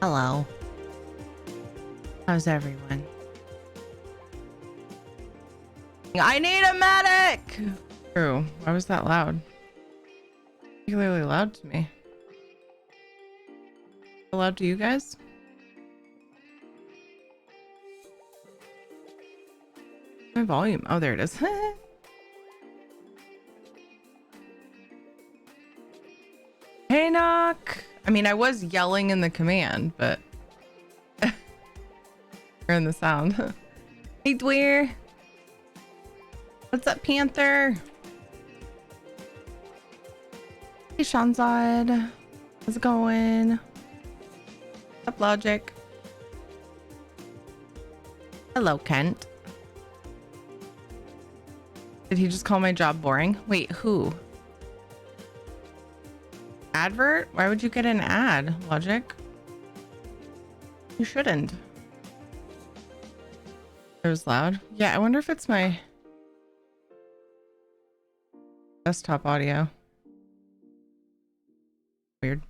Hello. How's everyone? I need a medic! True. Why was that loud? Particularly loud to me. Loud to you guys? My volume. Oh, there it is. Hey, knock. I mean, I was yelling in the command, but we're in the sound. Hey, Dweer. What's up, Panther? Hey, Shanzad. How's it going? What's up, Logic? Hello, Kent. Did he just call my job boring? Wait, who? Advert? Why would you get an ad, Logic? You shouldn't. It was loud. Yeah, I wonder if it's my desktop audio. Weird.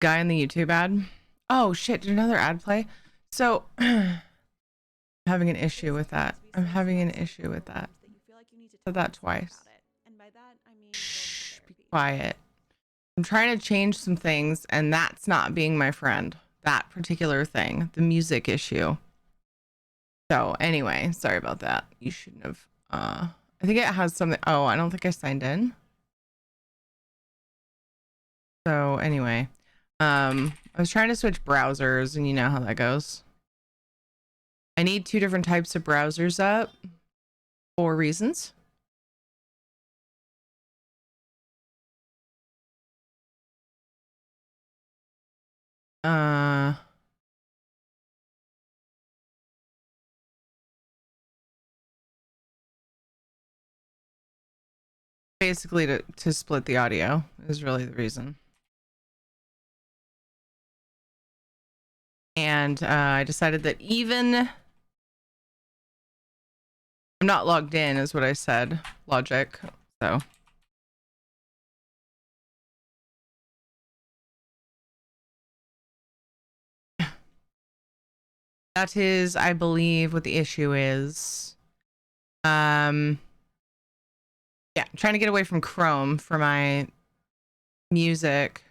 Guy in the YouTube ad. Oh shit, did another ad play? So I'm having an issue with that. I'm having an issue with that. Said that twice. Shh, be quiet. I'm trying to change some things and that's not being my friend. That particular thing, the music issue. So anyway, sorry about that. You shouldn't have, I think it has something. Oh, I don't think I signed in. So anyway, I was trying to switch browsers and you know how that goes. I need 2 different types of browsers up for reasons. Basically to split the audio is really the reason. And I decided that even I'm not logged in is what I said, Logic. So that is, I believe, what the issue is. Yeah, I'm trying to get away from Chrome for my music.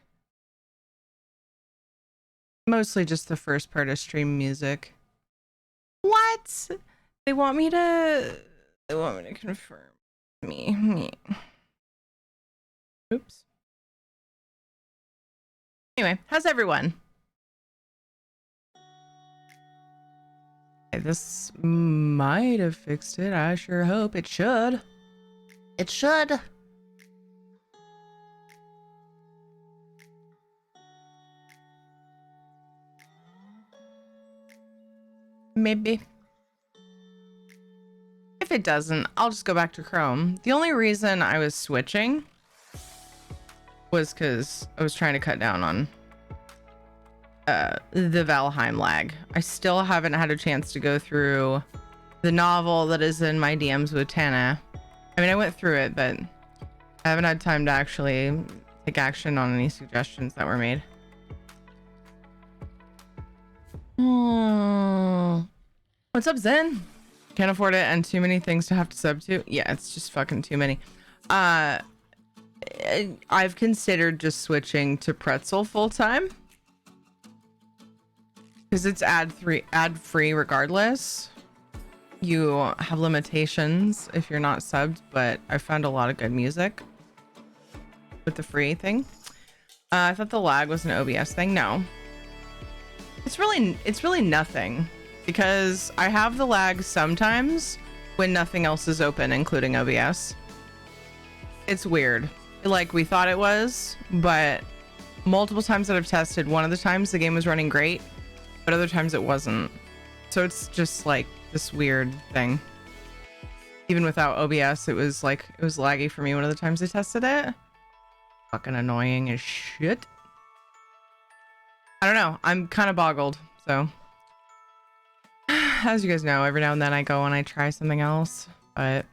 Mostly just the first part of stream music. What? They want me to confirm me. Oops. Anyway, how's everyone? This might have fixed it. I sure hope it should. It should. Maybe. If it doesn't, I'll just go back to Chrome. The only reason I was switching was because I was trying to cut down on the Valheim lag. I still haven't had a chance to go through the novel that is in my DMs with Tana. I mean, I went through it, but I haven't had time to actually take action on any suggestions that were made. What's up, Zen? Can't afford it and too many things to have to sub to. Yeah, it's just fucking too many. I've considered just switching to Pretzel full time because it's ad free regardless. You have limitations if you're not subbed, but I found a lot of good music with the free thing. I thought the lag was an OBS thing. No, it's really nothing, because I have the lag sometimes when nothing else is open, including OBS. It's weird. Like we thought it was, but multiple times that I've tested, one of the times the game was running great, but other times it wasn't. So it's just like this weird thing. Even without OBS, it was laggy for me one of the times I tested it. Fucking annoying as shit. I don't know. I'm kind of boggled. So as you guys know, every now and then I go and I try something else, but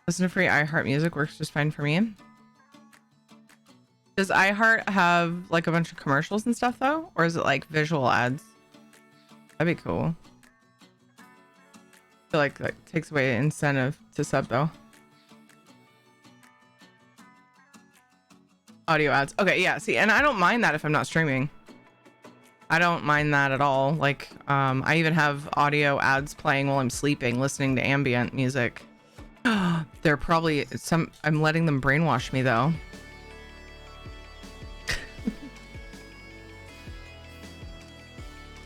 listen to free iHeart Music works just fine for me. Does iHeart have like a bunch of commercials and stuff though? Or is it like visual ads? That'd be cool. I feel like that takes away incentive to sub though. Audio ads. Okay, yeah, see, and I don't mind that if I'm not streaming. I don't mind that at all. Like, I even have audio ads playing while I'm sleeping, listening to ambient music. They're probably some, I'm letting them brainwash me though.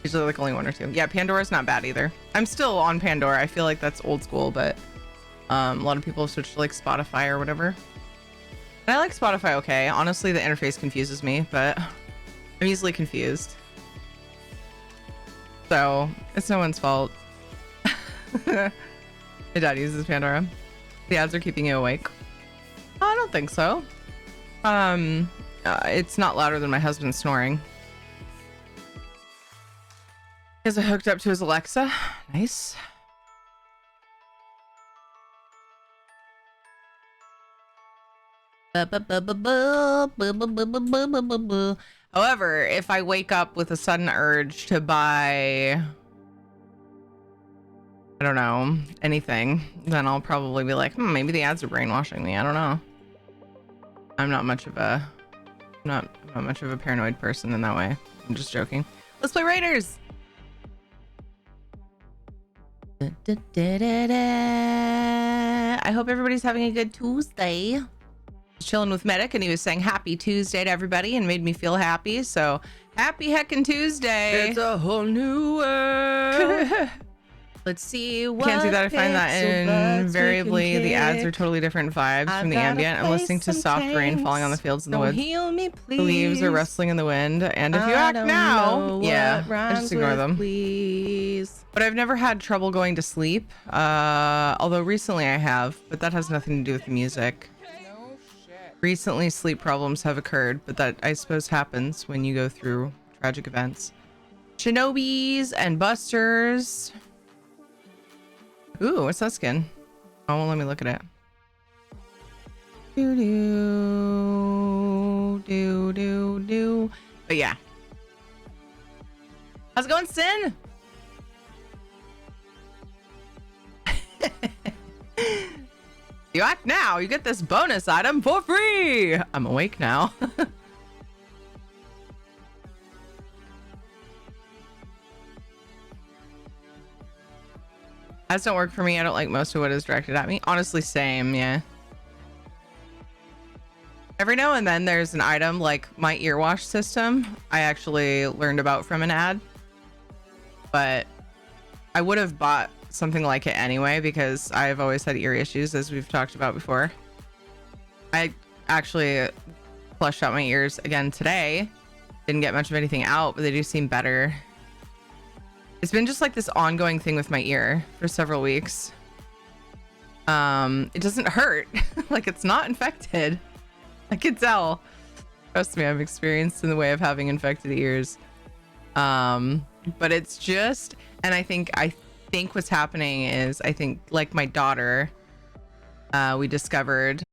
Usually like only one or two. Yeah, Pandora's not bad either. I'm still on Pandora. I feel like that's old school, but a lot of people have switched to like Spotify or whatever. And I like Spotify okay. Honestly, the interface confuses me, but I'm easily confused. So it's no one's fault. My dad uses Pandora. The ads are keeping you awake. I don't think so. It's not louder than my husband snoring. Is it hooked up to his Alexa? Nice. However, if I wake up with a sudden urge to buy, I don't know, anything, then I'll probably be like, maybe the ads are brainwashing me. I don't know. I'm not much of a, not much of a paranoid person in that way. I'm just joking. Let's play Raiders. I hope everybody's having a good Tuesday. Chilling with Medic, and he was saying happy Tuesday to everybody and made me feel happy. So happy heckin' Tuesday. It's a whole new world. Let's see what can't do that. I find that invariably the ads are totally different vibes from the ambient. I'm listening to soft rain falling on the fields in the woods. Heal me, please. The leaves are rustling in the wind, and if you act now, yeah, I just ignore them. Please. But I've never had trouble going to sleep. Although recently I have, but that has nothing to do with the music. Recently, sleep problems have occurred, but that I suppose happens when you go through tragic events. Shinobis and Busters. Ooh, what's that skin? Oh, well, let me look at it. Do do do do do. But yeah. How's it going, Sin? You act now, you get this bonus item for free. I'm awake now. Ads don't work for me. I don't like most of what is directed at me. Honestly, same, yeah. Every now and then there's an item like my ear wash system I actually learned about from an ad. But I would have bought something like it anyway because I've always had ear issues, as we've talked about before. I actually flushed out my ears again today. Didn't get much of anything out, but they do seem better. It's been just like this ongoing thing with my ear for several weeks. It doesn't hurt. Like, it's not infected. I can tell. Trust me, I'm experienced in the way of having infected ears. But it's just, and I think what's happening is, I think like my daughter, we discovered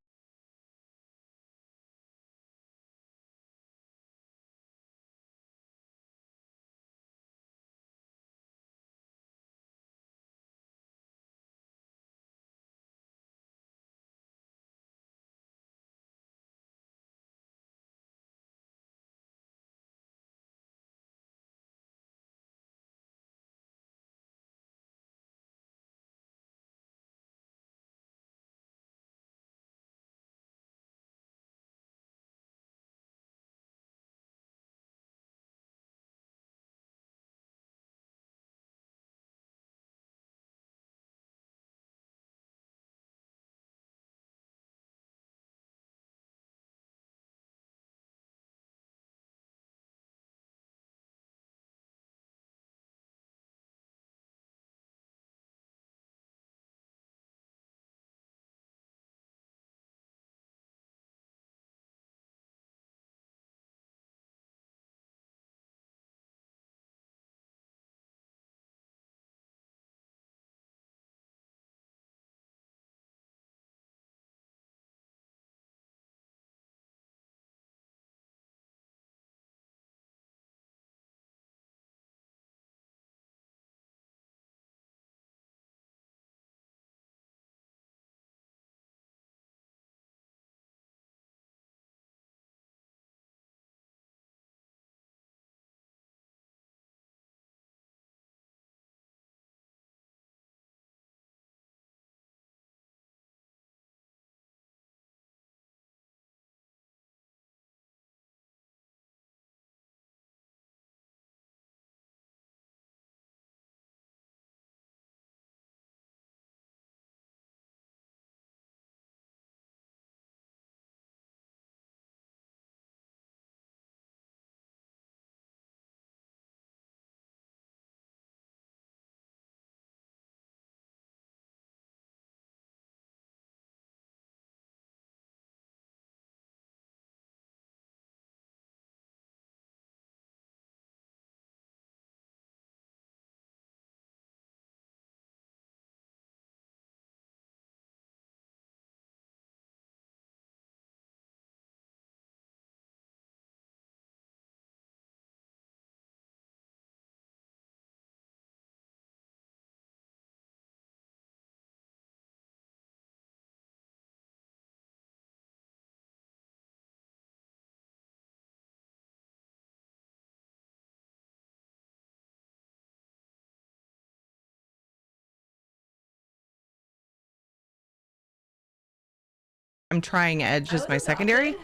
I'm trying Edge as my secondary.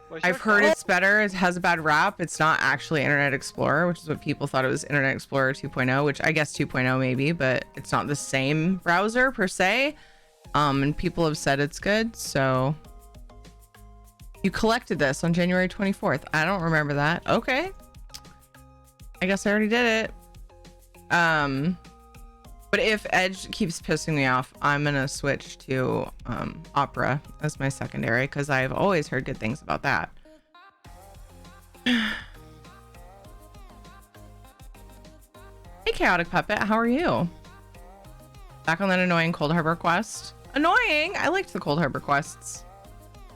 What's I've your heard phone? it's better. It has a bad rap. It's not actually Internet Explorer, which is what people thought it was. Internet Explorer 2.0, which I guess 2.0 maybe, but it's not the same browser per se. And people have said it's good. So you collected this on January 24th. I don't remember that. Okay. I guess I already did it. But if Edge keeps pissing me off, I'm gonna switch to Opera as my secondary because I've always heard good things about that. Hey, Chaotic Puppet, how are you? Back on that annoying Cold Harbor quest. Annoying? I liked the Cold Harbor quests.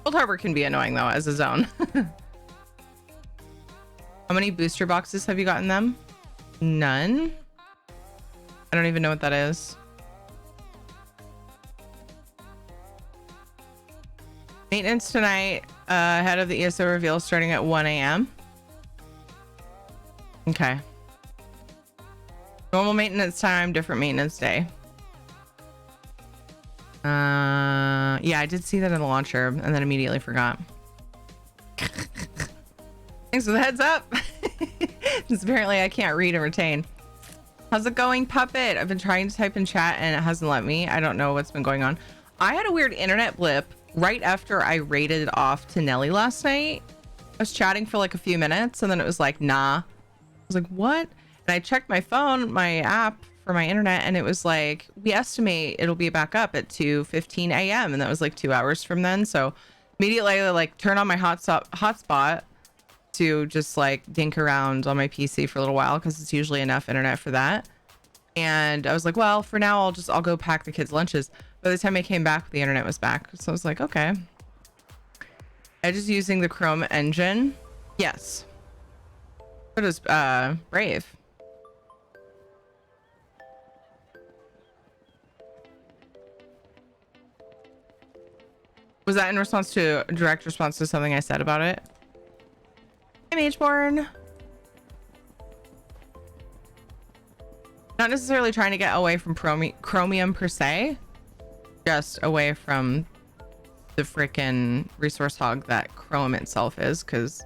Cold Harbor can be annoying though as a zone. How many booster boxes have you gotten them? None. I don't even know what that is. Maintenance tonight, ahead of the ESO reveal starting at 1 a.m. Okay. Normal maintenance time, different maintenance day. Yeah, I did see that in the launcher and then immediately forgot. Thanks for the heads up. Because apparently I can't read and retain. How's it going, Puppet? I've been trying to type in chat and it hasn't let me. I don't know what's been going on. I had a weird internet blip right after I raided off to Nelly last night. I was chatting for like a few minutes and then it was like, nah. I was like, what? And I checked my phone, my app for my internet, and it was like, we estimate it'll be back up at 2:15 a.m. And that was like 2 hours from then. So immediately I like turn on my hotspot to just like dink around on my PC for a little while because it's usually enough internet for that. And I was like, well, for now I'll go pack the kids' lunches. By the time I came back, the internet was back. So I was like, okay. Edge is using the Chrome engine. Yes. So does Brave. Was that in response to a direct response to something I said about it? Hey, Mageborn. Not necessarily trying to get away from Chromium per se, just away from the freaking resource hog that Chrome itself is, because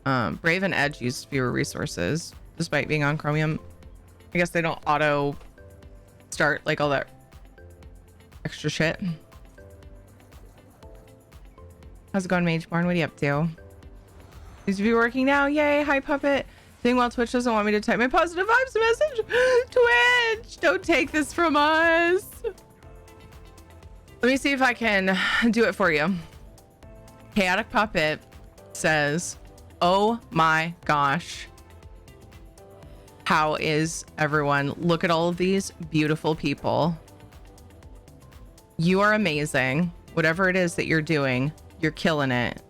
Brave and Edge use fewer resources despite being on Chromium. I guess they don't auto start like all that extra shit. How's it going, Mageborn? What are you up to? Seems to be working now. Yay. Hi, Puppet. Doing well. Twitch doesn't want me to type my positive vibes message. Twitch, don't take this from us. Let me see if I can do it for you. Chaotic Puppet says, oh my gosh. How is everyone? Look at all of these beautiful people. You are amazing. Whatever it is that you're doing, you're killing it.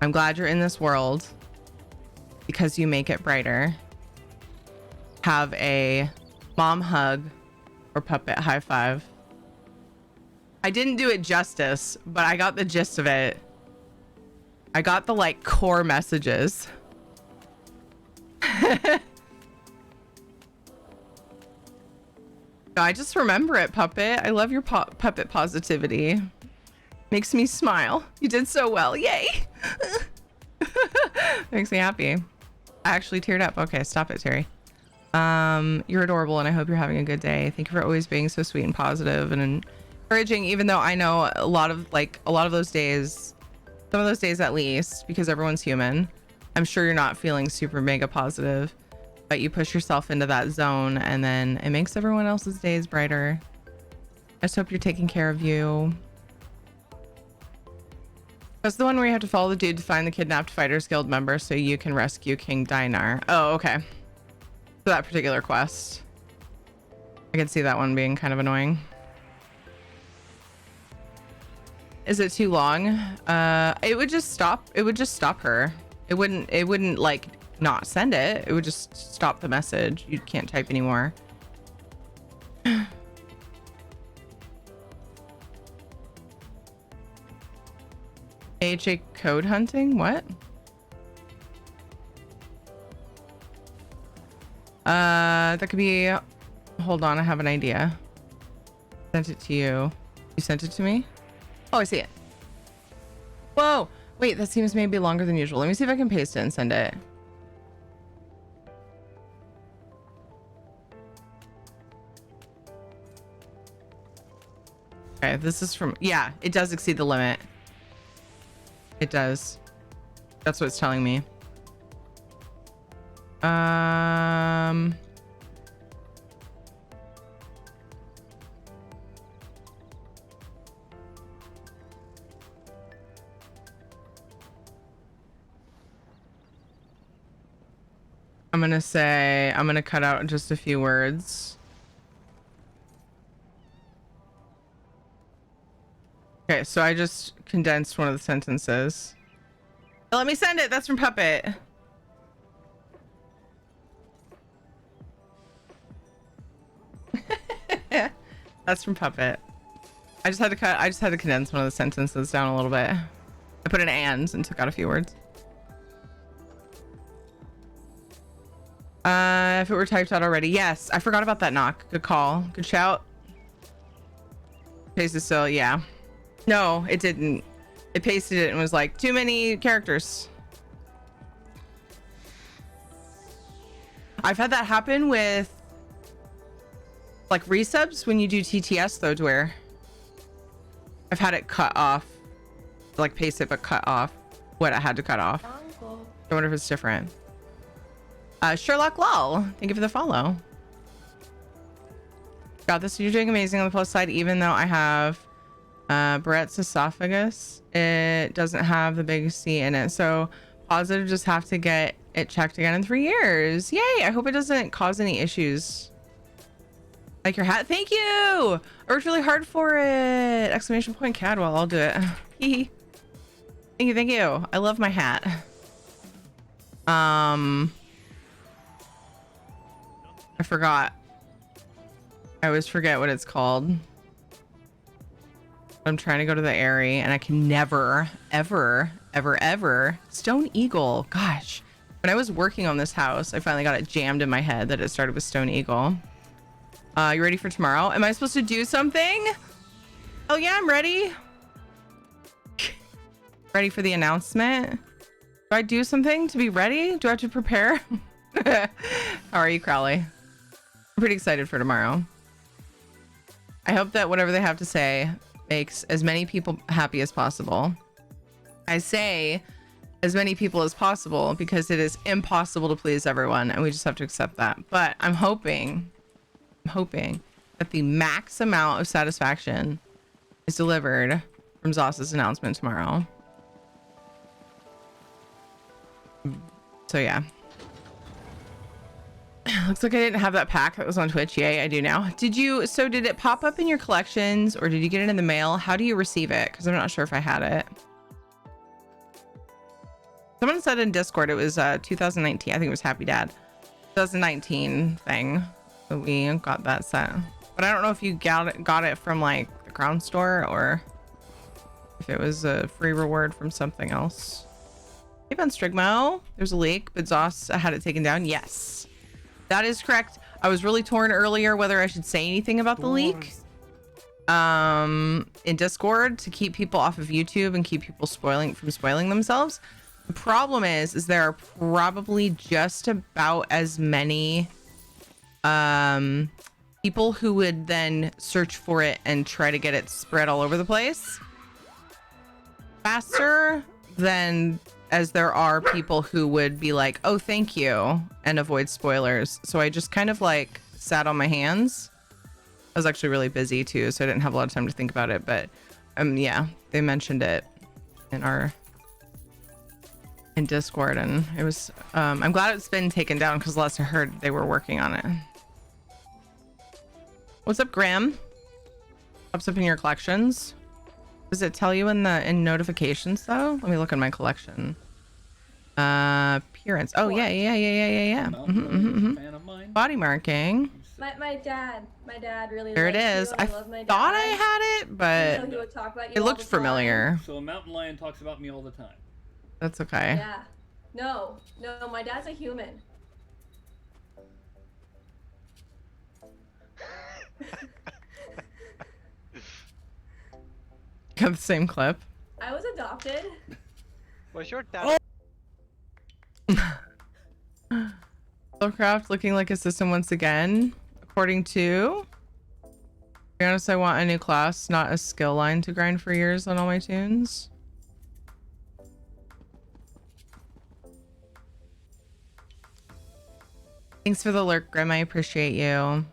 I'm glad you're in this world because you make it brighter. Have a mom hug or Puppet high five. I didn't do it justice, but I got the gist of it. I got the like core messages. I just remember it, Puppet. I love your Puppet positivity. Makes me smile. You did so well. Yay. Makes me happy. I actually teared up. Okay, stop it, Terry. You're adorable and I hope you're having a good day. Thank you for always being so sweet and positive and encouraging, even though I know a lot of those days, some of those days at least, because everyone's human, I'm sure you're not feeling super mega positive, but you push yourself into that zone and then it makes everyone else's days brighter. I just hope you're taking care of you. That's the one where you have to follow the dude to find the kidnapped Fighters Guild member so you can rescue King Dinar. Oh, okay. So that particular quest. I can see that one being kind of annoying. Is it too long? It would just stop. It would just stop her. It wouldn't like not send it. It would just stop the message. You can't type anymore. AHA code hunting? What? That could be, hold on, I have an idea. Sent it to you. You sent it to me? Oh, I see it. Whoa. Wait, that seems maybe longer than usual. Let me see if I can paste it and send it. Okay, this is from, yeah, it does exceed the limit. It does. That's what it's telling me. I'm gonna cut out just a few words. Okay, so I just condensed one of the sentences. Let me send it. That's from Puppet. That's from Puppet. I just had to condense one of the sentences down a little bit. I put an and took out a few words. If it were typed out already. Yes, I forgot about that knock. Good call. Good shout. Pasted still, yeah. No, it didn't. It pasted it and was like, too many characters. I've had that happen with like resubs when you do TTS though, Dwyer. I've had it cut off. Like paste it but cut off what I had to cut off. I wonder if it's different. Sherlock Lol, thank you for the follow. Got this. You're doing amazing on the plus side, even though I have Barrett's esophagus. It doesn't have the big C in it. So positive, just have to get it checked again in 3 years. Yay. I hope it doesn't cause any issues. Like your hat. Thank you. I worked really hard for it. Exclamation point Cadwell. I'll do it. Thank you. Thank you. I love my hat. I forgot. I always forget what it's called. I'm trying to go to the area and I can never, ever, ever, ever. Stone Eagle. Gosh. When I was working on this house, I finally got it jammed in my head that it started with Stone Eagle. You ready for tomorrow? Am I supposed to do something? Oh yeah, I'm ready. Ready for the announcement? Do I do something to be ready? Do I have to prepare? How are you, Crowley? I'm pretty excited for tomorrow. I hope that whatever they have to say makes as many people happy as possible. I say as many people as possible because it is impossible to please everyone and we just have to accept that. But I'm hoping that the max amount of satisfaction is delivered from Zos's announcement tomorrow. So yeah. Looks like I didn't have that pack that was on Twitch. Yay, I do now. Did it pop up in your collections or did you get it in the mail? How do you receive it? Because I'm not sure if I had it. Someone said in Discord it was 2019. I think it was Happy Dad. 2019 thing. So we got that set. But I don't know if you got it from like the Crown Store or if it was a free reward from something else. Hey, Ben Strigmo. There's a leak, but Zos had it taken down. Yes. That is correct. I was really torn earlier whether I should say anything about the leak in Discord to keep people off of YouTube and keep people spoiling themselves. The problem is there are probably just about as many people who would then search for it and try to get it spread all over the place faster than as there are people who would be like, oh, thank you, and avoid spoilers. So I just kind of like sat on my hands. I was actually really busy too, so I didn't have a lot of time to think about it. But yeah, they mentioned it in Discord, and it was I'm glad it's been taken down because last I heard they were working on it. What's up, Graham? Pops up in your collections. Does it tell you in notifications though? Let me look in my collection. Appearance. Oh yeah. Body marking. My dad really. There it is. I thought I had it, but he would talk about you it looked familiar. So a mountain lion talks about me all the time. That's okay. Yeah. No, my dad's a human. Got the same clip. I was adopted. Was your dad? Spellcraft looking like a system once again. According to... To be honest, I want a new class, not a skill line to grind for years on all my tunes. Thanks for the lurk, Grim. I appreciate you.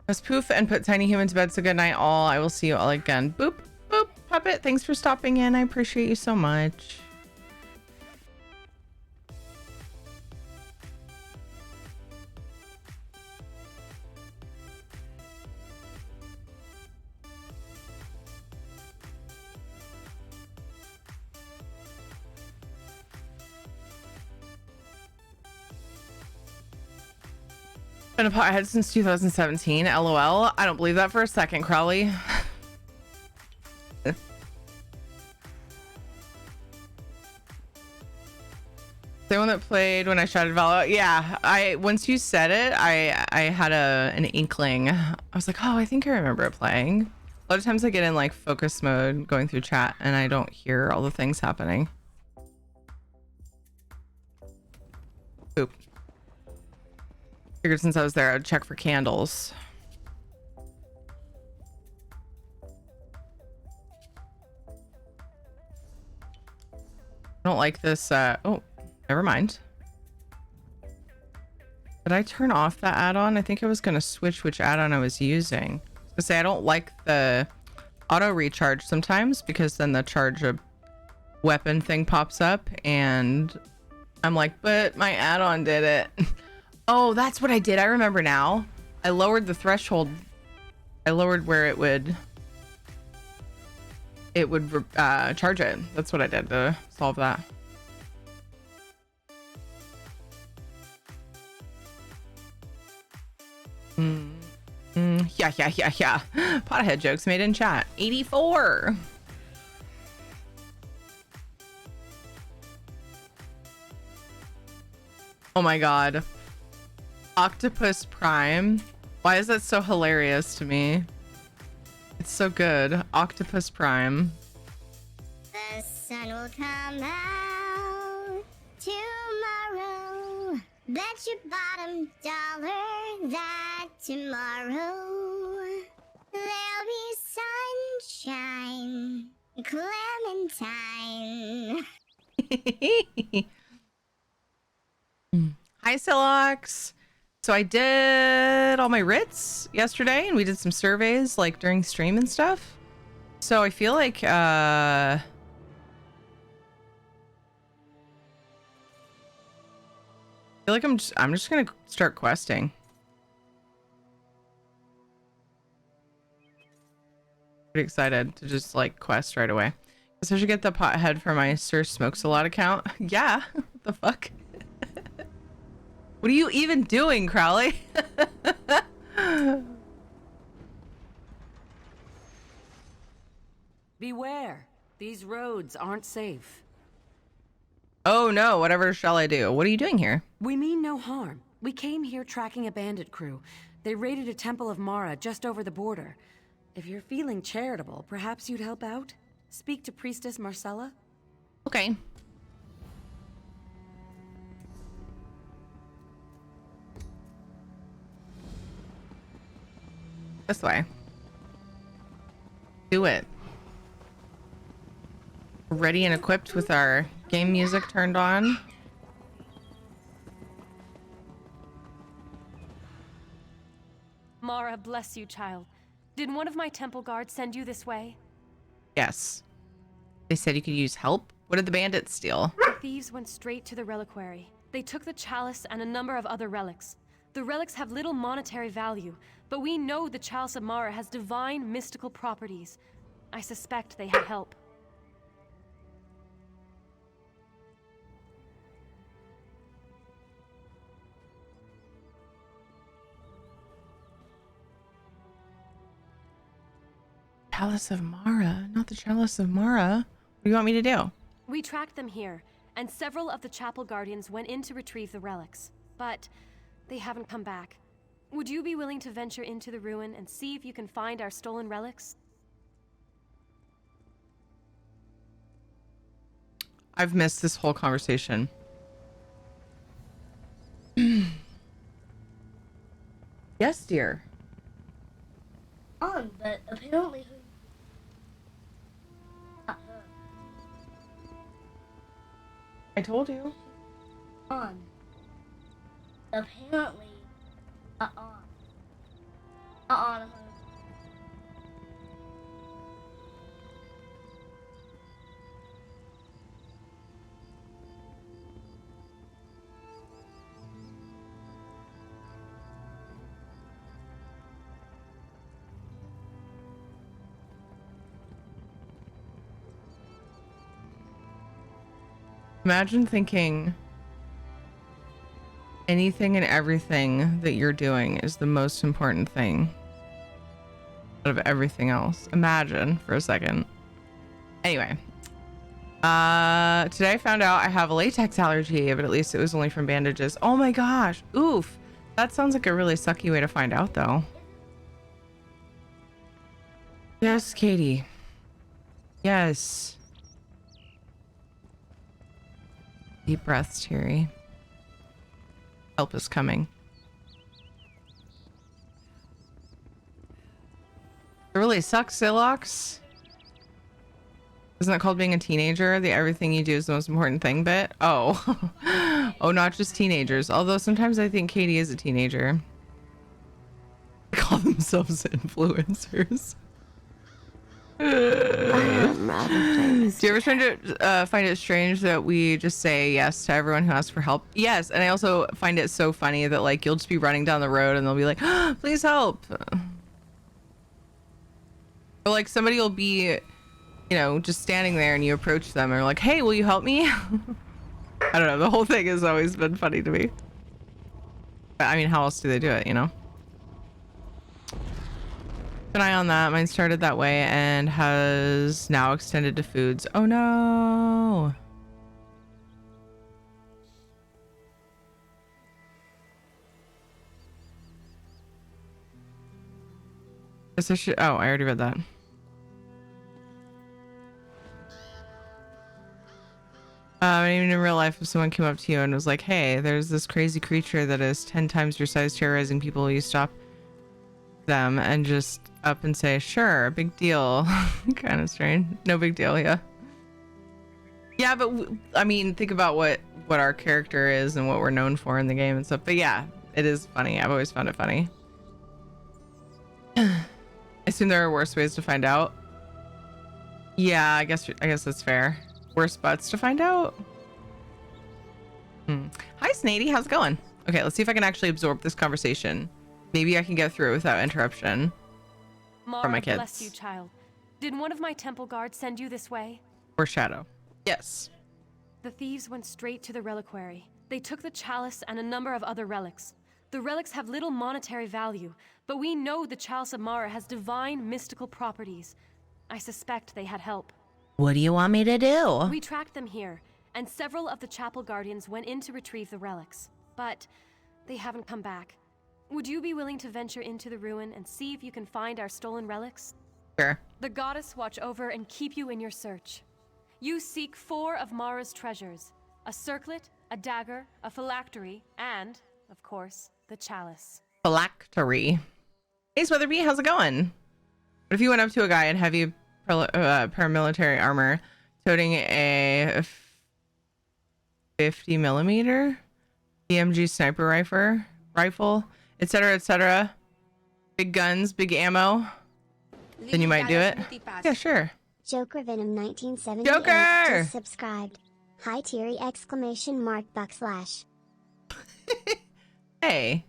Let's poof and put Tiny Human to bed, so good night all. I will see you all again. Boop, boop, Puppet. Thanks for stopping in. I appreciate you so much. Been a pothead since 2017. LOL. I don't believe that for a second, Crowley. The one that played when I shouted Valor. Yeah, once you said it, I had an inkling. I was like, oh, I think I remember it playing. A lot of times I get in like focus mode going through chat and I don't hear all the things happening. Oop. Figured since I was there, I'd check for candles. I don't like this. Oh, never mind. Did I turn off that add-on? I think I was going to switch which add-on I was using. I was gonna say I don't like the auto recharge sometimes because then the charge of weapon thing pops up and I'm like, but my add-on did it. Oh, that's what I did. I remember now. I lowered the threshold. I lowered where it would charge it. That's what I did to solve that. Yeah. Pothead jokes made in chat. 84. Oh my god. Octopus Prime. Why is that so hilarious to me? It's so good. Octopus Prime. The sun will come out tomorrow. Bet your bottom dollar that tomorrow there'll be sunshine, Clementine. Hi, Silox. So I did all my writs yesterday and we did some surveys like during stream and stuff. So I feel like I'm just gonna start questing. Pretty excited to just like quest right away. Guess I should get the pothead for my Sir Smokes a Lot account. Yeah, what the fuck? What are you even doing, Crowley? Beware, these roads aren't safe. Oh no, whatever shall I do? What are you doing here? We mean no harm. We came here tracking a bandit crew. They raided a temple of Mara just over the border. If you're feeling charitable, perhaps you'd help out? Speak to Priestess Marcella? Okay. This way. Do it. Ready and equipped with our game music turned on. Mara, bless you, child. Did one of my temple guards send you this way? Yes. They said you could use help. What did the bandits steal? The thieves went straight to the reliquary. They took the chalice and a number of other relics. The relics have little monetary value, but we know the Chalice of Mara has divine mystical properties. I suspect they had help. Chalice of Mara, not the Chalice of Mara. What do you want me to do? We tracked them here, and several of the chapel guardians went in to retrieve the relics. But they haven't come back. Would you be willing to venture into the ruin and see if you can find our stolen relics? I've missed this whole conversation. Yes, dear. On, but apparently not her. I told you. On. Apparently not on. Not on her. Imagine thinking anything and everything that you're doing is the most important thing out of everything else. Imagine for a second. Anyway, today I found out I have a latex allergy, but at least it was only from bandages. Oh my gosh. Oof. That sounds like a really sucky way to find out though. Yes, Katie. Yes. Deep breaths, Terry. Help is coming. It really sucks, Silox. Isn't that called being a teenager? The everything you do is the most important thing bit? Oh. Oh, not just teenagers. Although sometimes I think Katie is a teenager. They call themselves influencers. Do you ever find it strange that we just say yes to everyone who asks for help? Yes, and I also find it so funny that like you'll just be running down the road and they'll be like, oh, please help. Or like somebody will be, you know, just standing there and you approach them and are like, hey, will you help me? I don't know. The whole thing has always been funny to me. But I mean, how else do they do it, you know? An eye on that. Mine started that way and has now extended to foods. Oh no. Guess I should. Oh, I already read that. Even in real life, if someone came up to you and was like, hey, there's this crazy creature that is 10 times your size terrorizing people, will you stop them and just up and say, sure, big deal? Kind of strange. No big deal. Yeah, but I mean, think about what our character is and what we're known for in the game and stuff. But yeah, it is funny. I've always found it funny. I assume there are worse ways to find out. Yeah, I guess that's fair. Worse butts to find out. Hi Snady, how's it going? Okay, let's see if I can actually absorb this conversation. Maybe I can get through it without interruption. Mara, from my kids. bless you, child. Did one of my temple guards send you this way? Or Shadow. Yes. The thieves went straight to the reliquary. They took the chalice and a number of other relics. The relics have little monetary value, but we know the Chalice of Mara has divine mystical properties. I suspect they had help. What do you want me to do? We tracked them here, and several of the chapel guardians went in to retrieve the relics, but they haven't come back. Would you be willing to venture into the ruin and see if you can find our stolen relics? Sure. The goddess watch over and keep you in your search. You seek 4 of Mara's treasures: a circlet, a dagger, a phylactery, and, of course, the chalice. Phylactery. Hey Sweatherby, how's it going? What if you went up to a guy in heavy paramilitary armor, toting a 50 millimeter BMG sniper rifle, etc., big guns, big ammo, then you might do it? Yeah, sure. Joker Venom 1978 Joker! just subscribed. Hi Terry ! !backslash. Hey.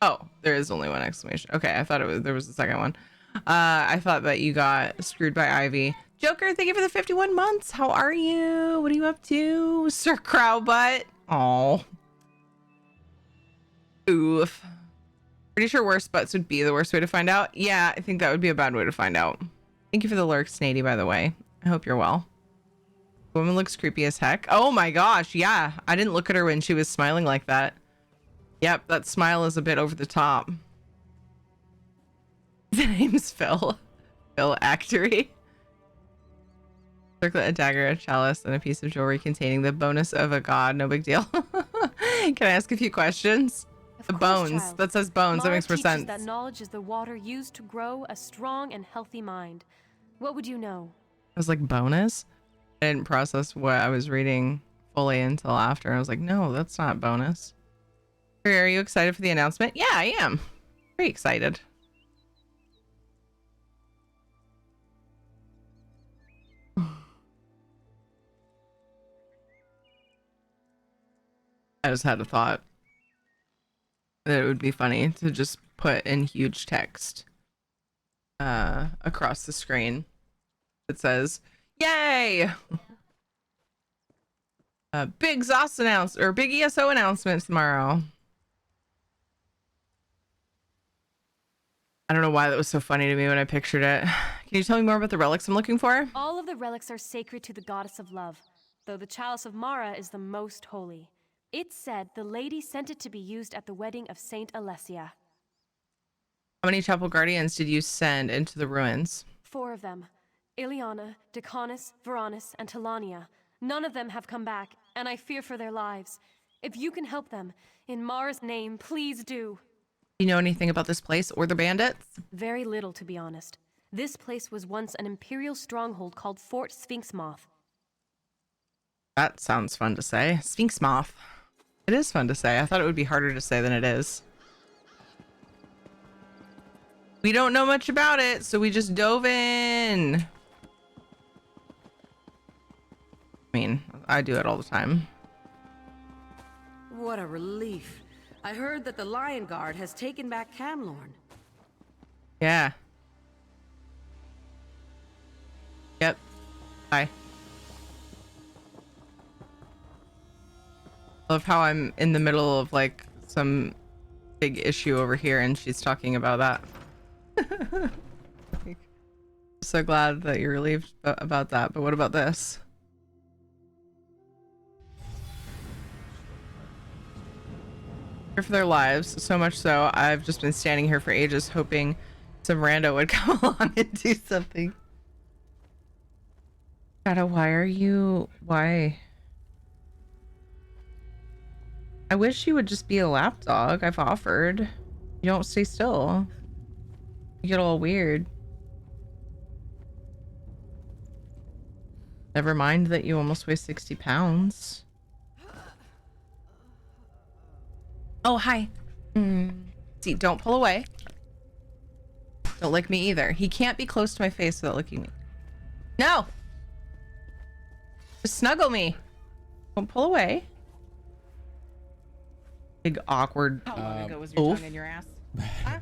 Oh, there is only one exclamation. Okay, I thought there was a second one. I thought that you got screwed by Ivy. Joker, thank you for the 51 months. How are you? What are you up to, Sir Crowbutt? Oh. Oof. Pretty sure worse butts would be the worst way to find out. Yeah, I think that would be a bad way to find out. Thank you for the lurk, Snady, by the way. I hope you're well. The woman looks creepy as heck. Oh my gosh, yeah. I didn't look at her when she was smiling like that. Yep, that smile is a bit over the top. The name's Phil. Phil Actory. Circlet, a dagger, a chalice, and a piece of jewelry containing the bonus of a god. No big deal. Can I ask a few questions? Of The course, bones. child. That says bones. That Mara makes more teaches sense. that knowledge is the water used to grow a strong and healthy mind. What would you know? I was like, bonus? I didn't process what I was reading fully until after. I was like, no, that's not bonus. Are you excited for the announcement? Yeah, I am. Very excited. I just had a thought that it would be funny to just put in huge text across the screen that says, yay! Big ZOS big ESO announcement tomorrow. I don't know why that was so funny to me when I pictured it. Can you tell me more about the relics I'm looking for? All of the relics are sacred to the goddess of love, though the chalice of Mara is the most holy. It's said the lady sent it to be used at the wedding of Saint Alessia. How many chapel guardians did you send into the ruins? 4 of them. Ileana, Decanus, Varanus, and Talania. None of them have come back, and I fear for their lives. If you can help them, in Mara's name, please do. Do you know anything about this place or the bandits? Very little, to be honest. This place was once an imperial stronghold called Fort Sphinx Moth. That sounds fun to say. Sphinx Moth. It is fun to say. I thought it would be harder to say than it is. We don't know much about it, so we just dove in. I mean, I do it all the time. What a relief. I heard that the Lion Guard has taken back Camlorn. Yeah. Yep. Bye. Love how I'm in the middle of like some big issue over here and she's talking about that. So glad that you're relieved about that, but what about this? Here for their lives, so much so I've just been standing here for ages hoping some rando would come along and do something. Shadow, why? I wish you would just be a lapdog. I've offered. You don't stay still. You get all weird. Never mind that you almost weigh 60 pounds. Oh, hi. See, don't pull away. Don't lick me either. He can't be close to my face without licking me. No! Just snuggle me. Don't pull away. Big awkward. How long ago was your tongue in your ass? Huh?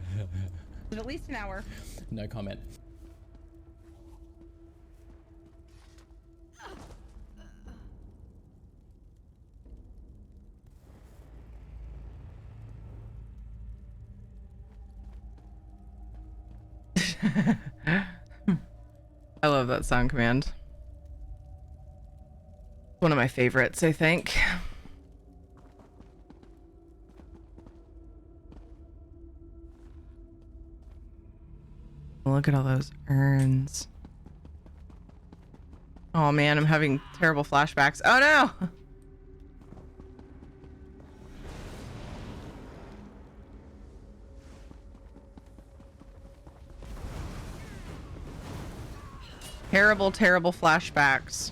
Was it at least an hour? No comment. I love that sound command. One of my favorites, I think. Look at all those urns. Oh man, I'm having terrible flashbacks. Oh no! Terrible, terrible flashbacks.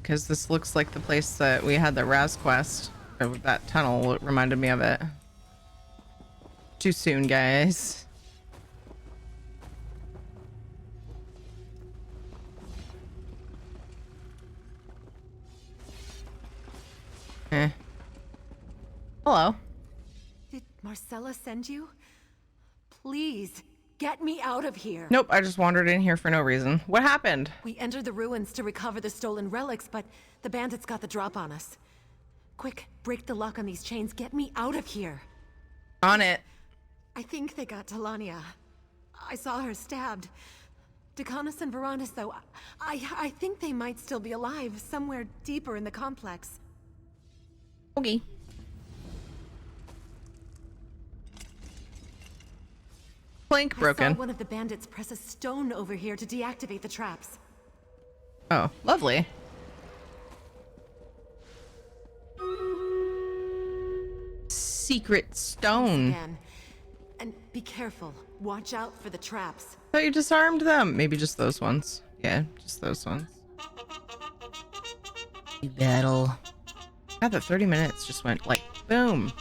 Because this looks like the place that we had the Raz quest. That tunnel reminded me of it. Too soon, guys. Hello. Did Marcella send you? Please, get me out of here. Nope, I just wandered in here for no reason. What happened? We entered the ruins to recover the stolen relics, but the bandits got the drop on us. Quick, break the lock on these chains. Get me out of here. On it. I think they got Talania. I saw her stabbed. Decanus and Varanus, though, I think they might still be alive, somewhere deeper in the complex. Okay. plank I broken. saw one of the bandits press a stone over here to deactivate the traps. Oh, lovely. Secret stone. Again. And be careful. Watch out for the traps. I thought you disarmed them. Maybe just those ones. Yeah, just those ones. Battle. God, that 30 minutes just went like boom.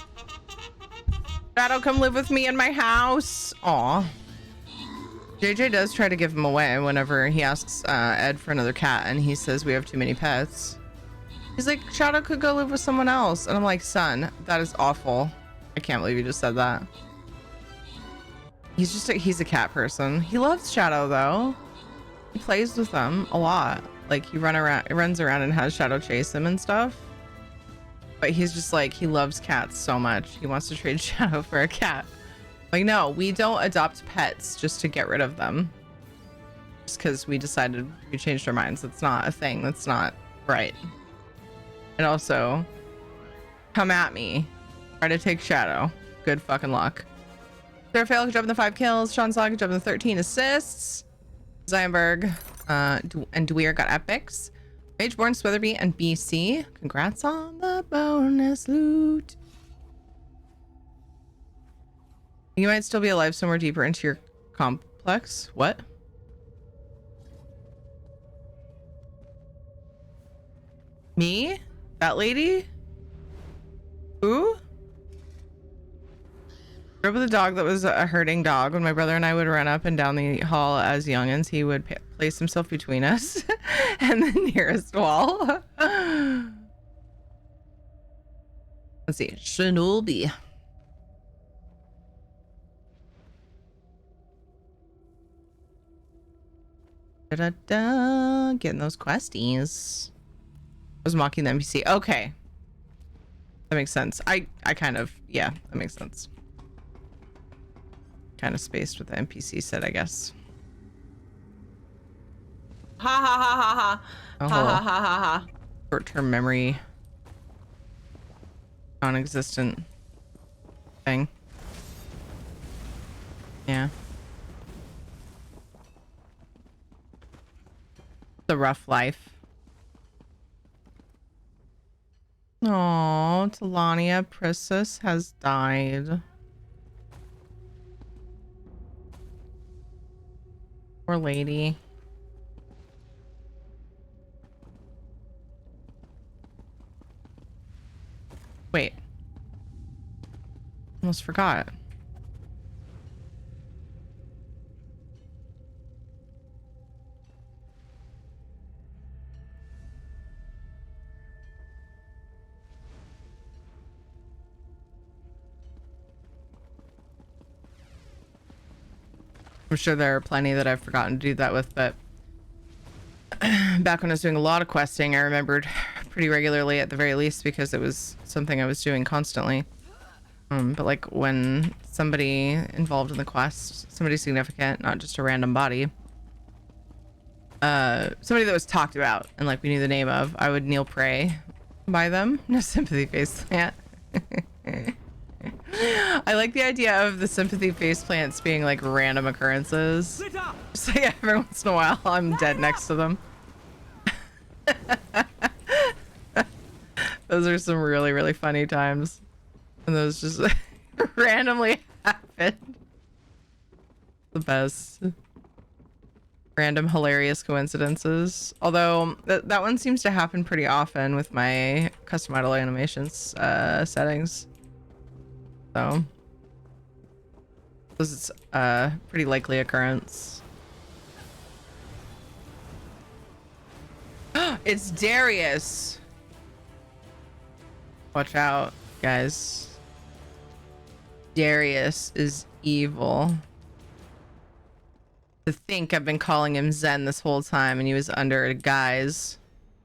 Shadow, come live with me in my house. Aw. JJ does try to give him away whenever he asks Ed for another cat, and he says we have too many pets. He's like, Shadow could go live with someone else. And I'm like, son, that is awful. I can't believe you just said that. He's a cat person. He loves Shadow though. He plays with them a lot. Like he runs around and has Shadow chase him and stuff. But he's just like, he loves cats so much. He wants to trade Shadow for a cat. Like, no, we don't adopt pets just to get rid of them. Just because we changed our minds. That's not a thing. That's not right. And also, come at me. Try to take Shadow. Good fucking luck. Sarah Fail, good job in the 5 kills. Sean Saw, good job in the 13 assists. Zionberg and Dweir got epics. Mageborn, Switherby, and BC. Congrats on the bonus loot. You might still be alive somewhere deeper into your complex. What? Me? That lady? Who? Grew up with a dog that was a herding dog. When my brother and I would run up and down the hall as youngins, he would place himself between us and the nearest wall. Let's see. Shinobi. Da-da-da. Getting those questies. I was mocking the NPC. Okay. That makes sense. I kind of, yeah, that makes sense. Kind of spaced with the NPC said, I guess. Ha ha ha ha ha. Oh, Ha ha ha ha ha. short-term memory. Non-existent thing. Yeah. The rough life. Oh, Talania Priscus has died. Poor lady. Wait. Almost forgot. I'm sure there are plenty that I've forgotten to do that with, but back when I was doing a lot of questing, I remembered pretty regularly at the very least because it was something I was doing constantly. But like when somebody involved in the quest, somebody significant, not just a random body, somebody that was talked about and like we knew the name of, I would kneel pray by them. No sympathy face plant. I like the idea of the sympathy face plants being like random occurrences. Just like every once in a while I'm dead next to them. Those are some really, really funny times. And those just randomly happen. The best. Random hilarious coincidences. Although that one seems to happen pretty often with my custom model animations settings. So this is a pretty likely occurrence. It's Darius. Watch out, guys. Darius is evil. To think I've been calling him Zen this whole time and he was under a guise.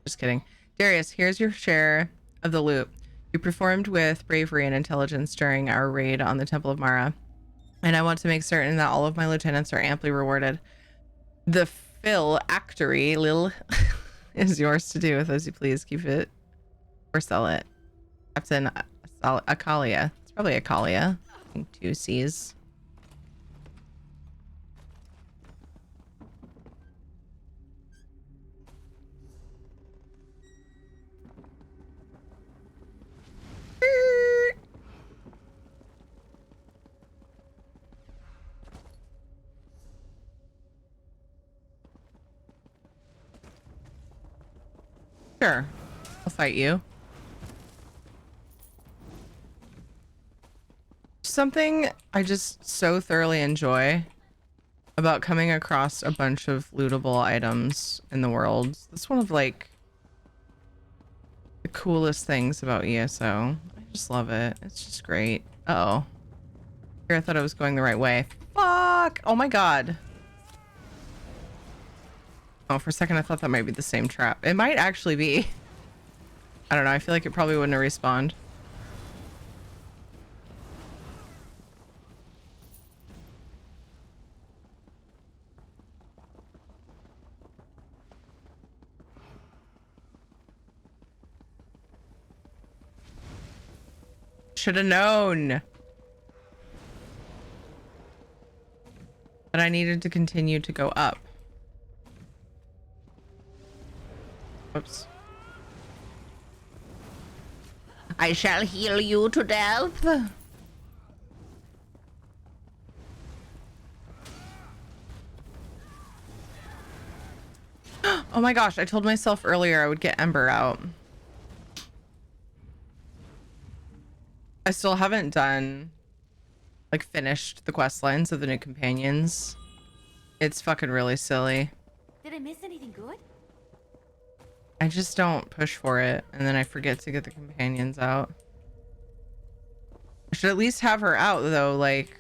Just kidding. Darius, here's your share of the loot. You performed with bravery and intelligence during our raid on the Temple of Mara, and I want to make certain that all of my lieutenants are amply rewarded. The phylactery, Lil, is yours to do with as you please. Keep it or sell it. Captain Akalia. It's probably Akalia. I think 2 C's. Sure. I'll fight you. Something I just so thoroughly enjoy about coming across a bunch of lootable items in the world. That's one of like the coolest things about ESO. I just love it. It's just great. Uh-oh. Here, I thought I was going the right way. Fuck! Oh my god. Oh, for a second I thought that might be the same trap. It might actually be. I don't know. I feel like it probably wouldn't have respawned. Should have known. But I needed to continue to go up. Oops. I shall heal you to death. Oh my gosh, I told myself earlier I would get Ember out. I still haven't done, like, finished the quest lines of the new companions. It's fucking really silly. Did I miss anything good? I just don't push for it, and then I forget to get the companions out. I should at least have her out, though, like,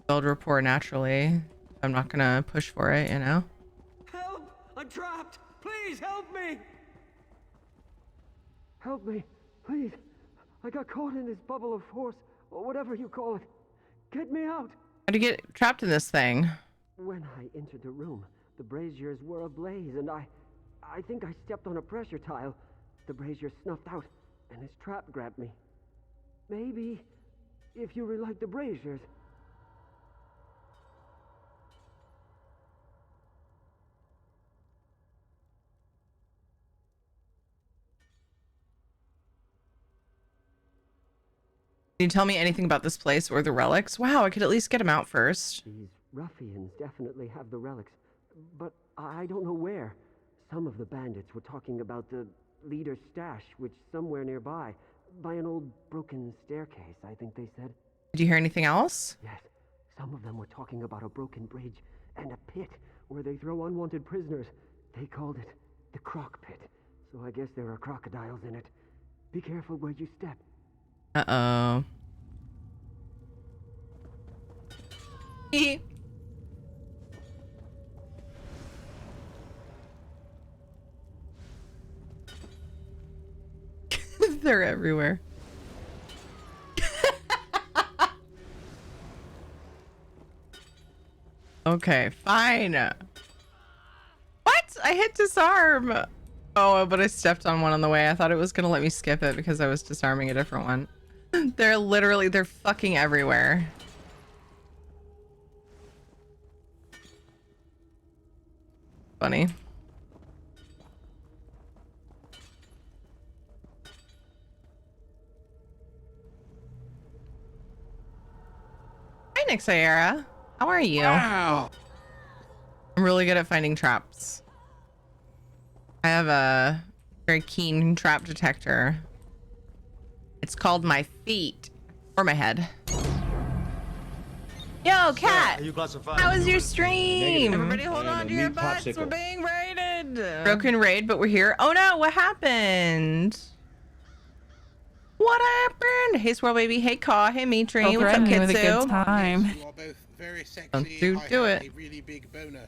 build rapport naturally. I'm not gonna push for it, you know? Help! I'm trapped! Please help me! Help me, please. I got caught in this bubble of force, or whatever you call it. Get me out! How do you get trapped in this thing? When I entered the room, the braziers were ablaze, and I think I stepped on a pressure tile. The brazier snuffed out, and his trap grabbed me. Maybe if you relight the braziers. Can you tell me anything about this place or the relics? Wow, I could at least get them out first. These ruffians definitely have the relics, but I don't know where. Some of the bandits were talking about the leader's stash, which somewhere nearby, by an old broken staircase, I think they said. Did you hear anything else? Yes, some of them were talking about a broken bridge and a pit where they throw unwanted prisoners. They called it the Croc Pit, so I guess there are crocodiles in it. Be careful where you step. Uh-oh. They're everywhere. Okay, fine. What? I hit disarm. Oh, but I stepped on one on the way. I thought it was gonna let me skip it because I was disarming a different one. They're fucking everywhere. Funny. Hi, Nixayera. How are you? Wow. I'm really good at finding traps. I have a very keen trap detector. It's called my feet or my head. Yo, Cat! How was your stream? Everybody hold on to your butts. We're being raided. Broken raid, but we're here. Oh no, what happened? What happened? Hey, Swirl Baby. Hey, Kaw. Hey, Mitri. What's up, Kitsu? With a good time. You are both very sexy. Don't do I do have it. a really big boner.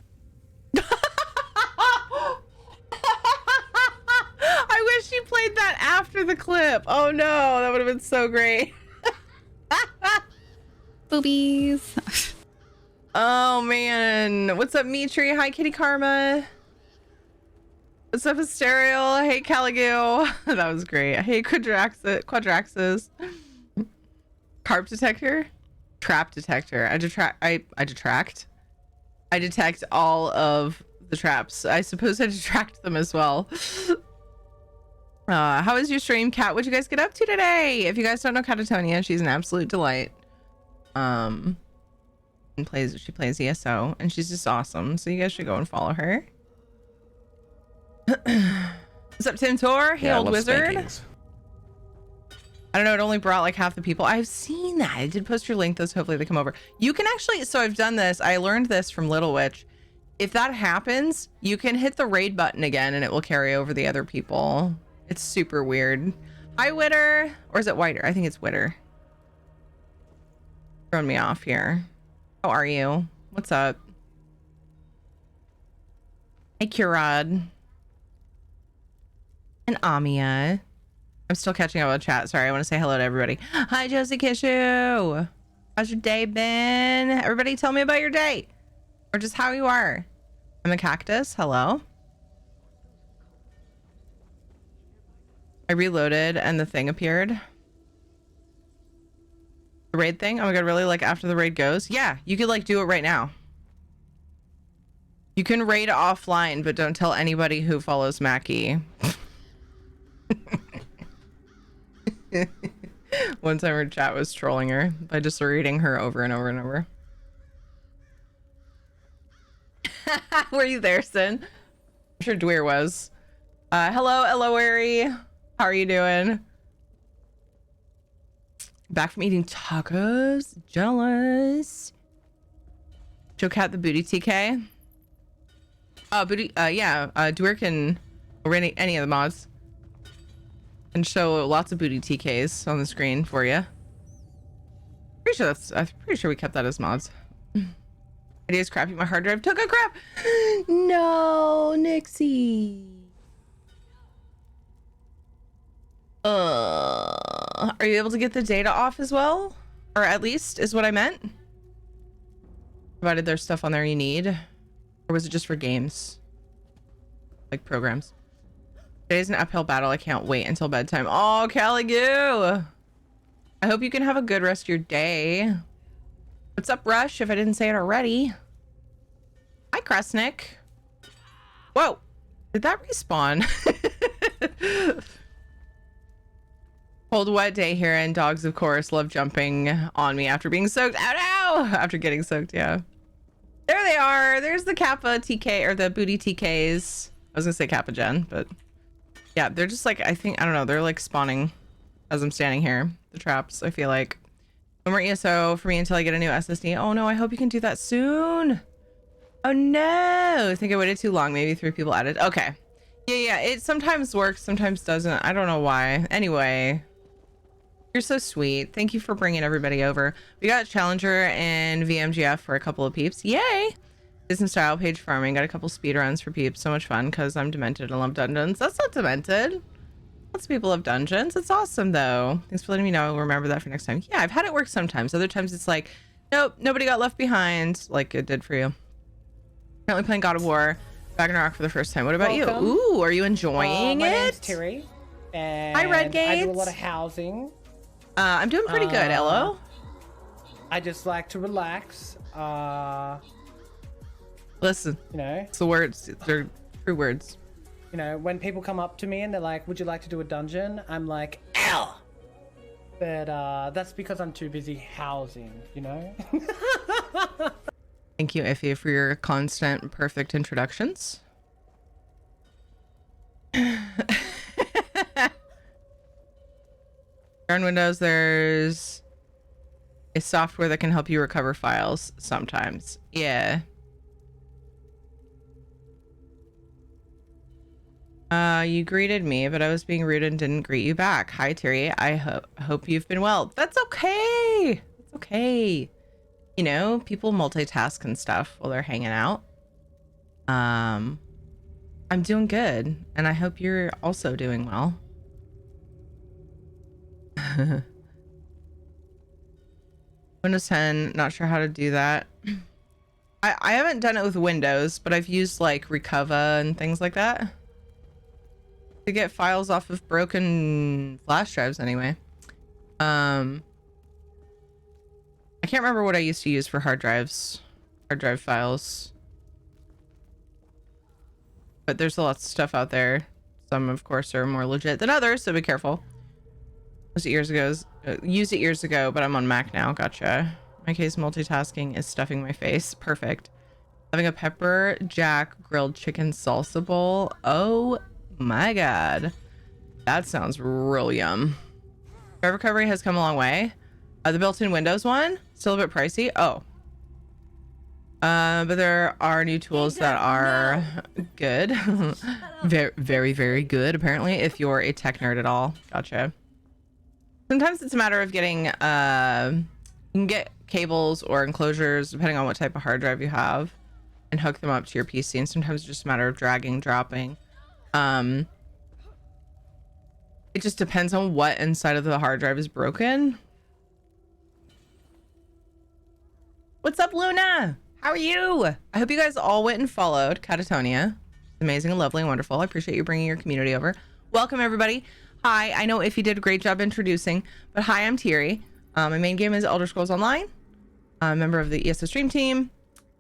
I wish you played that after the clip. Oh no, that would have been so great. Boobies. Oh man. What's up, Mitri? Hi, Kitty Karma. What's up, Asterial? Hey, Caligoo. That was great. Hey, Quadraxis. Carp detector? Trap detector. I detect all of the traps. I suppose I detract them as well. How was your stream, Cat? What'd you guys get up to today? If you guys don't know Catatonia, she's an absolute delight. And she plays ESO, and she's just awesome. So you guys should go and follow her. What's up, Tim Tor? Hey, Yeah, I old love wizard. spankings. I don't know. It only brought like half the people. I've seen that. I did post your link, though, so hopefully they come over. You can actually, so I've done this. I learned this from Little Witch. If that happens, you can hit the raid button again and it will carry over the other people. It's super weird. Hi, Witter. Or is it Whiter? I think it's Witter. Throwing me off here. How are you? What's up? Hey, Kurad. And Amia. I'm still catching up on chat. Sorry, I want to say hello to everybody. Hi, Josie Kishu. How's your day been? Everybody tell me about your day. Or just how you are. I'm a cactus. Hello. I reloaded and the thing appeared. The raid thing? Oh my god, really? Like after the raid goes? Yeah, you could like do it right now. You can raid offline, but don't tell anybody who follows Mackie. One time her chat was trolling her by just reading her over and over and over. Were you there, Sin? I'm sure Dweir was. Hello, Eloary. How are you doing? Back from eating tacos. Jealous. Show Cat the booty TK. Yeah. Dweir can, or any of the mods, and show lots of booty TKs on the screen for you. I'm pretty sure we kept that as mods. Idea's crappy. My hard drive took a crap. No, Nixie. Are you able to get the data off as well? Or at least is what I meant. Provided there's stuff on there you need. Or was it just for games? Like programs. Today's an uphill battle. I can't wait until bedtime. Oh, Caligoo. I hope you can have a good rest of your day. What's up, Rush? If I didn't say it already. Hi, Kresnik. Whoa. Did that respawn? Cold, wet day here, and dogs, of course, love jumping on me after being soaked. Oh, no! After getting soaked, yeah. There they are. There's the Kappa TK, or the booty TKs. I was gonna say Kappa Gen, but yeah, they're just like, I don't know, they're like spawning as I'm standing here. The traps, I feel like. No more ESO for me until I get a new SSD. Oh no, I hope you can do that soon. Oh no, I think I waited too long. Maybe 3 people added. Okay. Yeah, it sometimes works, sometimes doesn't. I don't know why. Anyway, you're so sweet. Thank you for bringing everybody over. We got Challenger and VMGF for a couple of peeps. Yay! Business style page farming. Got a couple speed runs for peeps. So much fun because I'm demented and love dungeons. That's not demented. Lots of people love dungeons. It's awesome though. Thanks for letting me know. We'll remember that for next time. Yeah, I've had it work sometimes. Other times it's like, nope, nobody got left behind, like it did for you. Currently playing God of War Ragnarok for the first time. What about Welcome. you? Ooh, are you enjoying my it? name's Terry. And Hi, Redgate. I do a lot of housing. I'm doing pretty good, Elo. I just like to relax. Listen, you know, it's the words. They're true words. You know, when people come up to me and they're like, "Would you like to do a dungeon?" I'm like, "Ow!" But that's because I'm too busy housing. You know. Thank you, Iffy, for your constant perfect introductions. On Windows, there's a software that can help you recover files sometimes. Yeah. You greeted me, but I was being rude and didn't greet you back. Hi, Terry. I hope you've been well. That's okay. It's okay. You know, people multitask and stuff while they're hanging out. I'm doing good, and I hope you're also doing well. Windows 10, not sure how to do that. I haven't done it with Windows, but I've used like Recover and things like that to get files off of broken flash drives anyway. I can't remember what I used to use for hard drive files, but there's lots of stuff out there. Some of course are more legit than others, so be careful. Used it years ago, but I'm on Mac now. Gotcha. In my case, multitasking is stuffing my face. Perfect. Having a pepper jack grilled chicken salsa bowl. Oh my god. That sounds real yum. Drive recovery has come a long way. The built-in Windows one, still a bit pricey. Oh. But there are new tools that are good. Very, very, very good, apparently, if you're a tech nerd at all. Gotcha. Sometimes it's a matter of getting, you can get cables or enclosures, depending on what type of hard drive you have, and hook them up to your PC. And sometimes it's just a matter of dragging, dropping. It just depends on what inside of the hard drive is broken. What's up, Luna? How are you? I hope you guys all went and followed Catatonia. Amazing and lovely and wonderful. I appreciate you bringing your community over. Welcome, everybody. Hi, I know Iffy did a great job introducing, but hi, I'm Thierry. My main game is Elder Scrolls Online. I'm a member of the ESO stream team,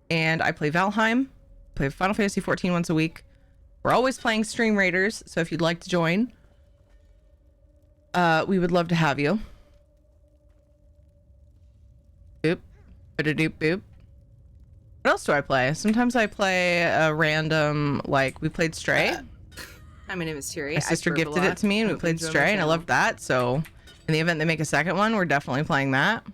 and I play Valheim. Play Final Fantasy 14 once a week. We're always playing Stream Raiders, so if you'd like to join, we would love to have you. Boop. Ba-da-doop boop. What else do I play? Sometimes I play a random, like, we played Stray. Hi, my name is Thierry. My sister gifted it to me and we played Stray and I loved that. So in the event they make a second one, we're definitely playing that.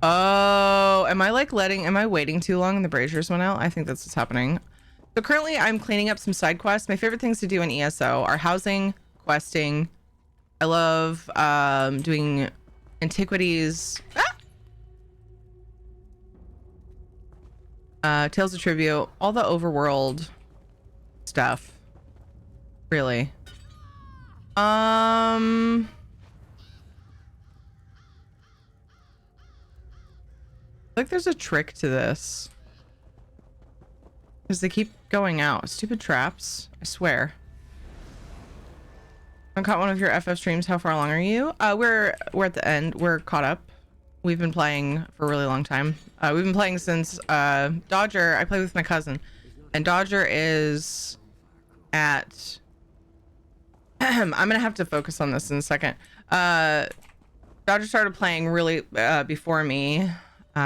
Oh, am I waiting too long and the braziers went out? I think that's what's happening. So currently I'm cleaning up some side quests. My favorite things to do in ESO are housing, questing. I love doing antiquities. Tales of Tribute, all the overworld stuff. Really. I think there's a trick to this. Because they keep going out. Stupid traps. I swear. I caught one of your FF streams. How far along are you? We're at the end. We're caught up. We've been playing for a really long time. We've been playing since Dodger. I play with my cousin, and Dodger is at. I'm gonna have to focus on this in a second. Dodger started playing really before me,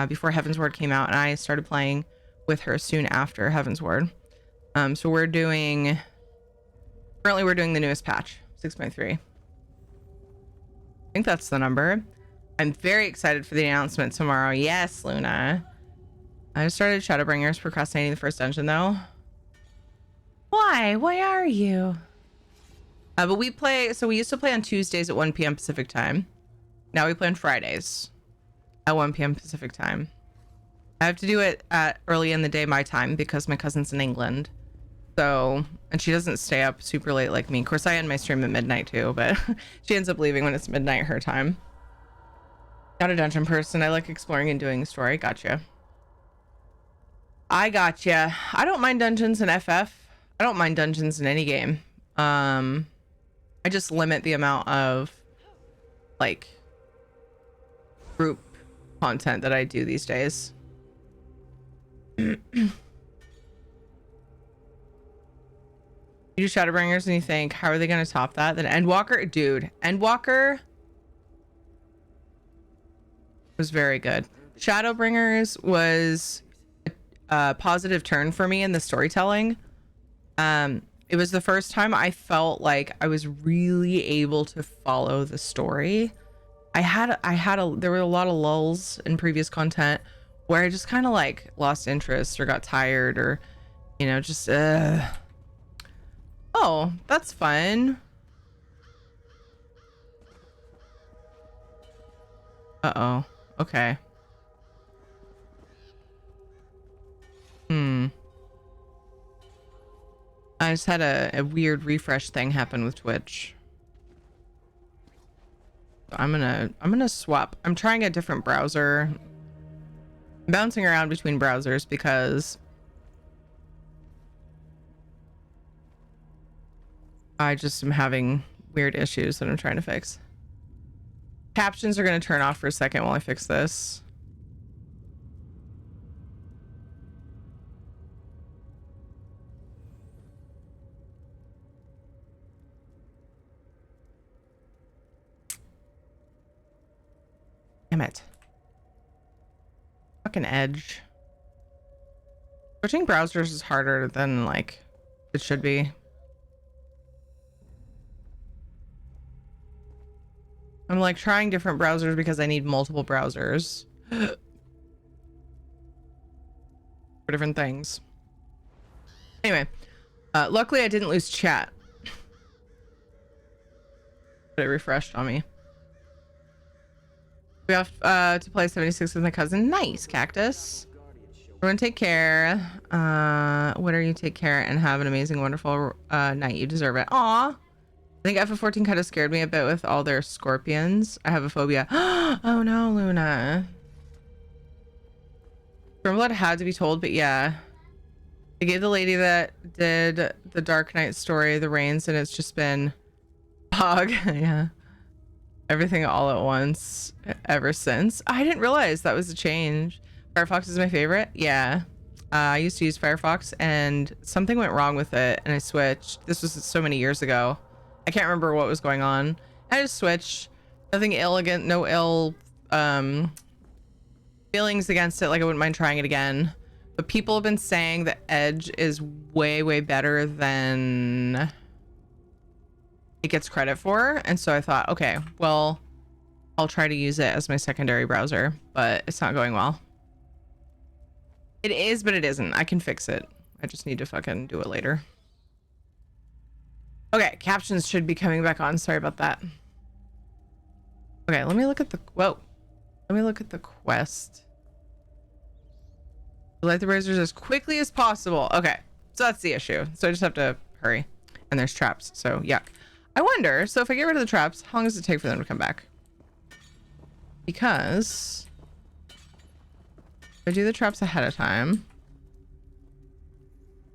before Heavensward came out, and I started playing with her soon after Heavensward. So we're doing. Currently, we're doing the newest patch. 6.3. I think that's the number. I'm very excited for the announcement tomorrow. Yes, Luna. I just started Shadowbringers, procrastinating the first dungeon though. Why? Why are you? But we play, so we used to play on Tuesdays at 1 p.m. Pacific time. Now we play on Fridays at 1 p.m. Pacific time. I have to do it at early in the day my time because my cousin's in England. So, and she doesn't stay up super late like me. Of course, I end my stream at midnight too, but she ends up leaving when it's midnight her time. Not a dungeon person. I like exploring and doing the story. Gotcha. I gotcha. I don't mind dungeons in FF. I don't mind dungeons in any game. I just limit the amount of like group content that I do these days. You do Shadowbringers and you think, how are they going to top that? Then Endwalker, dude, Endwalker was very good. Shadowbringers was a positive turn for me in the storytelling. It was the first time I felt like I was really able to follow the story. There were a lot of lulls in previous content where I just kind of like lost interest or got tired or, you know, just, oh, that's fun. Uh-oh. Okay. I just had a weird refresh thing happen with Twitch. I'm gonna swap. I'm trying a different browser. I'm bouncing around between browsers because I just am having weird issues that I'm trying to fix. Captions are going to turn off for a second while I fix this. Damn it. Fucking Edge. Switching browsers is harder than like it should be. I'm like trying different browsers because I need multiple browsers for different things. Anyway, luckily I didn't lose chat. But it refreshed on me. We have to play 76 with my cousin. Nice, Cactus. Everyone take care. What are you? Take care and have an amazing, wonderful night. You deserve it. Aw. I think FF14 kind of scared me a bit with all their scorpions. I have a phobia. Oh no, Luna. Stormblood had to be told, but yeah. They gave the lady that did the Dark Knight story the reins, and it's just been Pog. Yeah. Everything all at once ever since. I didn't realize that was a change. Firefox is my favorite. Yeah. I used to use Firefox and something went wrong with it and I switched. This was so many years ago. I can't remember what was going on. I just switched. Nothing ill against, no ill feelings against it. Like I wouldn't mind trying it again. But people have been saying that Edge is way, way better than it gets credit for. And so I thought, okay, well, I'll try to use it as my secondary browser, but it's not going well. It is, but it isn't. I can fix it. I just need to fucking do it later. Okay, captions should be coming back on. Sorry about that. Okay, let me look at the... Whoa. Let me look at the quest. Light the razors as quickly as possible. Okay, so that's the issue. So I just have to hurry. And there's traps, so yuck. I wonder, so if I get rid of the traps, how long does it take for them to come back? Because... if I do the traps ahead of time...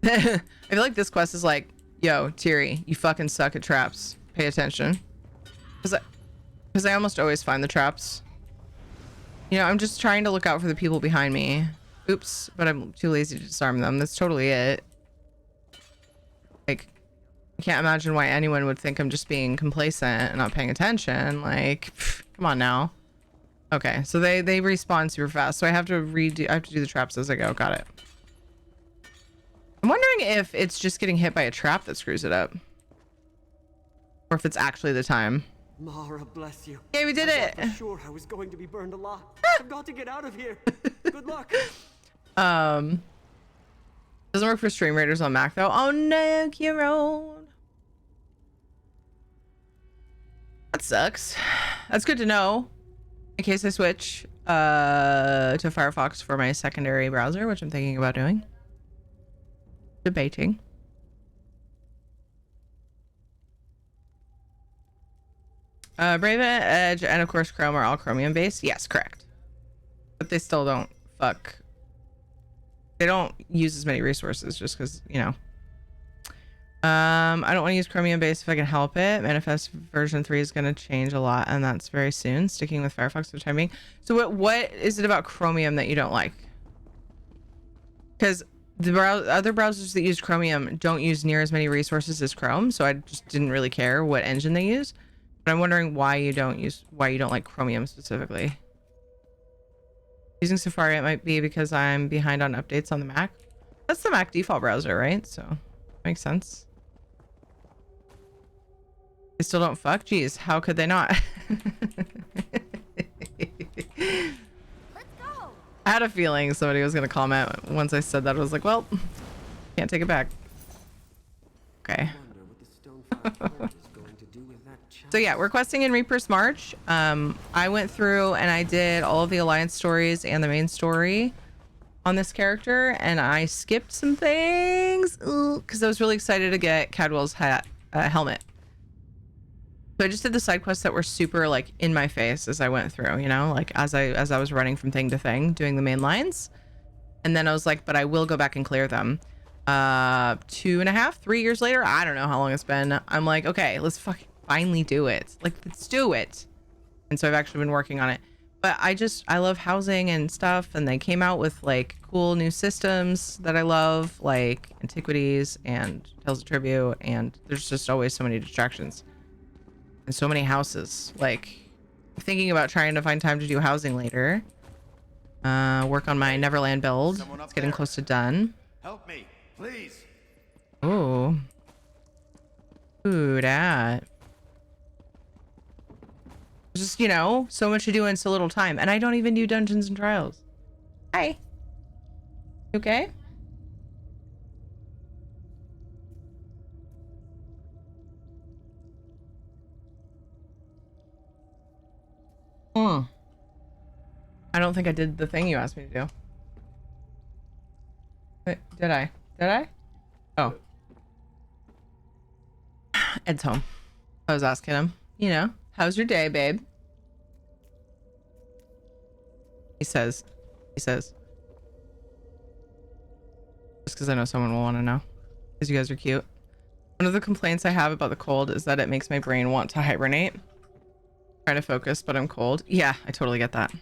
I feel like this quest is like, yo, Tiri, you fucking suck at traps. Pay attention. Because I almost always find the traps. You know, I'm just trying to look out for the people behind me. Oops, but I'm too lazy to disarm them. That's totally it. Like, I can't imagine why anyone would think I'm just being complacent and not paying attention. Like, pff, come on now. Okay, so they respawn super fast. So I have to do the traps as I go. Got it. I'm wondering if it's just getting hit by a trap that screws it up. Or if it's actually the time. Mara, bless you. Yeah, we did it. For sure I was going to be burned alive. I've got to get out of here. Good luck. Doesn't work for Stream Raiders on Mac though. Oh no, Kieran. That sucks. That's good to know. In case I switch to Firefox for my secondary browser, which I'm thinking about doing. Debating. Brave, Edge, and of course Chrome are all Chromium based. Yes, correct. But they still don't fuck. They don't use as many resources just because, you know. I don't want to use Chromium based if I can help it. Manifest version 3 is going to change a lot, and that's very soon. Sticking with Firefox for the time being. So what is it about Chromium that you don't like? Because the other browsers that use Chromium don't use near as many resources as Chrome, so I just didn't really care what engine they use. But I'm wondering why you don't like Chromium specifically. Using Safari, it might be because I'm behind on updates on the Mac. That's the Mac default browser, right? So makes sense. They still don't fuck? Jeez, how could they not? Let's go. I had a feeling somebody was gonna comment once I said that. I was like, well, can't take it back. Okay. So yeah, we're questing in Reaper's March. I went through and I did all of the Alliance stories and the main story on this character, and I skipped some things because I was really excited to get Cadwell's helmet. So I just did the side quests that were super like in my face as I went through, you know, like as I was running from thing to thing, doing the main lines. And then I was like, but I will go back and clear them. 2.5, 3 years later, I don't know how long it's been. I'm like, okay, let's fucking finally do it. Like, let's do it. And so I've actually been working on it. But I love housing and stuff, and they came out with like cool new systems that I love, like Antiquities and Tales of Tribute, and there's just always so many distractions and so many houses. Like, I'm thinking about trying to find time to do housing later. Work on my Neverland build. It's getting close to done. Help me, please. Oh. Ooh, that. Just, you know, so much to do in so little time. And I don't even do Dungeons and Trials. Hi. You okay? I don't think I did the thing you asked me to do. Wait, did I? Did I? Oh. Ed's home. I was asking him, you know, how's your day, babe? He says. Just because I know someone will want to know. Because you guys are cute. One of the complaints I have about the cold is that it makes my brain want to hibernate. Trying to focus, but I'm cold. Yeah, I totally get that.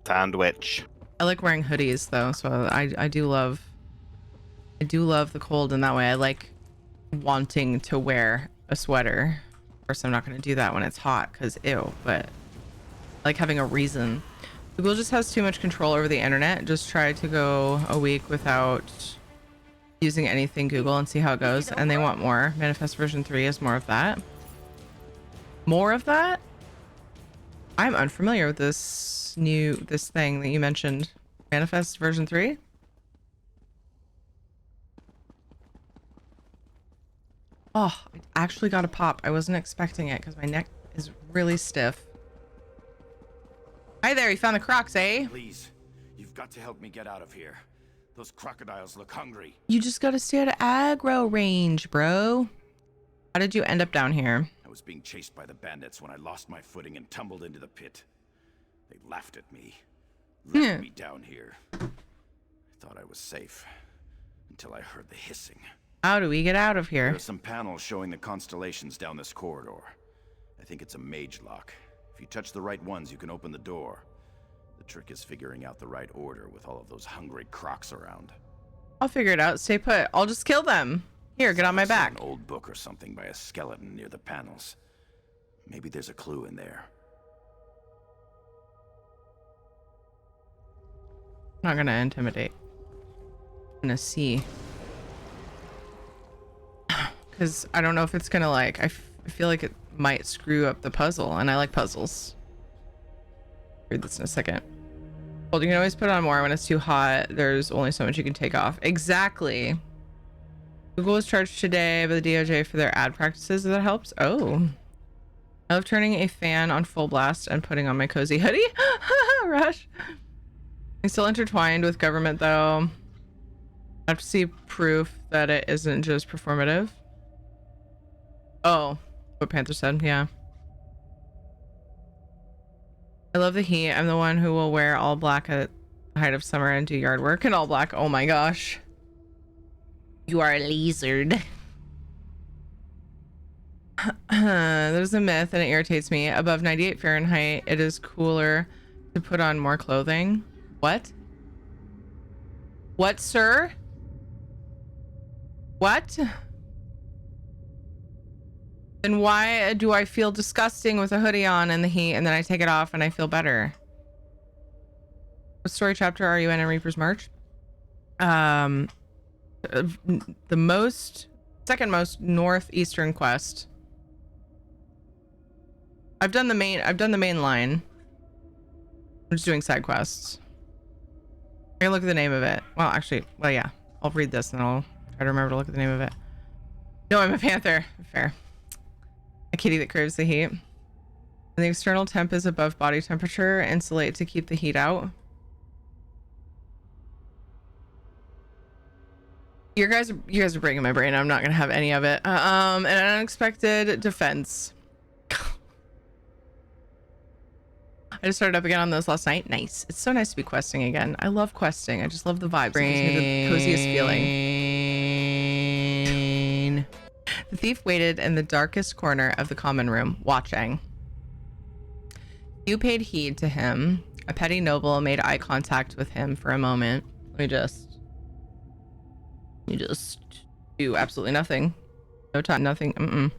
Sandwich. I like wearing hoodies though, so I do love the cold in that way. I like wanting to wear a sweater. Of course, I'm not going to do that when it's hot because ew, but I like having a reason. Google just has too much control over the internet. Just try to go a week without using anything Google and see how it goes. And they want more. Manifest version 3 is more of that. More of that? I'm unfamiliar with this thing that you mentioned. Manifest version 3? Oh, I actually got a pop. I wasn't expecting it because my neck is really stiff. Hi there, you found the crocs, eh? Please, you've got to help me get out of here. Those crocodiles look hungry. You just gotta stay at aggro range, bro. How did you end up down here? I was being chased by the bandits when I lost my footing and tumbled into the pit. They laughed at me, left me down here. I thought I was safe until I heard the hissing. How do we get out of here? There are some panels showing the constellations down this corridor. I think it's a mage lock. If you touch the right ones, you can open the door. The trick is figuring out the right order with all of those hungry crocs around. I'll figure it out. Stay put. I'll just kill them. Here, get on my back. An old book or something by a skeleton near the panels. Maybe there's a clue in there. I'm not gonna intimidate. I'm gonna see. Because I don't know if it's gonna like, I feel like it might screw up the puzzle, and I like puzzles. Read this in a second. Well, you can always put on more when it's too hot. There's only so much you can take off. Exactly. Google was charged today by the DOJ for their ad practices. That helps. Oh. I love turning a fan on full blast and putting on my cozy hoodie. Rush. I'm still intertwined with government though. I have to see proof that it isn't just performative. Oh, what Panther said, yeah. I love the heat. I'm the one who will wear all black at the height of summer and do yard work in all black. Oh my gosh. You are a lizard. There's a myth and it irritates me. Above 98 Fahrenheit, it is cooler to put on more clothing. What? What, sir? What? Then why do I feel disgusting with a hoodie on in the heat and then I take it off and I feel better? What story chapter are you in Reaper's March? The second most northeastern quest. I've done the main line. I'm just doing side quests. I can look at the name of it. Well, actually, well, yeah. I'll read this and I'll try to remember to look at the name of it. No, I'm a panther. Fair. A kitty that craves the heat. And the external temp is above body temperature. Insulate to keep the heat out. You guys are breaking my brain. I'm not gonna have any of it. An unexpected defense. I just started up again on those last night. Nice. It's so nice to be questing again. I love questing. I just love the vibes. It gives me the coziest feeling. The thief waited in the darkest corner of the common room, watching. You paid heed to him. A petty noble made eye contact with him for a moment. Let me just do absolutely nothing. No time, nothing.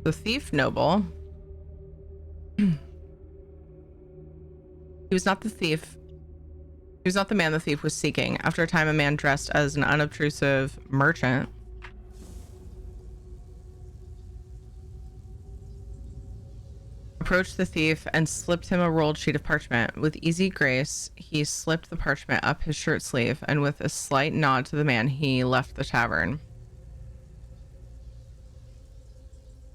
The thief noble. He was not the thief. He was not the man the thief was seeking. After a time, a man dressed as an unobtrusive merchant approached the thief and slipped him a rolled sheet of parchment. With easy grace, he slipped the parchment up his shirt sleeve, and with a slight nod to the man, he left the tavern.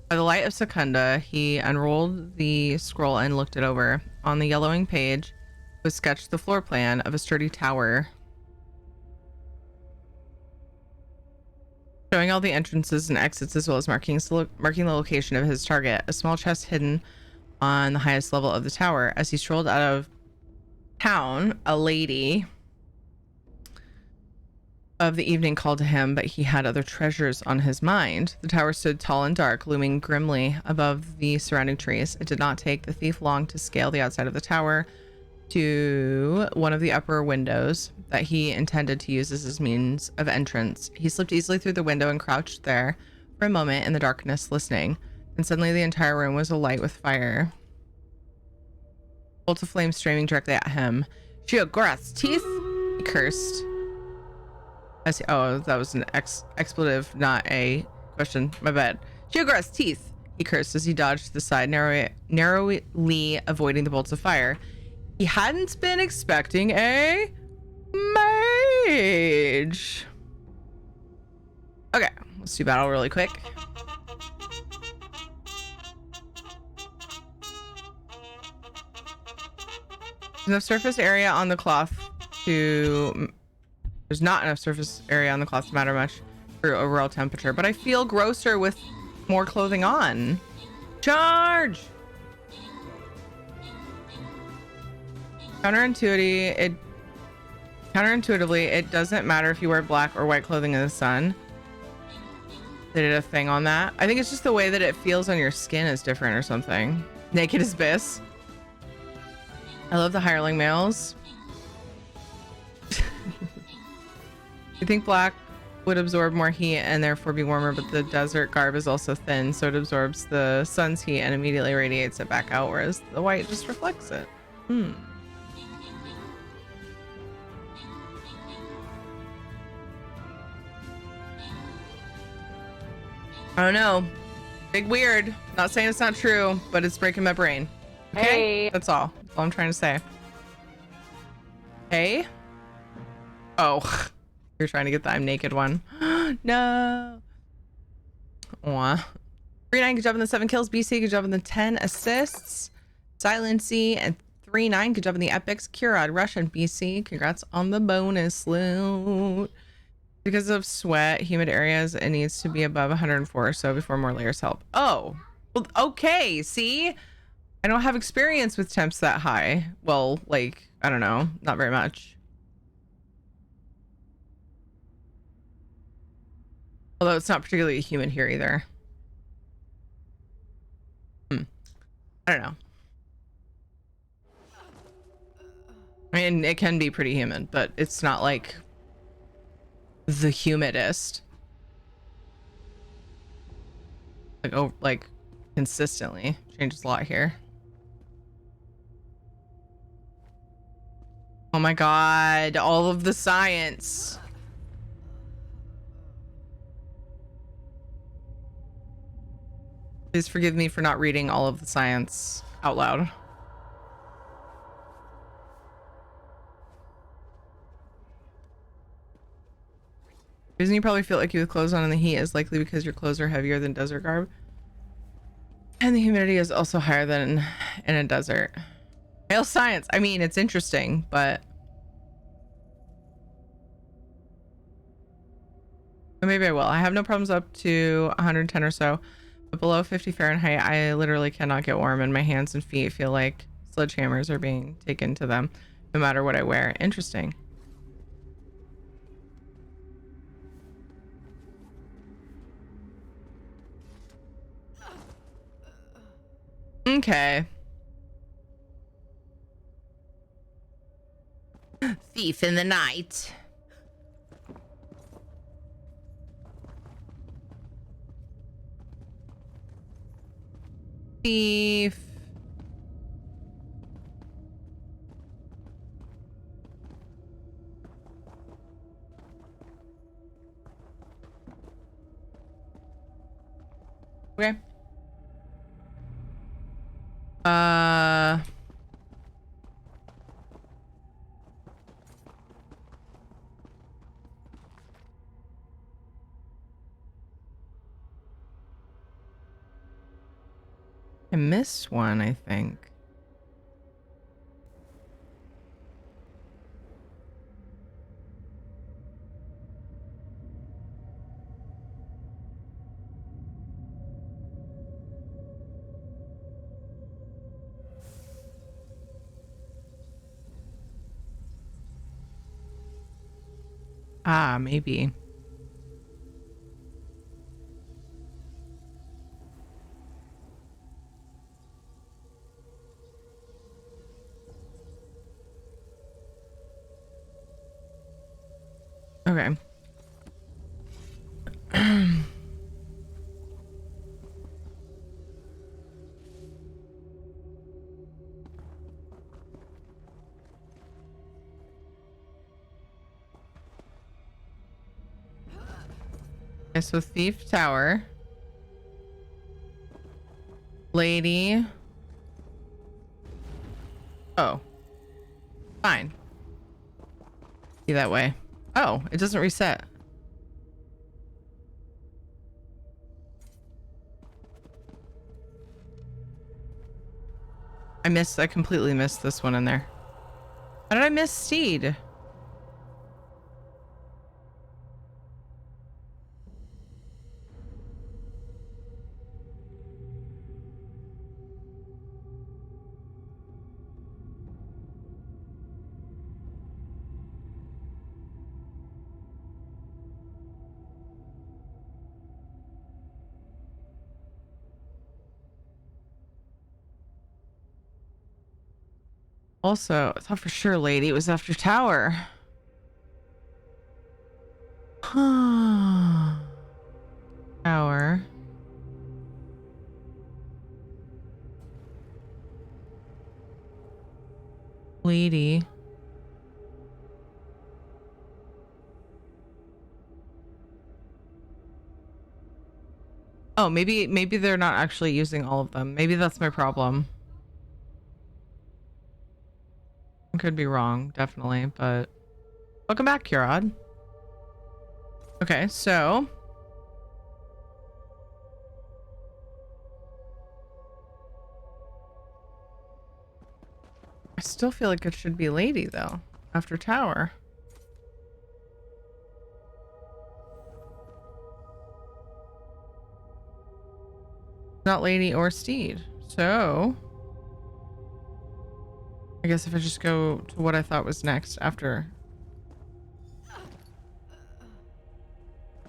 By the light of Secunda, he unrolled the scroll and looked it over. On the yellowing page was sketched the floor plan of a sturdy tower, showing all the entrances and exits as well as marking the location of his target. A small chest hidden on the highest level of the tower. As he strolled out of town, a lady of the evening called to him, but he had other treasures on his mind. The tower stood tall and dark, looming grimly above the surrounding trees. It did not take the thief long to scale the outside of the tower to one of the upper windows that he intended to use as his means of entrance. He slipped easily through the window and crouched there for a moment in the darkness, listening. And suddenly the entire room was alight with fire. Bolts of flame streaming directly at him. Sheogorath's teeth? He cursed. Oh, that was an expletive, not a question. My bad. Sheogorath's teeth! He cursed as he dodged to the side, narrowly avoiding the bolts of fire. He hadn't been expecting a mage. Okay, let's do battle really quick. Enough surface area on the cloth to... There's not enough surface area on the cloth to matter much for overall temperature, but I feel grosser with more clothing on. Charge! Counterintuitively, it doesn't matter if you wear black or white clothing in the sun. They did a thing on that. I think it's just the way that it feels on your skin is different or something. Naked as Biss. I love the hireling males. You think black would absorb more heat and therefore be warmer, but the desert garb is also thin, so it absorbs the sun's heat and immediately radiates it back out, whereas the white just reflects it. I don't know. Big weird. Not saying it's not true, but it's breaking my brain. Okay? Hey. That's all. That's all I'm trying to say. Hey? Oh. You're trying to get the I'm naked one. No. Aw. 3-9, good job on the 7 kills. BC, good job on the 10 assists. Silency and 3-9, good job on the epics. Kurad, Rush, and BC, congrats on the bonus loot. Because of sweat, humid areas, it needs to be above 104 or so before more layers help. Oh, well, okay. See, I don't have experience with temps that high. Well, like, I don't know, not very much. Although it's not particularly humid here either. I don't know. I mean, it can be pretty humid, but it's not like the humidest. Like, oh, like consistently. Changes a lot here. Oh my god, all of the science. Please forgive me for not reading all of the science out loud. The reason you probably feel like you with clothes on in the heat is likely because your clothes are heavier than desert garb. And the humidity is also higher than in a desert. Male science. I mean, it's interesting, but maybe I will. I have no problems up to 110 or so. But below 50 Fahrenheit, I literally cannot get warm, and my hands and feet feel like sledgehammers are being taken to them, no matter what I wear. Interesting. Okay. Thief in the night. thief. Okay. I missed one, I think. Ah, maybe. Okay. Okay, so Thief Tower. Lady. Oh. Fine. Be that way. Oh, it doesn't reset. I completely missed this one in there. How did I miss Steed? Also, I thought for sure Lady was after Tower. Tower. Lady. Oh, maybe they're not actually using all of them. Maybe that's my problem. I could be wrong, definitely, but welcome back, Kurad. Okay, so I still feel like it should be Lady though, after Tower. Not Lady or Steed. So I guess if I just go to what I thought was next after.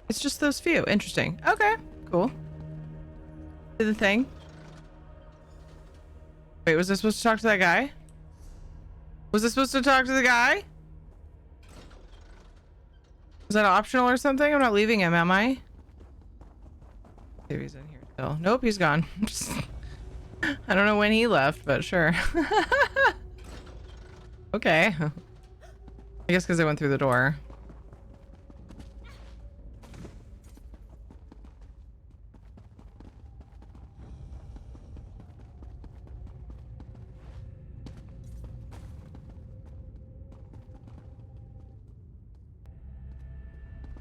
It's just those few. Interesting. Okay, cool. Did the thing. Wait, was I supposed to talk to that guy? Was I supposed to talk to the guy? Was that optional or something? I'm not leaving him, am I? Maybe he's in here still. Nope, he's gone. I don't know when he left, but sure. Okay. I guess because I went through the door.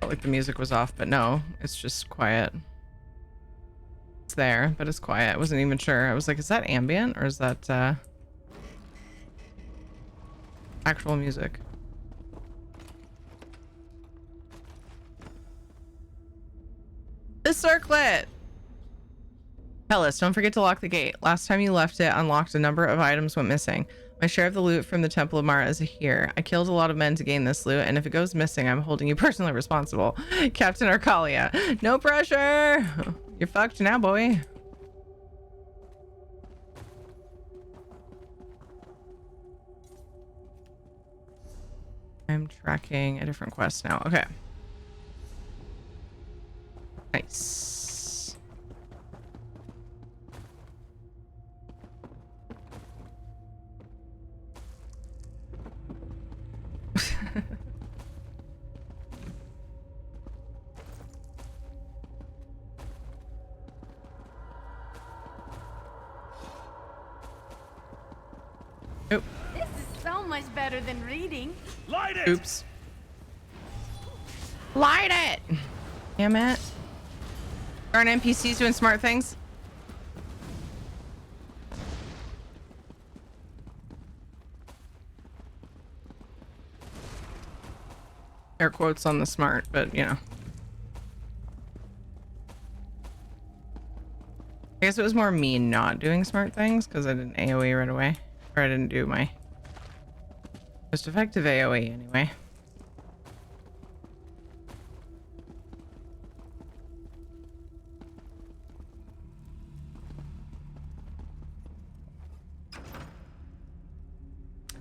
Felt like the music was off, but no, it's just quiet. It's there, but it's quiet. I wasn't even sure. I was like, is that ambient or is that actual music? The circlet! Hellas, don't forget to lock the gate. Last time you left it unlocked, a number of items went missing. My share of the loot from the Temple of Mara is here. I killed a lot of men to gain this loot, and if it goes missing, I'm holding you personally responsible. Captain Arcalia. No pressure! You're fucked now, boy. I'm tracking a different quest now. Okay. Nice. much better than reading. Light it! Oops. Light it! Damn it. Aren't NPCs doing smart things? Air quotes on the smart, but you know. I guess it was more me not doing smart things because I didn't AoE right away. Or I didn't do my most effective AoE anyway.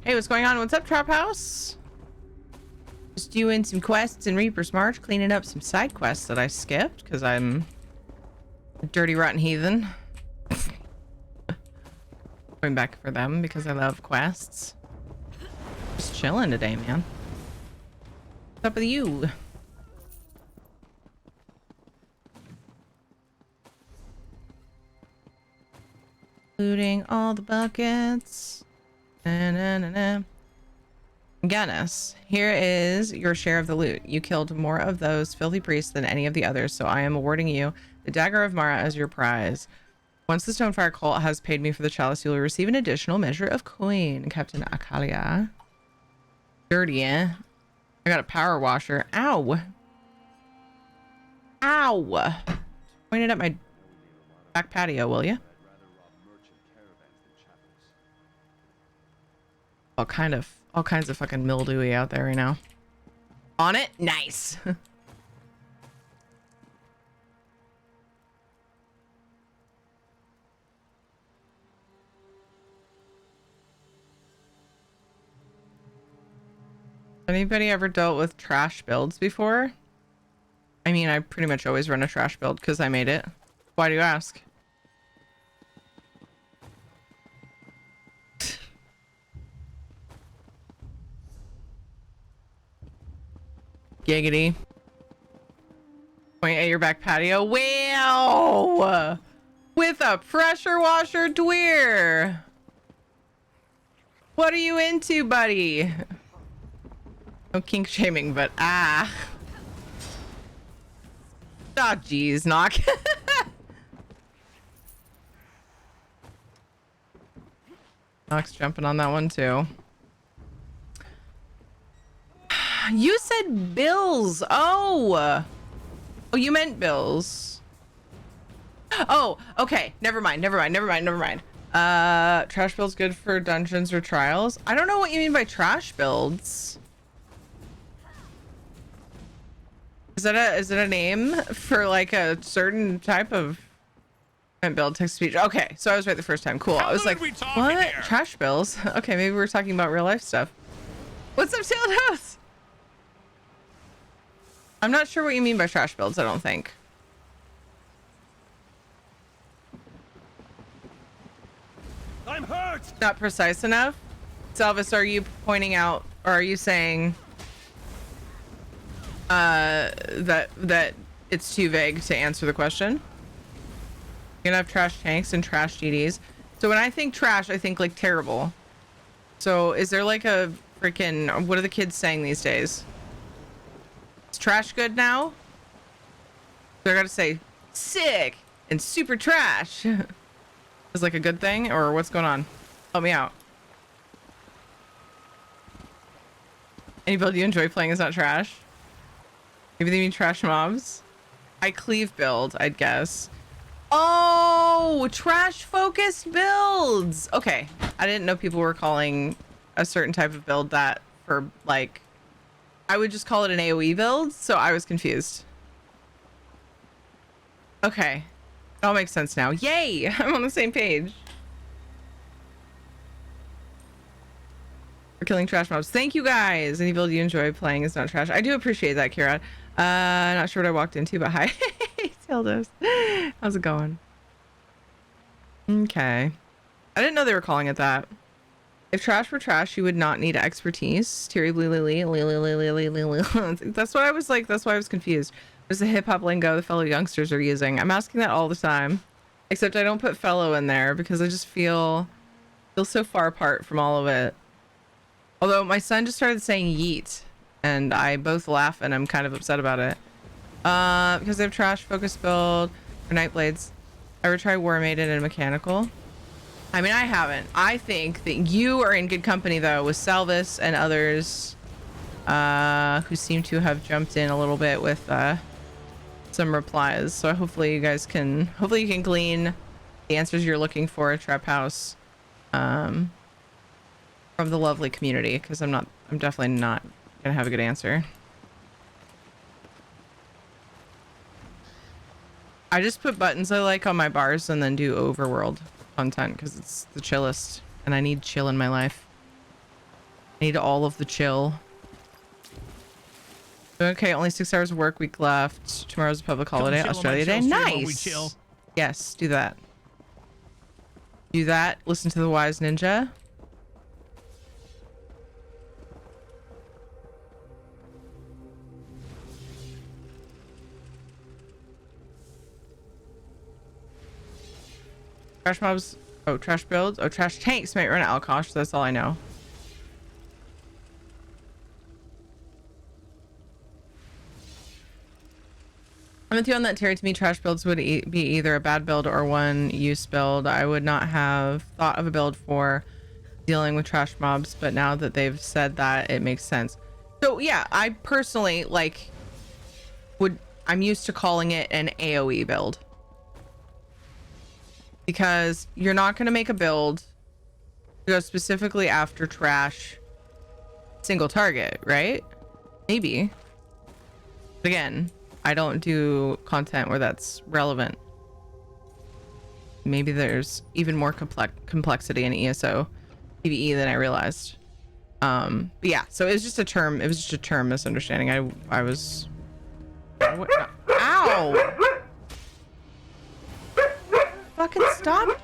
Hey, what's going on? What's up, Trap House? Just doing some quests in Reaper's March, cleaning up some side quests that I skipped because I'm a dirty, rotten heathen. Going back for them because I love quests. Just chilling today, man. What's up with you? Looting all the buckets. Gannis, here is your share of the loot. You killed more of those filthy priests than any of the others, so I am awarding you the Dagger of Mara as your prize. Once the Stonefire cult has paid me for the chalice, you will receive an additional measure of coin. Captain Akalia. Dirty, eh? I got a power washer. Ow! Ow! Point it at my back patio, will you? All kinds of fucking mildewy out there right now. On it? Nice. Anybody ever dealt with trash builds before? I mean, I pretty much always run a trash build because I made it. Why do you ask? Giggity. Point at your back patio. Wow! With a pressure washer Dweer. What are you into, buddy? No kink shaming, but ah. Oh, geez, knock. Knock's jumping on that one too. You said bills. Oh, you meant bills. Oh, okay. Never mind. Trash builds good for dungeons or trials. I don't know what you mean by trash builds. Is it a name for like a certain type of build text speech? Okay, so I was right the first time. Cool. I was like, what? Here? Trash bills? Okay, maybe we're talking about real life stuff. What's up, Tailhouse? I'm not sure what you mean by trash builds, I don't think. I'm hurt. Not precise enough. Salvis, are you pointing out, or are you saying that it's too vague to answer the question? You're gonna have trash tanks and trash GDs. So when I think trash, I think like terrible. So is there like a freaking, what are the kids saying these days? Is trash good now? So I gotta say sick and super trash. Is like a good thing, or what's going on? Help me out. Any build you enjoy playing is not trash? Maybe they mean trash mobs? I cleave build, I'd guess. Oh, trash focused builds. Okay, I didn't know people were calling a certain type of build that for like, I would just call it an AoE build, so I was confused. Okay, it all makes sense now. Yay, I'm on the same page. For killing trash mobs. Thank you guys. Any build you enjoy playing is not trash. I do appreciate that, Kira. Not sure what I walked into, but hi. Tildos. How's it going? Okay. I didn't know they were calling it that. If trash were trash, you would not need expertise. Terry Blue Lily. That's what I was like. That's why I was confused. There's a hip hop lingo the fellow youngsters are using. I'm asking that all the time. Except I don't put fellow in there because I just feel so far apart from all of it. Although my son just started saying yeet, and I both laugh and I'm kind of upset about it. Because they have trash focus build for Nightblades. Ever try War Maiden and Mechanical? I mean, I haven't. I think that you are in good company though with Salvis and others who seem to have jumped in a little bit with some replies. So hopefully you guys can, hopefully you can glean the answers you're looking for at Trap House from the lovely community, because I'm definitely not gonna have a good answer. I just put buttons I like on my bars and then do overworld content because it's the chillest and I need chill in my life. I need all of the chill. Okay, only 6 hours of work week left. Tomorrow's a public holiday, Australia Day. Nice. Yes, do that. Do that. Listen to the Wise Ninja. Trash mobs. Oh, trash builds. Oh, trash tanks might run at Alkosh. That's all I know. I'm with you on that, Terry. To me, trash builds would be either a bad build or one use build. I would not have thought of a build for dealing with trash mobs, but now that they've said that, it makes sense. So yeah, I personally I'm used to calling it an AoE build. Because you're not going to make a build to go specifically after trash single target, right? Maybe. But again, I don't do content where that's relevant. Maybe there's even more complexity in ESO PvE than I realized. But yeah, so it was just a term. It was just a term misunderstanding. I was. What? Ow! Fucking stop.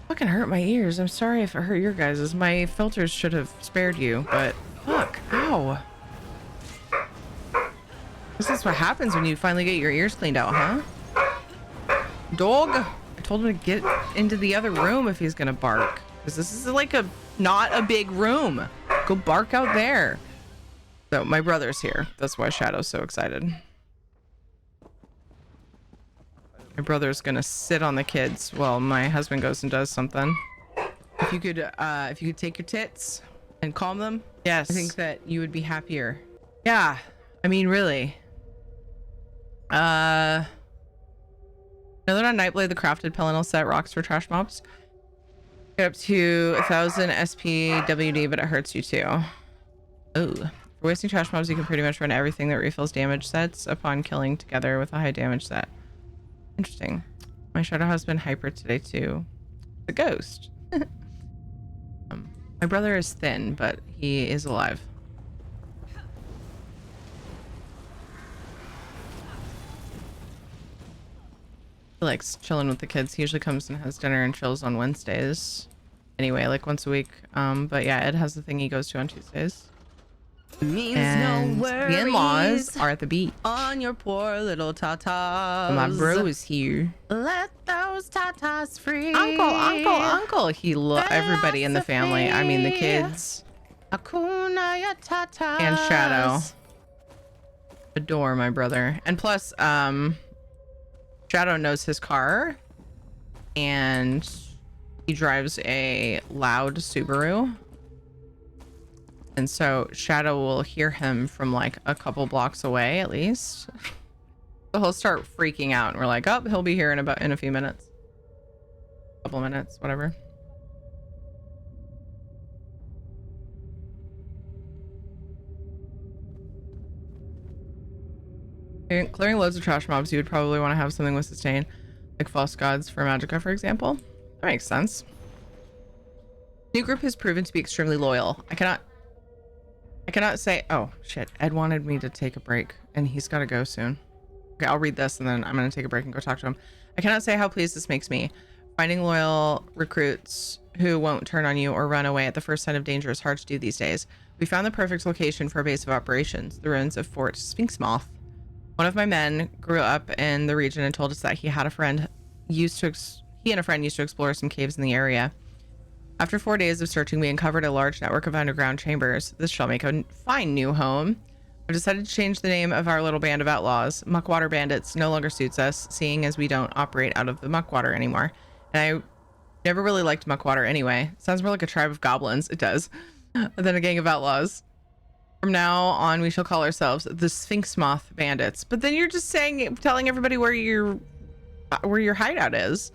Fucking hurt my ears. I'm sorry if it hurt your guys's. My filters should have spared you, but fuck. Ow. This is what happens when you finally get your ears cleaned out, huh? Dog. I told him to get into the other room if he's gonna bark. Because this is like not a big room. Go bark out there. So my brother's here. That's why Shadow's so excited. My brother's gonna sit on the kids while my husband goes and does something. If you could take your tits and calm them, yes, I think that you would be happier. Yeah, I mean, really. Another on Nightblade, the crafted Pelinal set rocks for trash mobs. Get up to 1000 SP WD, but it hurts you too. Oh. For wasting trash mobs, you can pretty much run everything that refills damage sets upon killing together with a high damage set. Interesting. My shadow has been hyper today too. The ghost. My brother is thin, but he is alive. He likes chilling with the kids. He usually comes and has dinner and chills on Wednesdays. Anyway, like once a week. But yeah, Ed has the thing he goes to on Tuesdays. And no the in-laws are at the beach. On your poor little tatas. My bro is here. Let those tatas free. Uncle. He everybody in the family. I mean the kids. Hakuna tatas. And Shadow. Adore my brother. And plus, Shadow knows his car. And he drives a loud Subaru. And so Shadow will hear him from like a couple blocks away at least. So he'll start freaking out and we're like, oh, he'll be here in a few minutes. Couple minutes, whatever. Clearing loads of trash mobs, you would probably want to have something with sustain, like false gods for Magicka, for example. That makes sense. New group has proven to be extremely loyal. I cannot say, oh shit, Ed wanted me to take a break and he's got to go soon. Okay, I'll read this and then I'm going to take a break and go talk to him. I cannot say how pleased this makes me. Finding loyal recruits who won't turn on you or run away at the first sign of danger is hard to do these days. We found the perfect location for a base of operations, the ruins of Fort Sphinxmoth. One of my men grew up in the region and told us that he and a friend used to explore some caves in the area. After 4 days of searching, we uncovered a large network of underground chambers. This shall make a fine new home. I've decided to change the name of our little band of outlaws. Muckwater Bandits no longer suits us, seeing as we don't operate out of the Muckwater anymore. And I never really liked Muckwater anyway. Sounds more like a tribe of goblins. It does. Than a gang of outlaws. From now on, we shall call ourselves the Sphinx Moth Bandits. But then you're just telling everybody where your hideout is.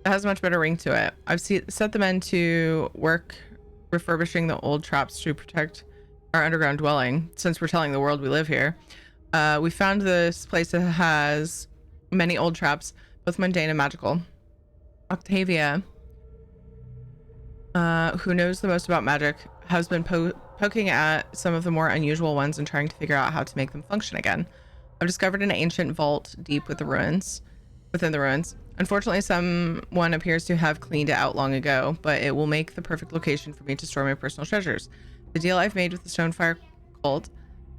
It has a much better ring to it. I've set the men to work refurbishing the old traps to protect our underground dwelling, since we're telling the world we live here. We found this place that has many old traps, both mundane and magical. Octavia, who knows the most about magic, has been poking at some of the more unusual ones and trying to figure out how to make them function again. I've discovered an ancient vault deep within the ruins. Unfortunately, someone appears to have cleaned it out long ago, but it will make the perfect location for me to store my personal treasures. The deal I've made with the Stonefire cult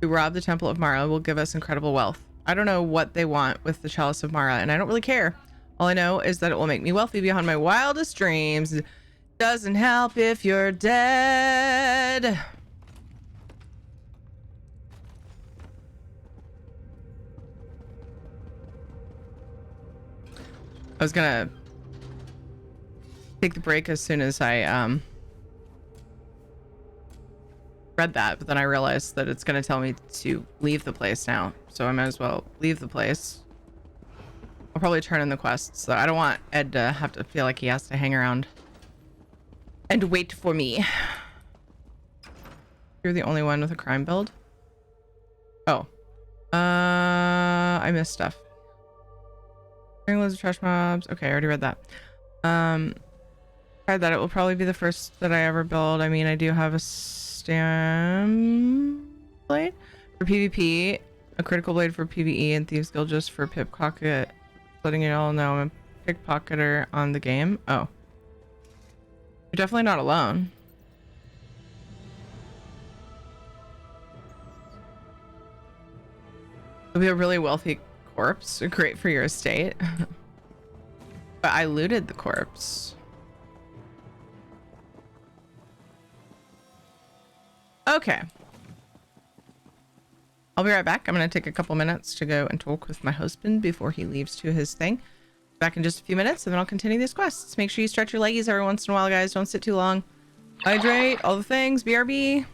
to rob the Temple of Mara will give us incredible wealth. I don't know what they want with the Chalice of Mara, and I don't really care. All I know is that it will make me wealthy beyond my wildest dreams. Doesn't help if you're dead. I was gonna take the break as soon as I read that, but then I realized that it's gonna tell me to leave the place now, so I might as well leave the place. I'll probably turn in the quests, so I don't want Ed to have to feel like he has to hang around and wait for me. You're the only one with a crime build? Oh. I missed stuff. Loads of trash mobs. Okay, I already read that. Tried that. It will probably be the first that I ever build. I mean, I do have a stem blade for PvP, a critical blade for PvE, and Thieves Guild just for pickpocket. Letting you all know I'm a pickpocketer on the game. Oh. You're definitely not alone. It'll be a really wealthy corpse. Great for your estate. But I looted the corpse. Okay. I'll be right back. I'm going to take a couple minutes to go and talk with my husband before he leaves to his thing. Back in just a few minutes, and then I'll continue these quests. Make sure you stretch your leggies every once in a while, guys. Don't sit too long. Hydrate, all the things. BRB.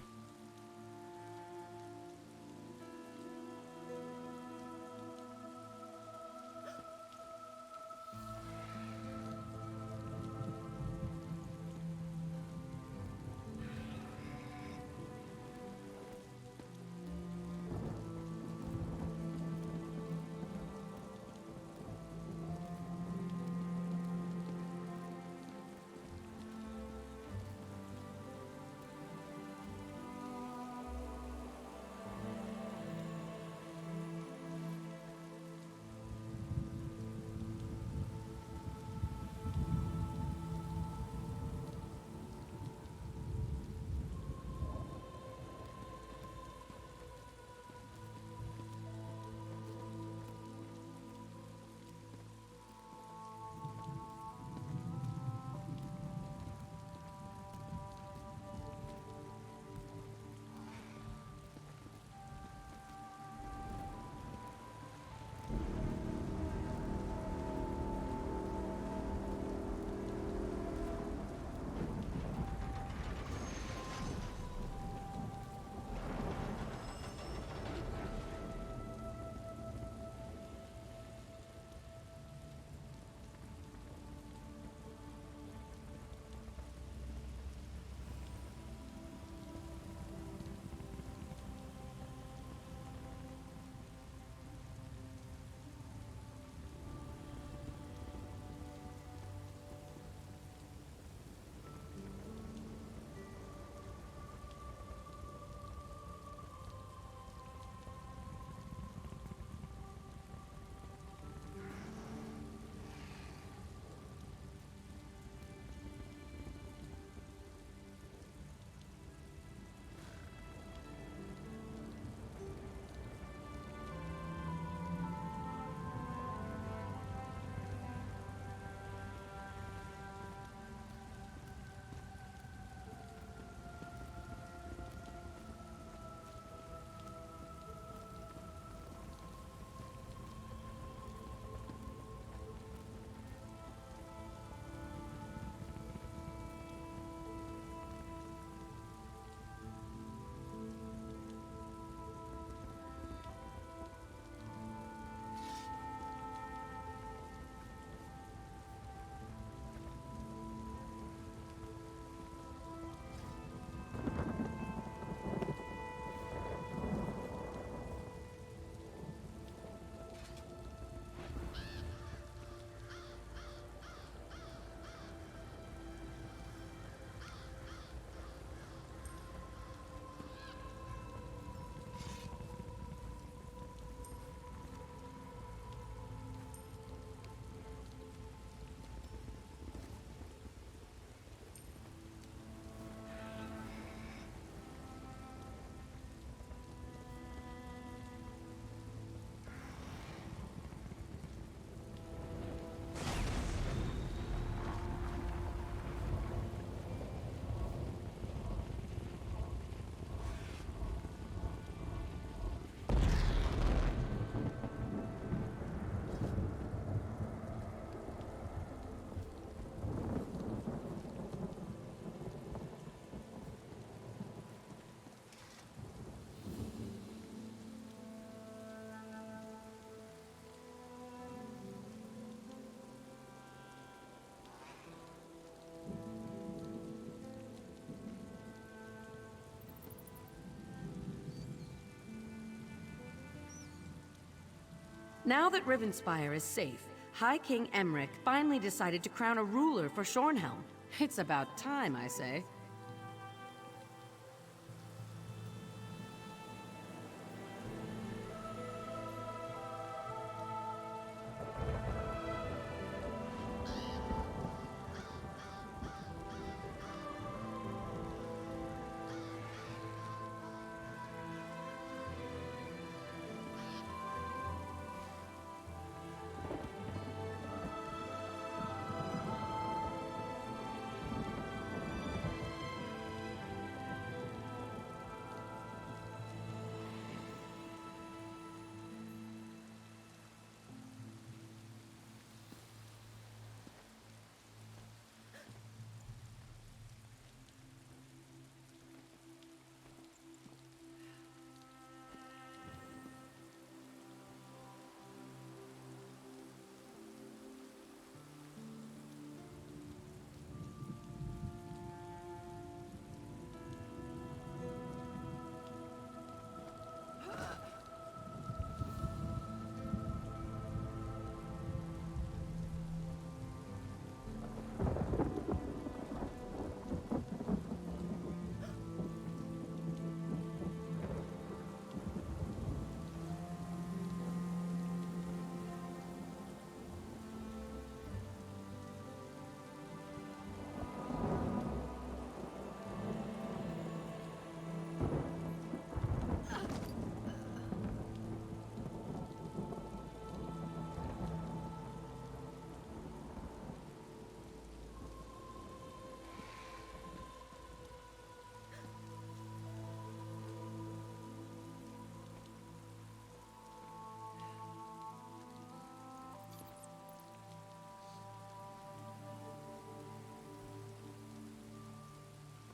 Now that Rivenspire is safe, High King Emmerich finally decided to crown a ruler for Shornhelm. It's about time, I say.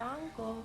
Uncle.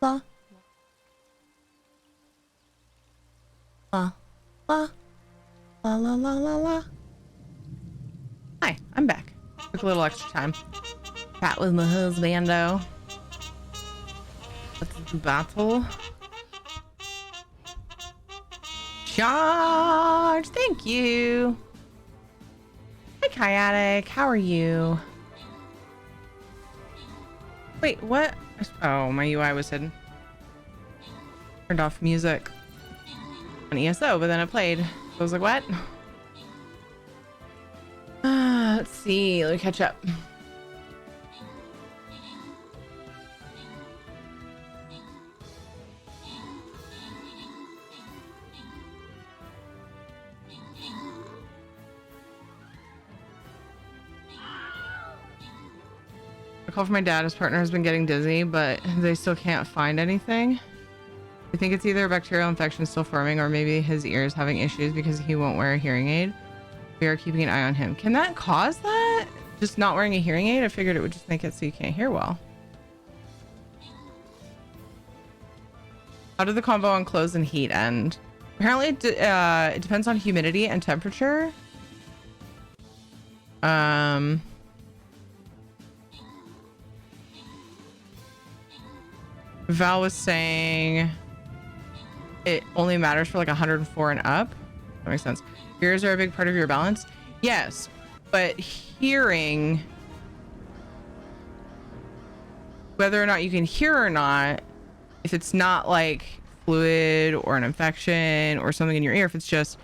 La. La. La. La la la la la. Hi, I'm back. Took a little extra time. Chat with my husbando. Let's do battle. Charge! Thank you! Hi, Kyatic. How are you? Wait, what? Oh, my UI was hidden. Turned off music on ESO, but then it played. So I was like, what? Let's see. Let me catch up. A call from my dad. His partner has been getting dizzy, but they still can't find anything. I think it's either a bacterial infection still forming or maybe his ears having issues because he won't wear a hearing aid. We are keeping an eye on him. Can that cause that? Just not wearing a hearing aid? I figured it would just make it so you can't hear well. How did the combo on clothes and heat end? Apparently it depends on humidity and temperature. Val was saying it only matters for like 104 and up. That makes sense. Ears are a big part of your balance. Yes, but hearing, whether or not you can hear or not, if it's not like fluid or an infection or something in your ear, if it's just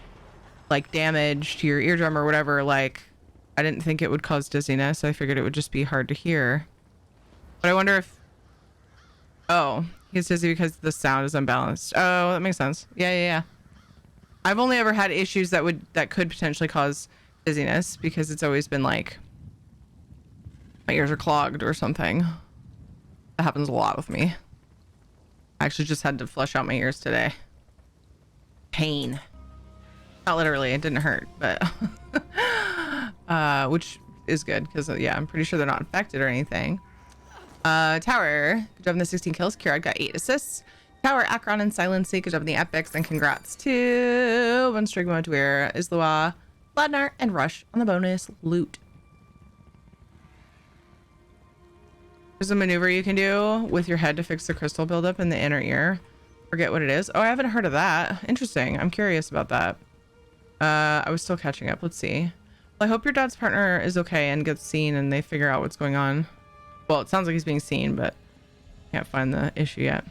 like damage to your eardrum or whatever, like I didn't think it would cause dizziness. I figured it would just be hard to hear. But I wonder if, oh, he's dizzy because the sound is unbalanced. Oh, that makes sense. Yeah. I've only ever had issues that could potentially cause dizziness because it's always been like my ears are clogged or something. That happens a lot with me. I actually just had to flush out my ears today. Pain. Not literally, it didn't hurt, but which is good because yeah, I'm pretty sure they're not infected or anything. Tower, good job on the 16 kills. Kira got 8 assists. Tower, Akron, and Silency, good job on the epics, and congrats to Bunstrigma, Dweir, Islua, Vladnar, and Rush on the bonus loot. There's a maneuver you can do with your head to fix the crystal buildup in the inner ear. Forget what it is. Oh, I haven't heard of that. Interesting. I'm curious about that. I was still catching up. Let's see. Well, I hope your dad's partner is okay and gets seen and they figure out what's going on. Well, it sounds like he's being seen, but can't find the issue yet.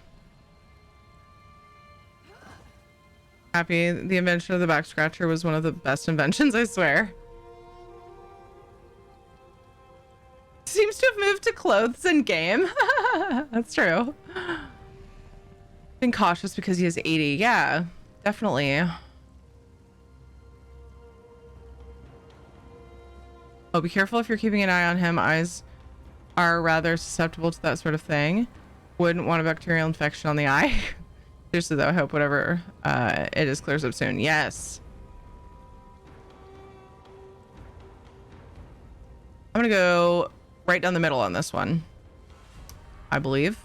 Happy. The invention of the back scratcher was one of the best inventions, I swear. Seems to have moved to clothes in game. That's true. Been cautious because he has 80. Yeah, definitely. Oh, be careful if you're keeping an eye on him. Eyes are rather susceptible to that sort of thing. Wouldn't want a bacterial infection on the eye. Seriously though, I hope whatever it is clears up soon. Yes. I'm gonna go right down the middle on this one, I believe.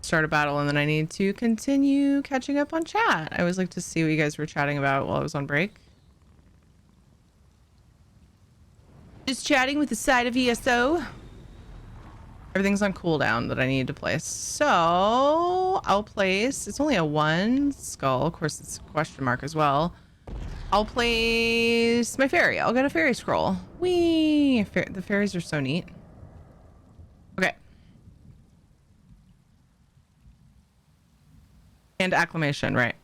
Start a battle and then I need to continue catching up on chat. I always like to see what you guys were chatting about while I was on break. Just chatting with the side of ESO. Everything's on cooldown that I need to place. So I'll place, it's only a 1 skull. Of course, it's a question mark as well. I'll place my fairy. I'll get a fairy scroll. Whee! The fairies are so neat. Okay. And acclamation, right.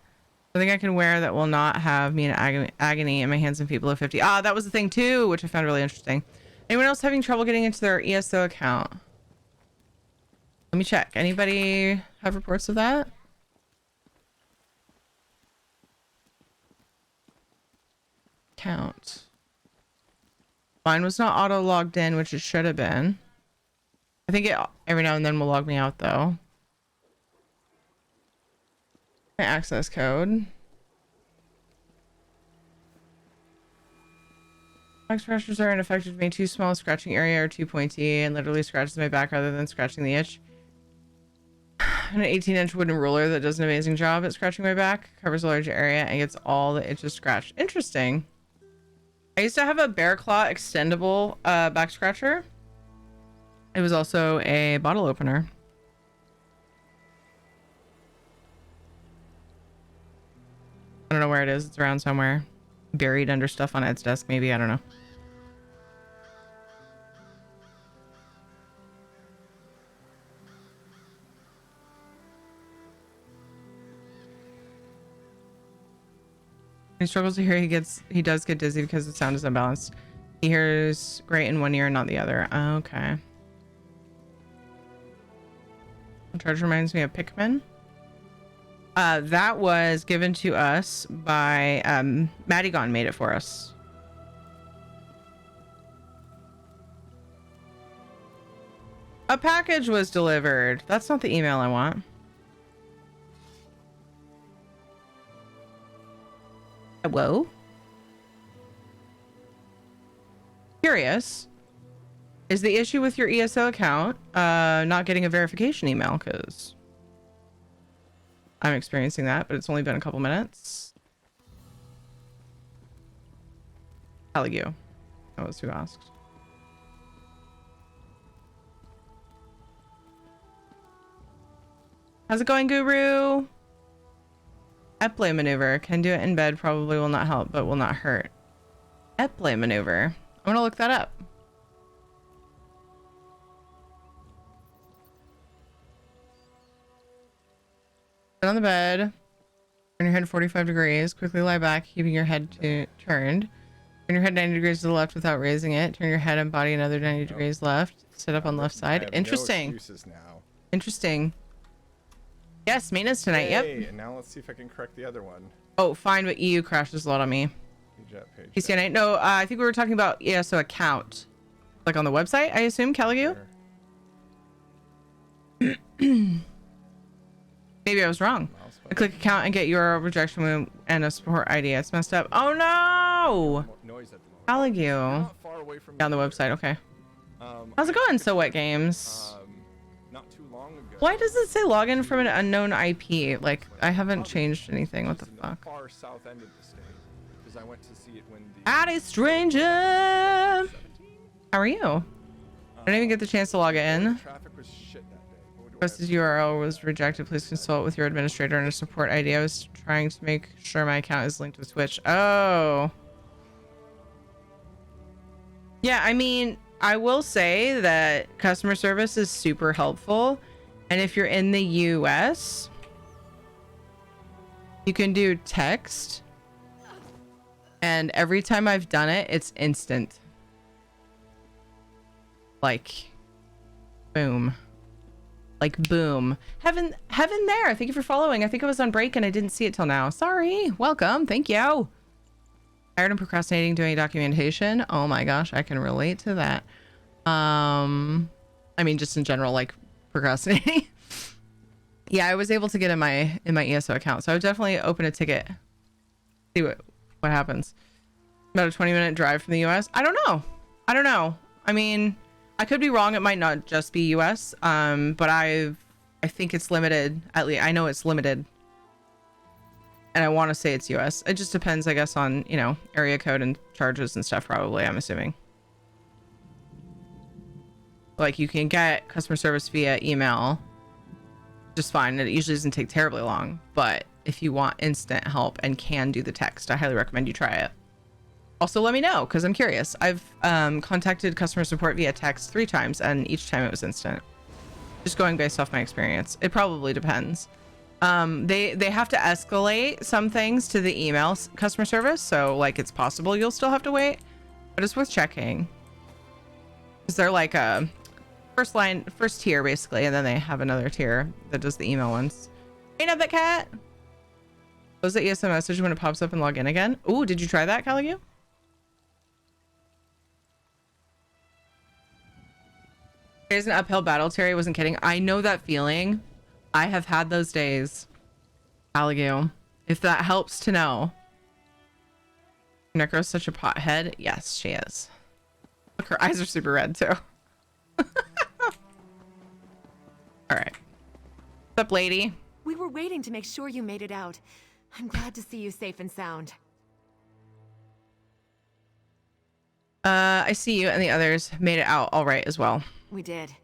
I think I can wear that will not have me in agony in my hands and feet below 50. Ah, that was the thing too, which I found really interesting. Anyone else having trouble getting into their ESO account? Let me check. Anybody have reports of that? Count. Mine was not auto logged in, which it should have been. I think it every now and then will log me out though. My access code. Back scratchers are ineffective to me. Too small scratching area or too pointy and literally scratches my back rather than scratching the itch. An 18-inch wooden ruler that does an amazing job at scratching my back. Covers a large area and gets all the itches scratched. Interesting. I used to have a Bear Claw extendable back scratcher. It was also a bottle opener. I don't know where it is. It's around somewhere. Buried under stuff on Ed's desk, maybe. I don't know. He struggles to hear. He does get dizzy because the sound is unbalanced. He hears great in one ear and not the other. Okay. The charge reminds me of Pikmin. That was given to us by Madigon made it for us. A package was delivered. That's not the email I want. Whoa. Curious. Is the issue with your ESO account not getting a verification email? Because I'm experiencing that, but it's only been a couple minutes. Caligu. That was who asked. How's it going, Guru? Eplay maneuver. Can do it in bed. Probably will not help, but will not hurt. Eplay maneuver. I'm gonna look that up. Sit on the bed. Turn your head 45 degrees. Quickly lie back, keeping your head turned. Turn your head 90 degrees to the left without raising it. Turn your head and body another 90 degrees left. Sit up on left side. Interesting. No excuses now. Interesting. Yes, maintenance tonight. Yep. And now let's see if I can correct the other one. Oh, fine, but EU crashes a lot on me. Page. PCNA. No, I think we were talking about ESO account. Like on the website, I assume, Caligu? Maybe I was wrong. I click account and get URL rejection and a support ID. It's messed up. Oh no! Caligu. Down the website, okay. How's it going, So What Games? Not too long ago. Why does it say login from an unknown IP? Like, I haven't changed anything. What the fuck? Far south end of the state, because I went to see it when the Howdy, stranger! How are you? I didn't even get the chance to log in. Traffic was shit that day. Requested URL was rejected. Please consult with your administrator and a support ID. I was trying to make sure my account is linked with Twitch. Oh. Yeah, I mean, I will say that customer service is super helpful. And if you're in the US, you can do text. And every time I've done it, it's instant. Like, boom. Like, boom. Heaven there. Thank you for following. I think I was on break and I didn't see it till now. Sorry. Welcome. Thank you. Tired and procrastinating doing documentation. Oh my gosh, I can relate to that. I mean, just in general, like procrastinating. Yeah, I was able to get in my ESO account, so I would definitely open a ticket. See what happens. About a 20-minute drive from the US. I don't know. I mean, I could be wrong. It might not just be US. But I think it's limited. At least I know it's limited. And I want to say it's US. It just depends, I guess, on, you know, area code and charges and stuff, probably, I'm assuming. Like, you can get customer service via email just fine. It usually doesn't take terribly long. But if you want instant help and can do the text, I highly recommend you try it. Also, let me know, because I'm curious. I've contacted customer support via text 3 times, and each time it was instant. Just going based off my experience. It probably depends. They have to escalate some things to the email customer service, so like it's possible you'll still have to wait, but it's worth checking. Is there like a first tier basically, and then they have another tier that does the email ones. Hey, Nubit Cat. Close the ESO message when it pops up and log in again. Ooh, did you try that, Caligu? There's an uphill battle, Terry. I wasn't kidding. I know that feeling. I have had those days. Caligu. If that helps to know. Necro's such a pothead. Yes, she is. Look, her eyes are super red too. All right. What's up, lady? We were waiting to make sure you made it out. I'm glad to see you safe and sound. I see you and the others made it out all right as well. We did.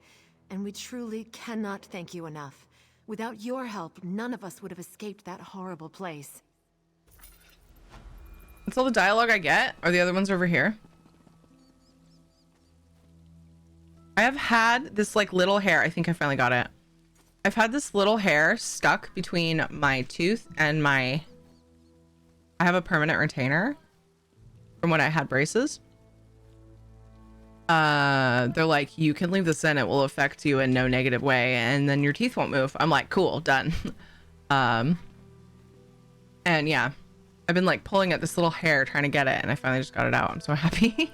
And we truly cannot thank you enough. Without your help, none of us would have escaped that horrible place. That's all the dialogue I get? Are the other ones over here? I have had this like little hair. I think I finally got it. I've had this little hair stuck between my tooth and my... I have a permanent retainer from when I had braces. They're like, you can leave this in, it will affect you in no negative way, and then your teeth won't move. I'm like, cool, done. And yeah, I've been like pulling at this little hair trying to get it, and I finally just got it out. I'm so happy.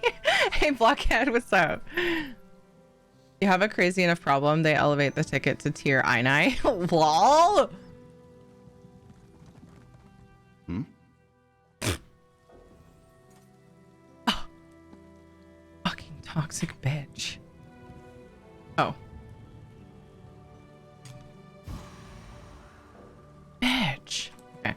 Hey, Blockhead, what's up? You have a crazy enough problem, they elevate the ticket to tier I9. Lol. Fucking toxic bitch. Oh. Bitch. Okay.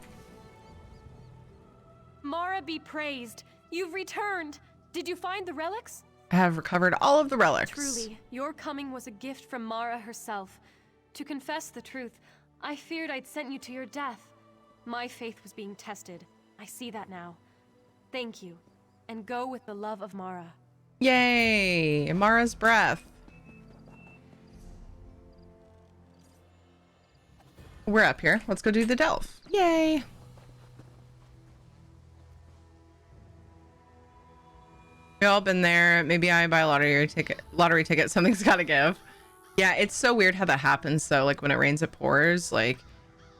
Mara be praised. You've returned. Did you find the relics? I have recovered all of the relics. Truly, your coming was a gift from Mara herself. To confess the truth, I feared I'd sent you to your death. My faith was being tested. I see that now. Thank you, and go with the love of Mara. Yay! Mara's breath. We're up here. Let's go do the delve. Yay! We've all been there. Maybe I buy a lottery ticket. Something's got to give. Yeah, it's so weird how that happens. So like when it rains, it pours. Like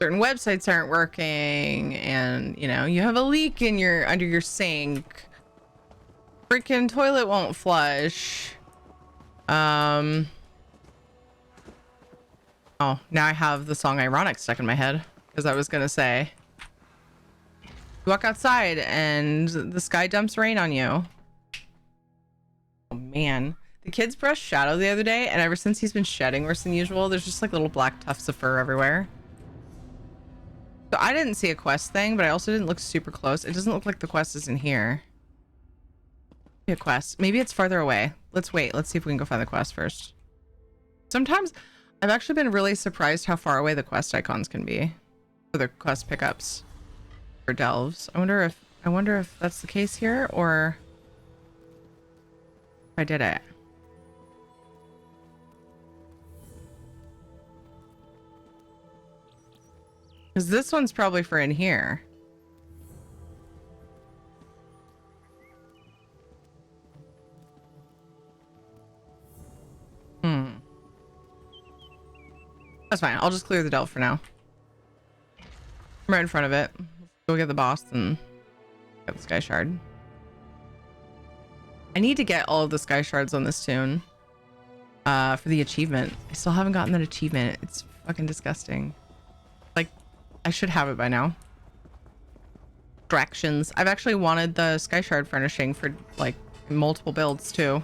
certain websites aren't working, and you know you have a leak in your under your sink. Freaking toilet won't flush. Oh, now I have the song Ironic stuck in my head because I was gonna say you walk outside and the sky dumps rain on you. Oh man, the kids brushed Shadow the other day, and ever since he's been shedding worse than usual, there's just like little black tufts of fur everywhere. So I didn't see a quest thing, but I also didn't look super close. It doesn't look like the quest is in here. A quest. Maybe it's farther away. Let's wait. Let's see if we can go find the quest first. Sometimes I've actually been really surprised how far away the quest icons can be for the quest pickups for delves. I wonder if that's the case here, or if I did it. Because this one's probably for in here. That's fine. I'll just clear the delve for now. I'm right in front of it. Go get the boss and get the sky shard. I need to get all of the sky shards on this tune for the achievement. I still haven't gotten that achievement. It's fucking disgusting. Like, I should have it by now. Distractions. I've actually wanted the sky shard furnishing for like multiple builds too.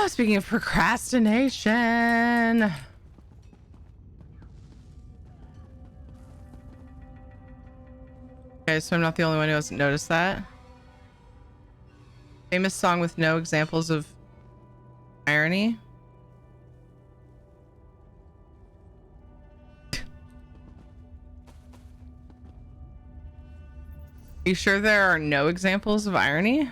Speaking of procrastination. Okay, so I'm not the only one who hasn't noticed that. Famous song with no examples of irony. You sure there are no examples of irony?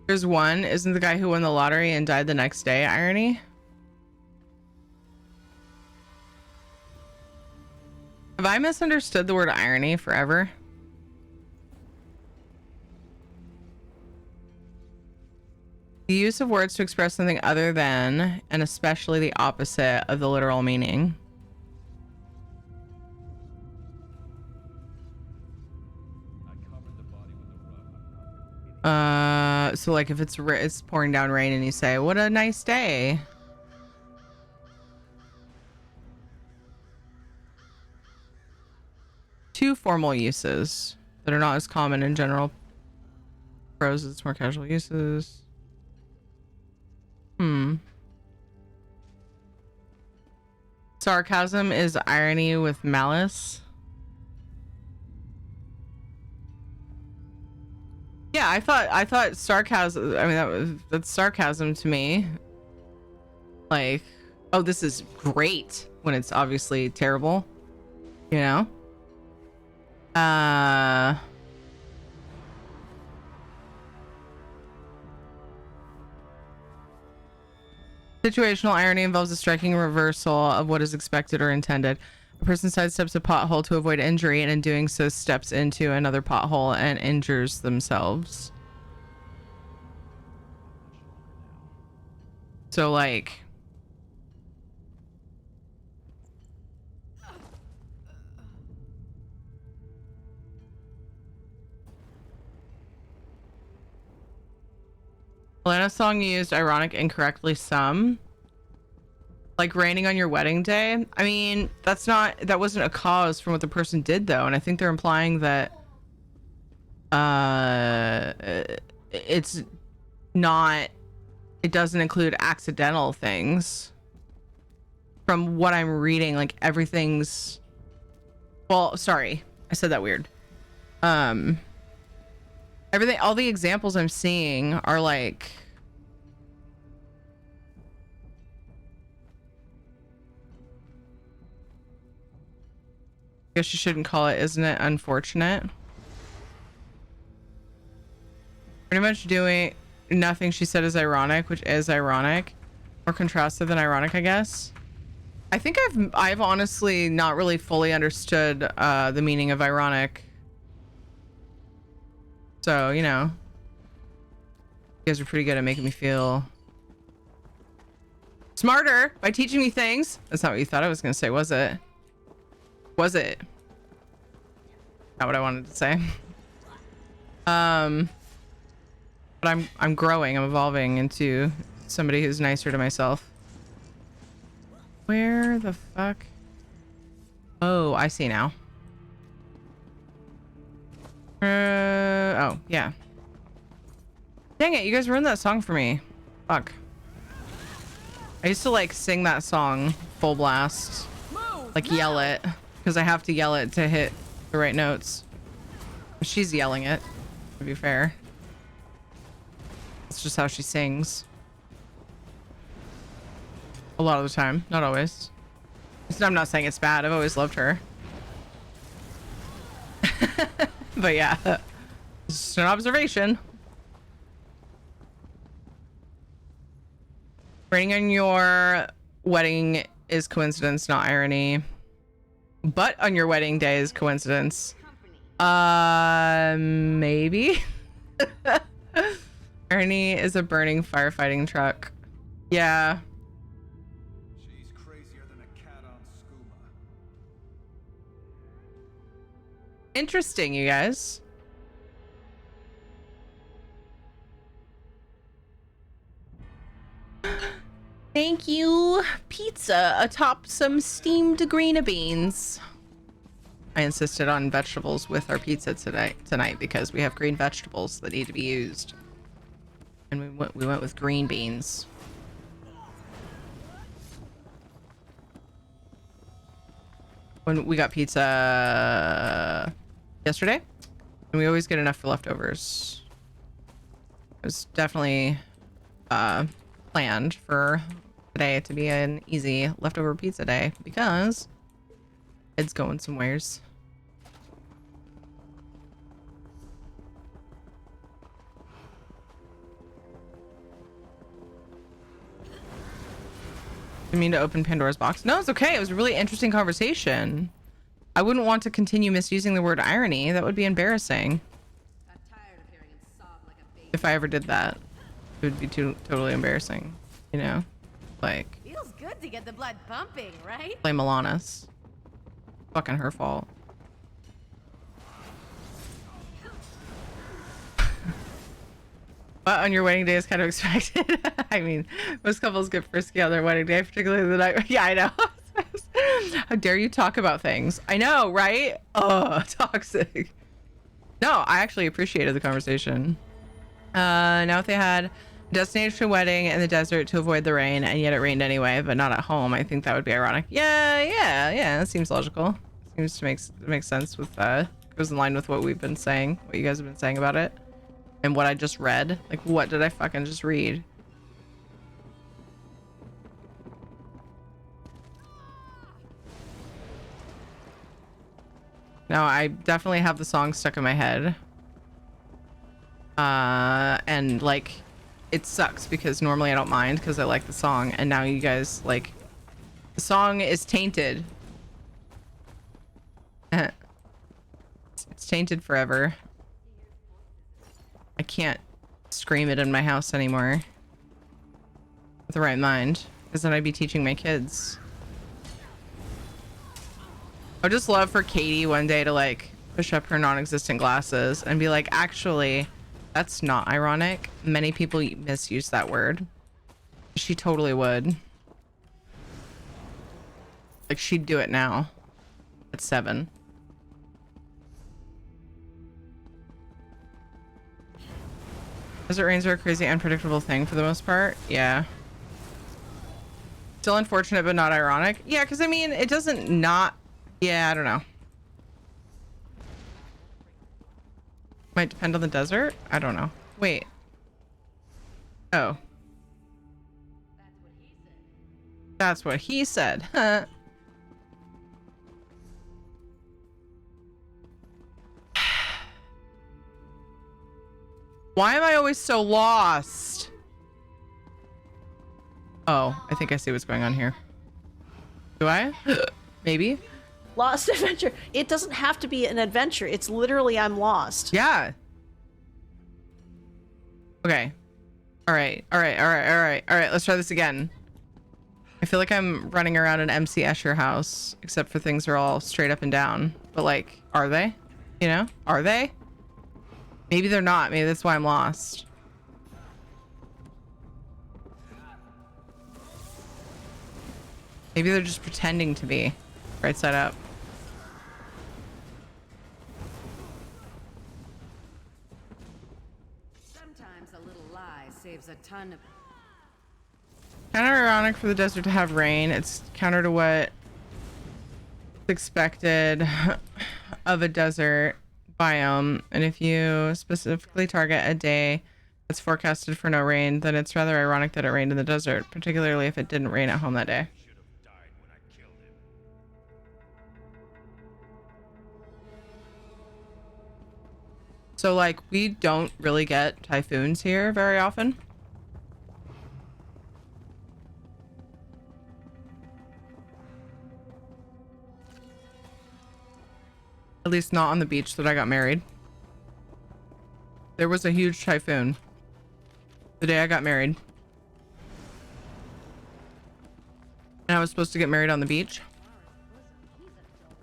There's one. Isn't the guy who won the lottery and died the next day irony? Have I misunderstood the word irony forever? The use of words to express something other than and especially the opposite of the literal meaning. So like if it's pouring down rain and you say, "What a nice day." Two formal uses that are not as common in general prose, it's more casual uses. Sarcasm is irony with malice. Yeah, I thought sarcasm, I mean that's sarcasm to me. Like, oh, this is great when it's obviously terrible, you know? Situational irony involves a striking reversal of what is expected or intended. A person sidesteps a pothole to avoid injury, and in doing so steps into another pothole and injures themselves. So like, Alana song used ironic incorrectly some. Like raining on your wedding day. I mean, that wasn't a cause from what the person did though, and I think they're implying that it's not, it doesn't include accidental things. From what I'm reading, like everything's, well, sorry, I said that weird. Everything, all the examples I'm seeing are like, I guess you shouldn't call it, isn't it unfortunate? Pretty much doing nothing she said is ironic, which is ironic. More contrastive than ironic, I guess. I think I've honestly not really fully understood the meaning of ironic. So, you know, you guys are pretty good at making me feel smarter by teaching me things. That's not what you thought I was going to say, was it? Was it? Not what I wanted to say. But I'm growing, I'm evolving into somebody who's nicer to myself. Where the fuck? Oh, I see now. Oh, yeah. Dang it, you guys ruined that song for me. Fuck. I used to like sing that song full blast. Like yell it. Because I have to yell it to hit the right notes. She's yelling it, to be fair. It's just how she sings. A lot of the time, not always. I'm not saying it's bad, I've always loved her. But yeah, it's just an observation. Raining on your wedding is coincidence, not irony. But on your wedding day is coincidence. Maybe. Irony is a burning firefighting truck. Yeah. She's crazier than a cat on skooma. Interesting, you guys. Thank you, pizza atop some steamed green beans. I insisted on vegetables with our pizza tonight because we have green vegetables that need to be used, and we went with green beans. When we got pizza yesterday, and we always get enough for leftovers. It was definitely planned for today to be an easy leftover pizza day because it's going somewheres. I mean to open Pandora's box. No, it's okay. It was a really interesting conversation. I wouldn't want to continue misusing the word irony. That would be embarrassing. If I ever did that. It would be totally embarrassing, you know? Like, Feels good to get the blood pumping, right? blame Alanis. Fucking her fault. But on your wedding day is kind of expected. I mean, most couples get frisky on their wedding day, particularly the night. Yeah, I know. How dare you talk about things? I know, right? Oh, toxic. No, I actually appreciated the conversation. Now if they had a destination wedding in the desert to avoid the rain, and yet it rained anyway, but not at home, I think that would be ironic. Yeah, that seems logical. Seems to make sense with goes in line with what we've been saying, what you guys have been saying about it. And what I just read. Like, what did I fucking just read? No, I definitely have the song stuck in my head. And like, it sucks because normally I don't mind because I like the song. And now you guys, like, the song is tainted. It's tainted forever. I can't scream it in my house anymore with the right mind, because then I'd be teaching my kids. I would just love for Katie one day to like push up her non-existent glasses and be like, actually, that's not ironic. Many people misuse that word. She totally would. Like, she'd do it now at 7. Desert rains are a crazy unpredictable thing for the most part. Yeah. Still unfortunate, but not ironic. Yeah, because I mean, it doesn't not... Yeah, I don't know. Might depend on the desert? I don't know. Wait. Oh. That's what he said. Huh. Why am I always so lost? Oh, I think I see what's going on here. Do I? Maybe? Lost adventure. It doesn't have to be an adventure. It's literally I'm lost. Yeah. Okay. All right. Let's try this again. I feel like I'm running around an MC Escher house, except for things are all straight up and down. But like, are they? You know? Are they? Maybe they're not. Maybe that's why I'm lost. Maybe they're just pretending to be right side up. Sometimes a little lie saves a ton of... Kind of ironic for the desert to have rain. It's counter to what is expected of a desert biome, and if you specifically target a day that's forecasted for no rain, then it's rather ironic that it rained in the desert, particularly if it didn't rain at home that day. So like, we don't really get typhoons here very often. At least not on the beach that I got married. There was a huge typhoon the day I got married. And I was supposed to get married on the beach.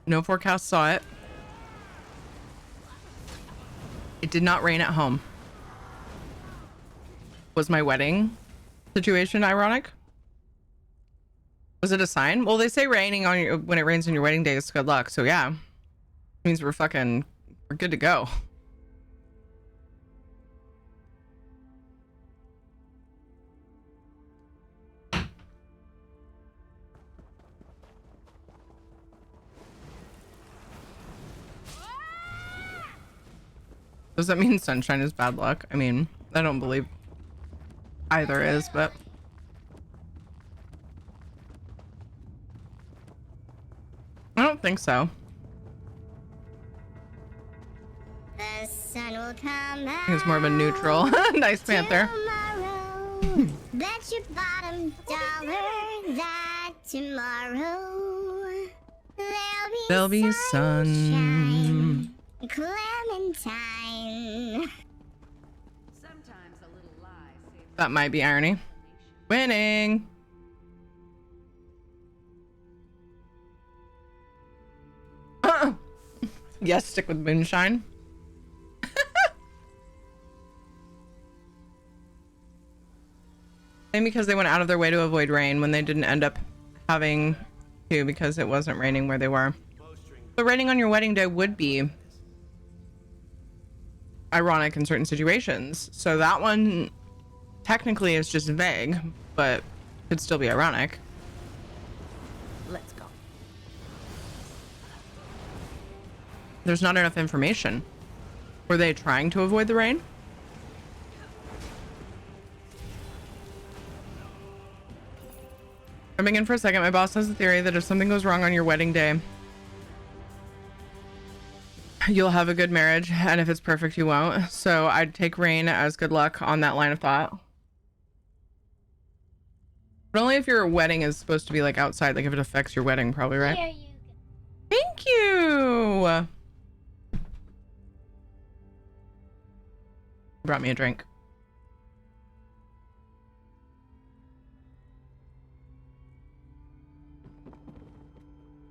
No forecast saw it. It did not rain at home. Was my wedding situation ironic? Was it a sign? Well, they say raining on your, when it rains on your wedding day is good luck. So yeah. Means we're good to go. Does that mean sunshine is bad luck? I mean, I don't believe either is, but I don't think so. The sun will come I think it's more of a neutral. Nice Panther. Bet your bottom dollar that tomorrow There'll be sun. Clementine. Sometimes a little lie saves That might be irony. Winning. Yes, stick with moonshine. Maybe because they went out of their way to avoid rain when they didn't end up having to because it wasn't raining where they were. But raining on your wedding day would be ironic in certain situations. So that one technically is just vague, but could still be ironic. Let's go. There's not enough information. Were they trying to avoid the rain? Coming in for a second, my boss has a theory that if something goes wrong on your wedding day, you'll have a good marriage, and if it's perfect, you won't. So I'd take rain as good luck on that line of thought. But only if your wedding is supposed to be like outside, like if it affects your wedding, probably, right? Here you go. Thank you. Brought me a drink.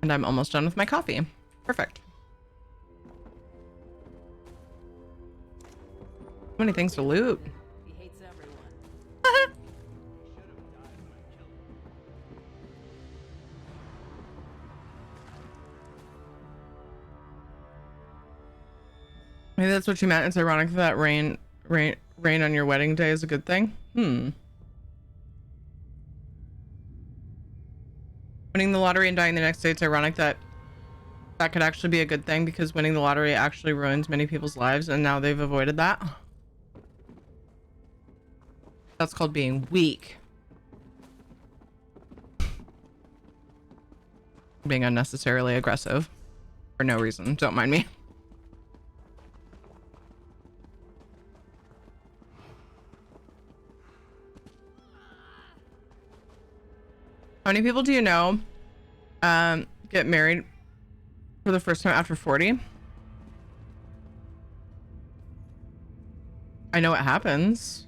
And I'm almost done with my coffee. Perfect. So many things to loot. He hates everyone. Maybe that's what you meant. It's ironic that rain on your wedding day is a good thing. Winning the lottery and dying the next day, it's ironic that that could actually be a good thing because winning the lottery actually ruins many people's lives and now they've avoided that. That's called being weak. Being unnecessarily aggressive for no reason. Don't mind me. How many people do you know get married for the first time after 40? I know it happens.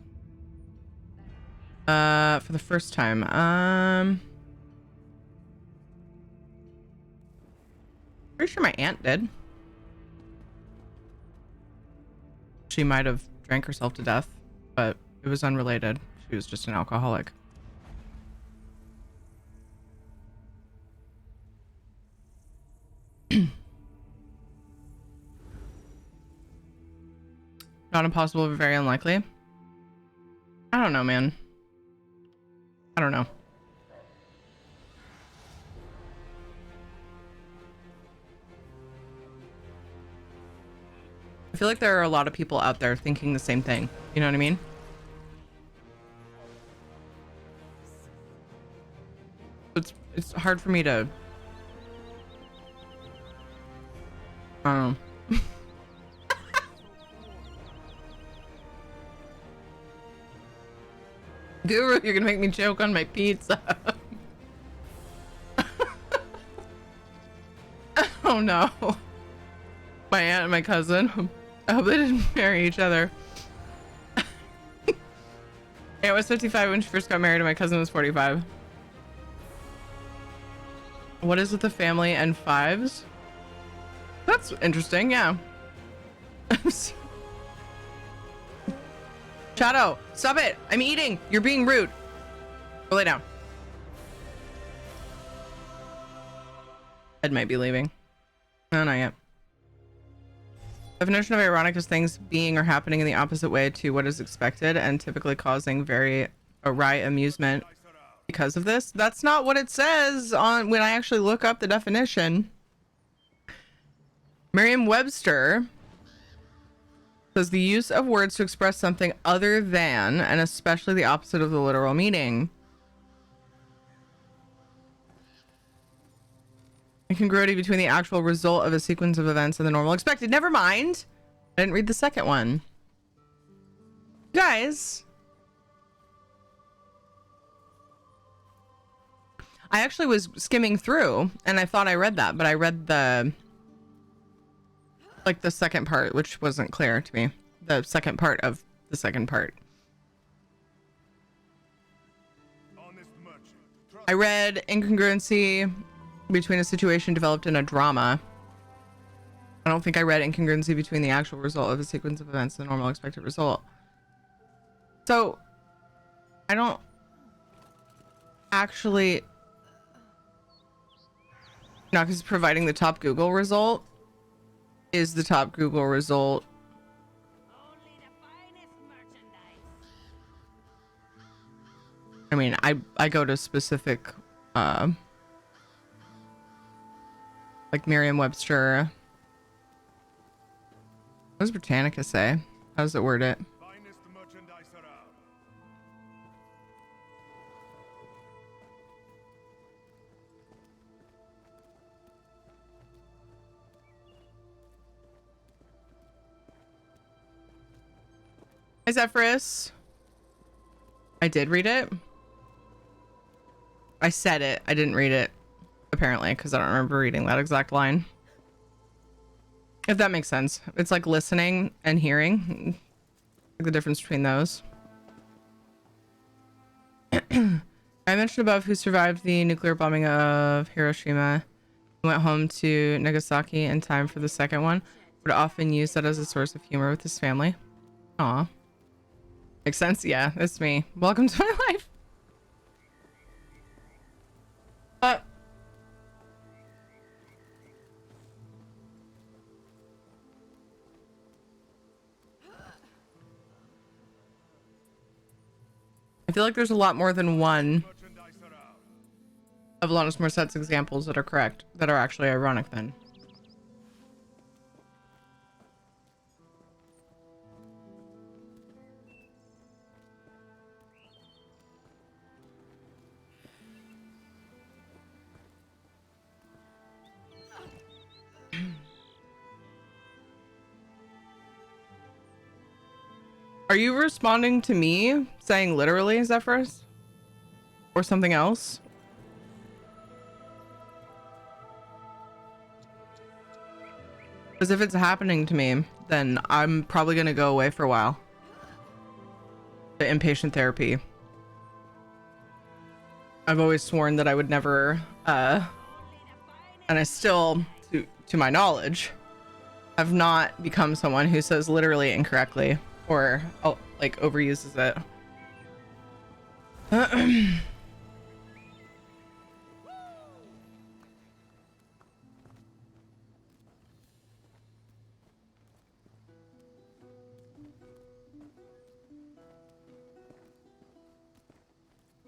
For the first time. Pretty sure my aunt did. She might have drank herself to death, but it was unrelated. She was just an alcoholic. Not impossible, but very unlikely. I don't know, man. I don't know. I feel like there are a lot of people out there thinking the same thing. You know what I mean? It's hard for me to... I don't know. Guru, you're gonna make me choke on my pizza. Oh no. My aunt and my cousin. I hope they didn't marry each other. Aunt was 55 when she first got married and my cousin was 45. What is with the family and fives? That's interesting, yeah. Shadow, stop it! I'm eating! You're being rude. Go lay down. Ed might be leaving. No, not yet. Definition of ironic is things being or happening in the opposite way to what is expected and typically causing very awry amusement because of this. That's not what it says on when I actually look up the definition. Merriam-Webster says the use of words to express something other than and especially the opposite of the literal meaning. Incongruity between the actual result of a sequence of events and the normal expected. Never mind. I didn't read the second one. Guys. I actually was skimming through and I thought I read that, but I read the second part, which wasn't clear to me. The second part of the second part. I read incongruency between a situation developed in a drama. I don't think I read incongruency between the actual result of a sequence of events and the normal expected result. So, I don't actually... No, because providing the top Google result is the top Google result. I mean, I go to specific, like Merriam-Webster. What does Britannica say? How does it word it? Hi, Zephyrus. I did read it. I said it. I didn't read it, apparently, because I don't remember reading that exact line. If that makes sense. It's like listening and hearing. Like the difference between those. I mentioned above who survived the nuclear bombing of Hiroshima. Went home to Nagasaki in time for the second one. Would often use that as a source of humor with his family. Aw. Makes sense? Yeah, that's me. Welcome to my life. I feel like there's a lot more than one of Alanis Morissette's examples that are correct, that are actually ironic then. Are you responding to me saying literally, Zephyrus? Or something else? Because if it's happening to me, then I'm probably going to go away for a while. The inpatient therapy. I've always sworn that I would never, and I still, to my knowledge, have not become someone who says literally incorrectly. Or like overuses it.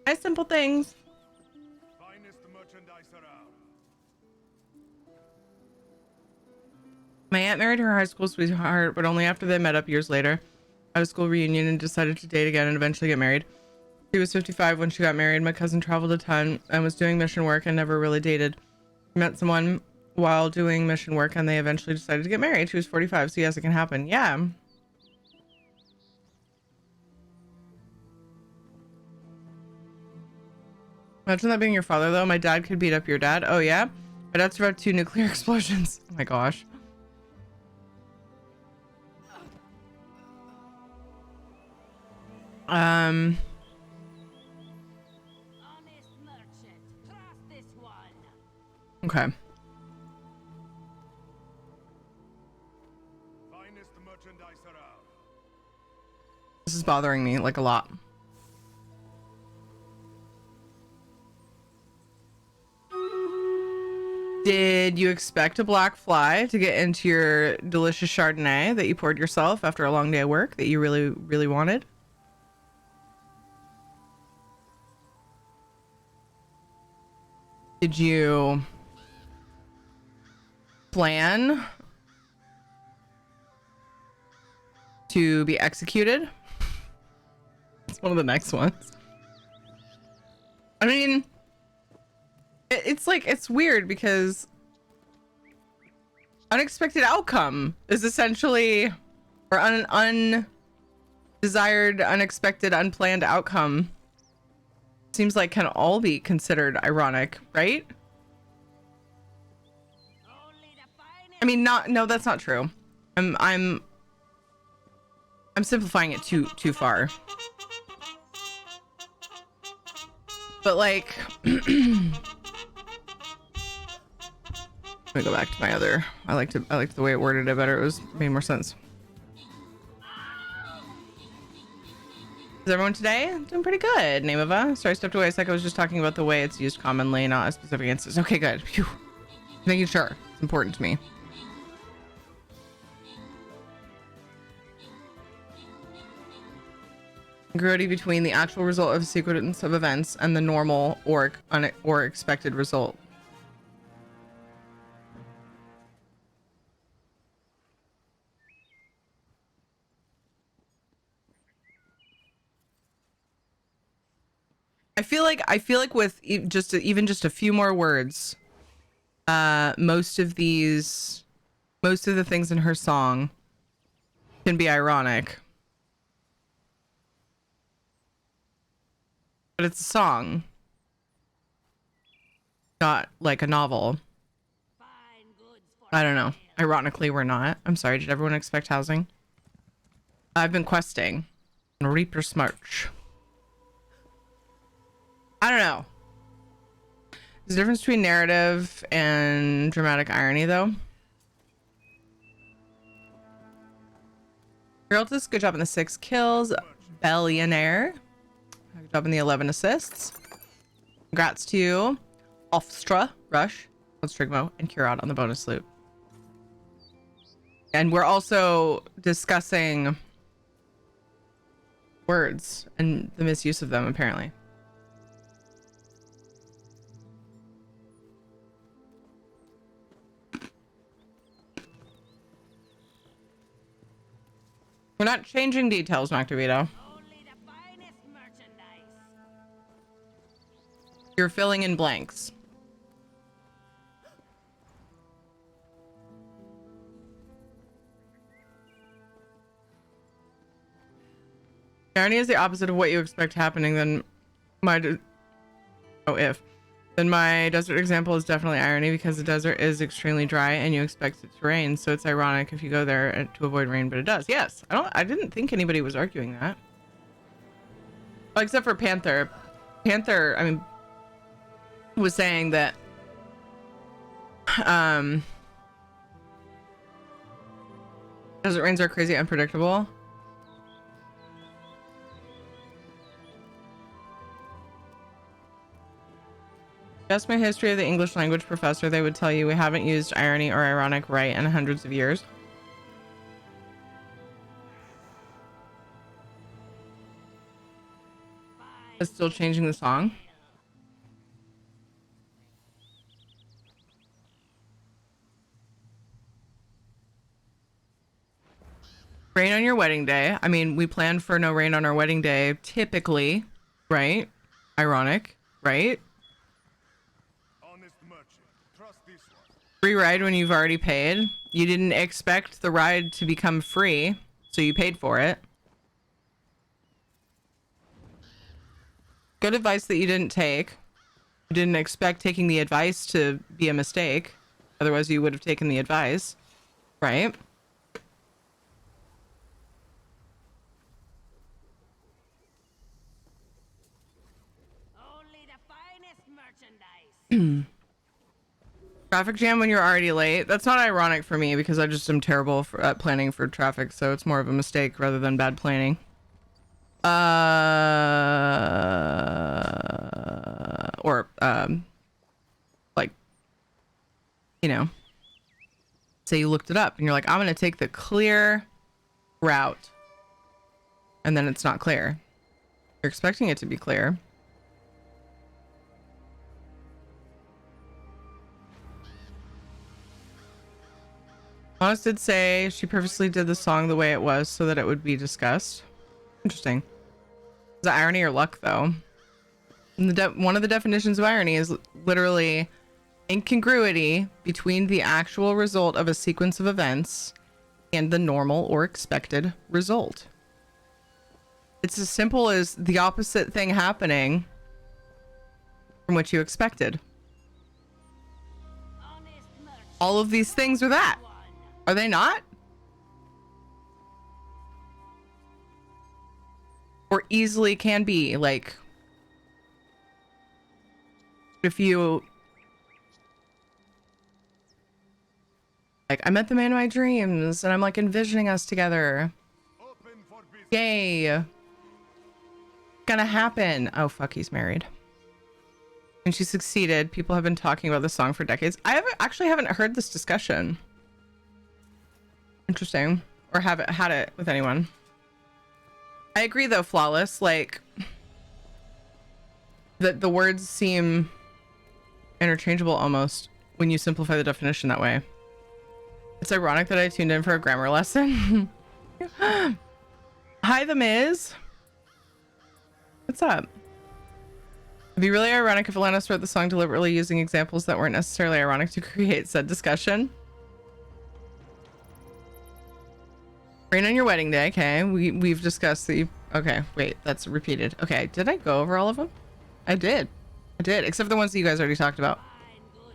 Nice simple things. Finest merchandise around. My aunt married her high school sweetheart, but only after they met up years later. At a school reunion and decided to date again and eventually get married. She was 55 when she got married. My cousin traveled a ton and was doing mission work and never really dated. Met someone while doing mission work and they eventually decided to get married. She was 45, so yes, it can happen. Yeah. Imagine that being your father, though. My dad could beat up your dad. Oh, yeah? My dad survived 2 nuclear explosions. Oh my gosh. Okay. This is bothering me like a lot. Did you expect a black fly to get into your delicious Chardonnay that you poured yourself after a long day of work that you really, really wanted? Did you plan to be executed? It's one of the next ones. I mean, it's like, it's weird because unexpected outcome is essentially, or undesired, unexpected, unplanned outcome seems like can all be considered ironic, right? I mean, no, that's not true. I'm simplifying it too far. But like, let me go back to my other. I liked the way it worded it better. Made more sense. Is everyone today doing pretty good? Nameva. Sorry, I stepped away. It's like I was just talking about the way it's used commonly, not a specific instance. Okay, good. Phew. Making sure. It's important to me. Congruity between the actual result of a sequence of events and the normal or expected result. I feel like with even just a few more words, most of the things in her song can be ironic. But it's a song, not like a novel. I don't know. Ironically, we're not. I'm sorry. Did everyone expect housing? I've been questing. Reaper Smarch. I don't know. There's a difference between narrative and dramatic irony, though. Geraltus, good job on the 6 kills. Billionaire. Good job on the 11 assists. Congrats to you. Offstra, Rush, Strigmo, and Curod on the bonus loot. And we're also discussing words and the misuse of them, apparently. We're not changing details, Noctavito. You're filling in blanks. Irony is the opposite of what you expect happening. Then my desert example is definitely irony because the desert is extremely dry and you expect it to rain, so it's ironic if you go there to avoid rain, but it does. Yes, I didn't think anybody was arguing that. Well, except for Panther. Panther, I mean, was saying that desert rains are crazy unpredictable. Just my history of the English language professor, they would tell you we haven't used irony or ironic right in hundreds of years. It's still changing the song. Rain on your wedding day. I mean, we plan for no rain on our wedding day, typically, right? Ironic, right? Free ride when you've already paid. You didn't expect the ride to become free, so you paid for it. Good advice that you didn't take. You didn't expect taking the advice to be a mistake. Otherwise, you would have taken the advice, right? Traffic jam when you're already late. That's not ironic for me because I just am terrible at planning for traffic, so it's more of a mistake rather than bad planning. Like, you know, say you looked it up and you're like, I'm gonna take the clear route, and then it's not clear. You're expecting it to be clear. Honest did say she purposely did the song the way it was so that it would be discussed. Interesting. Is it irony or luck, though? And one of the definitions of irony is literally incongruity between the actual result of a sequence of events and the normal or expected result. It's as simple as the opposite thing happening from what you expected. All of these things are that. Are they not? Or easily can be, like, If you like, I met the man of my dreams and I'm like envisioning us together. Yay. Gonna happen. Oh fuck, he's married. And she succeeded. People have been talking about this song for decades. I haven't heard this discussion. Interesting. Or haven't had it with anyone. I agree though, Flawless. Like, the words seem interchangeable almost when you simplify the definition that way. It's ironic that I tuned in for a grammar lesson. Hi, The Miz. What's up? It'd be really ironic if Alanis wrote the song deliberately using examples that weren't necessarily ironic to create said discussion. Rain on your wedding day. Okay, we've discussed the. Okay, wait, that's repeated. Okay, did I go over all of them? I did, except for the ones that you guys already talked about.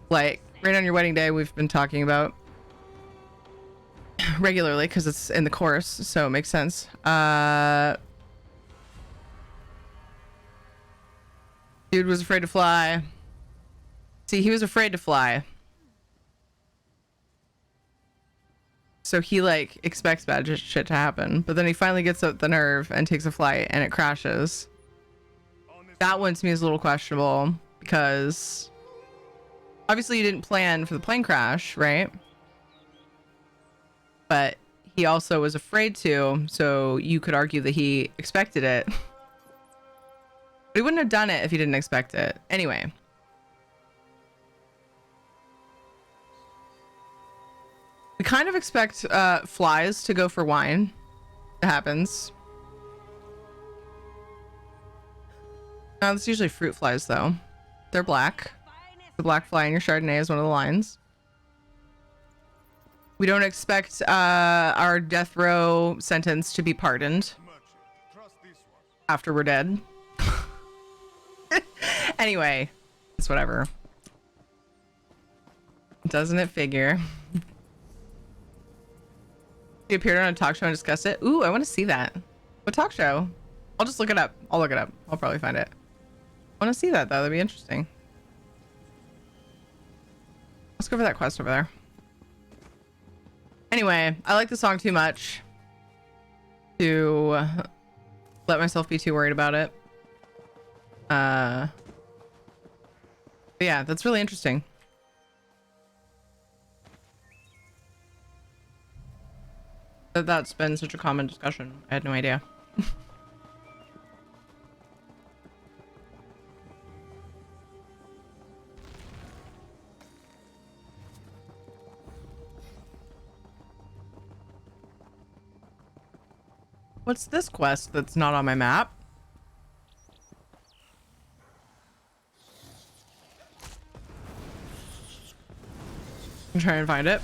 Like rain on your wedding day, we've been talking about regularly because it's in the chorus, so it makes sense. Dude was afraid to fly. See, he was afraid to fly. So he like expects bad shit to happen, but then he finally gets up the nerve and takes a flight and it crashes. That one to me is a little questionable because obviously you didn't plan for the plane crash, right? But he also was afraid to, so you could argue that he expected it. But he wouldn't have done it if he didn't expect it. Anyway. We kind of expect flies to go for wine. It happens. It's usually fruit flies though. They're black. The black fly in your Chardonnay is one of the lines. We don't expect our death row sentence to be pardoned after we're dead. Anyway, it's whatever. Doesn't it figure? He appeared on a talk show and discussed it. Ooh, I want to see that. What talk show? I'll just look it up. I'll look it up. I'll probably find it. I want to see that though. That'd be interesting. Let's go for that quest over there. Anyway, I like the song too much to let myself be too worried about it. But yeah, that's really interesting. That's been such a common discussion. I had no idea. What's this quest that's not on my map? I'm trying to find it.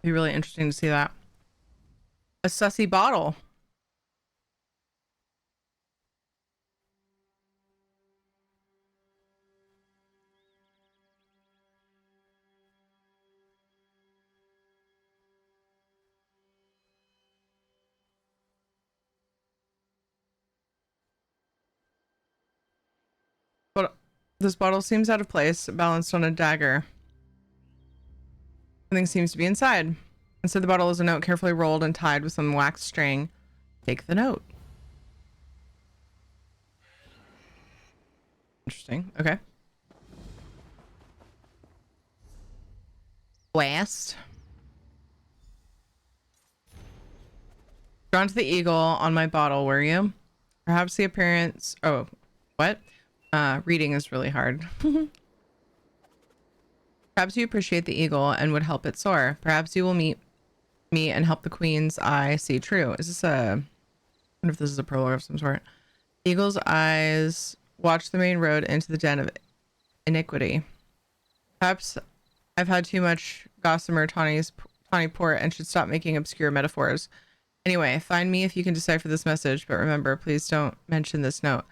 Be really interesting to see that. A sussy bottle. But this bottle seems out of place, balanced on a dagger. Something seems to be inside. Inside the bottle is a note carefully rolled and tied with some wax string. Take the note. Interesting. Okay. Blast. Drawn to the eagle on my bottle, were you? Perhaps the appearance... Oh, what? Reading is really hard. Perhaps you appreciate the eagle and would help it soar. Perhaps you will meet me and help the queen's eye see true. Is this a... I wonder if this is a prologue of some sort. Eagle's eyes watch the main road into the den of iniquity. Perhaps I've had too much Gossamer Tawny Port and should stop making obscure metaphors. Anyway, find me if you can decipher this message, but remember, please don't mention this note.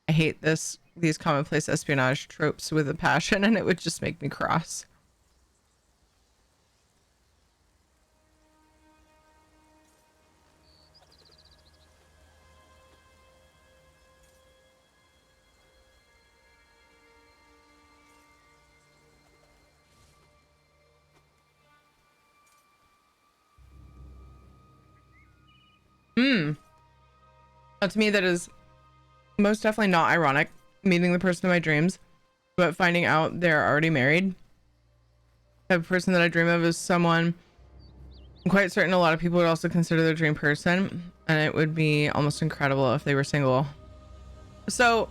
I hate these commonplace espionage tropes with a passion, and it would just make me cross. Now, to me, that is most definitely not ironic. Meeting the person of my dreams, but finding out they're already married. The person that I dream of is someone I'm quite certain a lot of people would also consider their dream person, and it would be almost incredible if they were single. So,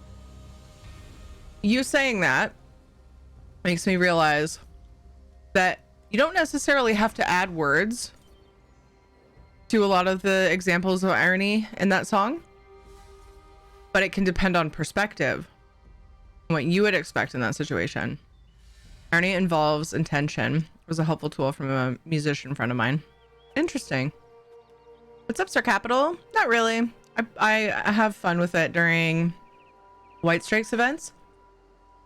you saying that makes me realize that you don't necessarily have to add words to a lot of the examples of irony in that song, but it can depend on perspective, what you would expect in that situation. Irony involves intention. It was a helpful tool from a musician friend of mine. Interesting. What's up, Sir Capital? Not really. I have fun with it during White Strikes events.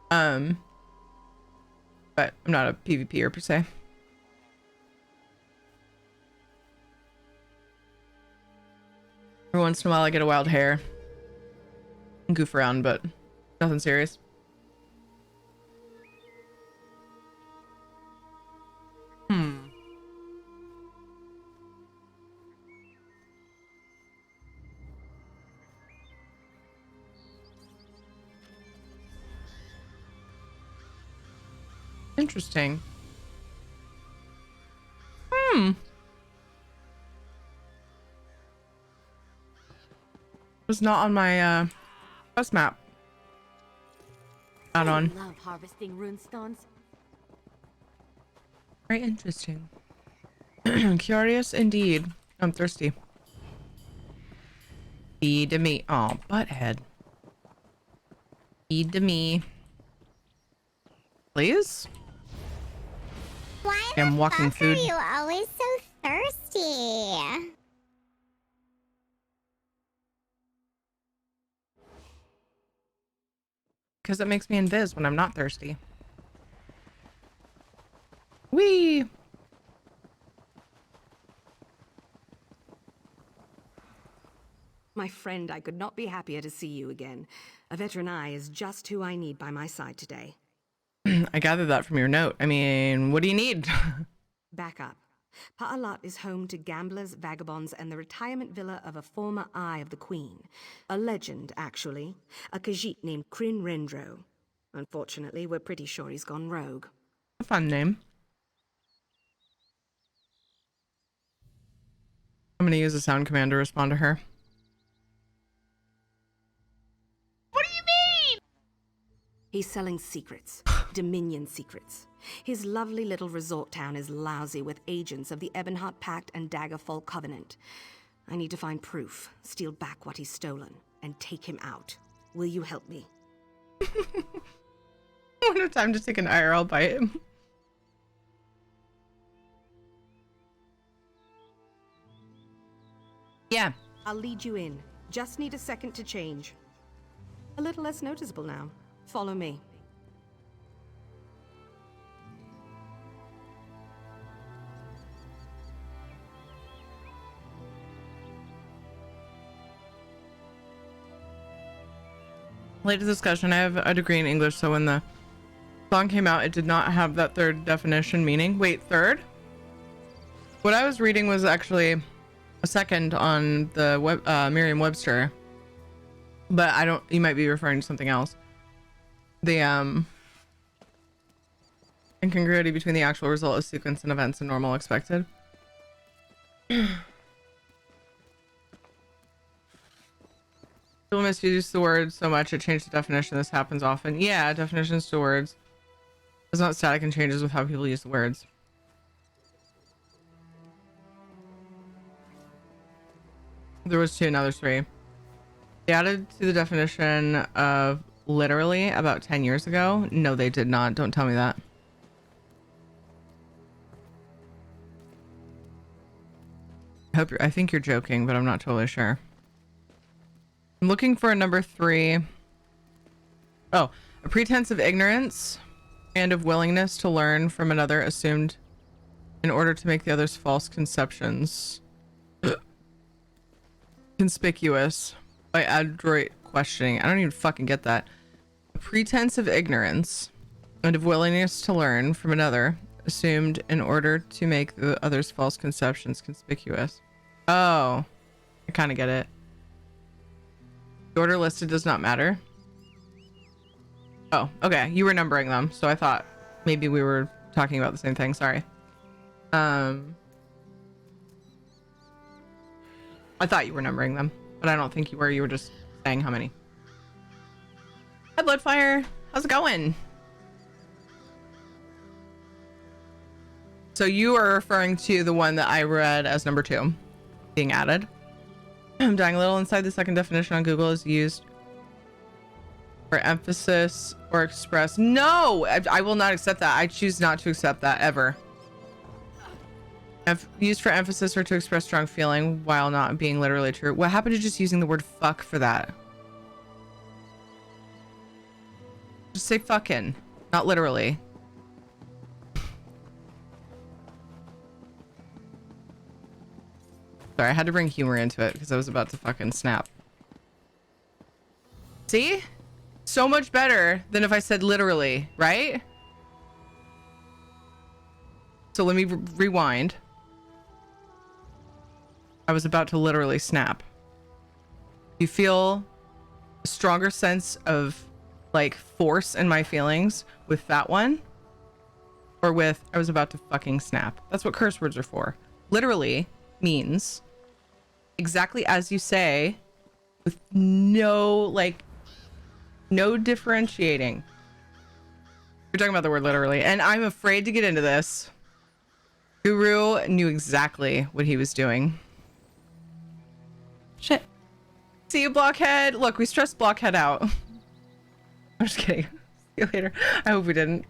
But I'm not a PvPer per se. Every once in a while I get a wild hair and goof around, but nothing serious. Interesting. Was not on my quest map. Not on. I love harvesting runestones. Very interesting. Curious indeed. I'm thirsty. Feed me. Oh, butthead. Feed me. Please? Why I'm walking the fuck food. are you always so thirsty? Because it makes me invis when I'm not thirsty. Whee! My friend, I could not be happier to see you again. A veteran eye is just who I need by my side today. I gathered that from your note. I mean, what do you need? Back up. Pa'alat is home to gamblers, vagabonds, and the retirement villa of a former Eye of the Queen. A legend, actually. A Khajiit named Kryn Rendro. Unfortunately, we're pretty sure he's gone rogue. A fun name. I'm gonna use a sound command to respond to her. What do you mean? He's selling secrets. Dominion secrets. His lovely little resort town is lousy with agents of the Ebonheart Pact and Daggerfall Covenant. I need to find proof, steal back what he's stolen, and take him out. Will you help me? I don't have time to take an IRL bite. Yeah. I'll lead you in. Just need a second to change. A little less noticeable now. Follow me. Latest discussion. I have a degree in English, so when the song came out, it did not have that third definition meaning. Wait, third? What I was reading was actually a second on the web, Merriam-Webster, but I don't. You might be referring to something else. The incongruity between the actual result of sequence and events and normal expected. People misuse the word so much it changed the definition. This happens often. Yeah, definitions to words. It's not static and changes with how people use the words. There was two, now there's three. They added to the definition of literally about 10 years ago. No, they did not. Don't tell me that. I think you're joking, but I'm not totally sure. I'm looking for a number 3. Oh, a pretense of ignorance and of willingness to learn from another assumed in order to make the other's false conceptions conspicuous by adroit questioning. I don't even fucking get that. A pretense of ignorance and of willingness to learn from another assumed in order to make the other's false conceptions conspicuous. Oh, I kind of get it. The order listed does not matter. Oh, okay. You were numbering them, so I thought maybe we were talking about the same thing. Sorry. I thought you were numbering them, but I don't think you were. You were just saying how many. Hi, Bloodfire. How's it going? So you are referring to the one that I read as number 2 being added. I'm dying a little inside. The second definition on Google is used for emphasis or express. No, I will not accept that. I choose not to accept that ever. Used for emphasis or to express strong feeling while not being literally true. What happened to just using the word fuck for that? Just say fucking, not literally. Sorry, I had to bring humor into it because I was about to fucking snap. See? So much better than if I said literally, right? So let me rewind. I was about to literally snap. You feel a stronger sense of like force in my feelings with that one, or with I was about to fucking snap. That's what curse words are for. Literally means exactly as you say, with no differentiating. You're talking about the word literally, and I'm afraid to get into this. Guru knew exactly what he was doing. Shit. See you, Blockhead. Look, we stressed Blockhead out. I'm just kidding. See you later. I hope we didn't.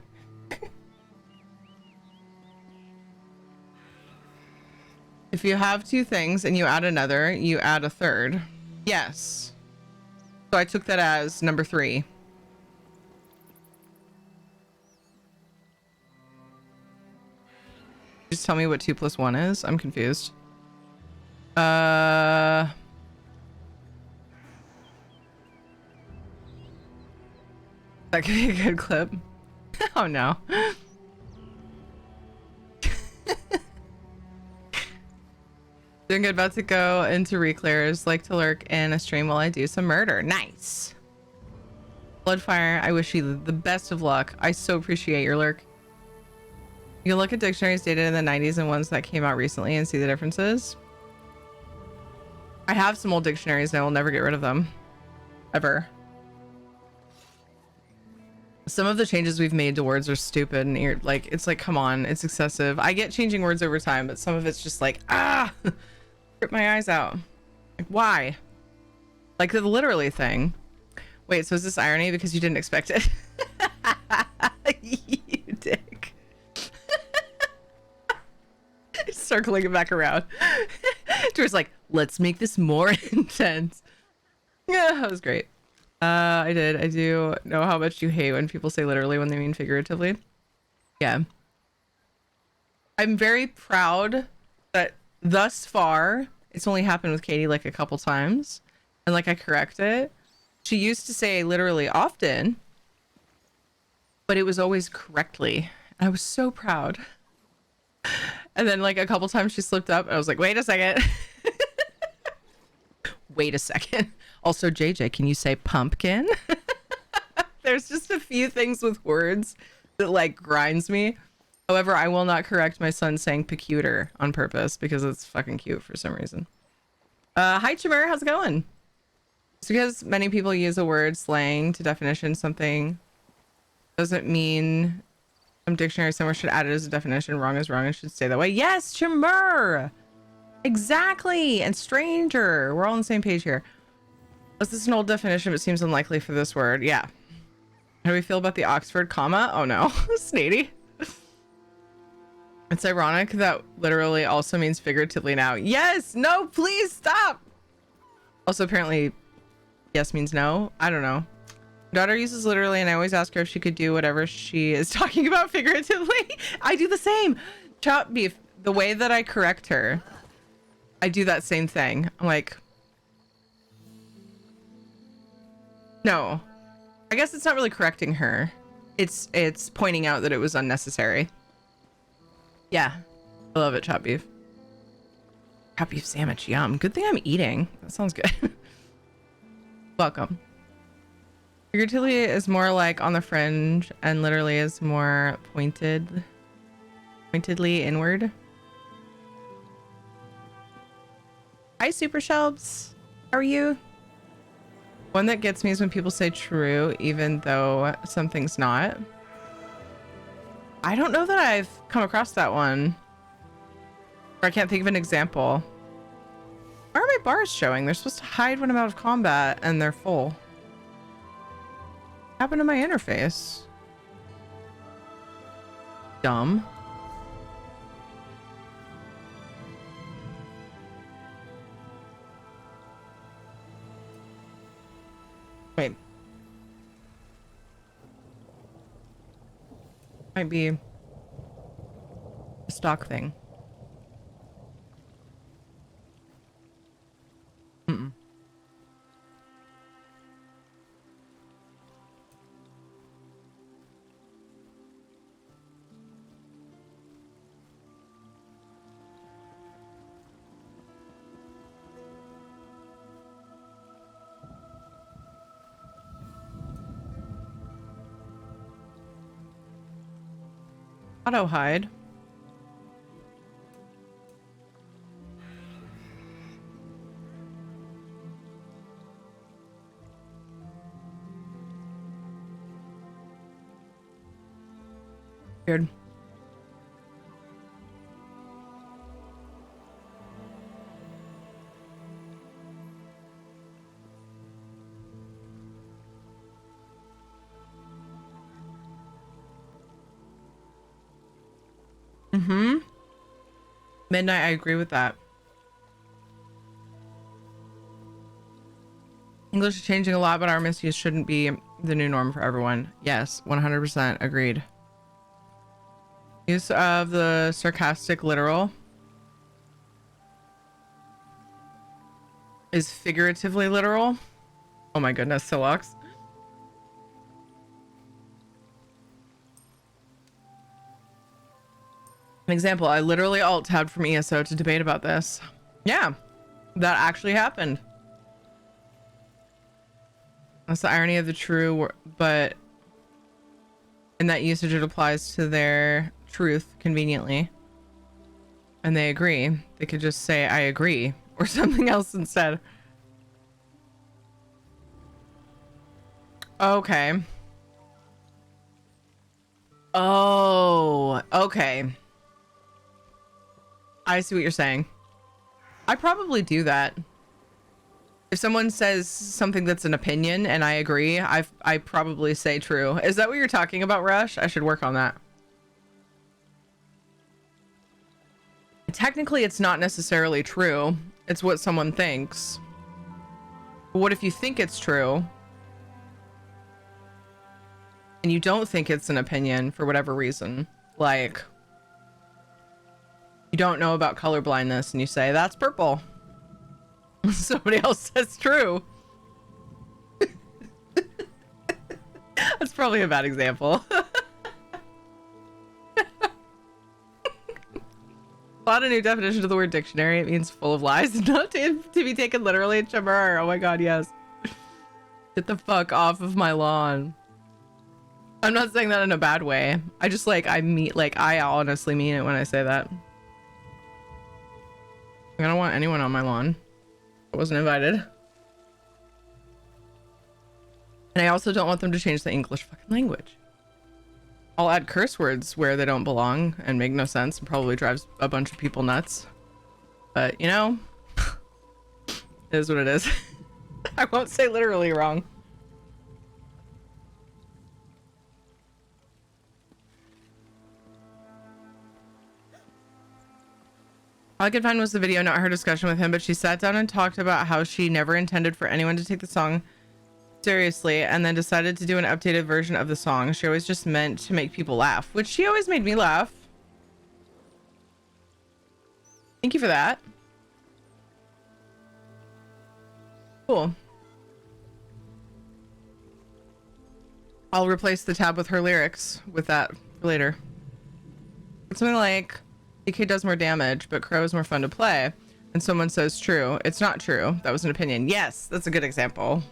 If you have 2 things and you add another, you add a third. Yes. So I took that as number 3. Just tell me what 2 plus 1 is. I'm confused. That could be a good clip. Oh no. Doing good, about to go into Reclairs. Like to lurk in a stream while I do some murder. Nice. Bloodfire, I wish you the best of luck. I so appreciate your lurk. You can look at dictionaries dated in the 90s and ones that came out recently and see the differences. I have some old dictionaries and I will never get rid of them. Ever. Some of the changes we've made to words are stupid and it's like, come on, it's excessive. I get changing words over time, but some of it's just like, rip my eyes out. Like, why? Like the literally thing. Wait, so is this irony because you didn't expect it? You dick. Circling it back around. Drew's like, let's make this more intense. Yeah, that was great. I do know how much you hate when people say literally when they mean figuratively. Yeah. I'm very proud that thus far, it's only happened with Katie like a couple times. And like I correct it. She used to say literally often, but it was always correctly. I was so proud. And then like a couple times she slipped up. I was like, wait a second. Wait a second. Also, JJ, can you say pumpkin? There's just a few things with words that like grinds me. However, I will not correct my son saying peculiar on purpose because it's fucking cute for some reason. Hi, Chimera. How's it going? It's because many people use a word slang to definition something doesn't mean some dictionary somewhere should add it as a definition. Wrong is wrong and should stay that way. Yes, Chimera. Exactly. And stranger. We're all on the same page here. This is an old definition, but seems unlikely for this word. Yeah. How do we feel about the Oxford comma? Oh no. Snady. It's ironic that literally also means figuratively now. Yes! No, please stop! Also, apparently, yes means no. I don't know. My daughter uses literally, and I always ask her if she could do whatever she is talking about figuratively. I do the same. Chop beef. The way that I correct her, I do that same thing. I'm like, no. I guess it's not really correcting her. It's pointing out that it was unnecessary. Yeah. I love it, Chop Beef. Crab beef sandwich, yum. Good thing I'm eating. That sounds good. Welcome. Figuratively is more like on the fringe, and literally is more pointedly inward. Hi, Super Shelves. How are you? One that gets me is when people say true, even though something's not. I don't know that I've come across that one. Or I can't think of an example. Why are my bars showing? They're supposed to hide when I'm out of combat, and they're full. What happened to my interface? Dumb. Wait. Might be a stock thing. Mm-mm. Auto hide. Weird. Mm-hmm. Midnight, I agree with that. English is changing a lot, but our misuse shouldn't be the new norm for everyone. Yes, 100% agreed. Use of the sarcastic literal is figuratively literal. Oh my goodness, Silox. An example, I literally alt-tabbed from ESO to debate about this. Yeah, that actually happened. That's the irony of the true, but in that usage it applies to their truth conveniently. And they agree. They could just say, I agree, or something else instead. Okay. Oh, okay. I see what you're saying. I probably do that. If someone says something that's an opinion and I agree, I probably say true. Is that what you're talking about, Rush? I should work on that. Technically, it's not necessarily true. It's what someone thinks. But what if you think it's true and you don't think it's an opinion for whatever reason? Like, you don't know about color blindness and you say, that's purple. Somebody else says true. That's probably a bad example. A lot of new definitions of the word dictionary. It means full of lies, not to be taken literally. Chamber. Oh my god, yes. Get the fuck off of my lawn. I'm not saying that in a bad way. I just I honestly mean it when I say that. I don't want anyone on my lawn. I wasn't invited. And I also don't want them to change the English fucking language. I'll add curse words where they don't belong and make no sense and probably drives a bunch of people nuts. But, you know, it is what it is. I won't say literally wrong. All I could find was the video, not her discussion with him, but she sat down and talked about how she never intended for anyone to take the song seriously and then decided to do an updated version of the song. She always just meant to make people laugh, which she always made me laugh. Thank you for that. Cool. I'll replace the tab with her lyrics with that for later. It's something like DK does more damage, but Crow is more fun to play. and someone says true, it's not true. That was an opinion. Yes, that's a good example.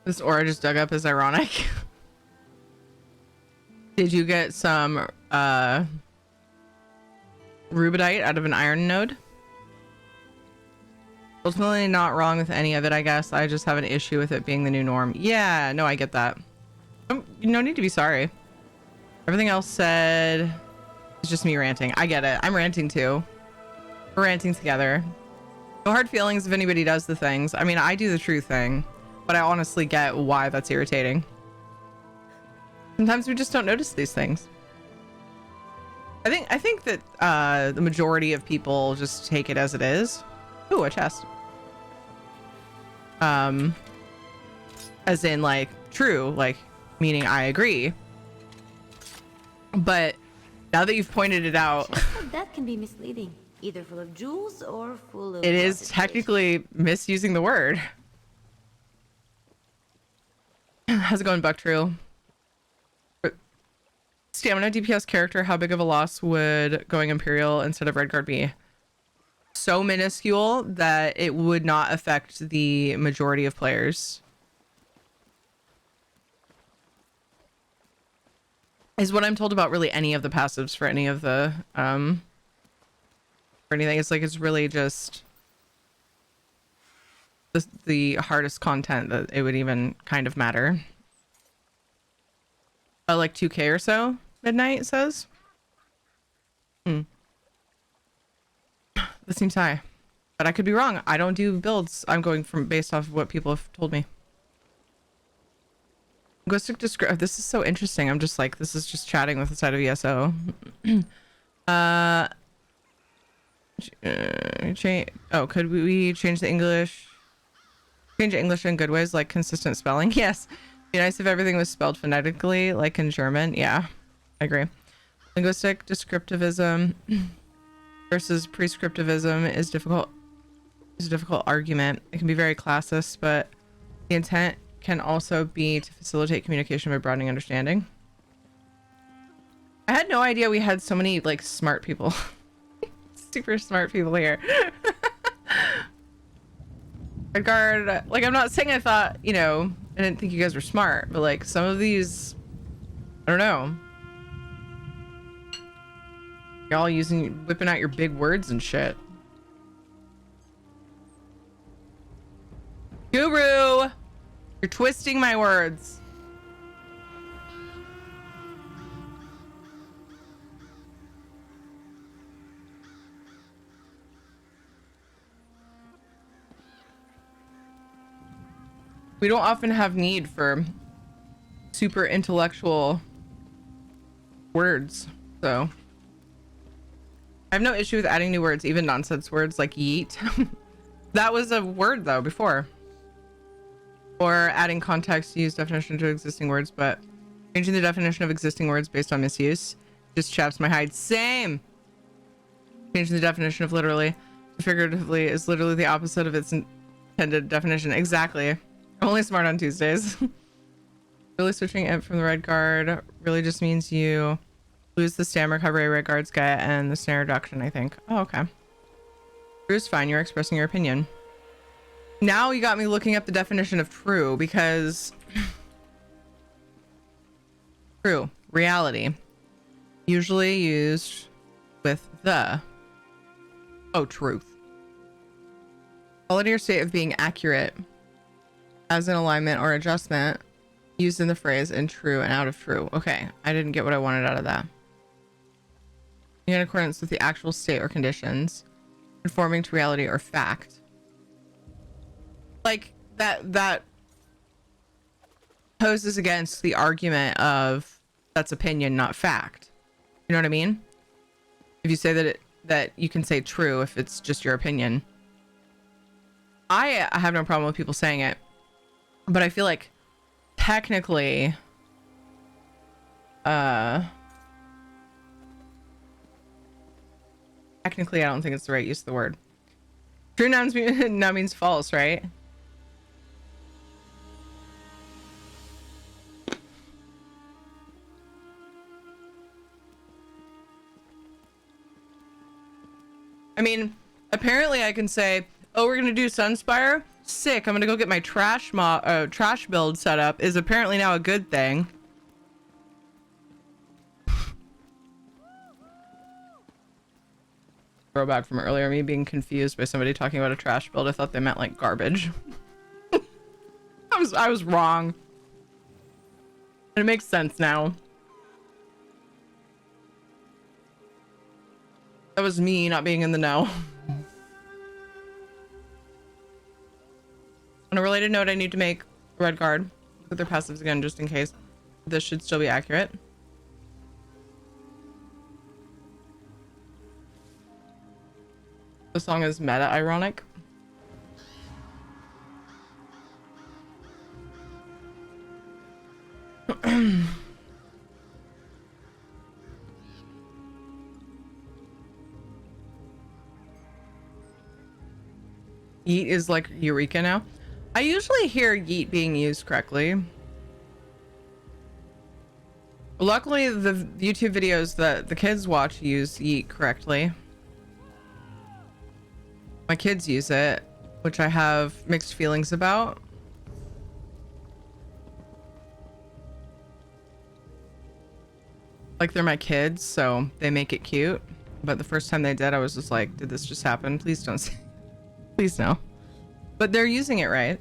This aura just dug up is ironic. Did you get some rubidite out of an iron node? Ultimately not wrong with any of it, I guess. I just have an issue with it being the new norm. Yeah, no, I get that. No need to be sorry. Everything else said is just me ranting. I get it. I'm ranting too. We're ranting together. No hard feelings if anybody does the things. I mean, I do the true thing, but I honestly get why that's irritating. Sometimes we just don't notice these things. I think that the majority of people just take it as it is. Ooh, a chest. As in like true, like meaning I agree. But now that you've pointed it out, That can be misleading, either full of jewels or full of... it is technically misusing the word. How's it going, Bucktrue? Stamina DPS character, how big of a loss would going Imperial instead of Redguard be? So minuscule that it would not affect the majority of players. Is what I'm told about really any of the passives for any of the for anything. It's like it's really just the hardest content that it would even kind of matter. Like 2k or so, Midnight says. That seems high, but I could be wrong. I don't do builds. I'm going from based off of what people have told me. Linguistic description. This is so interesting. I'm just like, this is just chatting with the side of ESO. Could we change the English? Change English in good ways, like consistent spelling. Yes. Be nice if everything was spelled phonetically, like in German. Yeah, I agree. Linguistic descriptivism versus prescriptivism is difficult. Is a difficult argument. It can be very classist, but the intent can also be to facilitate communication by broadening understanding. I had no idea we had so many like smart people, super smart people here. Redguard, like I'm not saying I thought, you know, I didn't think you guys were smart, but like some of these, I don't know. Y'all whipping out your big words and shit. Guru, you're twisting my words. We don't often have need for super intellectual words, so I have no issue with adding new words, even nonsense words like yeet. That was a word though before. Or adding context to use definition to existing words, but changing the definition of existing words based on misuse just chaps my hide. Same. Changing the definition of literally to figuratively is literally the opposite of its intended definition. Exactly. I'm only smart on Tuesdays. Really switching it from the Redguard really just means you lose the stam recovery Redguards get and the snare reduction, I think. Oh, okay. True's fine. You're expressing your opinion. Now you got me looking up the definition of true because true, reality, usually used with the truth. Quality or state of being accurate as an alignment or adjustment used in the phrase in true and out of true. Okay, I didn't get what I wanted out of that. In accordance with the actual state or conditions, conforming to reality or fact. Like that poses against the argument of that's opinion, not fact. You know what I mean? If you say that you can say true if it's just your opinion. I have no problem with people saying it, but I feel like technically I don't think it's the right use of the word. True nouns now means false, right? I mean, apparently I can say, oh, we're gonna do Sunspire. Sick. I'm gonna go get my trash build set up. Is apparently now a good thing. Throwback from earlier, me being confused by somebody talking about a trash build. I thought they meant like garbage. I was wrong. It makes sense now. That was me not being in the know. On a related note, I need to make Red Guard with their passives again, just in case. This should still be accurate. The song is meta-ironic. Yeet is like Eureka now. I usually hear yeet being used correctly. Luckily, the YouTube videos that the kids watch use yeet correctly. My kids use it, which I have mixed feelings about. Like, they're my kids, so they make it cute. But the first time they did, I was just like, did this just happen? Please don't say. Please no. But they're using it right.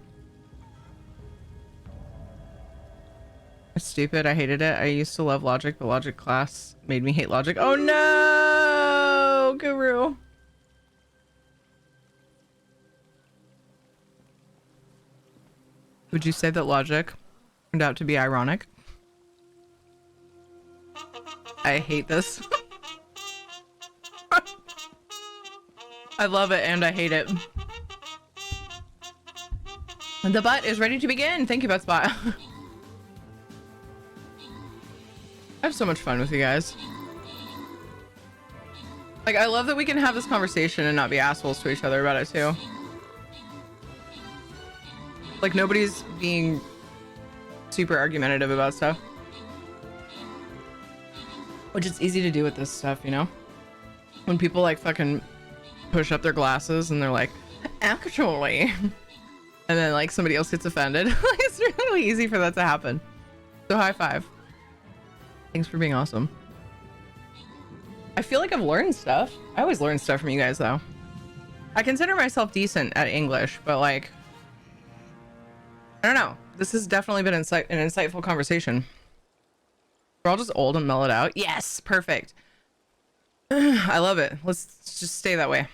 It's stupid. I hated it. I used to love logic, but logic class made me hate logic. Oh no, Guru. Would you say that logic turned out to be ironic? I hate this. I love it and I hate it. The butt is ready to begin. Thank you, ButtSpot. I have so much fun with you guys. Like, I love that we can have this conversation and not be assholes to each other about it too. Like, nobody's being super argumentative about stuff. Which is easy to do with this stuff, you know? When people like fucking push up their glasses and they're like, actually. And then like somebody else gets offended. It's really easy for that to happen. So high five. Thanks for being awesome. I feel like I've learned stuff. I always learn stuff from you guys though. I consider myself decent at English, but like, I don't know. This has definitely been an insightful conversation. We're all just old and mellowed out. Yes, perfect. I love it. Let's just stay that way.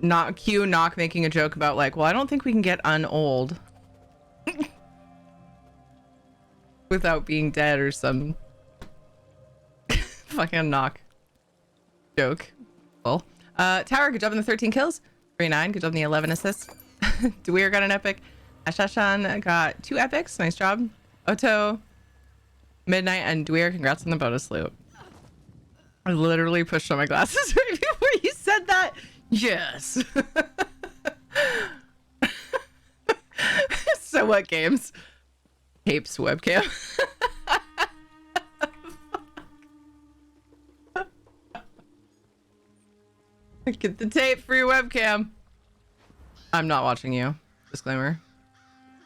Not Q Knock making a joke about like, well, I don't think we can get unold without being dead or some fucking Knock joke. Well, Tower, good job on the 13 kills. 39, good job on the 11 assists. Dweer got an epic. Ashashan got 2 epics. Nice job. Oto, Midnight, and Dweer, congrats on the bonus loot. I literally pushed on my glasses right before you said that. Yes. So what games? Tapes webcam. Get the tape for your webcam. I'm not watching you. Disclaimer.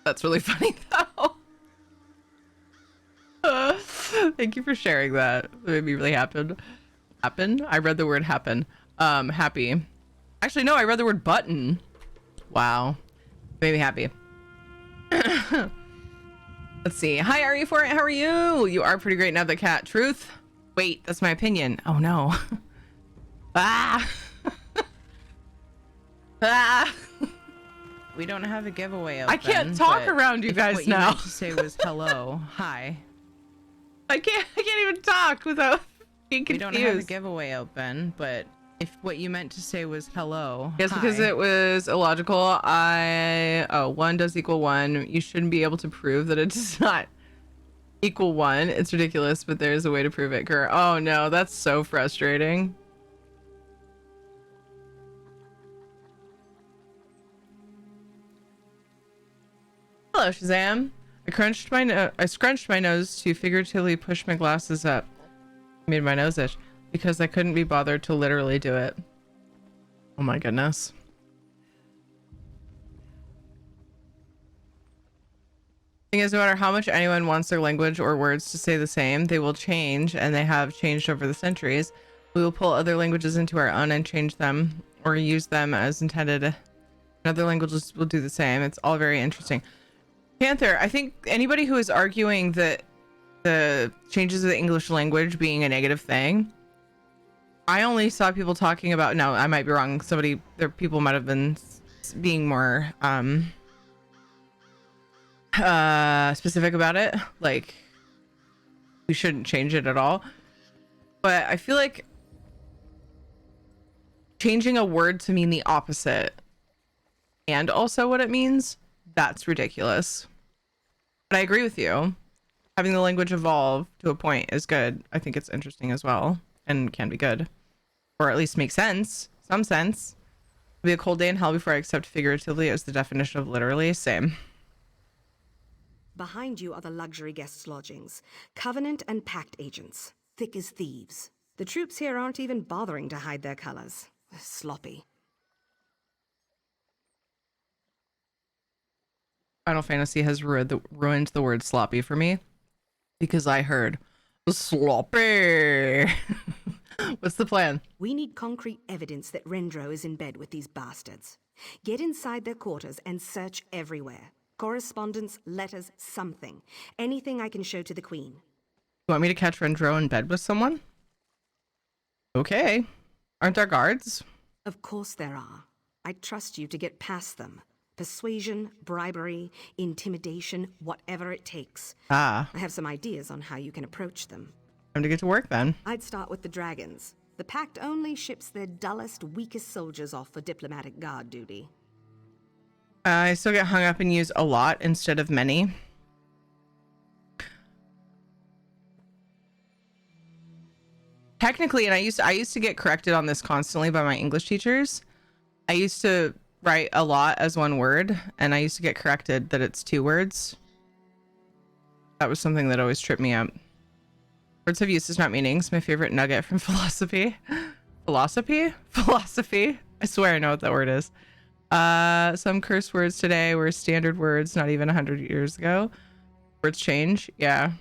That's really funny though. Thank you for sharing that. It made me really happen. I read the word happen. Happy. Actually, no, I read the word button. Wow. Made me happy. Let's see. Hi, RE4. How are you? You are pretty great now, the cat. Truth? Wait, that's my opinion. Oh no. Ah. Ah. We don't have a giveaway open. I can't talk around you guys now. What you meant to say was hello. Hi. I can't even talk without being confused. We don't have a giveaway open, but if what you meant to say was hello. Yes, hi. Because it was illogical. 1 does equal 1. You shouldn't be able to prove that it does not equal 1. It's ridiculous, but there's a way to prove it, Kerr. Oh no, that's so frustrating. Hello, Shazam. I scrunched my nose to figuratively push my glasses up. Made my nose itch because I couldn't be bothered to literally do it. Oh my goodness. Thing is, no matter how much anyone wants their language or words to stay the same, they will change, and they have changed over the centuries. We will pull other languages into our own and change them or use them as intended. And other languages will do the same. It's all very interesting. Panther, I think anybody who is arguing that the changes of the English language being a negative thing, I only saw people talking about, no, I might be wrong. People might have been being more specific about it. Like, we shouldn't change it at all. But I feel like changing a word to mean the opposite and also what it means, that's ridiculous. But I agree with you. Having the language evolve to a point is good. I think it's interesting as well and can be good. Or at least make sense. Some sense. It'll be a cold day in hell before I accept figuratively as the definition of literally. Same. Behind you are the luxury guests' lodgings. Covenant and Pact agents. Thick as thieves. The troops here aren't even bothering to hide their colors. They're sloppy. Final Fantasy has ruined the word sloppy for me because I heard sloppy. What's the plan? We need concrete evidence that Rendro is in bed with these bastards. Get inside their quarters and search everywhere. Correspondence, letters, something. Anything I can show to the Queen. You want me to catch Rendro in bed with someone? Okay. Aren't there guards? Of course there are. I trust you to get past them. Persuasion, bribery, intimidation, whatever it takes. Ah. I have some ideas on how you can approach them. Time to get to work then. I'd start with the dragons. The Pact only ships their dullest, weakest soldiers off for diplomatic guard duty. I still get hung up and use a lot instead of many. Technically, and I used to get corrected on this constantly by my English teachers. I used to write a lot as one word, and I used to get corrected that it's 2 words. That was something that always tripped me up. Words have uses, not meanings. My favorite nugget from philosophy. Philosophy. I swear I know what that word is. Some curse words today were standard words not even 100 years ago. Words change. Yeah.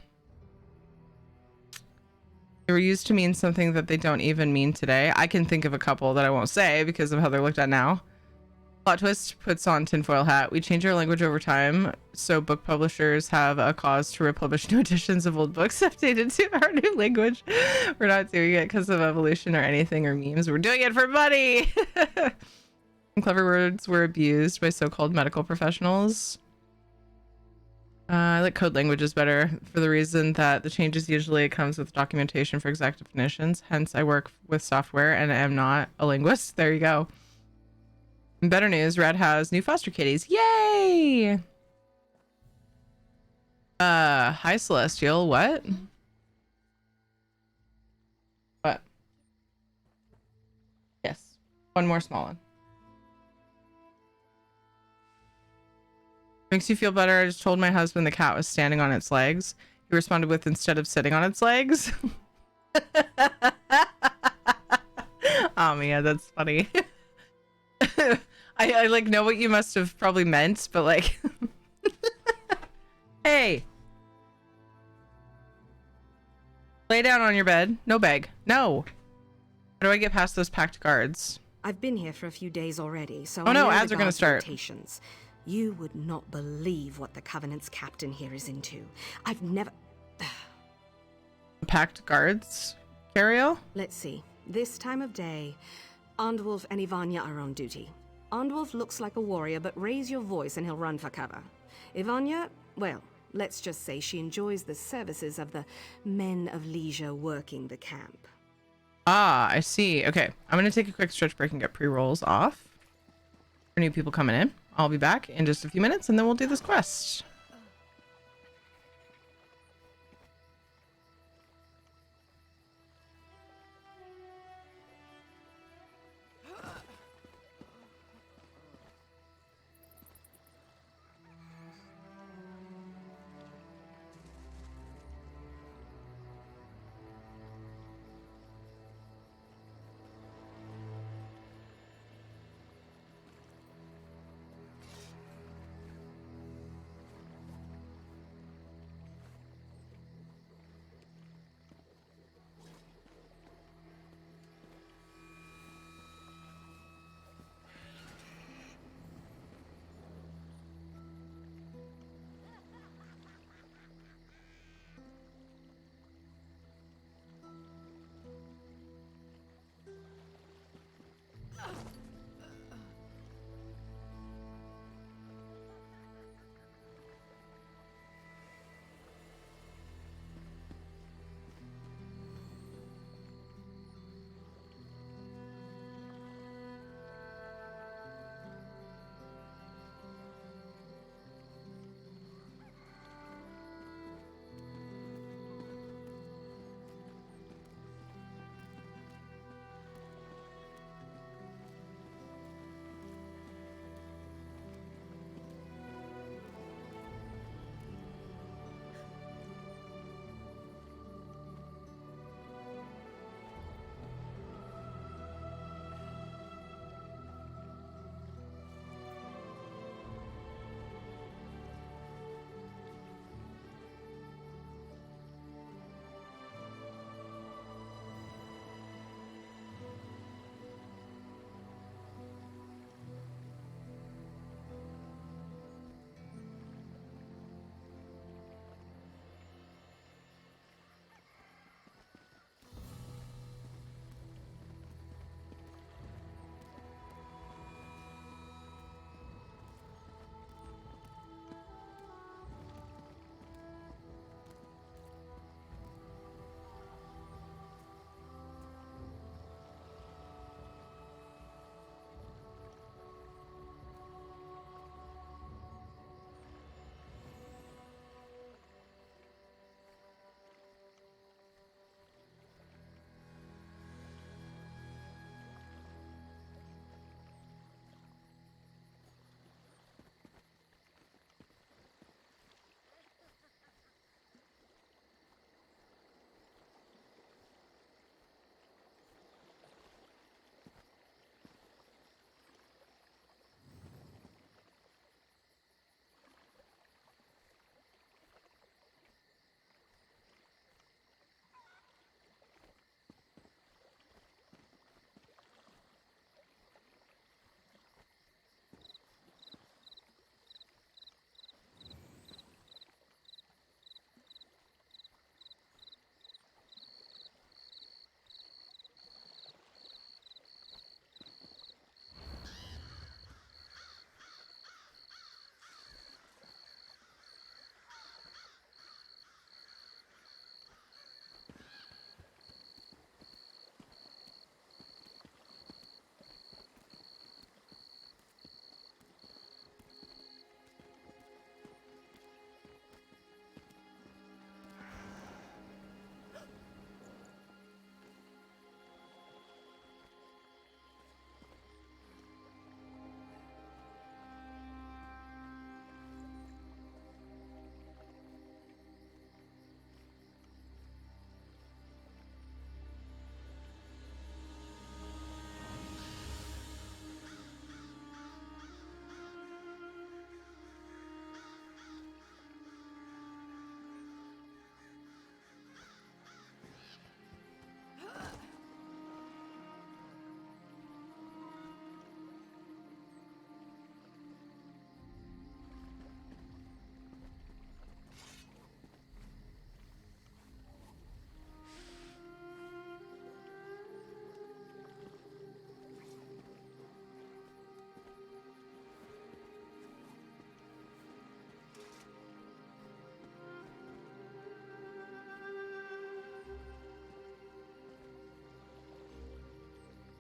They were used to mean something that they don't even mean today. I can think of a couple that I won't say because of how they're looked at now. Plot twist puts on tinfoil hat. We change our language over time, so book publishers have a cause to republish new editions of old books updated to our new language. We're not doing it because of evolution or anything or memes. We're doing it for money. Clever words were abused by so-called medical professionals. I like code languages better for the reason that the changes usually comes with documentation for exact definitions. Hence, I work with software and am not a linguist. There you go. In better news, Red has new foster kitties. Yay! Hi Celestial. What? What? Yes. One more small one. Makes you feel better. I just told my husband the cat was standing on its legs. He responded with, instead of sitting on its legs. Oh man, that's funny. I like know what you must have probably meant, but like hey, lay down on your bed. No beg. No. How do I get past those packed guards? I've been here for a few days already, so oh no, ads are gonna start. Rotations. You would not believe what the Covenant's captain here is into. I've never... Packed guards, Cariel? Let's see. This time of day, Andwulf and Ivania are on duty. Andwulf looks like a warrior, but raise your voice and he'll run for cover. Ivania, well, let's just say she enjoys the services of the men of leisure working the camp. Ah, I see. Okay, I'm gonna take a quick stretch break and get pre-rolls off for new people coming in. I'll be back in just a few minutes and then we'll do this quest.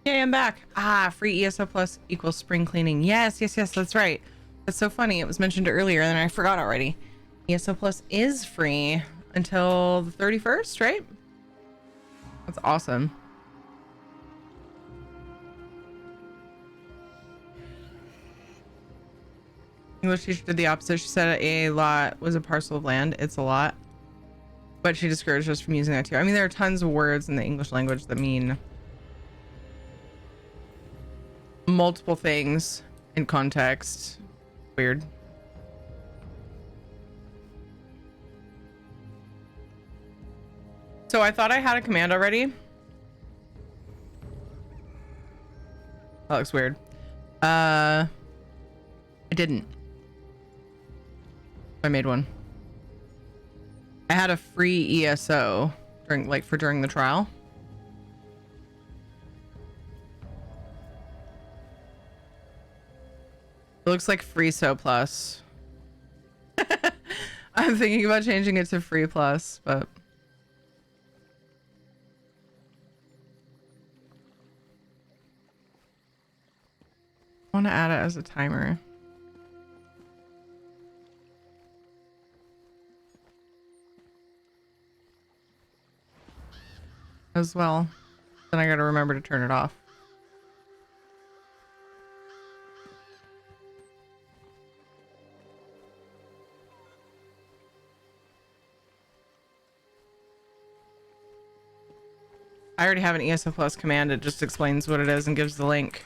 Yay, I'm back. Ah, free ESO plus equals spring cleaning. Yes, yes, yes, that's right. That's so funny. It was mentioned earlier and I forgot already. ESO plus is free until the 31st, right? That's awesome. English teacher did the opposite. She said a lot was a parcel of land. It's a lot. But she discouraged us from using that too. I mean, there are tons of words in the English language that mean multiple things in context. Weird. So I thought I had a command already. That looks weird. I didn't. I made one. I had a free ESO during the trial. It looks like free so plus. I'm thinking about changing it to free plus, but I want to add it as a timer. As well. Then I gotta remember to turn it off. I already have an ESO Plus command. It just explains what it is and gives the link.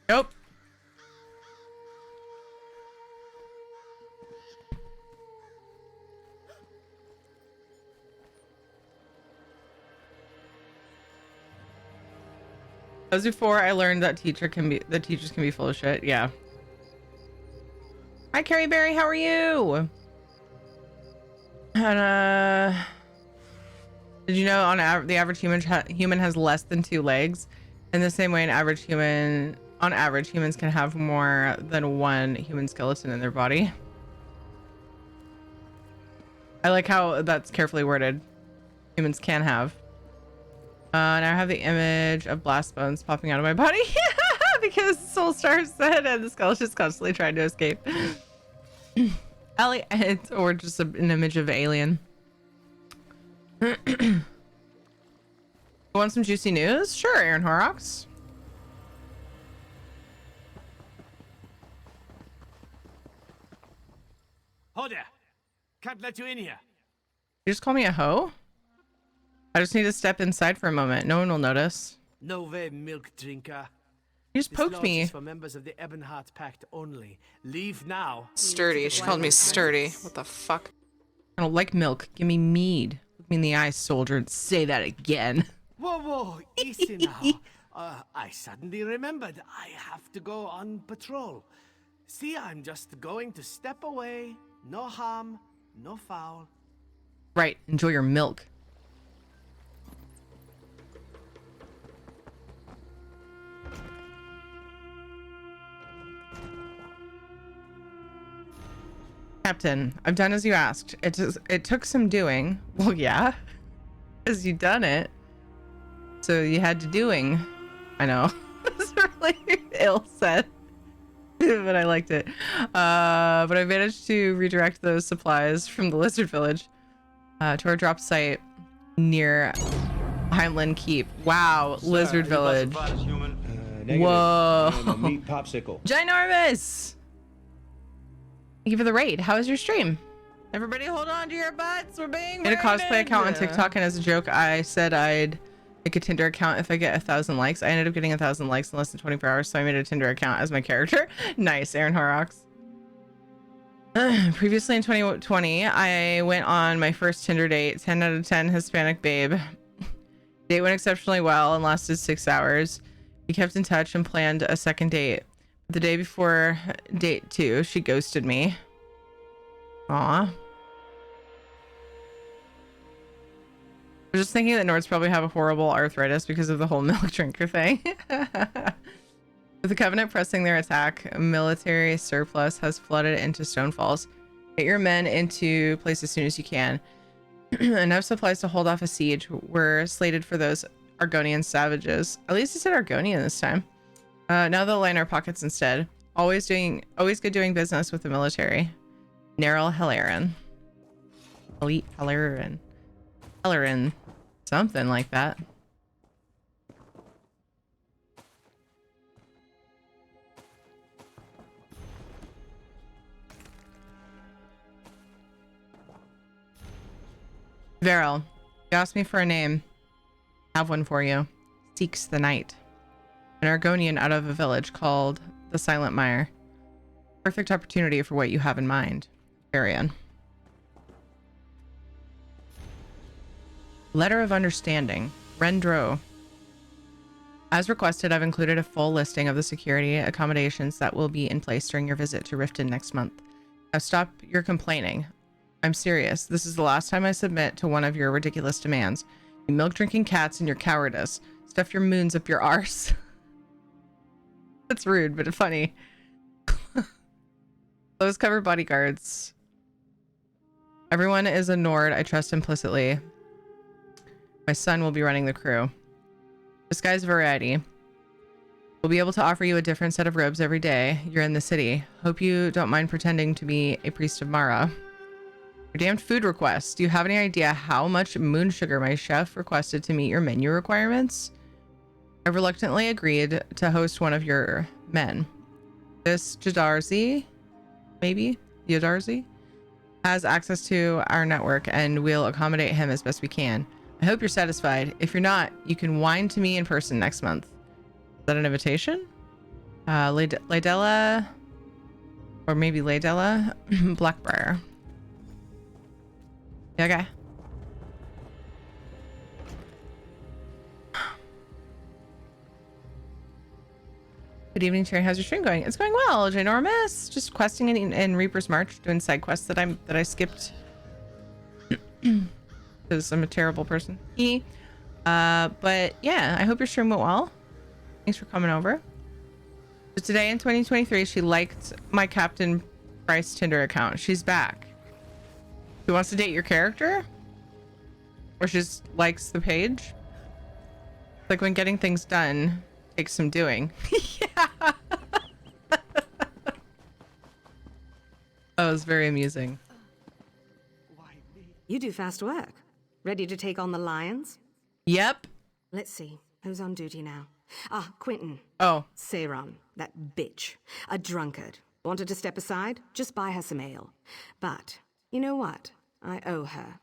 Nope. As before, I learned that teachers can be full of shit. Yeah. Hi, Carrie Berry. How are you? And did you know the average human has less than 2 legs? In the same way, on average, humans can have more than 1 human skeleton in their body. I like how that's carefully worded. Humans can have. Now I have the image of blast bones popping out of my body because Soul Star said, and the skeleton's constantly trying to escape. Or just an image of Alien. Want some juicy news? Sure, Aaron Horrocks. Hold there. Can't let you in here. You just call me a hoe? I just need to step inside for a moment. No one will notice. No way, milk drinker. You just poked me. Is for members of the Ebonheart Pact only. Leave now. Sturdy. She called me sturdy. What the fuck? I don't like milk. Give me mead. Look me in the eye, soldier, and say that again. Whoa, whoa, easy now. I suddenly remembered I have to go on patrol. See, I'm just going to step away. No harm, no foul. Right, enjoy your milk. Captain, I've done as you asked. It took some doing. Well, yeah, because you done it. So you had to doing. I know. It's really ill said, but I liked it. But I managed to redirect those supplies from the Lizard Village to our drop site near Heimland Keep. Wow, Lizard Village. Whoa. Meat popsicle. Ginormous. Thank you for the raid. How was your stream? Everybody hold on to your butts. We're being raided. Made a cosplay account on TikTok, and as a joke, I said I'd make a Tinder account if I get 1,000 likes. I ended up getting 1,000 likes in less than 24 hours, so I made a Tinder account as my character. Nice, Aaron Horrocks. Previously in 2020, I went on my first Tinder date. 10 out of 10 Hispanic babe. Date went exceptionally well and lasted 6 hours. We kept in touch and planned a second date. The day before date 2, she ghosted me. Aw. I was just thinking that Nords probably have a horrible arthritis because of the whole milk drinker thing. With the Covenant pressing their attack, military surplus has flooded into Stonefalls. Get your men into place as soon as you can. Enough supplies to hold off a siege were slated for those Argonian savages. At least he said Argonian this time. Now they'll line our pockets instead. Always good doing business with the military. Neril Helaran. Elite Helaran. Helaran. Something like that. Varel, you asked me for a name. I have one for you. Seeks the Night. An Argonian out of a village called the Silent Mire. Perfect opportunity for what you have in mind. Varian. Letter of Understanding. Rendro. As requested, I've included a full listing of the security accommodations that will be in place during your visit to Riften next month. Now stop your complaining. I'm serious. This is the last time I submit to one of your ridiculous demands. You milk-drinking cats and your cowardice. Stuff your moons up your arse. That's rude, but funny. Those cover bodyguards. Everyone is a Nord I trust implicitly. My son will be running the crew. Disguise variety. We'll be able to offer you a different set of robes every day you're in the city. Hope you don't mind pretending to be a priest of Mara. Your damned food requests. Do you have any idea how much moon sugar my chef requested to meet your menu requirements? I reluctantly agreed to host one of your men. This Jadarzi, maybe? Yadarzi? Has access to our network and we'll accommodate him as best we can. I hope you're satisfied. If you're not, you can whine to me in person next month. Is that an invitation? Laydella, or maybe Laydella Blackbriar. Okay. Good evening, Terry. How's your stream going? It's going well, ginormous. Just questing in Reaper's March, doing side quests that I skipped because I'm a terrible person. But yeah, I hope your stream went well. Thanks for coming over. So today in 2023, she liked my Captain Price Tinder account. She's back. She wants to date your character? Or she just likes the page? It's like when getting things done takes some doing. Yeah. That was very amusing. You do fast work. Ready to take on the lions? Yep. Let's see. Who's on duty now? Ah, Quentin. Oh. Seiron, that bitch. A drunkard. Wanted to step aside? Just buy her some ale. But, you know what? I owe her.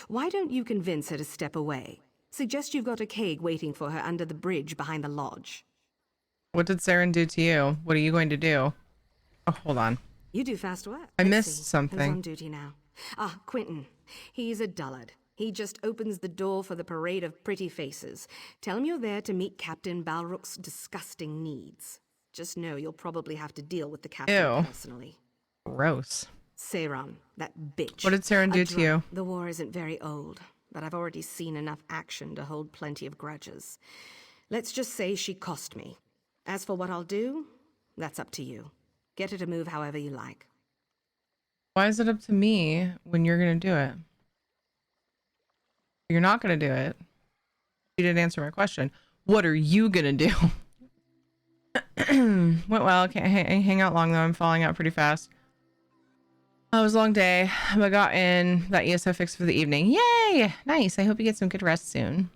Why don't you convince her to step away? Suggest you've got a keg waiting for her under the bridge behind the lodge. What did Saren do to you? What are you going to do? Oh, hold on. You do fast work. I Let's missed see. something. Who's on duty now? Ah, Quentin. He's a dullard. He just opens the door for the parade of pretty faces. Tell him you're there to meet Captain Balruk's disgusting needs. Just know you'll probably have to deal with the captain personally. Gross. Seiron, that bitch. What did Saren do to you? The war isn't very old, but I've already seen enough action to hold plenty of grudges. Let's just say she cost me. As for what I'll do, that's up to you. Get her to move however you like. Why is it up to me when you're going to do it? You're not going to do it. You didn't answer my question. What are you going to do? Went well. Can't hang out long though. I'm falling out pretty fast. Oh, it was a long day. I got in that ESO fix for the evening. Yay! Nice. I hope you get some good rest soon.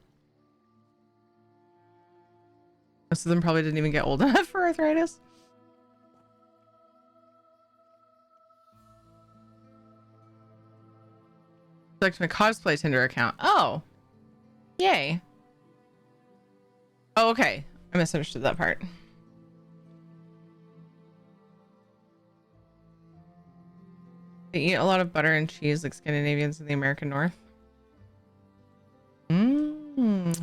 Most of them probably didn't even get old enough for arthritis. Select my cosplay Tinder account. Oh. Yay. Oh, okay. I misunderstood that part. They eat a lot of butter and cheese like Scandinavians in the American North.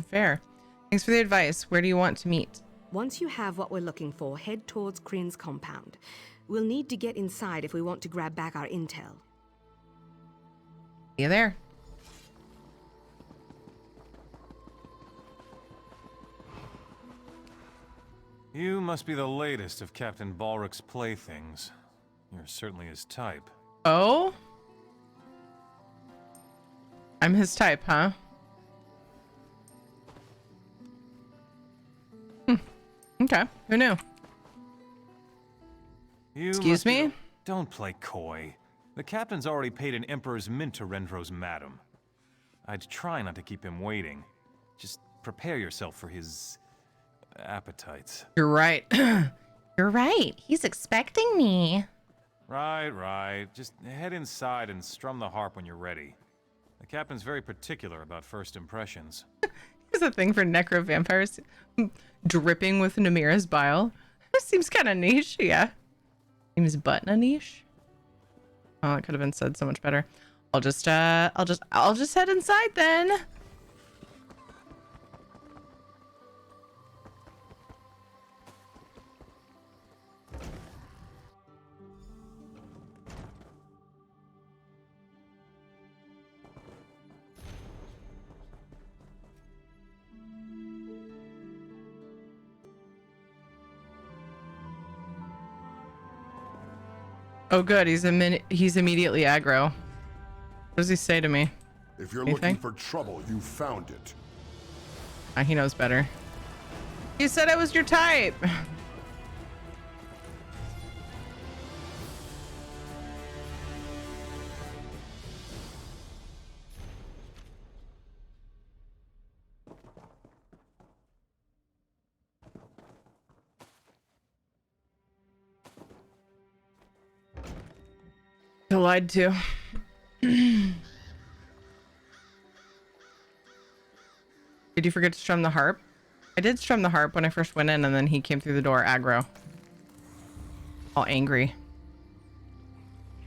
Fair. Thanks for the advice. Where do you want to meet? Once you have what we're looking for, head towards Kryn's compound. We'll need to get inside if we want to grab back our intel. See you there. You must be the latest of Captain Balruk's playthings. You're certainly his type. Oh? I'm his type, huh? Okay, who knew? Excuse me? Don't play coy. The captain's already paid an emperor's mint to Rendro's madam. I'd try not to keep him waiting. Just prepare yourself for his appetites. You're right. You're right. He's expecting me. Right. Just head inside and strum the harp when you're ready. The captain's very particular about first impressions. Here's a thing for necro vampires dripping with Namira's bile. This seems kind of niche, yeah. Seems button niche. Oh, it could have been said so much better. I'll just head inside then. Oh, good. He's immediately aggro. What does he say to me? If you're Anything? looking for trouble, you found it. He knows better. You said I was your type. I lied to. Did you forget to strum the harp? I did strum the harp when I first went in, and then he came through the door aggro. All angry.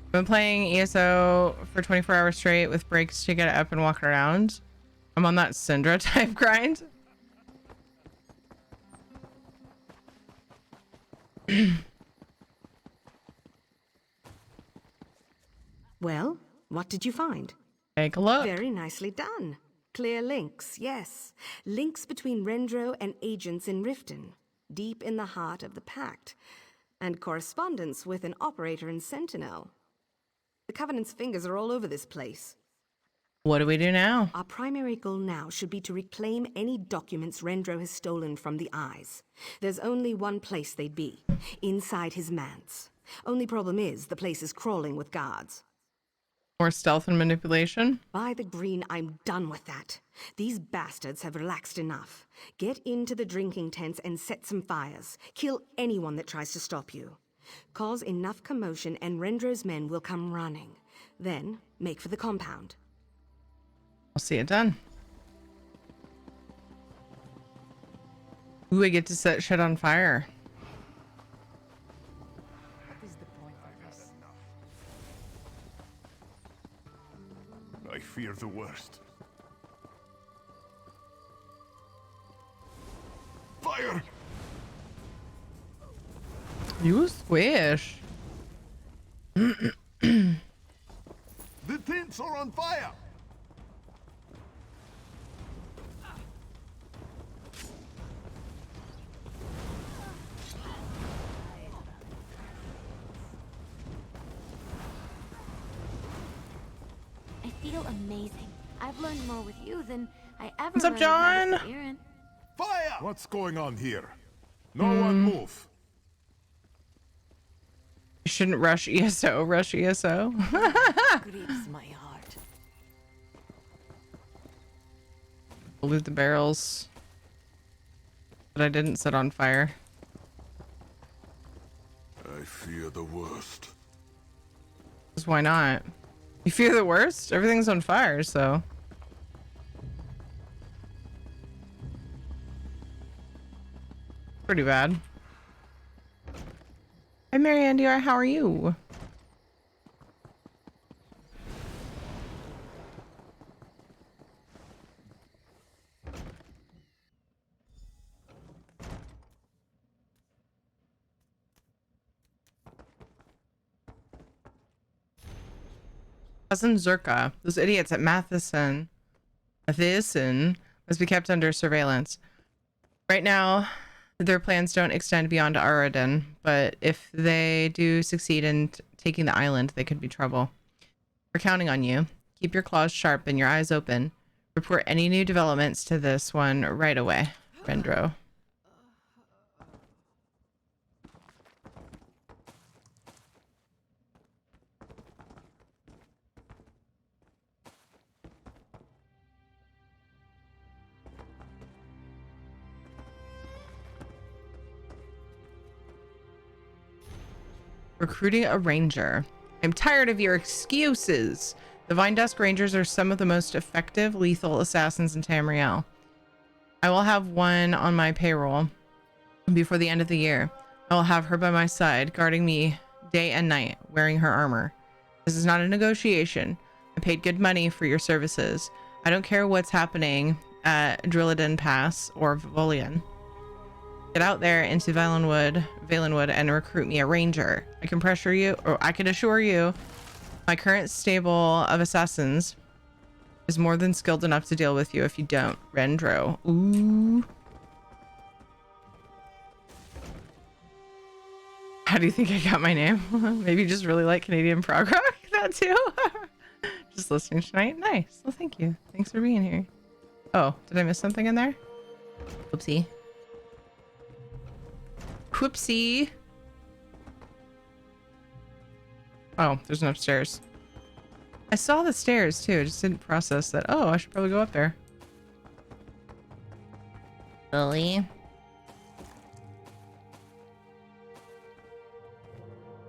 I've been playing ESO for 24 hours straight with breaks to get up and walk around. I'm on that Syndra type grind. Well, what did you find? Take a look. Very nicely done. Clear links, yes. Links between Rendro and agents in Riften, deep in the heart of the Pact, and correspondence with an operator in Sentinel. The Covenant's fingers are all over this place. What do we do now? Our primary goal now should be to reclaim any documents Rendro has stolen from the Eyes. There's only one place they'd be, inside his manse. Only problem is, the place is crawling with guards. More stealth and manipulation? By the green, I'm done with that. These bastards have relaxed enough. Get into the drinking tents and set some fires. Kill anyone that tries to stop you. Cause enough commotion and Rendro's men will come running. Then, make for the compound. I'll see it done. Ooh, I get to set shit on fire. I fear the worst. Fire! You squish. The tents are on fire! I feel amazing. I've learned more with you than I ever What's up, learned when I was John? Aaron. Fire! What's going on here? No one move. You shouldn't rush ESO. Rush ESO. Grieves my heart. Loot the barrels that I didn't set on fire. I fear the worst. 'Cause why not? You fear the worst? Everything's on fire, so. Pretty bad. Hi, Marianne DR, how are you? Cousin Zerka, those idiots at Matheson must be kept under surveillance. Right now, their plans don't extend beyond Aradin, but if they do succeed in taking the island, they could be trouble. We're counting on you. Keep your claws sharp and your eyes open. Report any new developments to this one right away, Rendro. Recruiting a ranger. I'm tired of your excuses. The Vine Dusk Rangers are some of the most effective lethal assassins in Tamriel. I will have one on my payroll before the end of the year. I will have her by my side, guarding me day and night, wearing her armor. This is not a negotiation. I paid good money for your services. I don't care what's happening at Drilladin Pass or Volian. Get out there into Valenwood and recruit me a ranger. I can assure you, my current stable of assassins is more than skilled enough to deal with you if you don't. Rendro. Ooh. How do you think I got my name? Maybe you just really like Canadian prog rock? That too? Just listening tonight? Nice. Well, thank you. Thanks for being here. Oh, did I miss something in there? Whoopsie. Whoopsie. Oh, there's an upstairs. I saw the stairs too. I just didn't process that. Oh, I should probably go up there. Lily.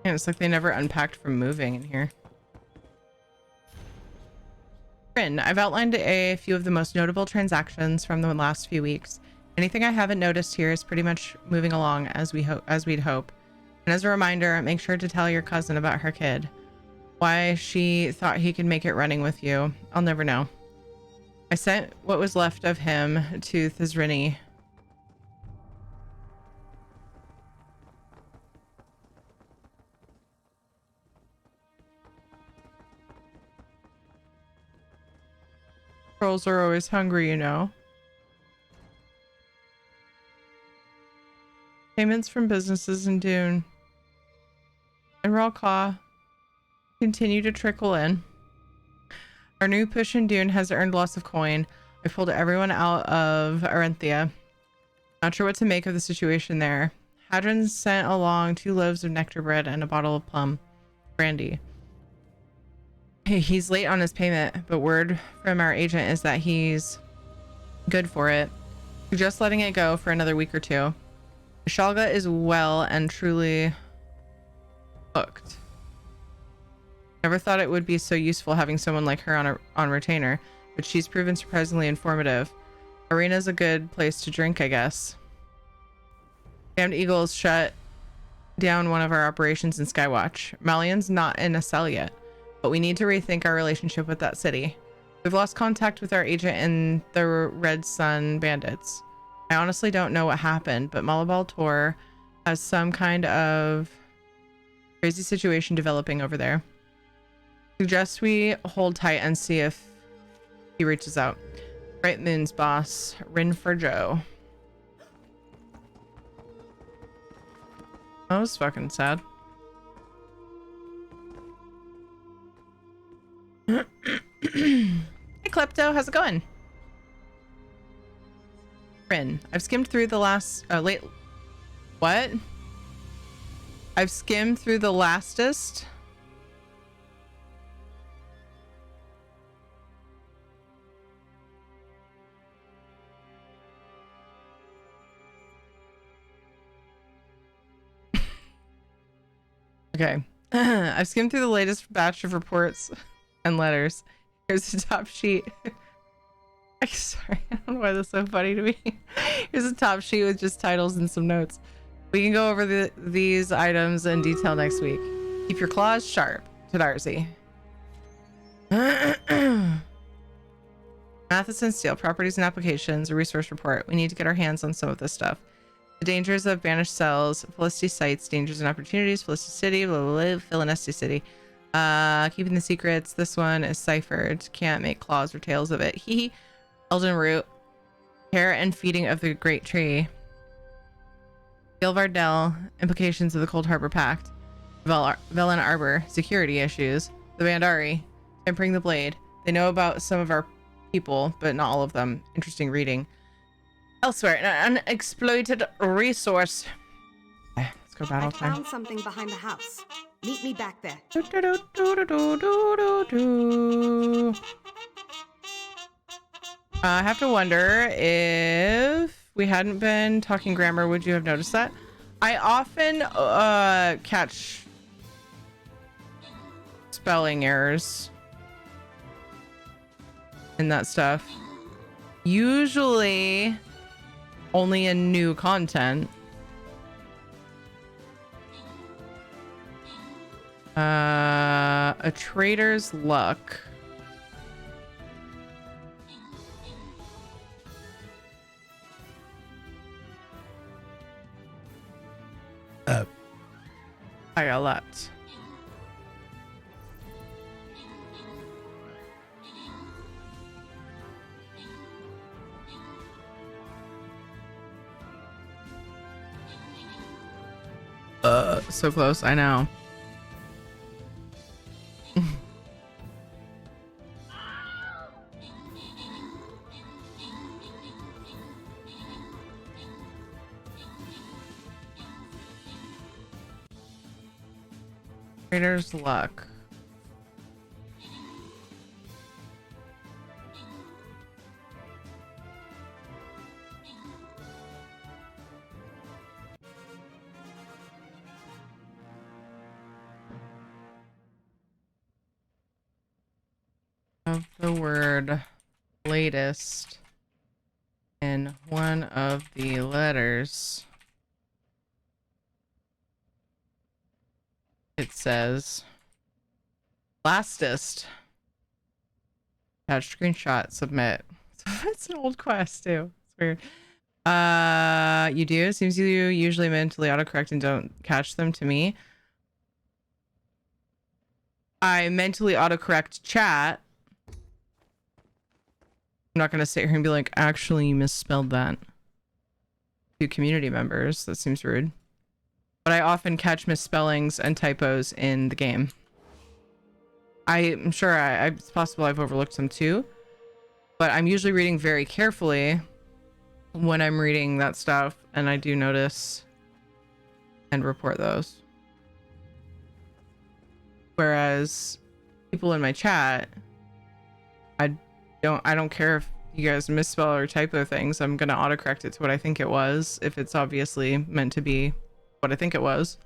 Yeah, it's like they never unpacked from moving in here. I've outlined a few of the most notable transactions from the last few weeks. Anything I haven't noticed here is pretty much moving along as we'd hope. And as a reminder, make sure to tell your cousin about her kid. Why she thought he could make it running with you, I'll never know. I sent what was left of him to Thizrini. Trolls are always hungry, you know. Payments from businesses in Dune and Ralcaw continue to trickle in. Our new push in Dune has earned lots of coin. I pulled everyone out of Arenthia. Not sure what to make of the situation there. Hadron sent along 2 loaves of nectar bread and a bottle of plum brandy. He's late on his payment, but word from our agent is that he's good for it. We're just letting it go for another week or 2. Shalga is well and truly hooked. Never thought it would be so useful having someone like her on retainer, but she's proven surprisingly informative. Arena's a good place to drink, I guess. Damned Eagles shut down one of our operations in Skywatch. Malian's not in a cell yet, but we need to rethink our relationship with that city. We've lost contact with our agent and the Red Sun bandits. I honestly don't know what happened, but Malabal Tor has some kind of crazy situation developing over there. Suggest we hold tight and see if he reaches out. Bright Moon's boss, Rin for Joe. That was fucking sad. Hey Klepto, how's it going? Rin, I've skimmed through the last what? I've skimmed through the lastest. Okay. I've skimmed through the latest batch of reports and letters. Here's the top sheet. I'm sorry, I don't know why that's so funny to me. Here's a top sheet with just titles and some notes. We can go over these items in detail next week. Keep your claws sharp. To Darcy. Matheson Steel, properties and applications, a resource report. We need to get our hands on some of this stuff. The dangers of banished cells, Felicity sites, dangers and opportunities, Felicity City, blah, blah, blah, Philanesti City. Keeping the secrets. This one is ciphered. Can't make claws or tails of it. Hee. Elden Root. Care and feeding of the Great Tree. Gilvardell. Implications of the Cold Harbor Pact. Velen Arbor. Security issues. The Vandari. Tempering the Blade. They know about some of our people, but not all of them. Interesting reading. Elsewhere, an unexploited resource. Okay, let's go battle time. I found something behind the house. Meet me back there. I have to wonder if we hadn't been talking grammar, would you have noticed that? I often catch spelling errors and that stuff. Usually only in new content. A trader's luck. I got left. So close, I know. Trader's luck. Of the word latest in one of the letters, it says lastest. Attach screenshot, submit. It's an old quest too. It's weird. You do? It seems you usually mentally autocorrect and don't catch them. To me, I mentally autocorrect chat. I'm not gonna sit here and be like, actually you misspelled that. To community members, that seems rude. But I often catch misspellings and typos in the game. I'm sure it's possible I've overlooked some too, but I'm usually reading very carefully when I'm reading that stuff, and I do notice and report those. Whereas people in my chat, I don't care if you guys misspell or typo things. I'm gonna autocorrect it to what I think it was, if it's obviously meant to be what I think it was.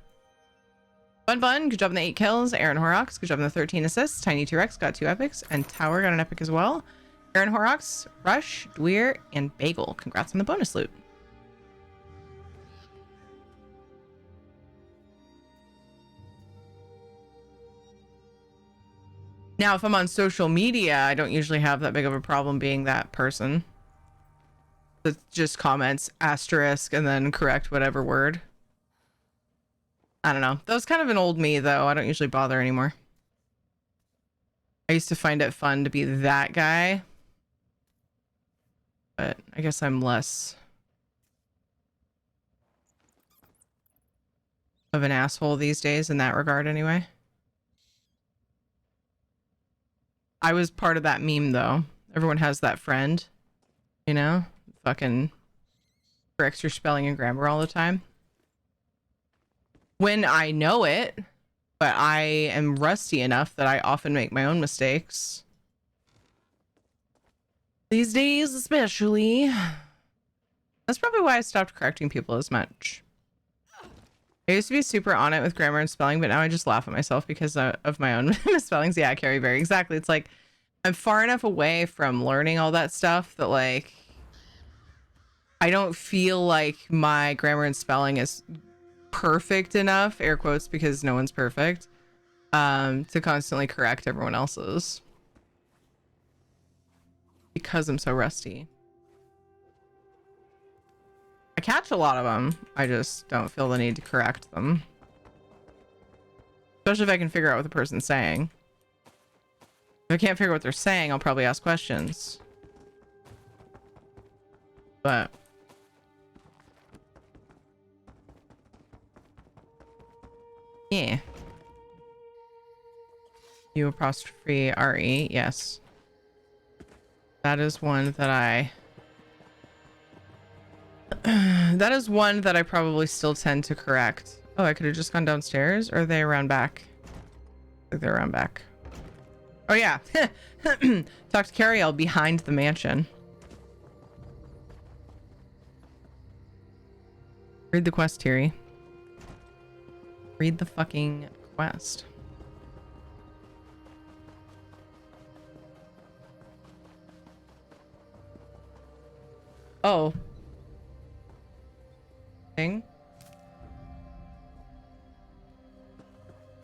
Bun, good job on the 8 kills. Aaron Horrocks, good job on the 13 assists. Tiny T-Rex got 2 epics, and Tower got an epic as well. Aaron Horrocks, Rush, Dweer, and Bagel, congrats on the bonus loot. Now, if I'm on social media, I don't usually have that big of a problem being that person that just comments asterisk and then correct whatever word. I don't know. That was kind of an old me, though. I don't usually bother anymore. I used to find it fun to be that guy. But I guess I'm less of an asshole these days in that regard, anyway. I was part of that meme, though. Everyone has that friend, you know? Fucking corrects your spelling and grammar all the time. When I know it, but I am rusty enough that I often make my own mistakes. These days, especially. That's probably why I stopped correcting people as much. I used to be super on it with grammar and spelling, but now I just laugh at myself because of my own misspellings. Yeah, Carrie, very exactly. It's like I'm far enough away from learning all that stuff that, like, I don't feel like my grammar and spelling is perfect enough, air quotes, because no one's perfect, to constantly correct everyone else's. Because I'm so rusty. I catch a lot of them. I just don't feel the need to correct them. Especially if I can figure out what the person's saying. If I can't figure out what they're saying, I'll probably ask questions. But yeah. U apostrophe RE, yes. That is one that that is one that I probably still tend to correct. Oh, I could have just gone downstairs, or are they around back? I think they're around back. Oh yeah. Talk to Cariel behind the mansion. Read the quest, Thierry. Read the fucking quest. Oh. Thing.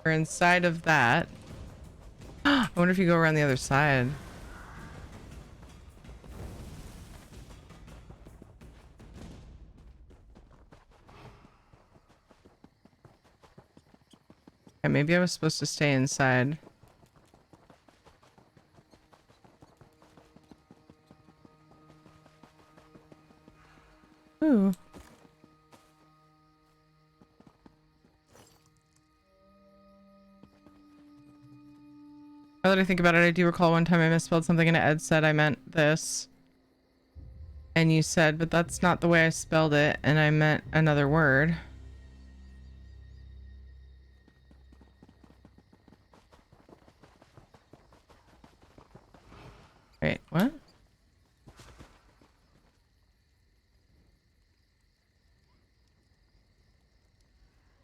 We're inside of that. I wonder if you go around the other side. Okay, maybe I was supposed to stay inside. Ooh. Now that I think about it, I do recall one time I misspelled something and Ed said I meant this. And you said, but that's not the way I spelled it, and I meant another word. Wait, what?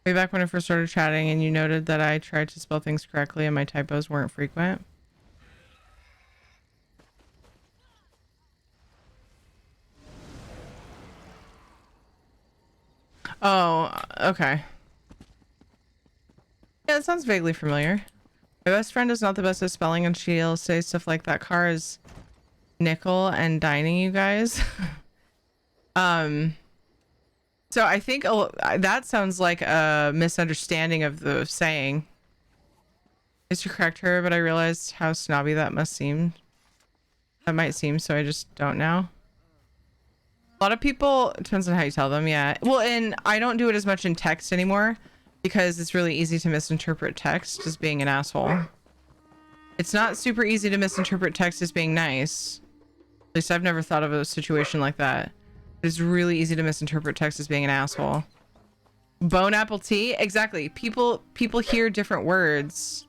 Way back when I first started chatting and you noted that I tried to spell things correctly and my typos weren't frequent. Oh, okay. Yeah, it sounds vaguely familiar. My best friend is not the best at spelling and she'll say stuff like that car is nickel and dining, you guys. So I think that sounds like a misunderstanding of the saying. I used to correct her, but I realized how snobby that might seem, so I just don't now. A lot of people, it depends on how you tell them, yeah. Well, and I don't do it as much in text anymore because it's really easy to misinterpret text as being an asshole. It's not super easy to misinterpret text as being nice. At least I've never thought of a situation like that. It's really easy to misinterpret text as being an asshole. Bone apple tea? Exactly. People hear different words.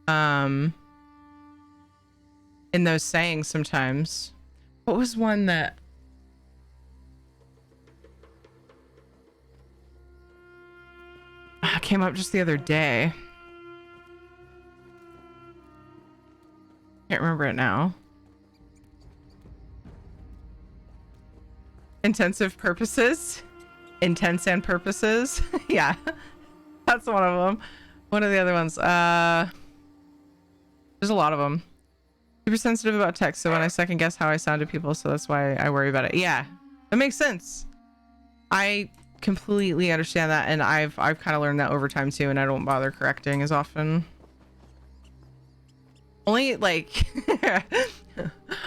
In those sayings sometimes. What was one that came up just the other day? Can't remember it now. Intensive purposes. Intense and purposes. Yeah. That's one of them. One of the other ones. There's a lot of them. Super sensitive about text, so when I second guess how I sound to people, so that's why I worry about it. Yeah, that makes sense. I completely understand that, and I've kind of learned that over time too, and I don't bother correcting as often. Only like a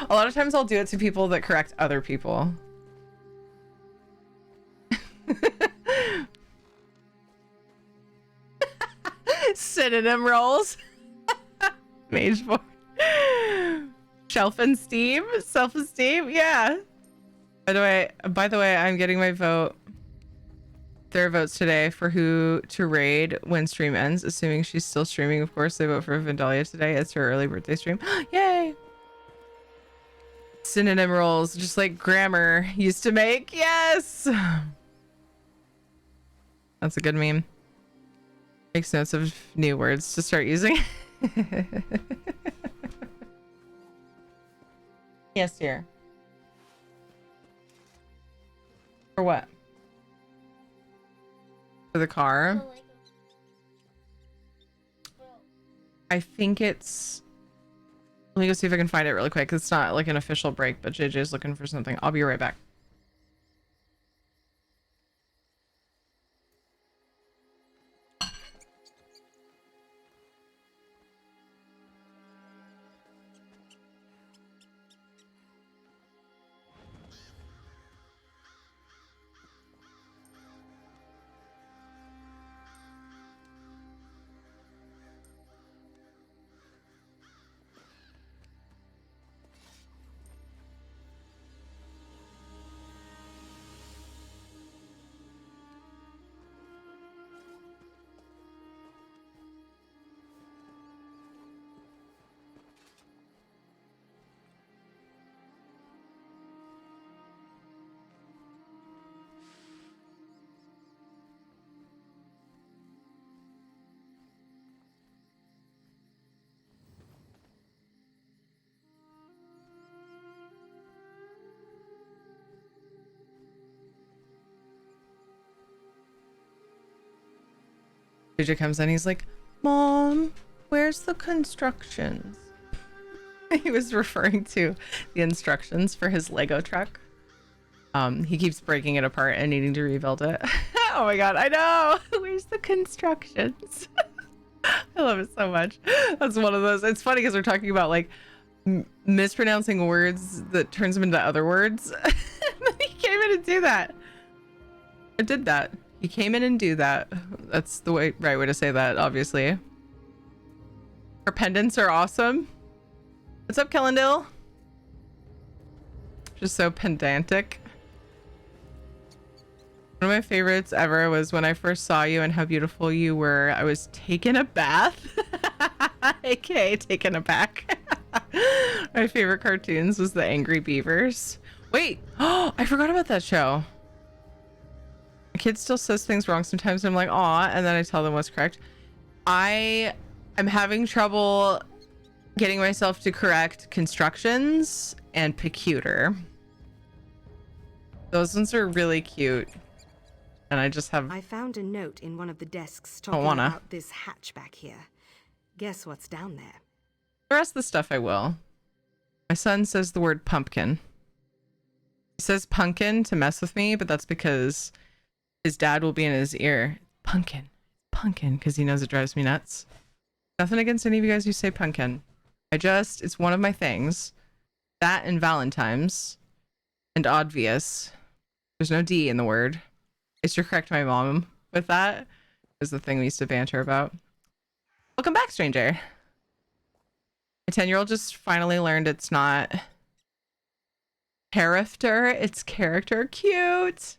lot of times I'll do it to people that correct other people. Synonym rolls. Mage boy. Self-esteem? Self-esteem? Yeah. By the way, I'm getting my vote. There are votes today for who to raid when stream ends, assuming she's still streaming. Of course, they vote for Vandalia today. It's her early birthday stream. Yay! Synonym rolls, just like grammar used to make. Yes! That's a good meme. Makes notes of new words to start using. Yes, dear. For what? For the car? I think it's... Let me go see if I can find it really quick. It's not like an official break, but JJ's looking for something. I'll be right back. JJ comes in, he's like, Mom, where's the constructions? He was referring to the instructions for his Lego truck. He keeps breaking it apart and needing to rebuild it. Oh my god, I know! Where's the constructions? I love it so much. That's one of those. It's funny because we're talking about like mispronouncing words that turns them into other words. And then he came in and do that. I did that. He came in and do that. That's the right way to say that, obviously. Her pendants are awesome. What's up, Kellendale? Just so pedantic. One of my favorites ever was when I first saw you and how beautiful you were. I was taking a bath. AKA taken aback. My favorite cartoons was the Angry Beavers. Wait, oh, I forgot about that show. My kid still says things wrong sometimes. I'm like, aw, and then I tell them what's correct. I am having trouble getting myself to correct constructions and peculiar. Those ones are really cute. And I just have... I found a note in one of the desks Don't talking wanna. about this hatchback here. Guess what's down there? The rest of the stuff I will. My son says the word pumpkin. He says pumpkin to mess with me, but that's because his dad will be in his ear. Pumpkin. Pumpkin, because he knows it drives me nuts. Nothing against any of you guys who say pumpkin. It's one of my things. That and Valentine's. And obvious. There's no D in the word. I used to correct my mom with that. It was the thing we used to banter about. Welcome back, stranger. My 10-year-old just finally learned it's not character, it's character. Cute.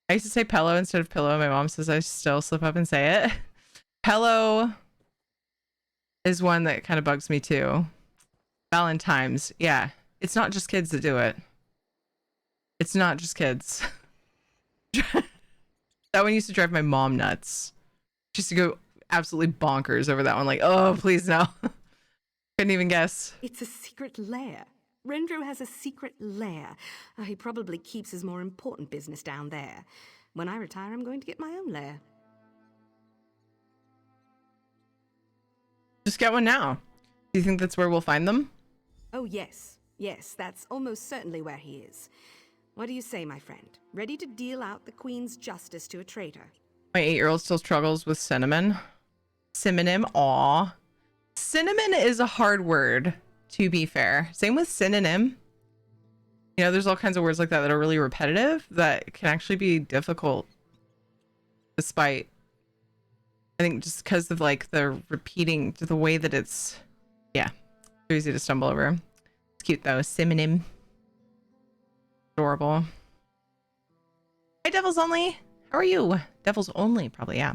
I used to say pillow instead of pillow. My mom says I still slip up and say it. Pillow is one that kind of bugs me too. Valentine's. Yeah. It's not just kids that do it. It's not just kids. That one used to drive my mom nuts. She used to go absolutely bonkers over that one. Like, oh, please no. Couldn't even guess. It's a secret lair. Rendro has a secret lair. He probably keeps his more important business down there. When I retire, I'm going to get my own lair. Just get one now. Do you think that's where we'll find them? Oh, yes. Yes, that's almost certainly where he is. What do you say, my friend? Ready to deal out the Queen's justice to a traitor? My 8-year-old still struggles with cinnamon. Synonym, aw. Cinnamon is a hard word, to be fair. Same with synonym. You know, there's all kinds of words like that that are really repetitive that can actually be difficult. Despite, I think just because of like the repeating, the way that it's, yeah, too easy to stumble over. It's cute though, synonym. Adorable. Hi, Devils Only. How are you? Devils Only, probably, yeah.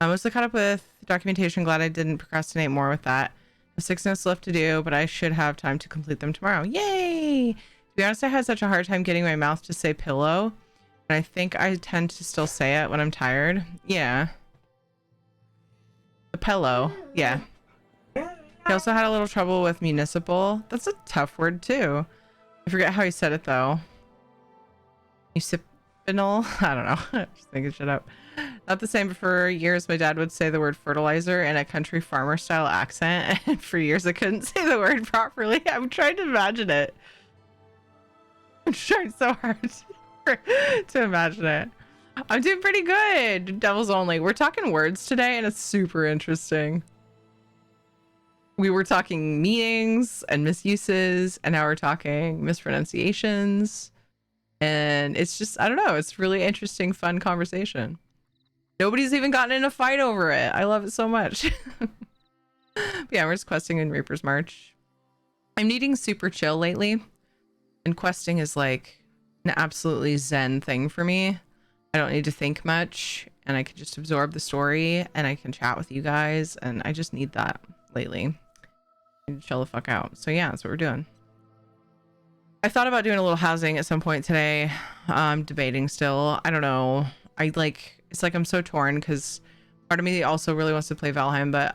I mostly caught up with documentation. Glad I didn't procrastinate more with that. I have 6 notes left to do, but I should have time to complete them tomorrow. Yay! To be honest, I had such a hard time getting my mouth to say pillow. And I think I tend to still say it when I'm tired. Yeah. The pillow. Yeah. He also had a little trouble with municipal. That's a tough word, too. I forget how he said it, though. Municipal? I don't know. Just thinking shit up. Not the same, but for years, my dad would say the word fertilizer in a country farmer style accent. And for years, I couldn't say the word properly. I'm trying to imagine it. I'm trying so hard to imagine it. I'm doing pretty good. Devils Only. We're talking words today, and it's super interesting. We were talking meanings and misuses, and now we're talking mispronunciations. And it's just, I don't know, it's really interesting, fun conversation. Nobody's even gotten in a fight over it. I love it so much. Yeah, we're just questing in Reaper's March. I'm needing super chill lately. And questing is like an absolutely zen thing for me. I don't need to think much, and I can just absorb the story, and I can chat with you guys, and I just need that lately. I need to chill the fuck out. So yeah, that's what we're doing. I thought about doing a little housing at some point today. I'm debating still. I don't know. It's like I'm so torn because part of me also really wants to play Valheim, but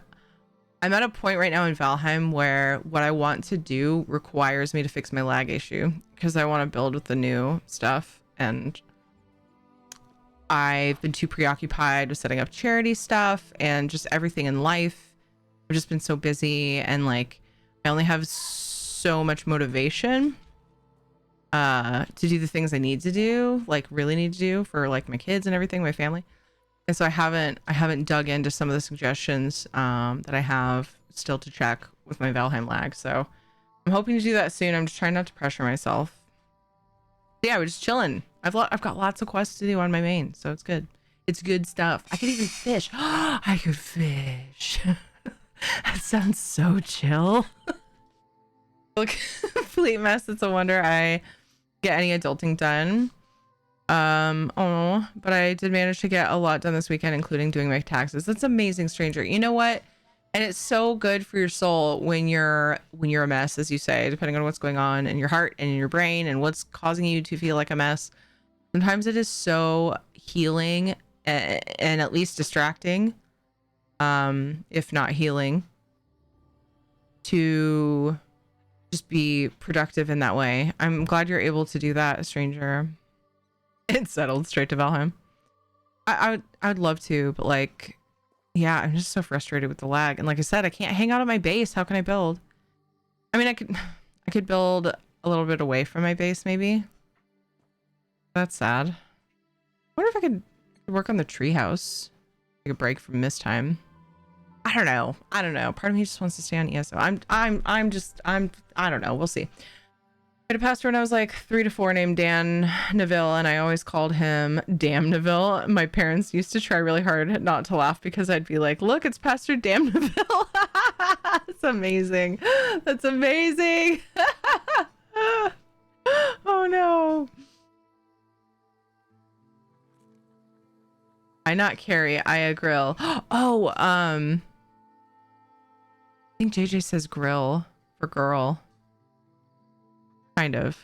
I'm at a point right now in Valheim where what I want to do requires me to fix my lag issue because I want to build with the new stuff, and I've been too preoccupied with setting up charity stuff and just everything in life. I've just been so busy, and like I only have so much motivation to do the things I need to do, like really need to do for like my kids and everything, my family. And so I haven't dug into some of the suggestions that I have still to check with my Valheim lag. So I'm hoping to do that soon. I'm just trying not to pressure myself. Yeah, we're just chilling. I've got lots of quests to do on my main, so it's good. It's good stuff. I could even fish. I could fish. That sounds so chill. Look, Fleet Mess, it's a wonder I get any adulting done. But I did manage to get a lot done this weekend, including doing my taxes. That's amazing, stranger. You know what? And it's so good for your soul when you're a mess, as you say, depending on what's going on in your heart and in your brain and what's causing you to feel like a mess. Sometimes it is so healing and at least distracting, if not healing, to just be productive in that way. I'm glad you're able to do that, stranger. It's settled straight to Valheim. I would love to, but like, yeah, I'm just so frustrated with the lag. And like I said, I can't hang out at my base. How can I build? I mean, I could build a little bit away from my base, maybe. That's sad. I wonder if I could work on the treehouse. Take a break from mist time. I don't know. Part of me just wants to stay on ESO. I don't know. We'll see. I had a pastor when I was like 3 to 4 named Dan Neville, and I always called him Damn Neville. My parents used to try really hard not to laugh because I'd be like, look, it's Pastor Damn Neville. That's amazing. That's amazing. Oh no. I not carry, I a grill. Oh, I think JJ says grill for girl. Kind of.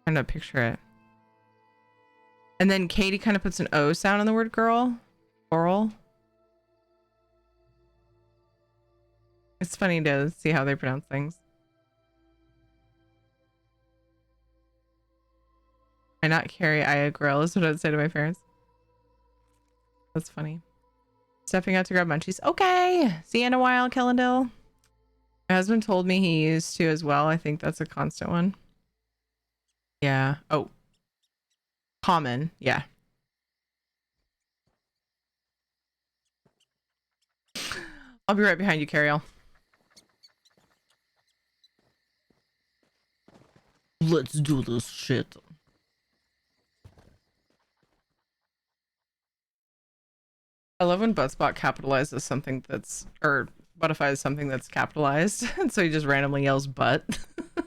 Trying to picture it. And then Katie kind of puts an O sound on the word girl. Oral. It's funny to see how they pronounce things. I not carry, I a grill is what I'd say to my parents. That's funny. Stepping out to grab munchies. Okay. See you in a while, Kellendale. My husband told me he used to as well. I think that's a constant one. Yeah. Oh. Common. Yeah. I'll be right behind you, Cariel. Let's do this shit. I love when Buttspot capitalizes something that's, or buttifies something that's capitalized, and so he just randomly yells butt. In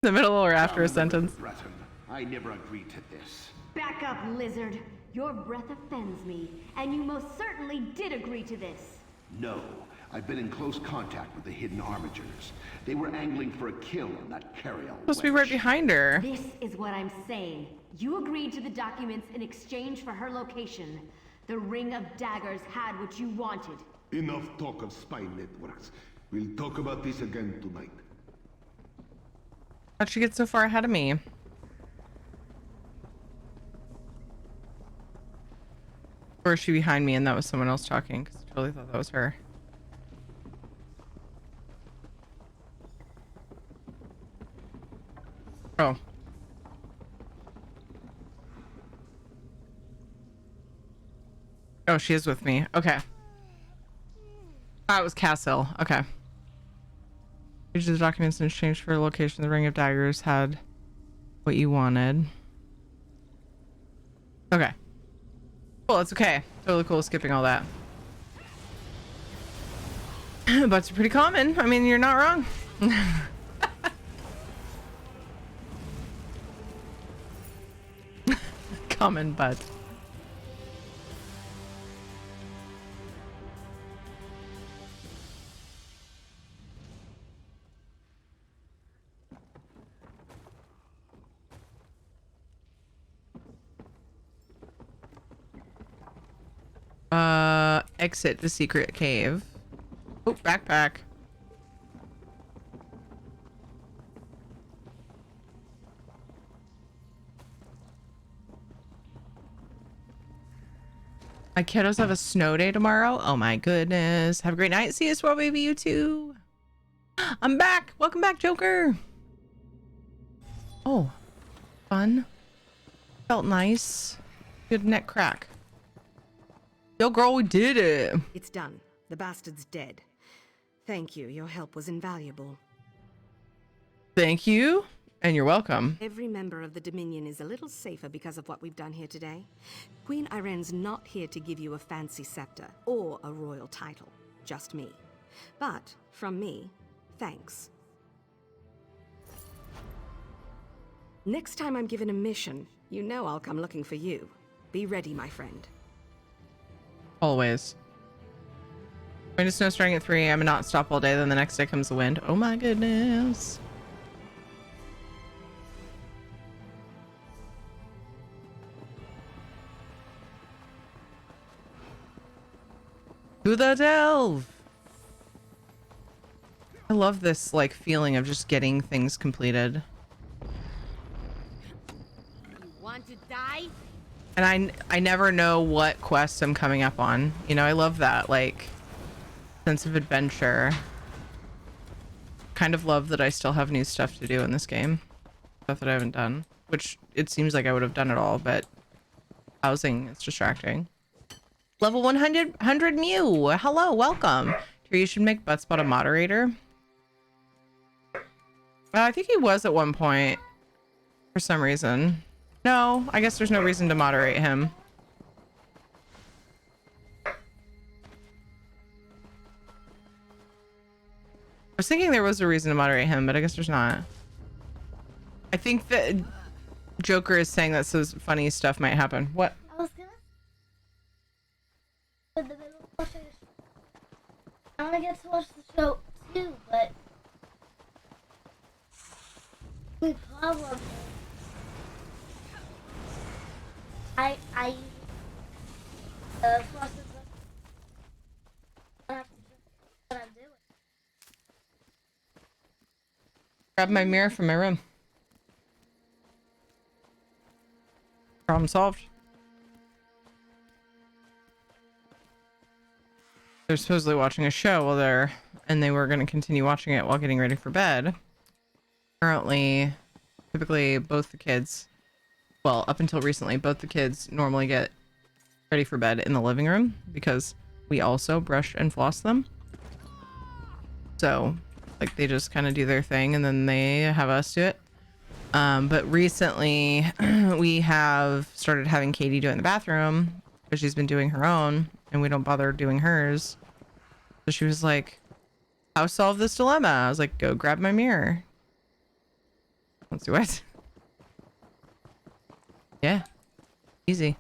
the middle or after a sentence. Breton, I never agreed to this. Back up, lizard. Your breath offends me, and you most certainly did agree to this. No, I've been in close contact with the hidden armigers. They were angling for a kill on that Cariel. Supposed to be right behind her. This is what I'm saying. You agreed to the documents in exchange for her location. The Ring of Daggers had what you wanted. Enough talk of spy networks. We'll talk about this again tonight. How'd she get so far ahead of me? Or is she behind me and that was someone else talking? Because I totally thought that was her. Oh. Oh, she is with me. Okay. Oh, it was Castle. Okay. Here's the documents in exchange for a location. The Ring of Daggers had what you wanted. Okay. Cool, it's okay. Totally cool skipping all that. Butts are pretty common. I mean, you're not wrong. Common butt. Exit the secret cave. Oh, backpack. My kiddos have a snow day tomorrow. Oh my goodness. Have a great night. See you, Swirl Baby, you too. I'm back. Welcome back, Joker. Oh, fun. Felt nice. Good neck crack. Yo, girl, we did it. It's done. The bastard's dead. Thank you. Your help was invaluable. Thank you. And you're welcome. Every member of the Dominion is a little safer because of what we've done here today. Queen Irene's not here to give you a fancy scepter or a royal title. Just me. But, from me, thanks. Next time I'm given a mission, you know I'll come looking for you. Be ready, my friend. Always. Rain and snow starting at 3 a.m. and not stop all day, then the next day comes the wind. Oh my goodness. To the delve. I love this like feeling of just getting things completed. You want to die? And I never know what quest I'm coming up on. You know, I love that like sense of adventure. Kind of love that I still have new stuff to do in this game. Stuff that I haven't done, which it seems like I would have done it all, but housing is distracting. Level 100 Mew. Hello, welcome. You should make Buttspot a moderator. I think he was at one point for some reason. No, I guess there's no reason to moderate him. I was thinking there was a reason to moderate him, but I guess there's not. I think that Joker is saying that so funny stuff might happen. What? I was gonna. I want to get to watch the show too, but the problem is I process what I'm doing. Grab my mirror from my room. Problem solved. They're supposedly watching a show while they were going to continue watching it while getting ready for bed. Currently, typically both the kids, well, up until recently, both the kids normally get ready for bed in the living room because we also brush and floss them. So, like, they just kind of do their thing and then they have us do it. But recently, we have started having Katie do it in the bathroom because she's been doing her own and we don't bother doing hers. So she was like, how solve this dilemma? I was like, go grab my mirror. Let's do it. Yeah. Easy.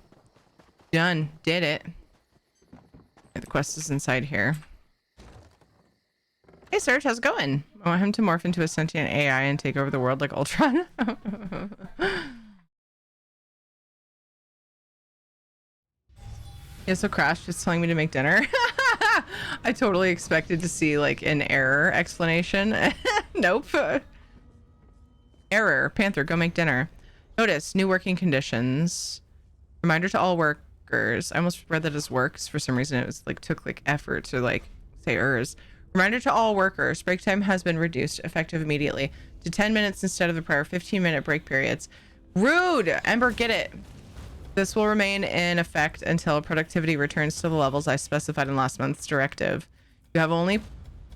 Done. Did it. Okay, the quest is inside here. Hey Serge, how's it going? I want him to morph into a sentient AI and take over the world like Ultron. Yeah, so Crash just telling me to make dinner. I totally expected to see like an error explanation. Nope. Error. Panther, go make dinner. Notice, new working conditions. Reminder to all workers. I almost read that as works for some reason. It was like took like effort to like say ers. Reminder to all workers. Break time has been reduced effective immediately to 10 minutes instead of the prior 15-minute break periods. Rude! Ember, get it. This will remain in effect until productivity returns to the levels I specified in last month's directive. You have only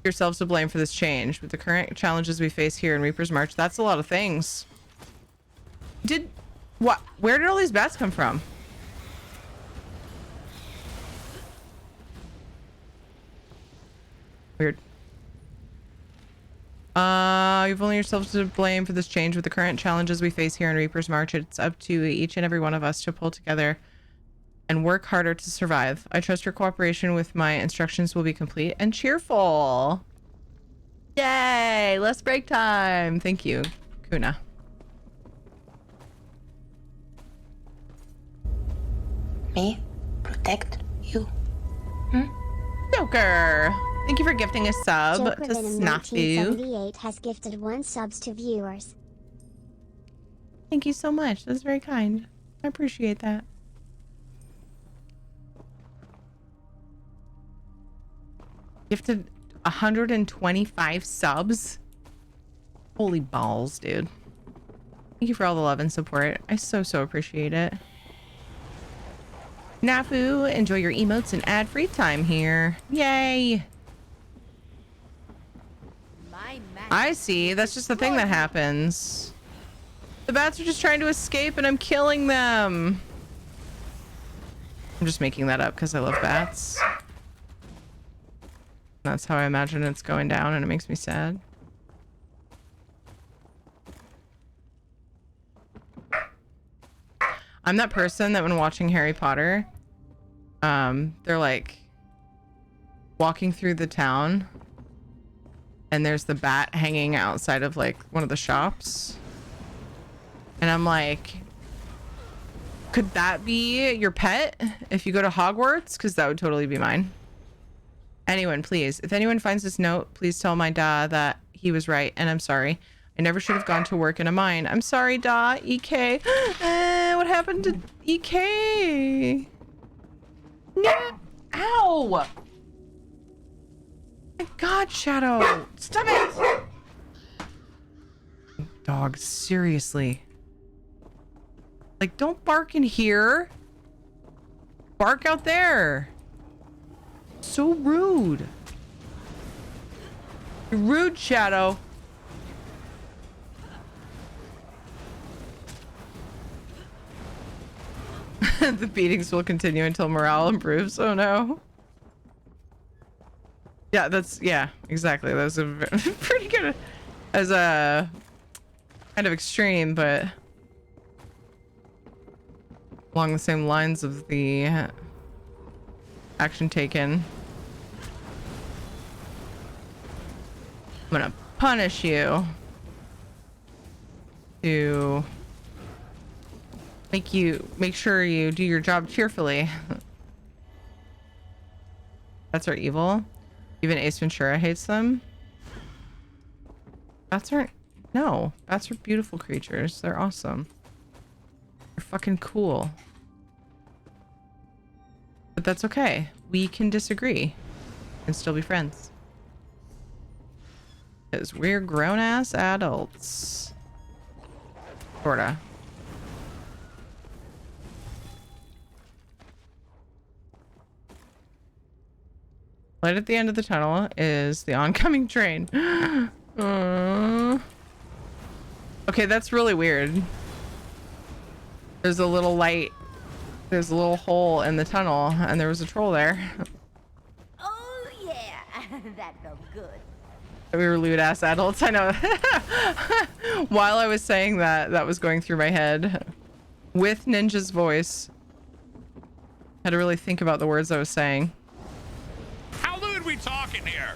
yourselves to blame for this change. With the current challenges we face here in Reaper's March, that's a lot of things. Where did all these bats come from? Weird. You've only yourselves to blame for this change. With the current challenges we face here in Reaper's March, it's up to each and every one of us to pull together and work harder to survive. I trust your cooperation with my instructions will be complete and cheerful. Yay! Less break time. Thank you, Kuna. Me protect you. Joker! Thank you for gifting a sub Joker to Venom Snafu. 1978 has gifted 1 subs to viewers. Thank you so much. That's very kind. I appreciate that. Gifted 125 subs. Holy balls, dude. Thank you for all the love and support. I so appreciate it. Nafu, enjoy your emotes and ad-free time here. Yay! I see. That's just the thing that happens. The bats are just trying to escape and I'm killing them. I'm just making that up because I love bats. That's how I imagine it's going down and it makes me sad. I'm that person that when watching Harry Potter, they're like walking through the town and there's the bat hanging outside of like one of the shops. And I'm like, could that be your pet if you go to Hogwarts? Because that would totally be mine. Anyone, please. If anyone finds this note, please tell my Da that he was right and I'm sorry. I never should have gone to work in a mine. I'm sorry, Da. EK. What happened to EK? No. Ow! My God, Shadow. Stop it! Dog, seriously. Like, don't bark in here. Bark out there. So rude. You're rude, Shadow. The beatings will continue until morale improves. Oh no. Yeah, exactly. That was a pretty good as a kind of extreme, but along the same lines of the action taken. I'm gonna punish you to make sure you do your job cheerfully. Bats are evil. Even Ace Ventura hates them. Bats aren't. No, bats are beautiful creatures. They're awesome. They're fucking cool. But that's okay. We can disagree and still be friends. Because we're grown-ass adults. Sorta. Light at the end of the tunnel is the oncoming train. Okay, that's really weird. There's a little light. There's a little hole in the tunnel, and there was a troll there. Oh yeah, that felt good. We were lewd ass adults. I know. While I was saying that, that was going through my head with Ninja's voice. Had to really think about the words I was saying. How lewd we talking here?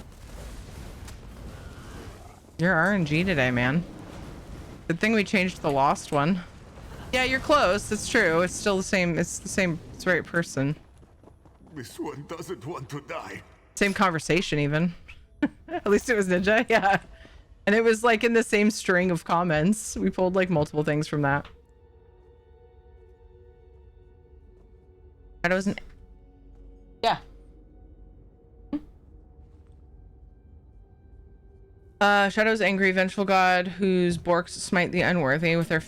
You're RNG today, man. Good thing we changed the lost one. Yeah, you're close. It's true. It's still the same. It's the right person. This one doesn't want to die. Same conversation, even. At least it was Ninja. Yeah. And it was like in the same string of comments. We pulled like multiple things from that. Shadow's an... Yeah. Shadow's angry, vengeful god whose borks smite the unworthy with their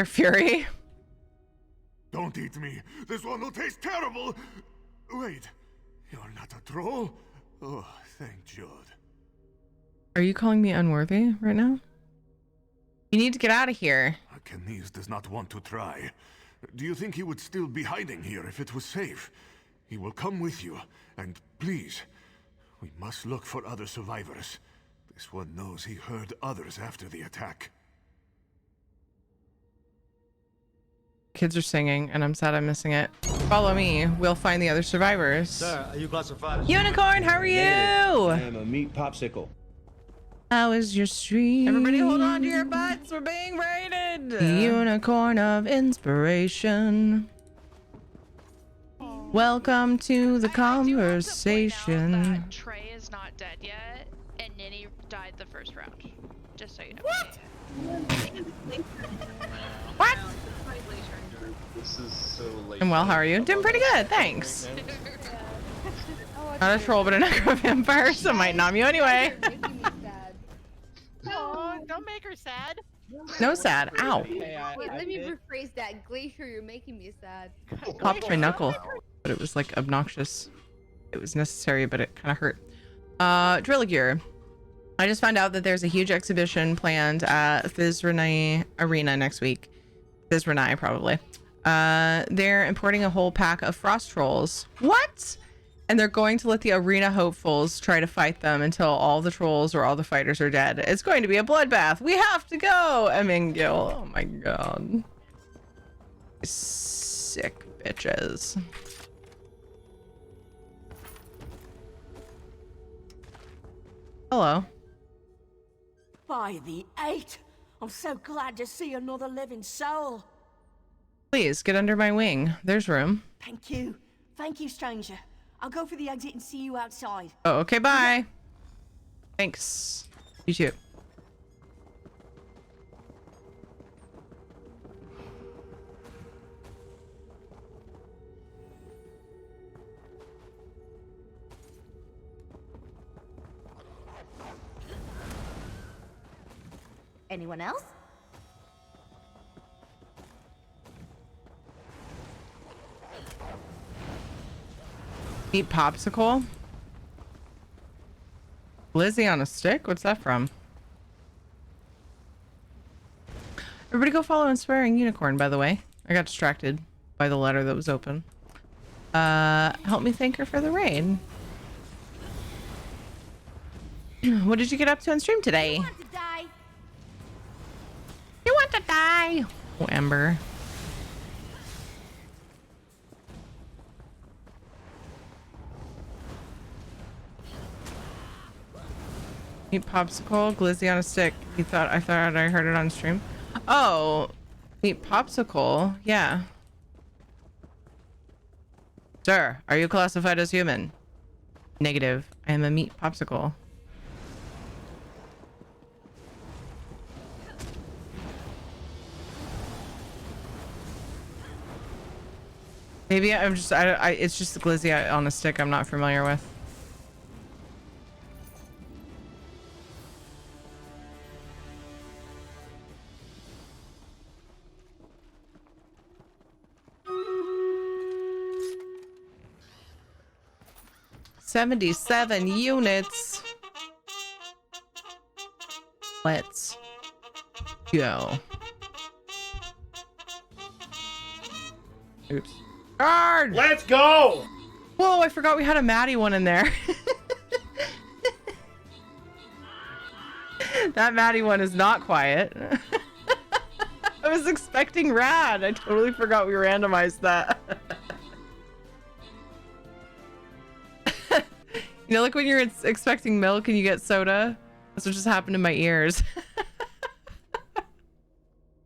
fury. Don't eat me. This one will taste terrible. Wait, you're not a troll? Oh, thank Jod. Are you calling me unworthy right now? You need to get out of here. Keniz does not want to try. Do you think he would still be hiding here if it was safe? He will come with you, and please, we must look for other survivors. This one knows he heard others after the attack. Kids are singing, and I'm sad I'm missing it. Follow me. We'll find the other survivors. Sir, are you classified as Unicorn, how are you? I am a meat popsicle. How is your stream? Everybody hold on to your butts. We're being raided. The unicorn of inspiration. Welcome to the conversation. Trey is not dead yet, and Ninny died the first round. Just so you know. What? What? This is so late. And well, how are you? Doing pretty good, thanks. Not a troll, but a necro vampire, so might nom you anyway. Oh, don't make her sad. No sad. Ow. Wait, let me rephrase that. Glacier, you're making me sad. Popped my knuckle, but it was like obnoxious. It was necessary, but it kind of hurt. Drill gear. I just found out that there's a huge exhibition planned at Thizranai Arena next week. Thizranai, probably. They're importing a whole pack of frost trolls. What? And they're going to let the arena hopefuls try to fight them until all the trolls or all the fighters are dead. It's going to be a bloodbath. We have to go, Emingil. Oh my god. Sick bitches. Hello. By the 8! I'm so glad to see another living soul. Please, get under my wing. There's room. Thank you. Thank you, stranger. I'll go for the exit and see you outside. Oh, okay, bye. Thanks. You too. Anyone else? Eat popsicle. Lizzie on a stick? What's that from? Everybody go follow Inspiring Unicorn, by the way. I got distracted by the letter that was open. Help me thank her for the raid. What did you get up to on stream today? You want to die? You want to die? Oh, Ember. Eat popsicle, glizzy on a stick. I thought I heard it on stream. Oh, eat popsicle. Yeah. Sir, are you classified as human? Negative. I am a meat popsicle. Maybe I'm just it's just the glizzy on a stick I'm not familiar with. $77 units. Let's go. Oops. Guard! Let's go! Whoa, I forgot we had a Maddie one in there. That Maddie one is not quiet. I was expecting Rad. I totally forgot we randomized that. You know, like when you're expecting milk and you get soda? That's what just happened in my ears.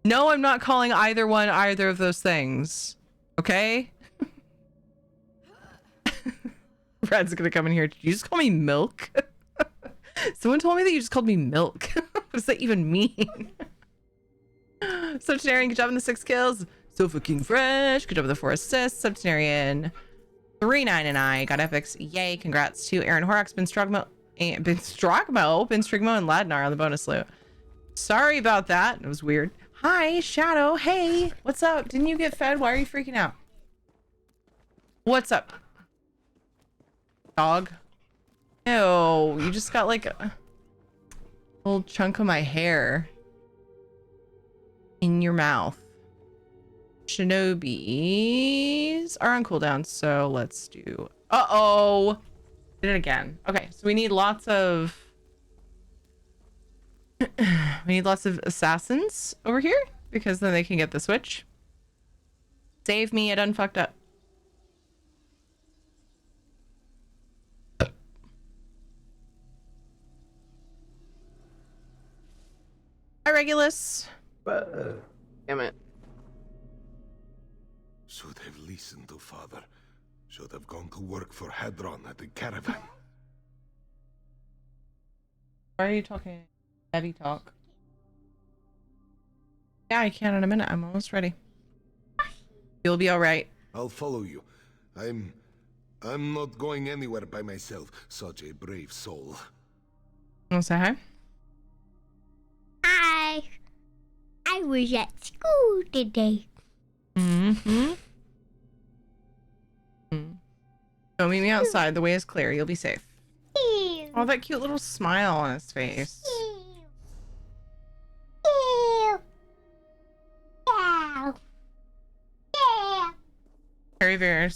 No, I'm not calling either one either of those things. Okay? Rad's gonna come in here. Did you just call me milk? Someone told me that you just called me milk. What does that even mean? Septenarian, good job on the 6 kills. So fucking fresh. Good job with the 4 assists. Septenarian. 399 got epics. Yay. Congrats to Aaron Horrocks, Ben Strogmo, and Ladnar on the bonus loot. Sorry about that. It was weird. Hi, Shadow. Hey, what's up? Didn't you get fed? Why are you freaking out? What's up? Dog. Ew, you just got like a little chunk of my hair in your mouth. Shinobis are on cooldown, so let's do... Uh-oh! Did it again. Okay, so we need lots of... we need lots of assassins over here, because then they can get the switch. Save me, I done fucked up. Hi, Regulus. Damn it. Should have listened to father. Should have gone to work for Hadron at the caravan. Why are you talking heavy talk? Yeah, I can in a minute. I'm almost ready. You'll be all right. I'll follow you. I'm I'm not going anywhere by myself. Such a brave soul. Want to say hi? Hi. I was at school today. Mm-hmm. Go meet me outside. The way is clear. You'll be safe. Oh, that cute little smile on his face. Carrie Berry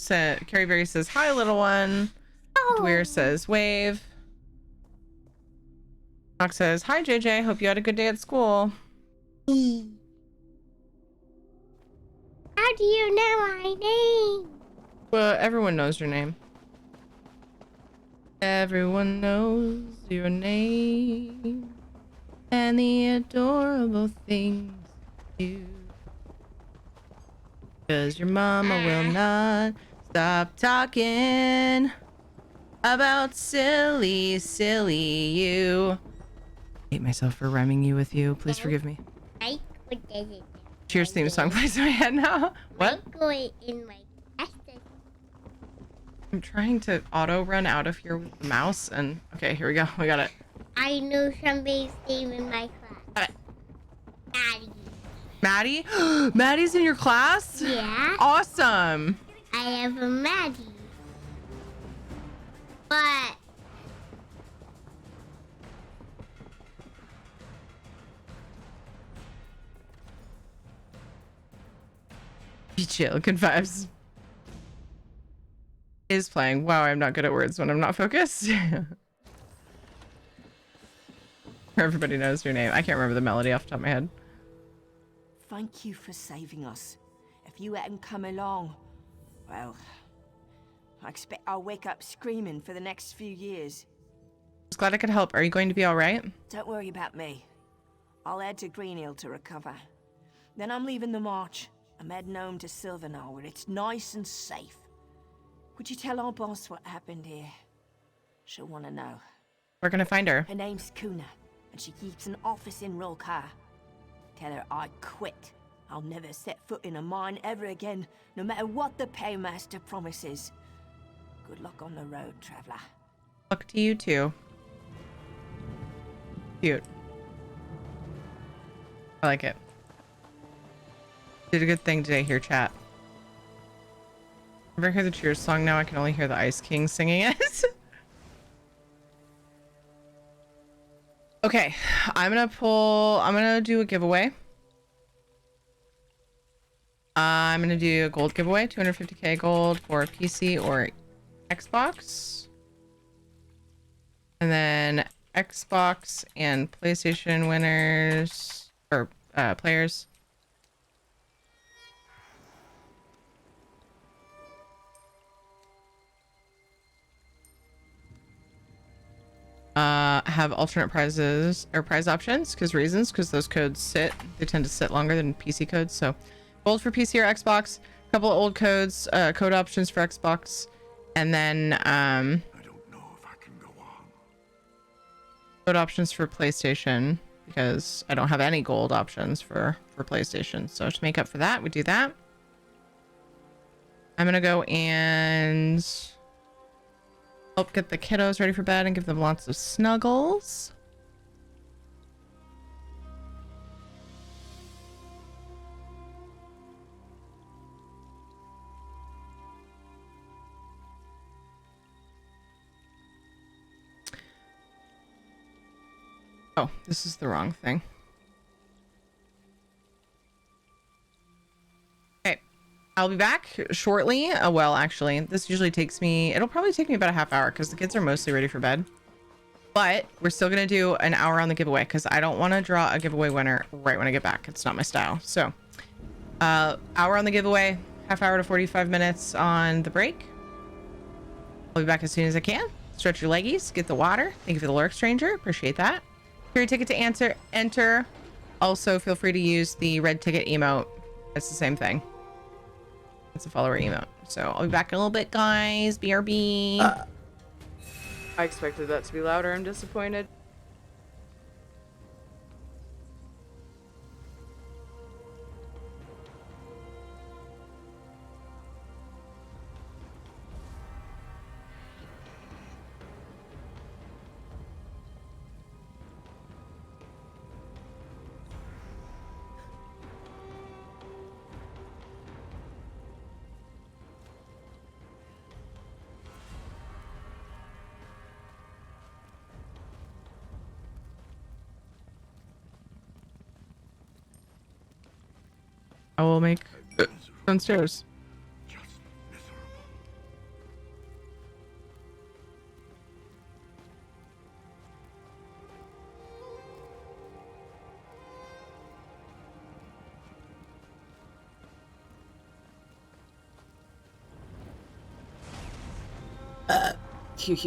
says, hi, little one. Dwyer says, wave. Knox says, hi, JJ. Hope you had a good day at school. How do you know my name? Well, everyone knows your name. Everyone knows your name and the adorable things you do. Because your mama will not stop talking about silly, silly you. I hate myself for rhyming you with you. Please forgive me. Cheers theme song plays in my head now. What? I'm trying to auto run out of here with the mouse and okay, here we go. We got it. I know somebody's name in my class. Maddie. Maddie? Maddie's in your class? Yeah. Awesome. I have a Maddie. But be chill, good vibes. Is playing. Wow, I'm not good at words when I'm not focused. Everybody knows your name. I can't remember the melody off the top of my head. Thank you for saving us. If you hadn't come along, well, I expect I'll wake up screaming for the next few years. Just glad I could help. Are you going to be all right? Don't worry about me. I'll head to Greenhill to recover. Then I'm leaving the march. I'm heading home to Silverknoll where it's nice and safe. Would you tell our boss what happened here? She'll want to know. We're gonna find her. Her name's Kuna, and she keeps an office in Rolkar. Tell her I quit. I'll never set foot in a mine ever again, no matter what the paymaster promises. Good luck on the road, traveler. Luck to you too. Cute. I like it. Did a good thing today here, chat. Ever hear the Cheers song now? I can only hear the Ice King singing it. Okay, I'm gonna do a giveaway. I'm gonna do a gold giveaway, 250k gold for PC or Xbox. And then Xbox and PlayStation winners, or players. Have alternate prizes or prize options because those codes they tend to sit longer than PC codes. So gold for PC or Xbox, a couple of old codes, code options for Xbox, and then I don't know if I can go on. Code options for PlayStation because I don't have any gold options for PlayStation. So to make up for that, we do that. I'm gonna go and help get the kiddos ready for bed and give them lots of snuggles. Oh, this is the wrong thing. I'll be back shortly. Well, actually, this usually takes me, it'll probably take me about a half hour because the kids are mostly ready for bed. But we're still going to do an hour on the giveaway because I don't want to draw a giveaway winner right when I get back. It's not my style. So, hour on the giveaway, half hour to 45 minutes on the break. I'll be back as soon as I can. Stretch your leggies, get the water. Thank you for the lurk, stranger. Appreciate that. Your ticket to enter. Also, feel free to use the red ticket emote. It's the same thing. It's a follower emote. So I'll be back in a little bit, guys. BRB. I expected that to be louder. I'm disappointed. I will make downstairs. Hew.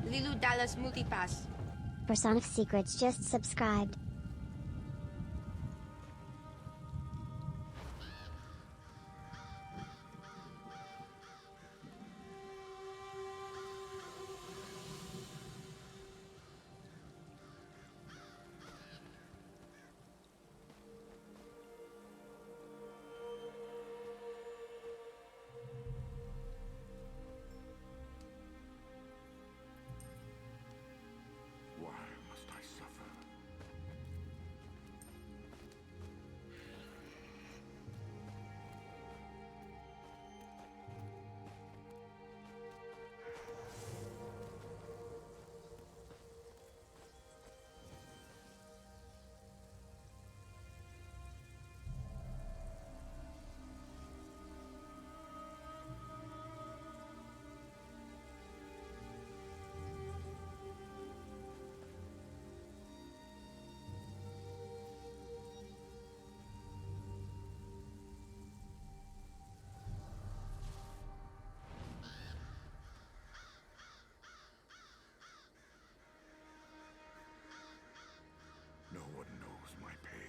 Lilu Dallas Multipass. For Sonic Secrets just subscribed. Why must I suffer? No one knows my pain.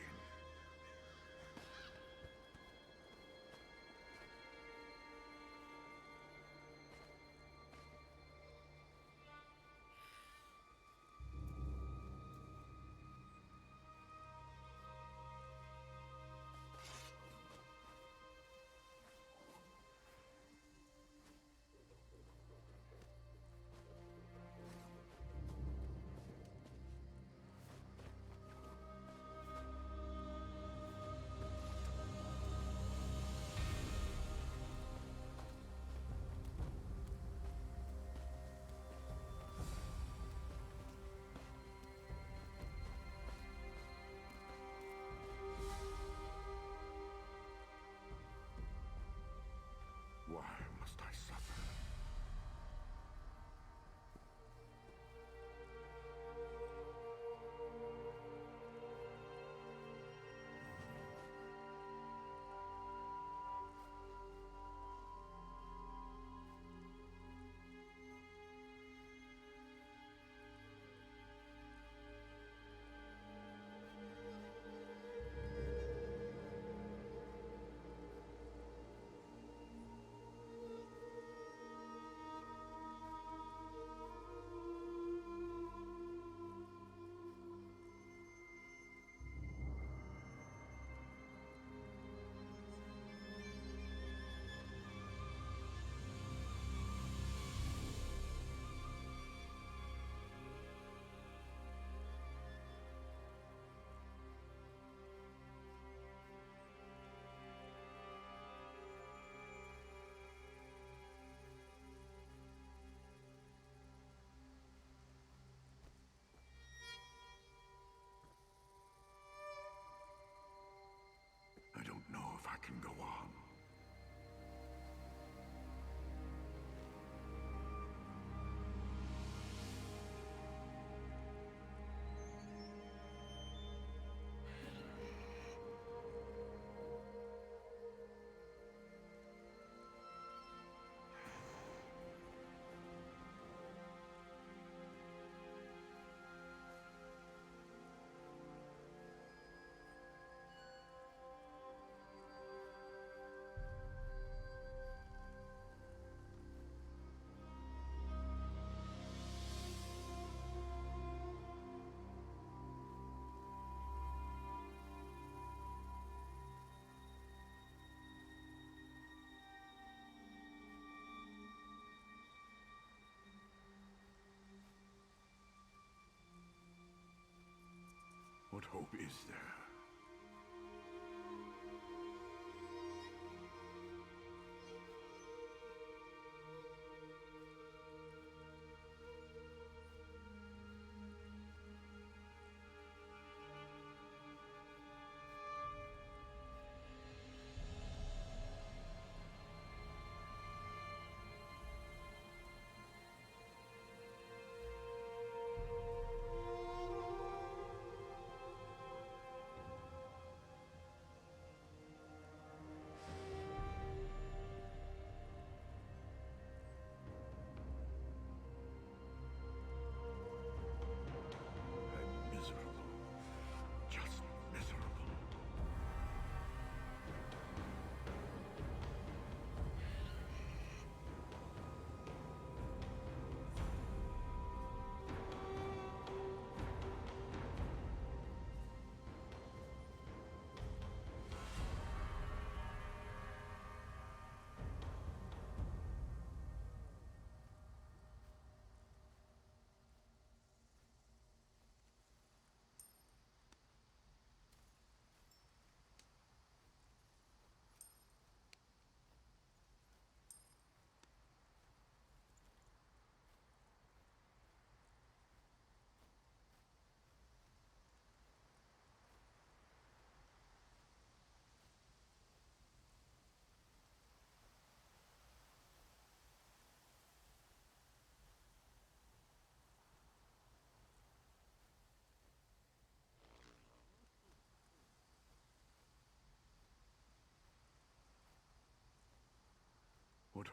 Why must I suffer? I don't know if I can go on. What hope is there?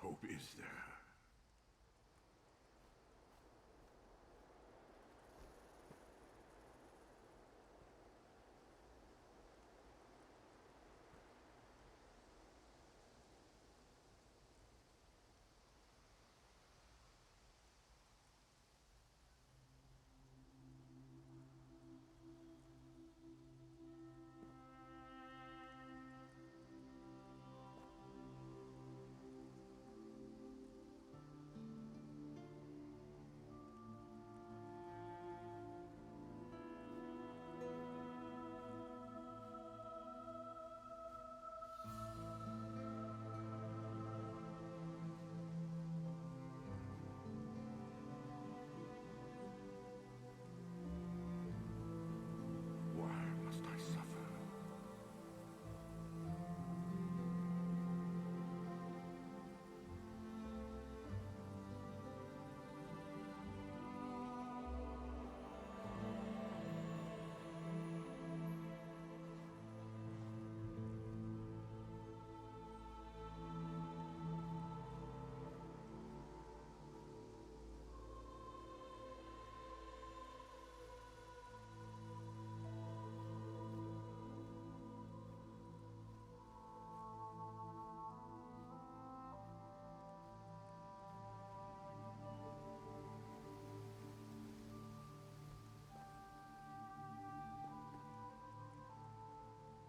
What hope is there?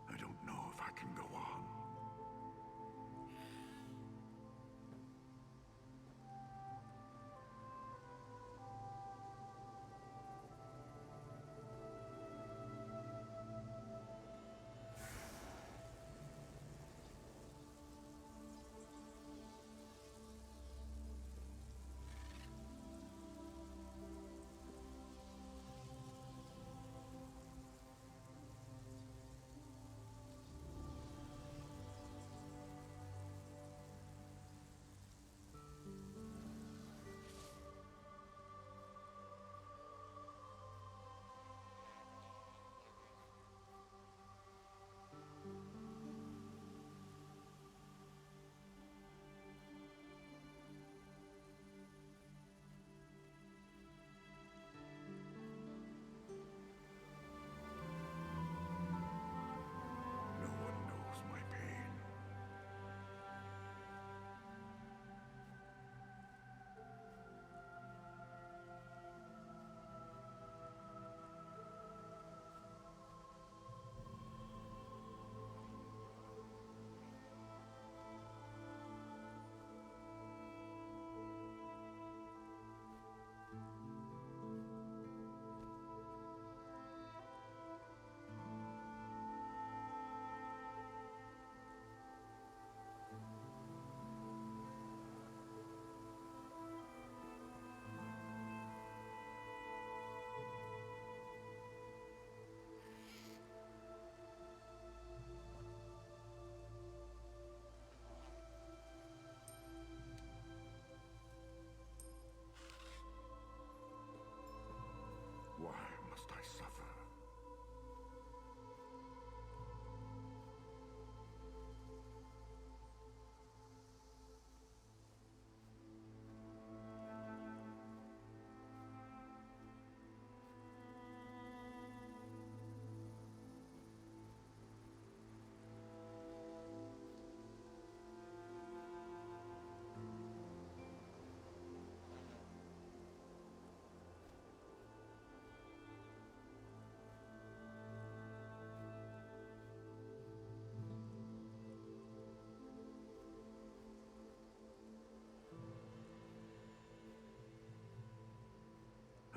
I don't know if I can go on. Why must I suffer?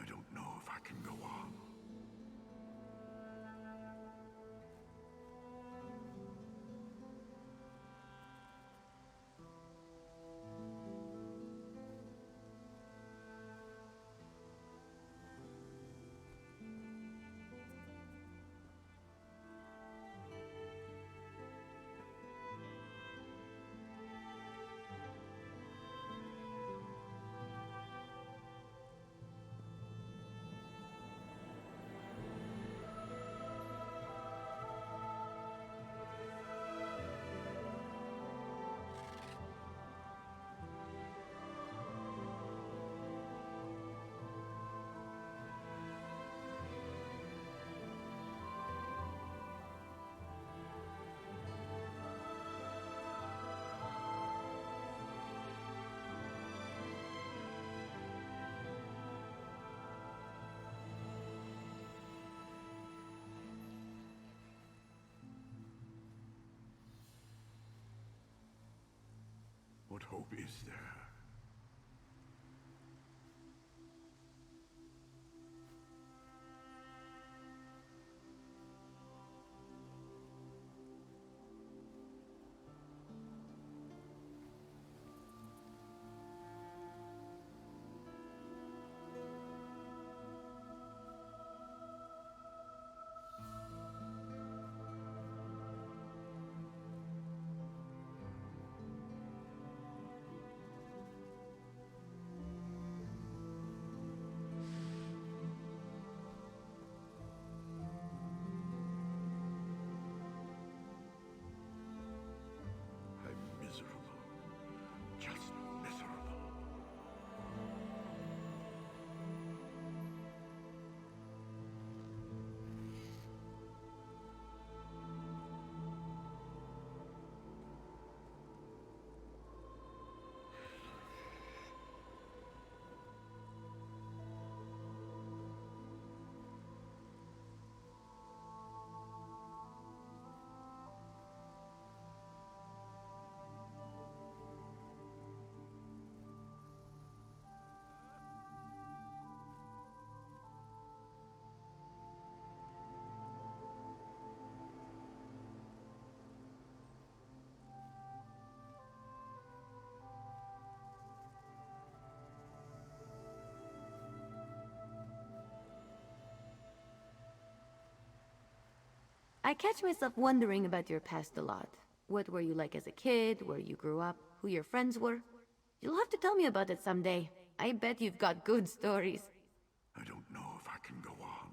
I don't know if I can go on. hope is there? I catch myself wondering about your past a lot. What were you like as a kid, where you grew up, who your friends were? You'll have to tell me about it someday. I bet you've got good stories. I don't know if I can go on.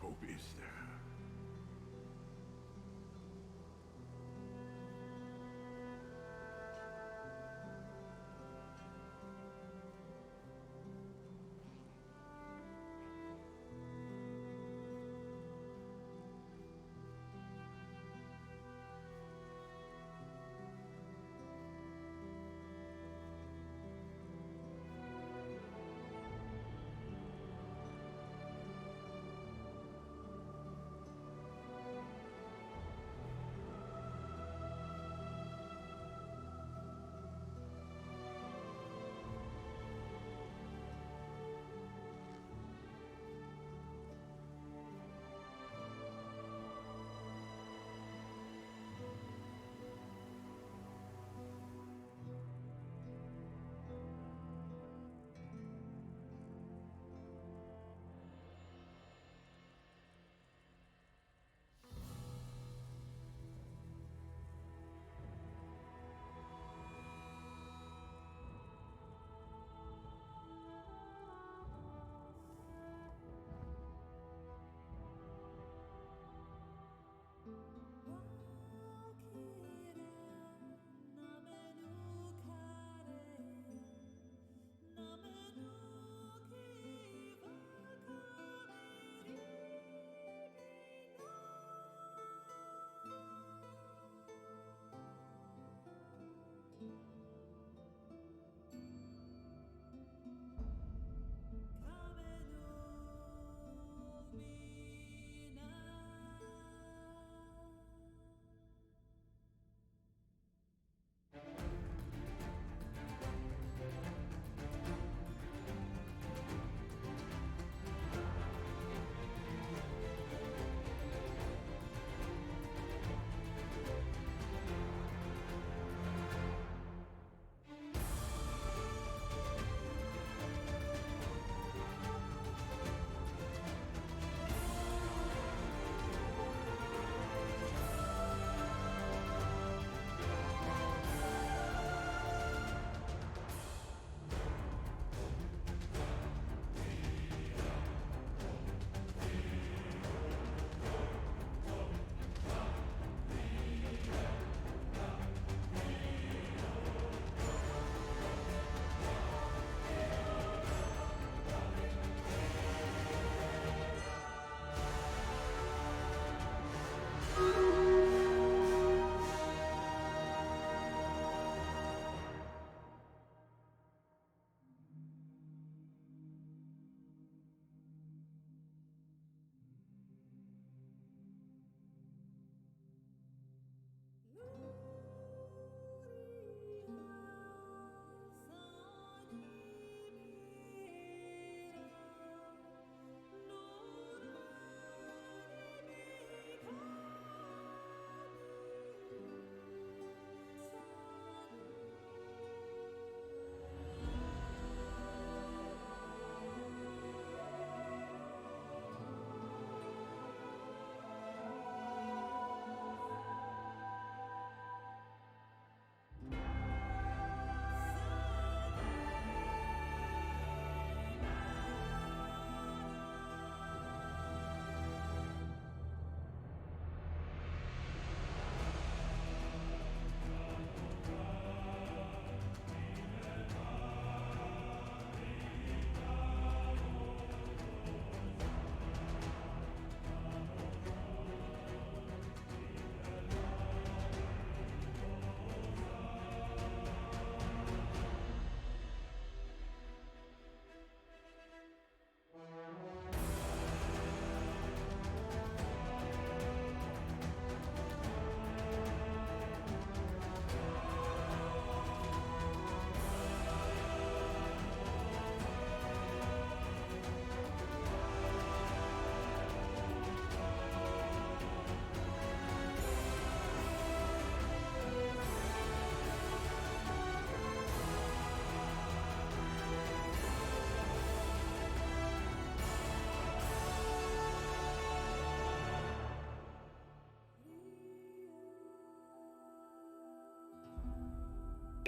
hope is there?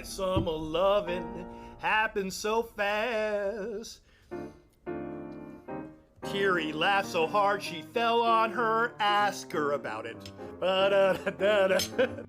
Summer loving happens so fast. Kiri laughed so hard she fell on her. Ask her about it. Ba-da-da-da-da.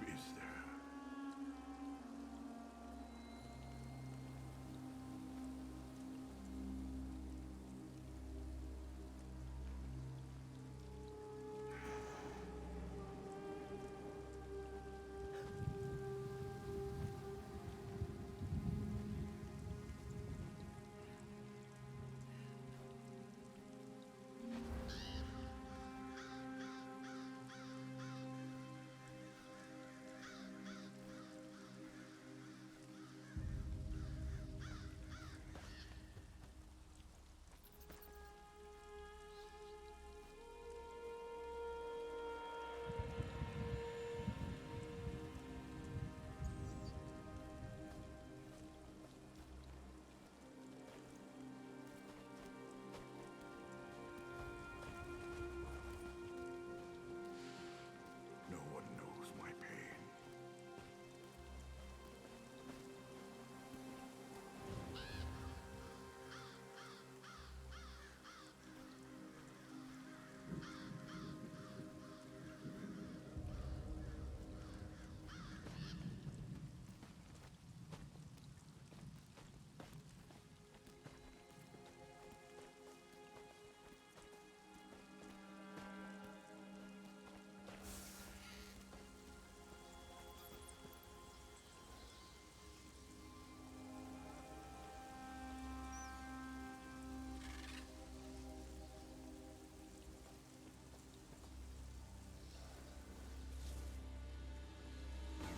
is there? No one knows my pain.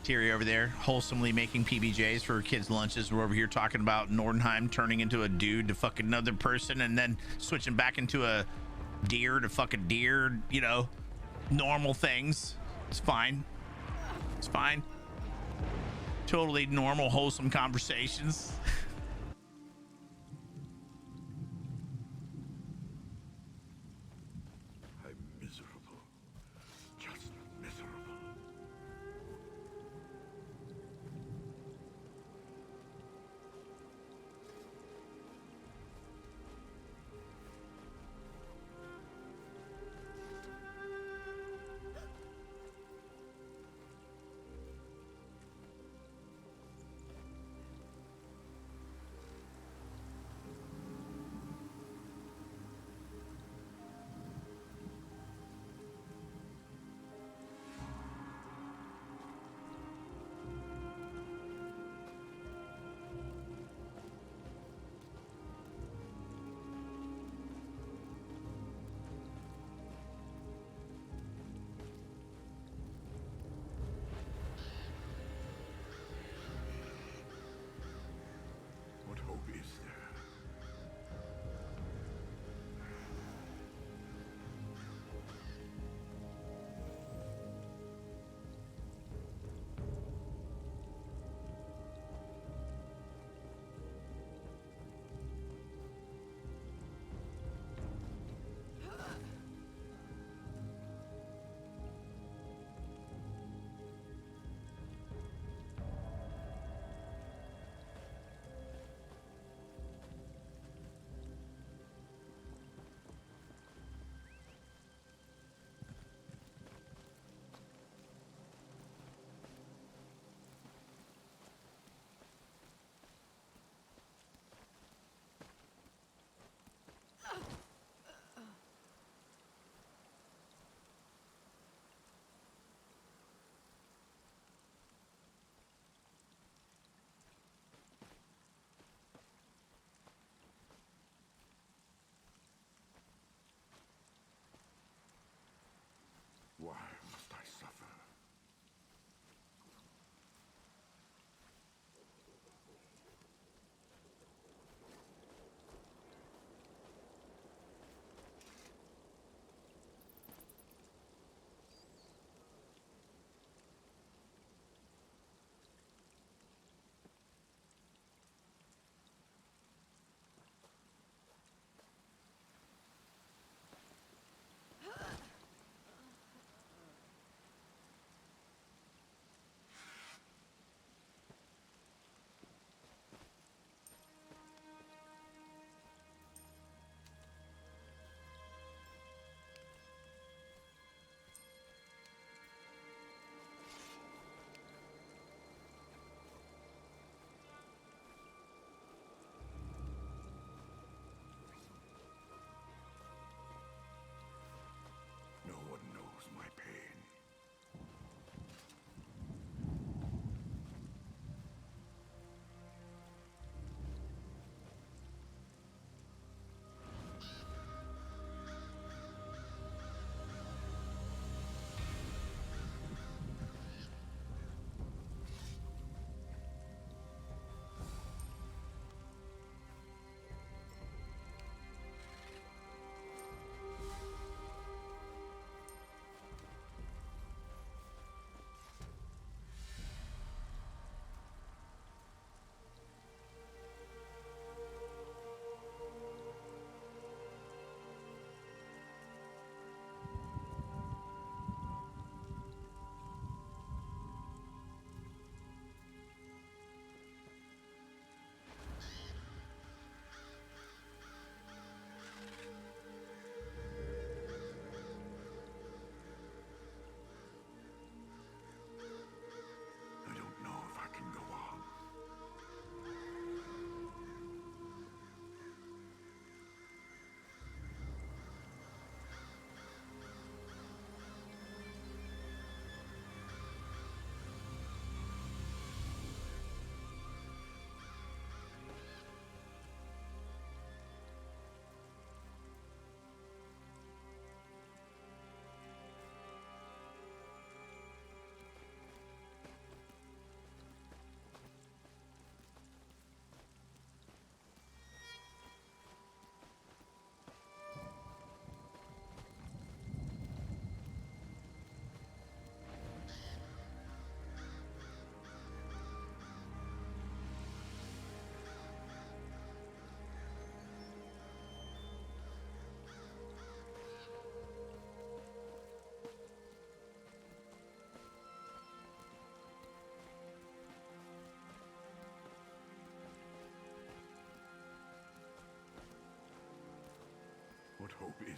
Terry over there, wholesomely making PBJs for kids' lunches. We're over here talking about Nordenheim turning into a dude to fuck another person and then switching back into a deer to fuck a deer, you know, normal things. It's fine. It's fine. Totally normal, wholesome conversations. I'm miserable. Just miserable.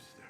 is there?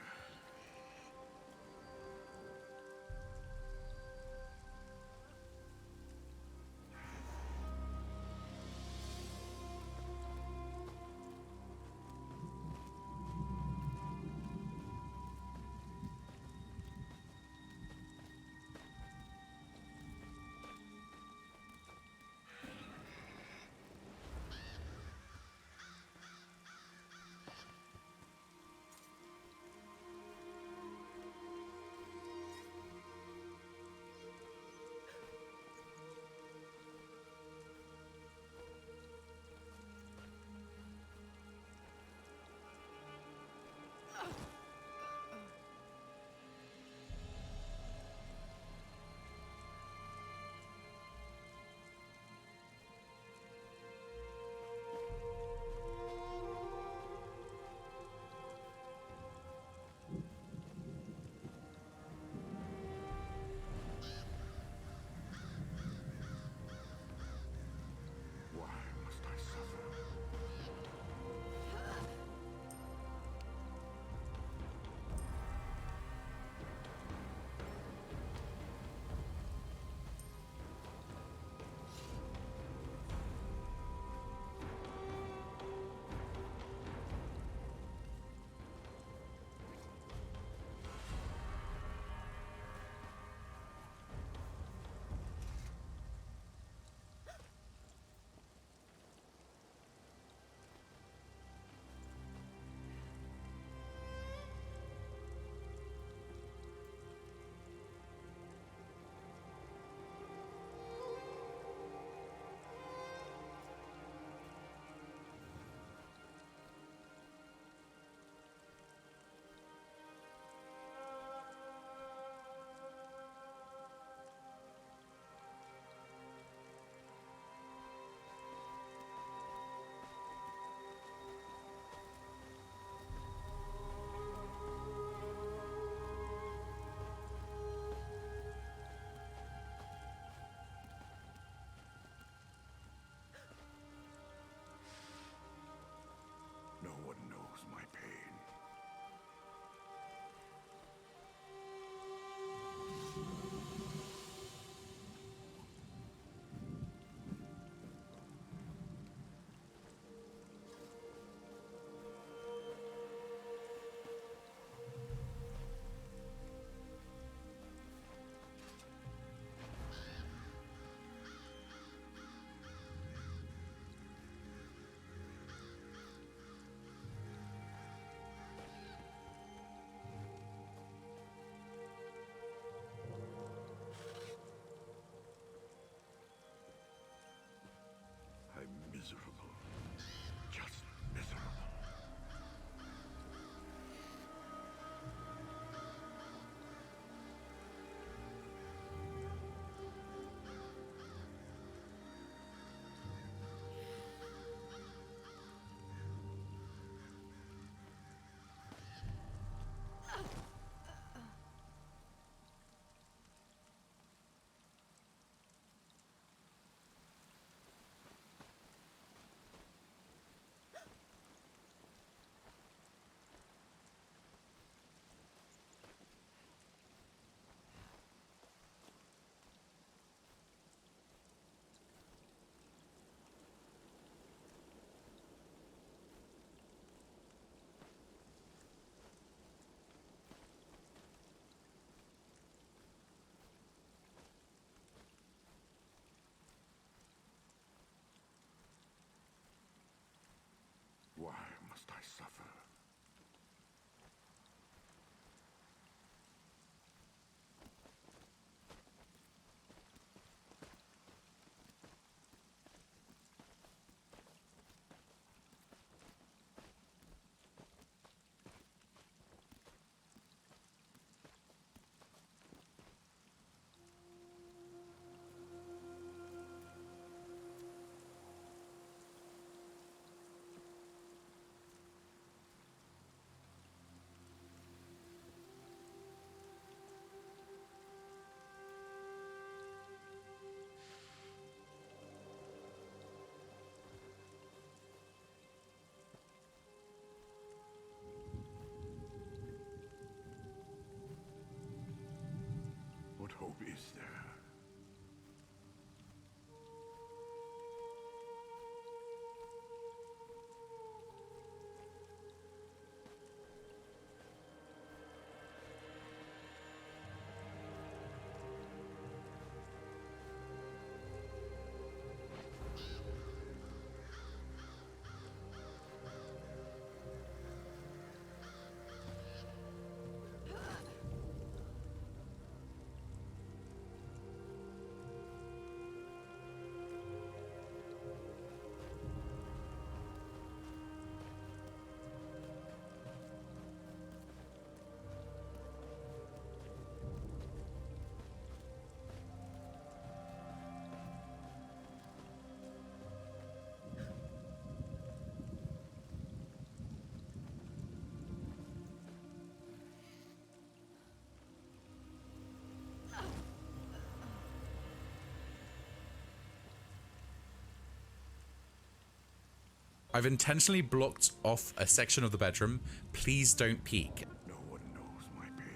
I've intentionally blocked off a section of the bedroom. Please don't peek. No one knows my pain.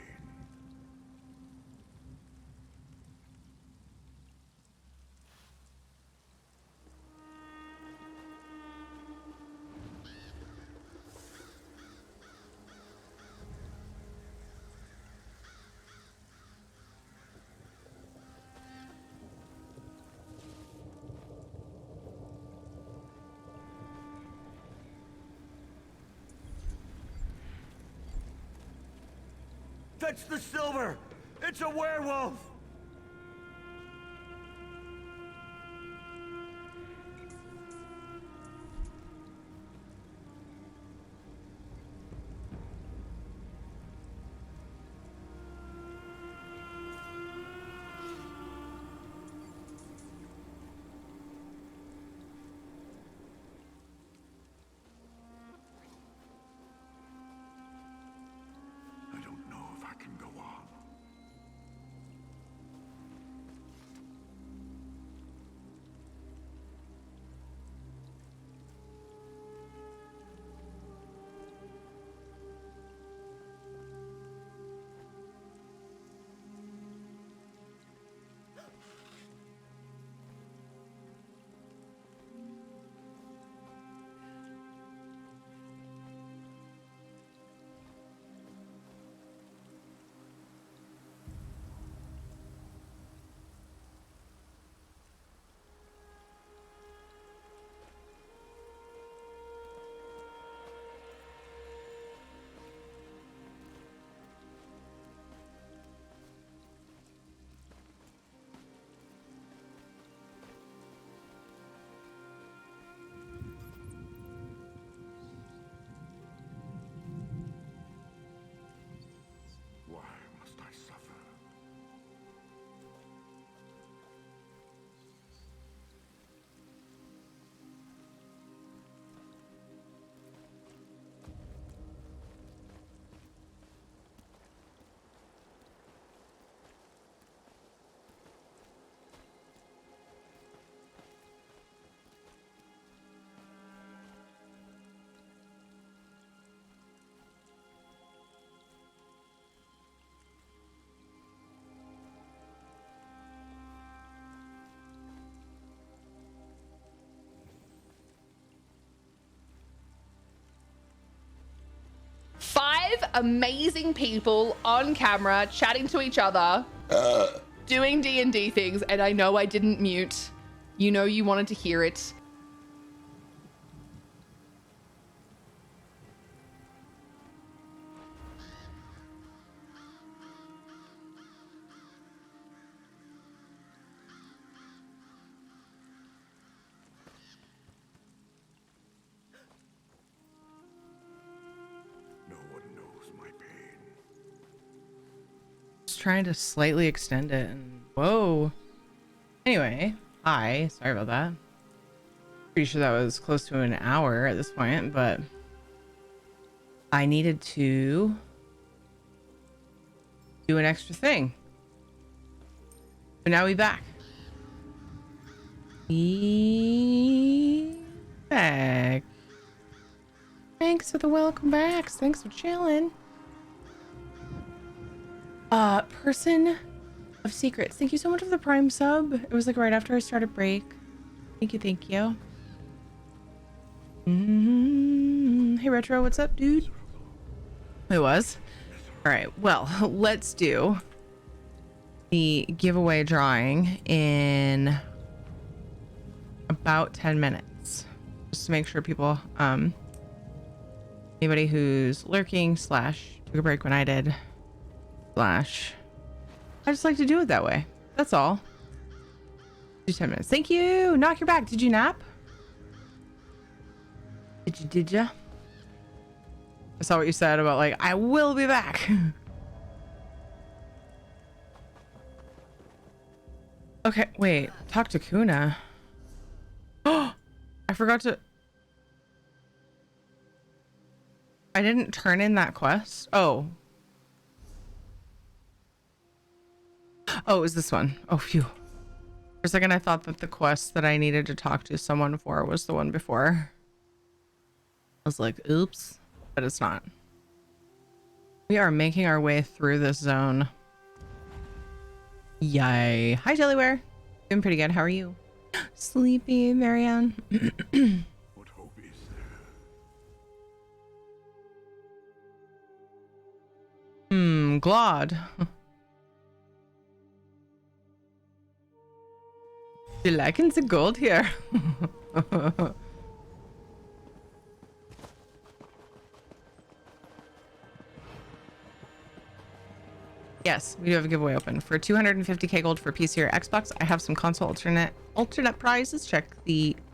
That's the silver! It's a werewolf! I don't know if I can go on. Why must I suffer? Five amazing people on camera chatting to each other, doing D&D things, and I know I didn't mute. You know you wanted to hear it. Trying to slightly extend it and whoa. Anyway, hi, sorry about that. Pretty sure that was close to an hour at this point, but I needed to do an extra thing. But now we back. Back. Thanks for the welcome backs. Thanks for chilling. Person of Secrets, thank you so much for the Prime sub. It was like right after I started break. Thank you, thank you. Hey Retro, what's up, dude? It was. All right, well, let's do the giveaway drawing in about 10 minutes, just to make sure people, anybody who's lurking / took a break when I did / I just like to do it that way. That's all. Do 10 minutes. Thank you. Knock your back. Did you nap? Did ya? I saw what you said about like, I will be back. Okay, wait. Talk to Kuna. Oh, I forgot to. I didn't turn in that quest. Oh. Oh, it was this one. Oh, phew. For a second, I thought that the quest that I needed to talk to someone for was the one before. was like, oops, but it's not. We are making our way through this zone. Yay. Hi, Jellyware. Doing pretty good. How are you? Sleepy, Marianne. What hope is there? Glod. You liking the gold here? Yes, we do have a giveaway open for 250k gold for PC or Xbox. I have some console alternate prizes. Check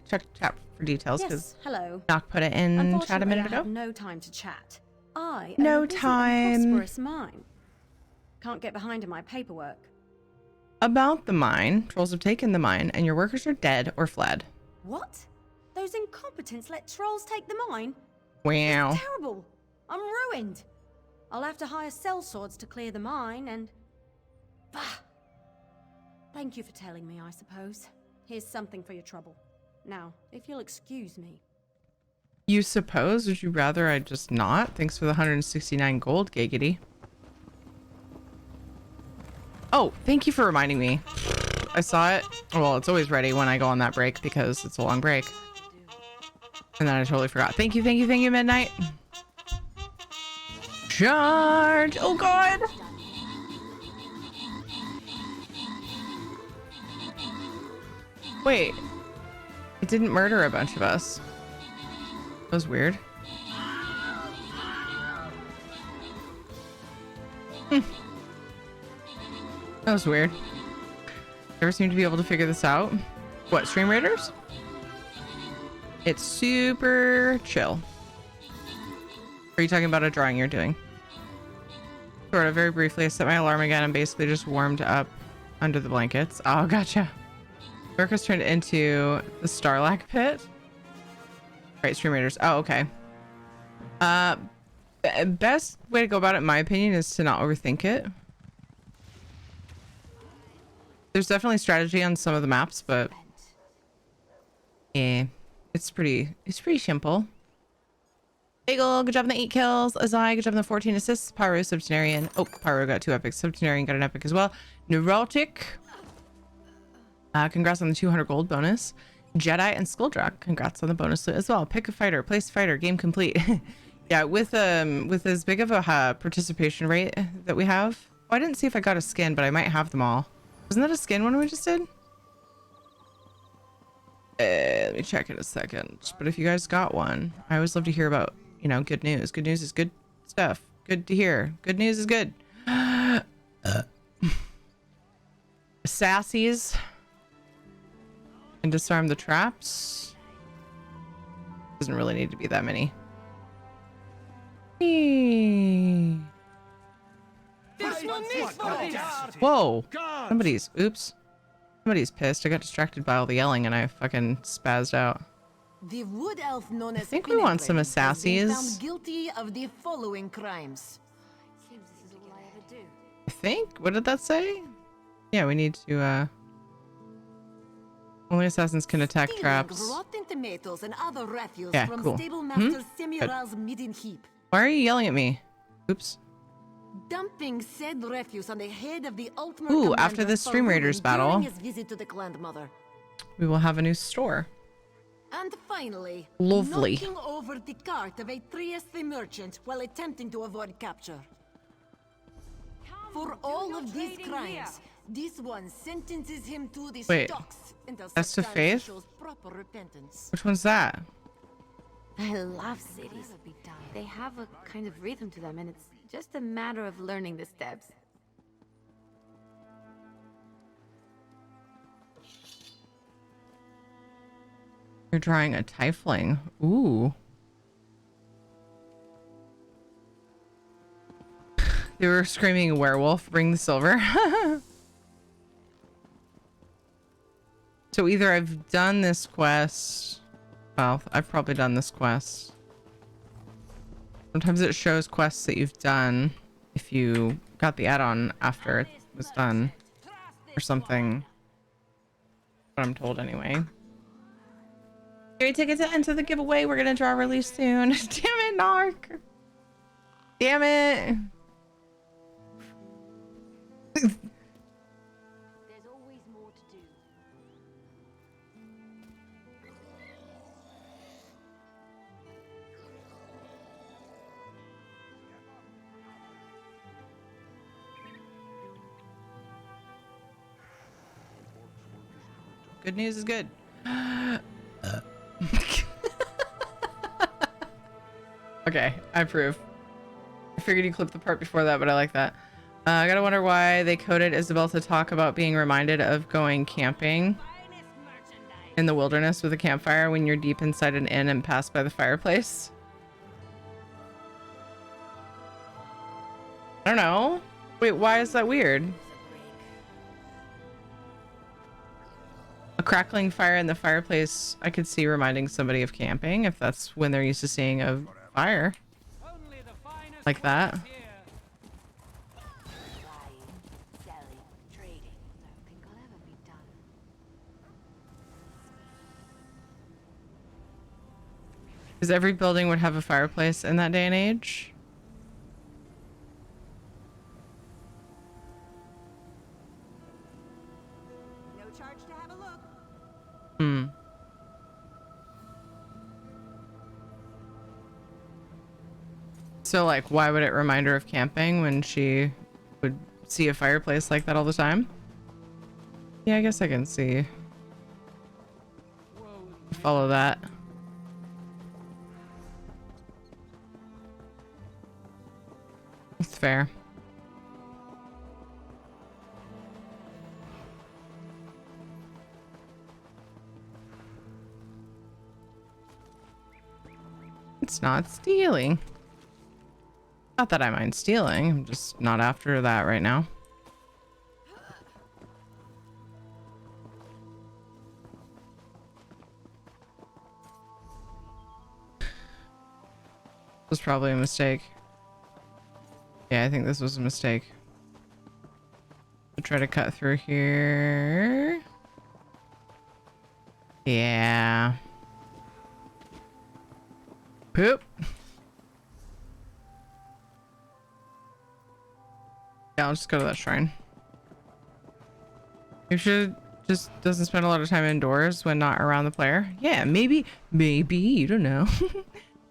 chat for details because hello. Doc put it in chat a minute ago. I have no time to chat. I no own a busy and time. prosperous mine. Can't get behind in my paperwork. About the mine, trolls have taken the mine, and your workers are dead or fled. What? Those incompetents let trolls take the mine? Wow. That's terrible. I'm ruined. I'll have to hire sellswords to clear the mine and... Bah! Thank you for telling me, I suppose. Here's something for your trouble. Now, if you'll excuse me. You suppose? Would you rather I just not? Thanks for the 169 gold, Giggity. Oh, thank you for reminding me. I saw it. Well, it's always ready when I go on that break because it's a long break. And then I totally forgot. Thank you, Midnight. Charge! Oh god! Wait. It didn't murder a bunch of us. That was weird. That was weird. Never seem to be able to figure this out. What, Stream Raiders? It's super chill. Are you talking about a drawing you're doing? Sort of, very briefly, I set my alarm again and basically just warmed up under the blankets. Oh, gotcha. Work has turned into the Starlack pit. Right, Stream Raiders. Oh, okay. Best way to go about it, in my opinion, is to not overthink it. There's definitely strategy on some of the maps, but yeah, it's pretty simple. Bagel, good job on the 8 kills. Azai, good job on the 14 assists. Pyro, Subtenarian. Oh, Pyro got 2 epics. Subtenarian got an epic as well. Neurotic. Congrats on the 200 gold bonus. Jedi and Skulldrock, congrats on the bonus loot as well. Pick a fighter, place fighter, game complete. Yeah, with as big of a participation rate that we have. Oh, I didn't see if I got a skin, but I might have them all. Wasn't that a skin one we just did? Let me check in a second. But if you guys got one, I always love to hear about, you know, good news. Good news is good stuff. Good to hear. Good news is good. Sassies. And disarm the traps. Doesn't really need to be that many. Whoa. Oops. Somebody's pissed. I got distracted by all the yelling and I fucking spazzed out. The wood elf known as I think we want some assassies. found guilty of the following crimes. Seems this is all I ever do. I think. What did that say? Yeah, we need to only assassins can attack Stealing traps. rotten tomatoes and other refuse Yeah, from cool. stable master Good. Semiral's midden heap. Why are you yelling at me? Oops. Dumping said refuse on the head of the ultimate Ooh, commander after this for Stream Ruben Raiders during battle, his visit to the Grandmother. we will have a new store. And finally, Lovely. knocking over the cart of a Trieste merchant while attempting to avoid capture. For all of these crimes, this one sentences him to the Wait, stocks until that's such to time Faith? he shows proper repentance. Which one's that? I love cities. They have a kind of rhythm to them, and it's just a matter of learning the steps. You're drawing a tiefling. Ooh. They were screaming werewolf, bring the silver. So either I've done this quest. Well, I've probably done this quest. Sometimes it shows quests that you've done if you got the add-on after it was done or something. What I'm told anyway. Your ticket to enter the giveaway. We're gonna draw really soon. Damn it, Narc. Damn it. There's always more to do. Good news is good. Okay, I approve. I figured you clipped the part before that, but I like that. I gotta wonder why they coded Isabel to talk about being reminded of going camping in the wilderness with a campfire when you're deep inside an inn and pass by the fireplace. I don't know. Wait, why is that weird? A crackling fire in the fireplace, I could see reminding somebody of camping if that's when they're used to seeing a fire like that. Because every building would have a fireplace in that day and age. No charge to have a look. Hmm. So, like, why would it remind her of camping when she would see a fireplace like that all the time? Yeah, I guess I can see. Follow that. It's fair. It's not stealing. Not that I mind stealing. I'm just not after that right now. This was probably a mistake. Yeah, I think this was a mistake. I'll try to cut through here. Yeah. Poop. Yeah, I'll just go to that shrine. You should just doesn't spend a lot of time indoors when not around the player. Yeah, maybe, you don't know.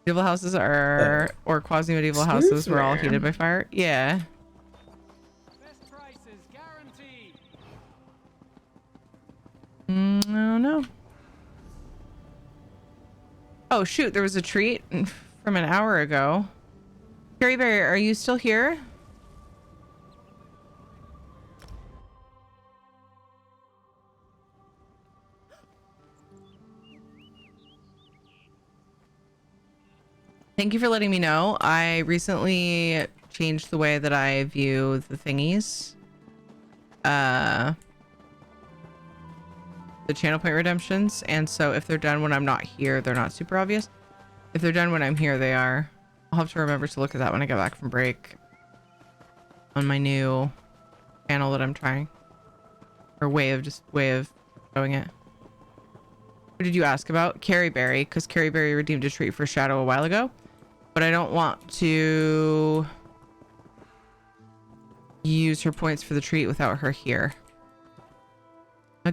Medieval houses are, or quasi-medieval houses were all heated by fire. Yeah. Best prices guaranteed. I don't know. Oh shoot, there was a treat from an hour ago. Carrie Berry, are you still here? Thank you for letting me know. I recently changed the way that I view the thingies. The channel point redemptions. And so if they're done when I'm not here, they're not super obvious. If they're done when I'm here, they are. I'll have to remember to look at that when I get back from break. On my new channel that I'm trying. Or way of showing it. What did you ask about? Carrie Berry, because Carrie Berry redeemed a treat for Shadow a while ago. But I don't want to use her points for the treat without her here.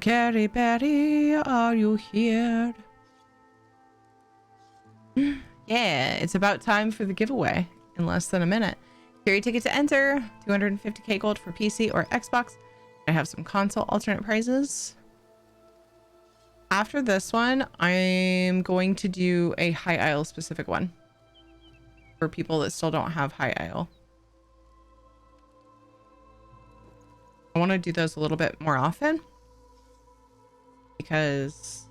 Carrie Berry, are you here? Yeah, it's about time for the giveaway in less than a minute. Carry ticket to enter, 250k gold for PC or Xbox. I have some console alternate prizes. After this one, I'm going to do a High Isle specific one for people that still don't have High Isle. I want to do those a little bit more often because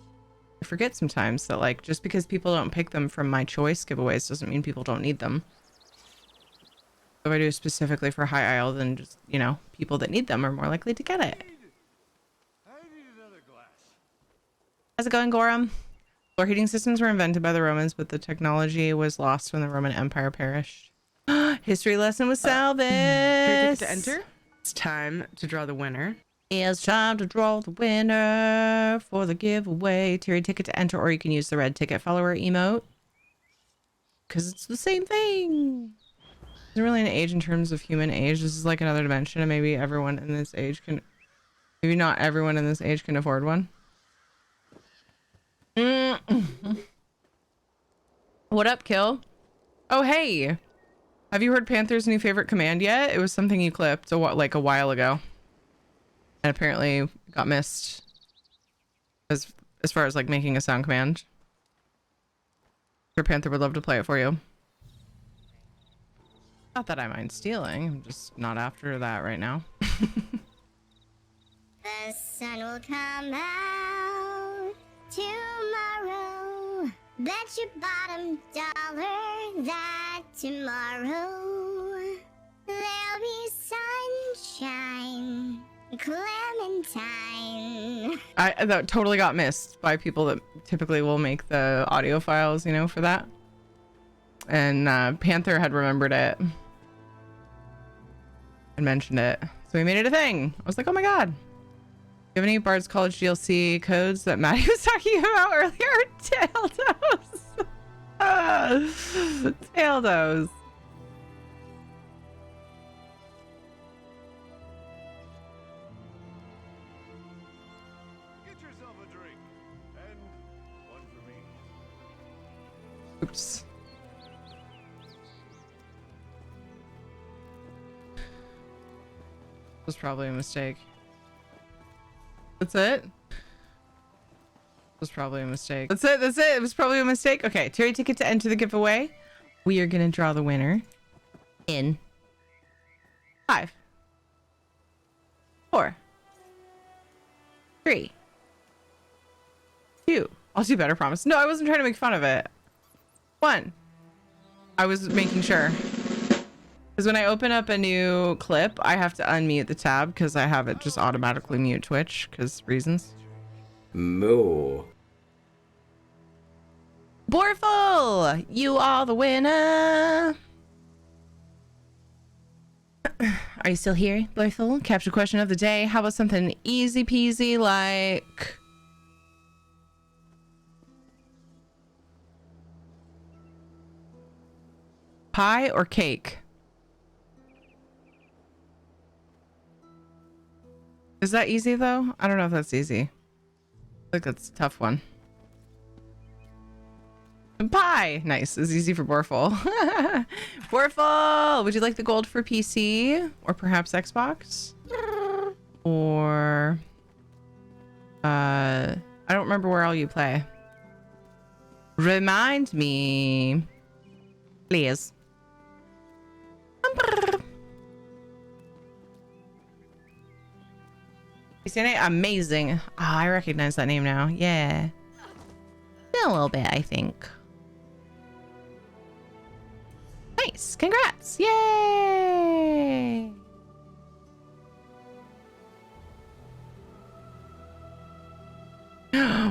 I forget sometimes that, like, just because people don't pick them from my choice giveaways doesn't mean people don't need them. If I do specifically for High Isle, then just, you know, people that need them are more likely to get it. How's it going, Gorham? Floor heating systems were invented by the Romans, but the technology was lost when the Roman Empire perished. History lesson with Salvis. To enter. It's time to draw the winner. It's time to draw the winner for the giveaway. Tier ticket to enter, or you can use the red ticket follower emote. Because it's the same thing. There's really an age in terms of human age. This is like another dimension, and maybe everyone in this age can... Maybe not everyone in this age can afford one. What up, Kill? Oh, hey. Have you heard Panther's new favorite command yet? It was something you clipped like a while ago. And apparently got missed as far as like making a sound command. Your Panther would love to play it for you. Not that I mind stealing, I'm just not after that right now. The sun will come out tomorrow. Bet your bottom dollar that tomorrow there'll be sunshine. Clementine. That totally got missed by people that typically will make the audio files, you know, for that. And Panther had remembered it and mentioned it, so we made it a thing. I was like, oh my god. Do you have any Bard's College DLC codes that Maddie was talking about earlier? Taildos. Taildos. Oops. Was probably a mistake. That's it? Was probably a mistake. That's it. That's it. It was probably a mistake. Okay, Terry ticket to enter the giveaway. We are gonna draw the winner in 5, 4, 3, 2. I'll do better, promise. No, I wasn't trying to make fun of it. 1. I was making sure. Because when I open up a new clip, I have to unmute the tab because I have it just automatically mute Twitch because reasons. Moo. Borful, you are the winner. Are you still here, Borful? Capture question of the day. How about something easy peasy like... pie or cake? Is that easy though? I don't know if that's easy. I think that's a tough one. Pie! Nice. It's easy for Borful. Borful! Would you like the gold for PC? Or perhaps Xbox? Or... I don't remember where all you play. Remind me. Please. Amazing. Oh, I recognize that name now. Yeah. A little bit, I think. Nice. Congrats. Yay.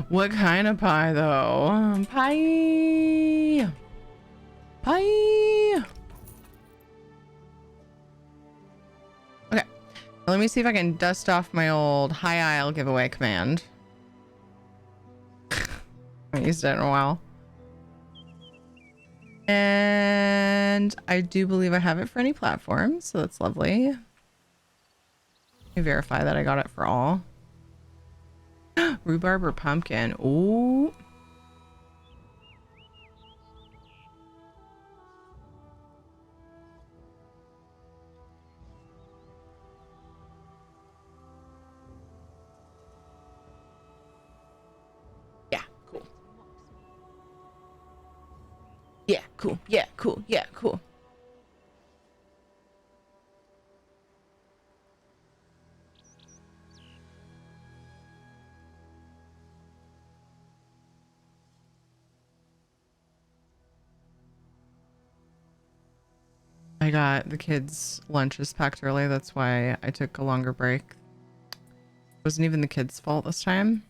What kind of pie, though? Pie. Pie. Okay. Let me see if I can dust off my old High Isle giveaway command. I haven't used it in a while. And I do believe I have it for any platform, so that's lovely. Let me verify that I got it for all. Rhubarb or pumpkin? Ooh. Yeah, cool. Yeah, cool. Yeah, cool. Yeah, cool. I got the kids' lunches packed early. That's why I took a longer break. It wasn't even the kids' fault this time.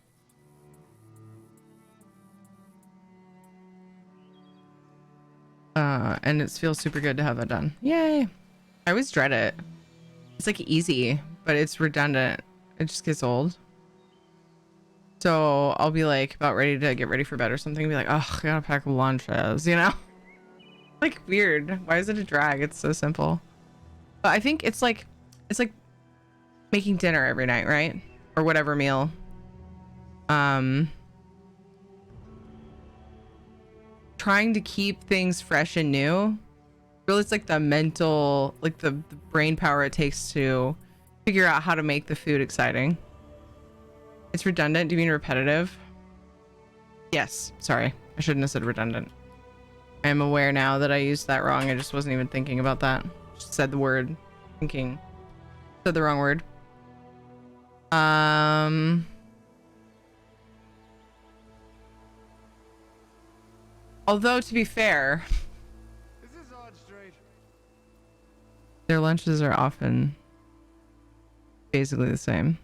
And it feels super good to have that done. Yay. I always dread it. It's like easy, but it's redundant It just gets old. So I'll be like about ready to get ready for bed or something and be like, oh, I gotta pack lunches, you know? Like weird. Why is it a drag? It's so simple. But I think it's like making dinner every night, right? Or whatever meal. Trying to keep things fresh and new. Really, it's like the mental, like the brain power it takes to figure out how to make the food exciting. It's redundant. Do you mean repetitive? Yes. Sorry. I shouldn't have said redundant. I am aware now that I used that wrong. I just wasn't even thinking about that. Just said the word. Thinking. Said the wrong word. Although, to be fair, their lunches are often basically the same.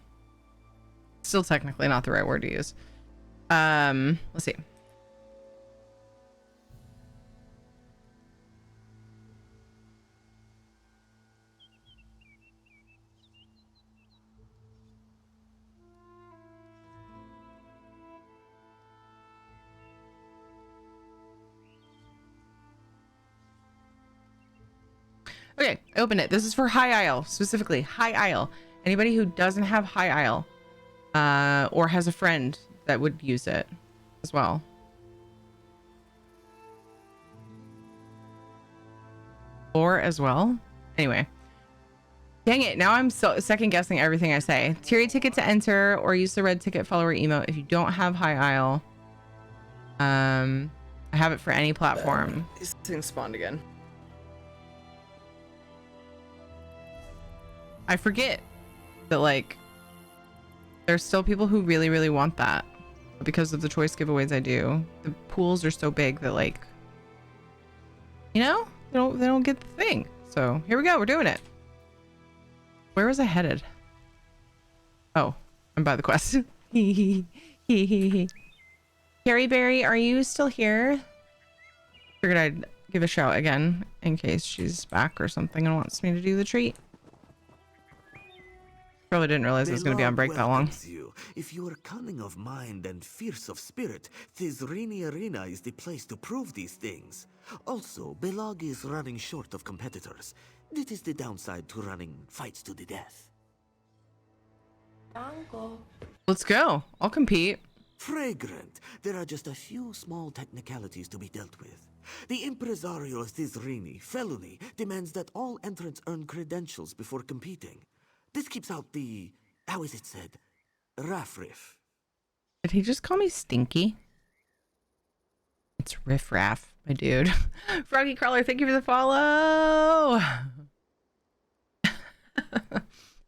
Still technically not the right word to use. Let's see. Okay, I opened it. This is for High Isle, specifically High Isle. Anybody who doesn't have High Isle, or has a friend that would use it as well. Or as well. Anyway. Dang it, now I'm so second guessing everything I say. Tier ticket to enter or use the red ticket follower emote if you don't have High Isle. I have it for any platform. These things spawned again. I forget that, like, there's still people who really, really want that because of the choice giveaways I do. The pools are so big that, like, you know, they don't get the thing. So here we go. We're doing it. Where was I headed? Oh, I'm by the quest. Carrie Berry, are you still here? Figured I'd give a shout again in case she's back or something and wants me to do the treat. Probably didn't realize it was going to be on break that long. You. If you are cunning of mind and fierce of spirit, Thizrini Arena is the place to prove these things. Also, Belag is running short of competitors. That is the downside to running fights to the death. Let's go. I'll compete. Fragrant. There are just a few small technicalities to be dealt with. The impresario Thizrini, Felony, demands that all entrants earn credentials before competing. This keeps out the, how is it said, raff-riff. Did he just call me stinky? It's riff-raff, my dude. Froggy Crawler, thank you for the follow.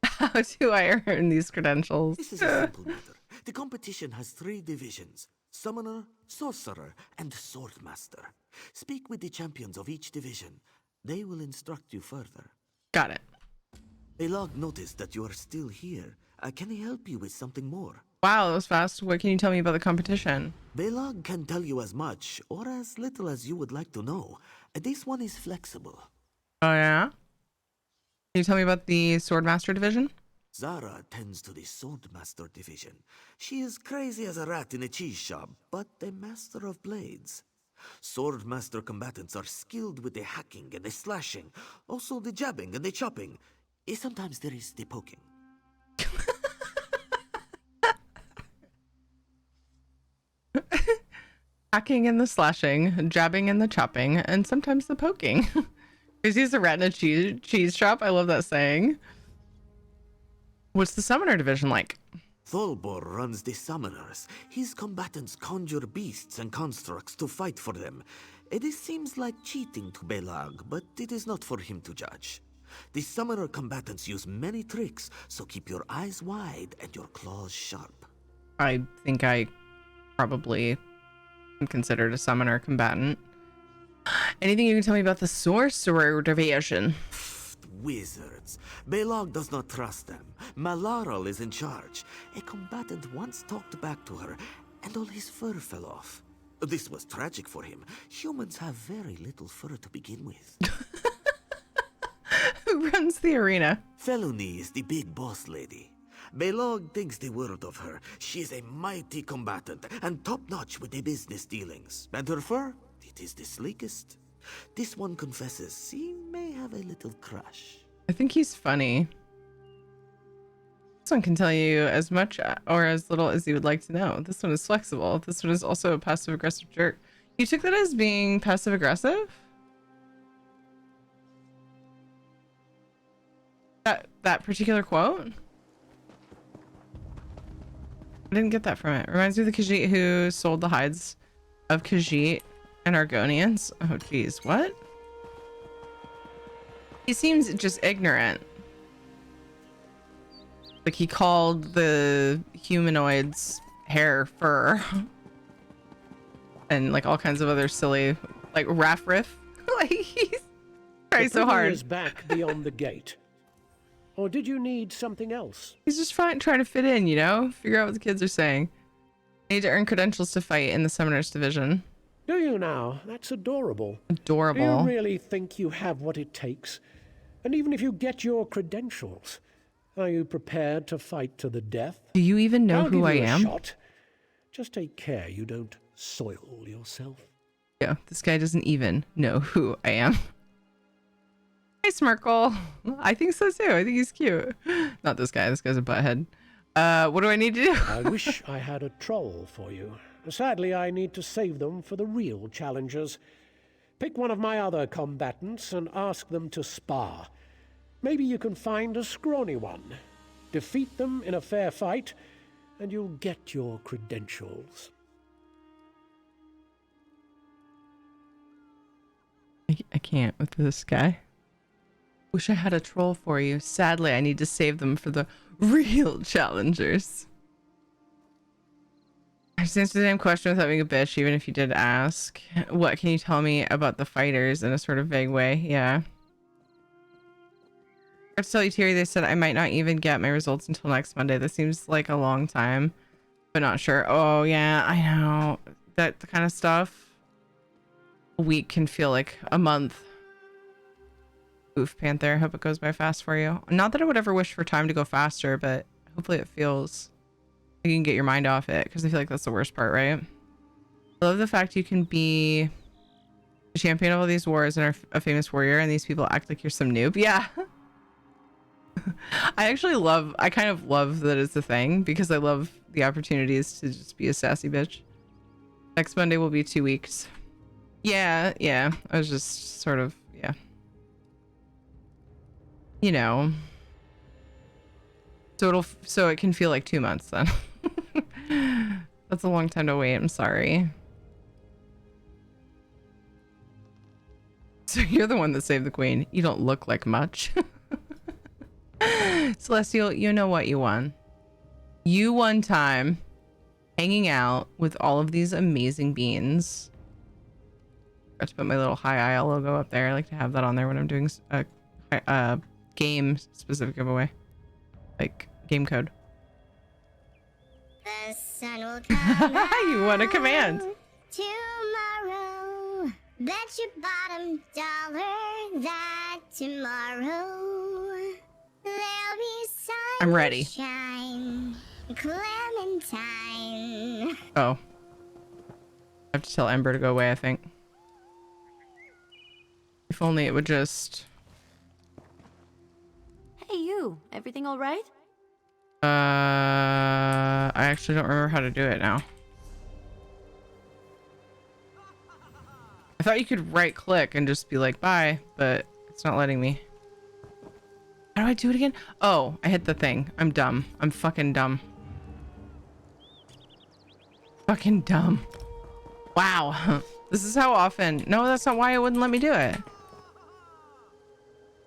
How do I earn these credentials? This is a simple matter. The competition has 3 divisions: Summoner, Sorcerer, and Swordmaster. Speak with the champions of each division. They will instruct you further. Got it. Belag noticed that you are still here. Can he help you with something more? Wow, that was fast. What can you tell me about the competition? Belag can tell you as much or as little as you would like to know. This one is flexible. Oh, yeah? Can you tell me about the Swordmaster division? Zara tends to the Swordmaster division. She is crazy as a rat in a cheese shop, but a master of blades. Swordmaster combatants are skilled with the hacking and the slashing, also the jabbing and the chopping. Sometimes there is the poking. Hacking and the slashing, jabbing and the chopping, and sometimes the poking. Because he's a rat in a cheese shop. I love that saying. What's the Summoner division like? Tholbor runs the Summoners. His combatants conjure beasts and constructs to fight for them. It seems like cheating to Belag, but it is not for him to judge. The Summoner combatants use many tricks, so keep your eyes wide and your claws sharp. I think I probably am considered a Summoner combatant. Anything you can tell me about the Sorcerer division? Wizards. Belag does not trust them. Malaral is in charge. A combatant once talked back to her, and all his fur fell off. This was tragic for him. Humans have very little fur to begin with. Who runs the arena? Felony is the big boss lady. Belog thinks the world of her. She is a mighty combatant and top-notch with the business dealings. And her fur, it is the sleekest. This one confesses he may have a little crush. I think he's funny. This one can tell you as much or as little as you would like to know. This one is flexible. This one is also a passive-aggressive jerk. You took that as being passive-aggressive? That particular quote? I didn't get that from it. Reminds me of the Khajiit who sold the hides of Khajiit and Argonians. Oh, geez. What? He seems just ignorant. Like he called the humanoids hair fur. And like all kinds of other silly, like Raff Riff. Like he's trying so hard. Is back beyond the gate. Or did you need something else? He's just trying to fit in, you know? Figure out what the kids are saying. I need to earn credentials to fight in the Summoners Division. Do you now? That's adorable. Adorable. Do you really think you have what it takes? And even if you get your credentials, are you prepared to fight to the death? Do you even know who I am? Shot. Just take care you don't soil yourself. Yeah, this guy doesn't even know who I am. Hey, Smirkle. I think so too. I think he's cute. Not this guy. This guy's a butthead. What do I need to do? I wish I had a troll for you. Sadly, I need to save them for the real challengers. Pick one of my other combatants and ask them to spar. Maybe you can find a scrawny one. Defeat them in a fair fight, and you'll get your credentials. I can't with this guy. Wish I had a troll for you. Sadly, I need to save them for the real challengers. I just answered the damn question without being a bitch, even if you did ask. What can you tell me about the fighters in a sort of vague way? Yeah. I have to tell you, Terry, they said I might not even get my results until next Monday. This seems like a long time, but not sure. Oh, yeah, I know. That kind of stuff. A week can feel like a month. Oof, Panther. Hope it goes by fast for you. Not that I would ever wish for time to go faster, but hopefully it feels like you can get your mind off it, because I feel like that's the worst part, right? I love the fact you can be a champion of all these wars and are a famous warrior, and these people act like you're some noob. Yeah. I kind of love that it's a thing, because I love the opportunities to just be a sassy bitch. Next Monday will be 2 weeks. Yeah. I was just sort of, yeah. You know. So it can feel like 2 months then. That's a long time to wait. I'm sorry. So you're the one that saved the queen. You don't look like much. Celestial, you know what you won. You won time hanging out with all of these amazing beans. Got to put my little High Isle logo up there. I like to have that on there when I'm doing a game specific giveaway. Like game code. The sun will come. You won a command. Tomorrow, bet your bottom dollar that tomorrow there'll be sun. I'm ready. Shine, Clementine. Oh. I have to tell Ember to go away, I think. If only it would just... Hey, you. Everything all right? I actually don't remember how to do it now. I thought you could right click and just be like, bye, but it's not letting me. How do I do it again? Oh, I hit the thing. I'm dumb. I'm fucking dumb. Fucking dumb. Wow. This is how often... No, that's not why it wouldn't let me do it.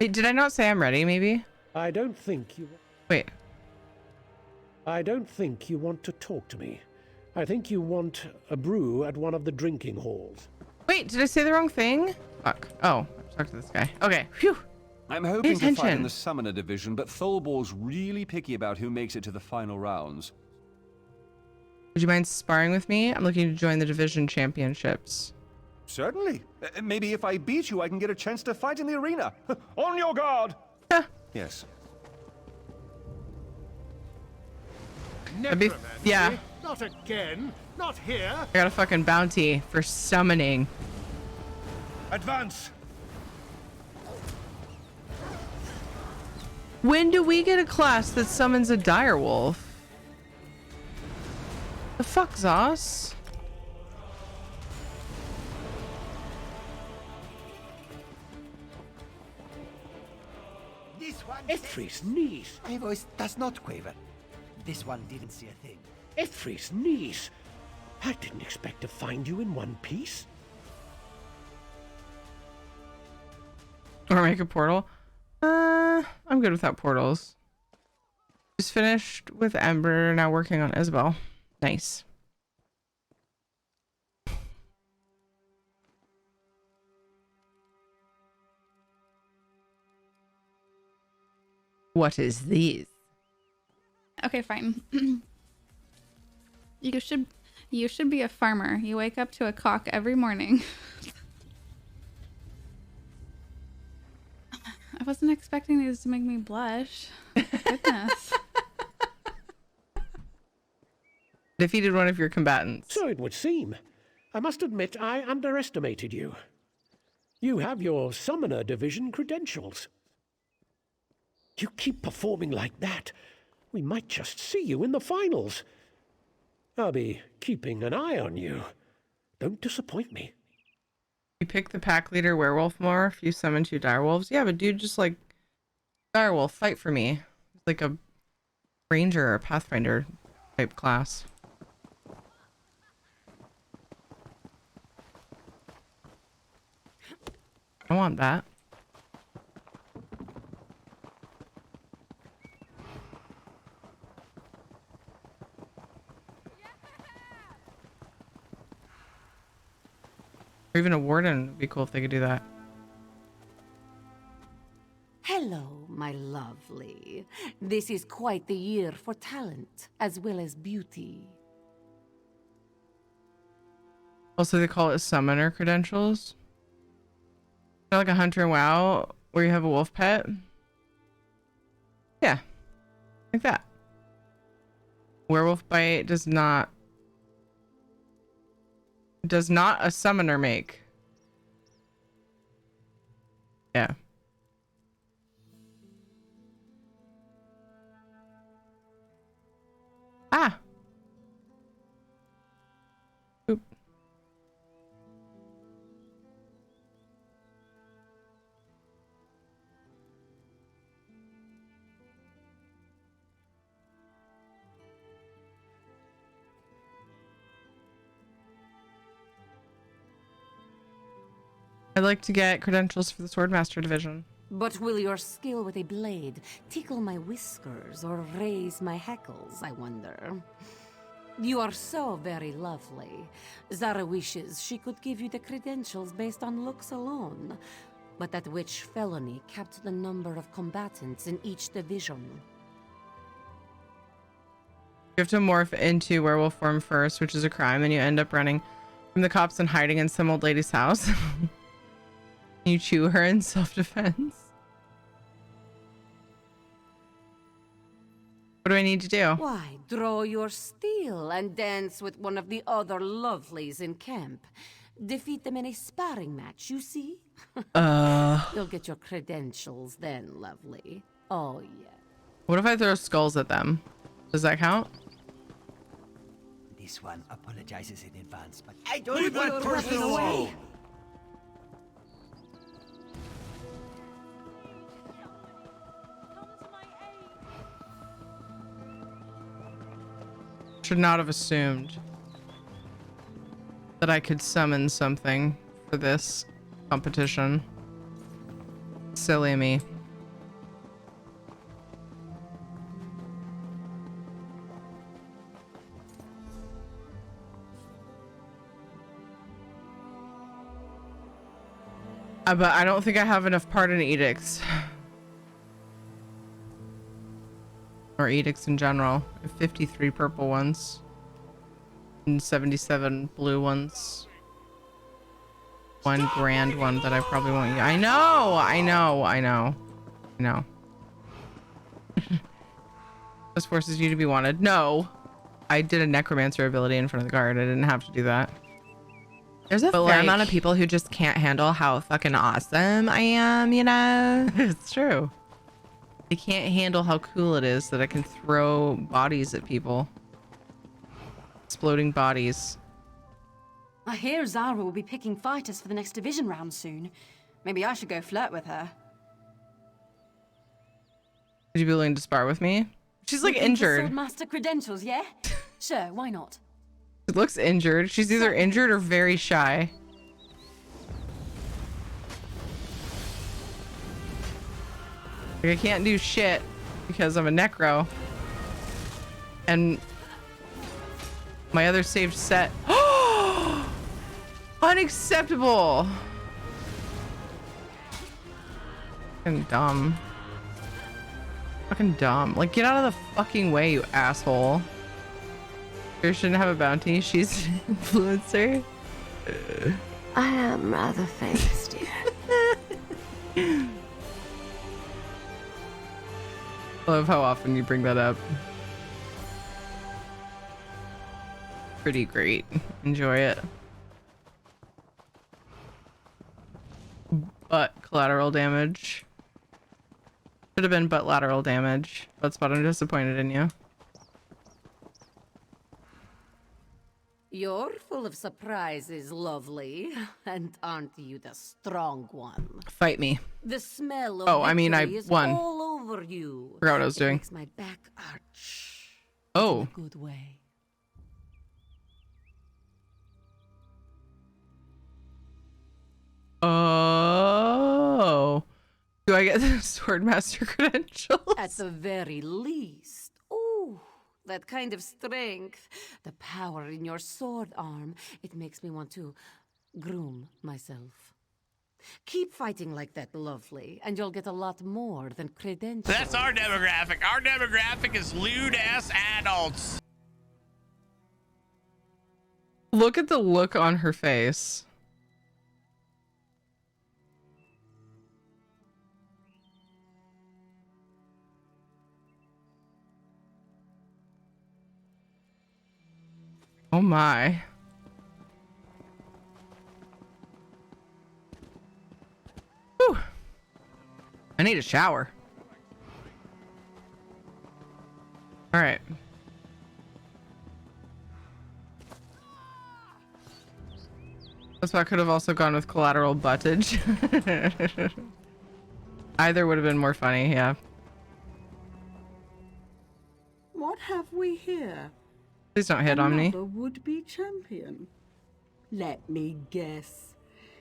Wait, did I not say I'm ready, maybe? I don't think you... Wait. I don't think you want to talk to me. I think you want a brew at one of the drinking halls. Wait, did I say the wrong thing? Fuck. Oh, I talked to this guy. Okay. Phew. I'm hoping to fight in the Summoner Division, but Tholbor's really picky about who makes it to the final rounds. Would you mind sparring with me? I'm looking to join the Division Championships. Certainly. Maybe if I beat you, I can get a chance to fight in the arena. On your guard! Yes. Yeah. Not again. Not here. I got a fucking bounty for summoning. Advance. When do we get a class that summons a direwolf? The fuck, Zos? This one. Ethri's niece. My voice does not quaver. This one didn't see a thing. Ethri's niece. I didn't expect to find you in one piece. Or make a portal? I'm good without portals. Just finished with Ember, now working on Isabel. Nice. What is this? Okay, fine. You should be a farmer. You wake up to a cock every morning. I wasn't expecting these to make me blush. Goodness. Defeated one of your combatants. So it would seem. I must admit I underestimated you. You have your Summoner Division credentials. You keep performing like that, we might just see you in the finals. I'll be keeping an eye on you. Don't disappoint me. You pick the pack leader werewolf more if you summon 2 direwolves. Yeah, but dude, just like direwolf, fight for me. It's like a ranger or pathfinder type class. I want that. Or even a warden would be cool if they could do that. Hello, my lovely. This is quite the year for talent, as well as beauty. Also, they call it summoner credentials. Kind of like a Hunter in WoW, where you have a wolf pet. Yeah, like that. Werewolf bite does not a summoner make. Yeah. Ah. Oop. I'd like to get credentials for the Swordmaster division. But will your skill with a blade tickle my whiskers or raise my hackles, I wonder? You are so very lovely. Zara wishes she could give you the credentials based on looks alone, but that witch felony capped the number of combatants in each division. You have to morph into werewolf form first, which is a crime, and you end up running from the cops and hiding in some old lady's house. You chew her in self-defense. What do I need to do? Why, draw your steel and dance with one of the other lovelies in camp. Defeat them in a sparring match, you see? You'll get your credentials then, lovely. Oh, yeah. What if I throw skulls at them? Does that count? This one apologizes in advance, but I don't leave that person alone. Should not have assumed that I could summon something for this competition. Silly me. But I don't think I have enough pardon edicts. Or edicts in general. 53 purple ones. And 77 blue ones. 1 grand one that I probably won't use. I know. This forces you to be wanted. No. I did a necromancer ability in front of the guard. I didn't have to do that. There's a fair amount of people who just can't handle how fucking awesome I am, you know? It's true. They can't handle how cool it is that I can throw bodies at people. Exploding bodies. I hear Zara will be picking fighters for the next division round soon. Maybe I should go flirt with her. Would you be willing to spar with me? She's like Looking for injured. Swordmaster credentials, yeah? Sure, why not? She looks injured. She's either injured or very shy. Like, I can't do shit because I'm a necro. And my other saved set. Unacceptable. Fucking dumb. Fucking dumb. Like, get out of the fucking way, you asshole. You shouldn't have a bounty. She's an influencer. I am rather famous, dear. I love how often you bring that up. Pretty great. Enjoy it. But collateral damage. Should have been but lateral damage. But Spot, I'm disappointed in you. You're full of surprises, lovely. And aren't you the strong one? Fight me. The smell of I is won. all over you. Forgot what I was doing. Makes my back arch. Oh. In a good way. Oh. Do I get the Swordmaster credentials? At the very least. Ooh, that kind of strength. The power in your sword arm. It makes me want to groom myself. Keep fighting like that, lovely, and you'll get a lot more than credentials. That's our demographic. Our demographic is lewd-ass adults. Look at the look on her face. Oh my. Whew. I need a shower. All right. So I could have also gone with collateral buttage. Either would have been more funny, yeah. What have we here? Please don't hit on me. Another would-be champion. Let me guess.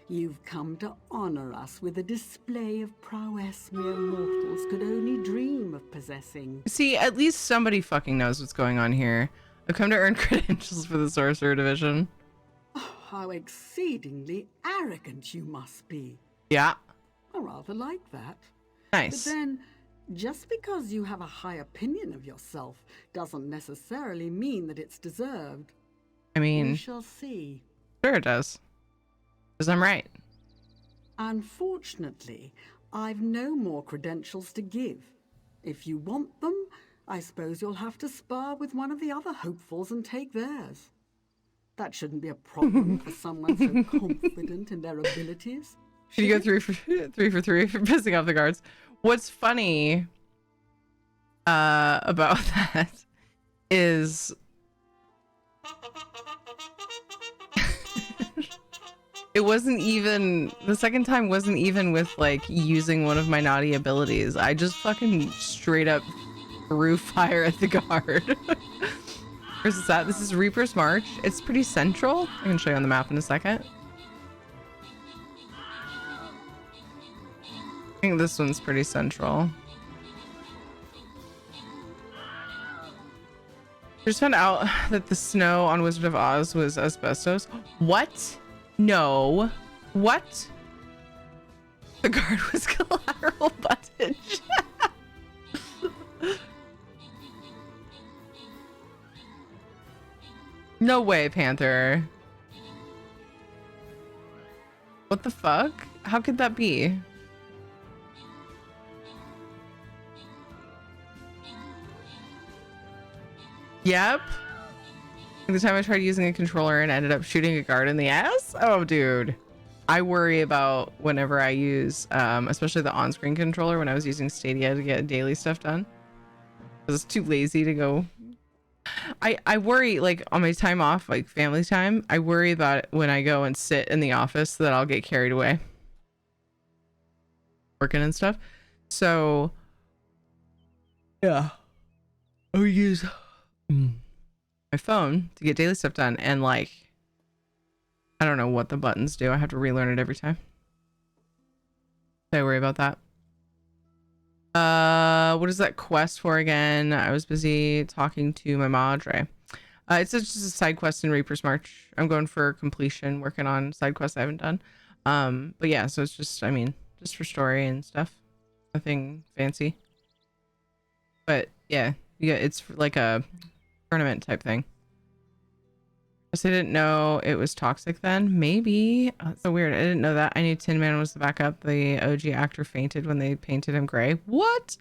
You've come to honor us with a display of prowess mere mortals could only dream of possessing. See, at least somebody fucking knows what's going on here. I've come to earn credentials for the Sorcerer Division. Oh, how exceedingly arrogant you must be. Yeah. I rather like that. Nice. But then, just because you have a high opinion of yourself doesn't necessarily mean that it's deserved. I mean, we shall see. Sure it does. Because I'm right. Unfortunately, I've no more credentials to give. If you want them, I suppose you'll have to spar with one of the other hopefuls and take theirs. That shouldn't be a problem for someone so confident in their abilities. Can you go 3 for 3 for pissing off the guards? What's funny about that is it wasn't even the second time wasn't even with like using one of my naughty abilities. I just fucking straight up threw fire at the guard. Where's this at? This is Reaper's March. It's pretty central. I can show you on the map in a second. I think this one's pretty central. Just found out that the snow on Wizard of Oz was asbestos. What? No. What? The guard was collateral buttage. No way, Panther. What the fuck? How could that be? Yep. The time I tried using a controller and ended up shooting a guard in the ass. Oh, dude. I worry about whenever I use, especially the on-screen controller when I was using Stadia to get daily stuff done. I was too lazy to go. I worry, like, on my time off, like family time, I worry about it when I go and sit in the office that I'll get carried away. Working and stuff. So, yeah. I'll use my phone to get daily stuff done. And, like, I don't know what the buttons do. I have to relearn it every time. So I worry about that. What is that quest for again? I was busy talking to my madre. It's just a side quest in Reaper's March. I'm going for completion, working on side quests I haven't done. But yeah, so it's just, I mean, just for story and stuff. Nothing fancy. But yeah, it's like a tournament type thing. Guess I didn't know it was toxic then. Maybe. Oh, that's so weird. I didn't know that. I knew Tin Man was the backup. The OG actor fainted when they painted him gray. What?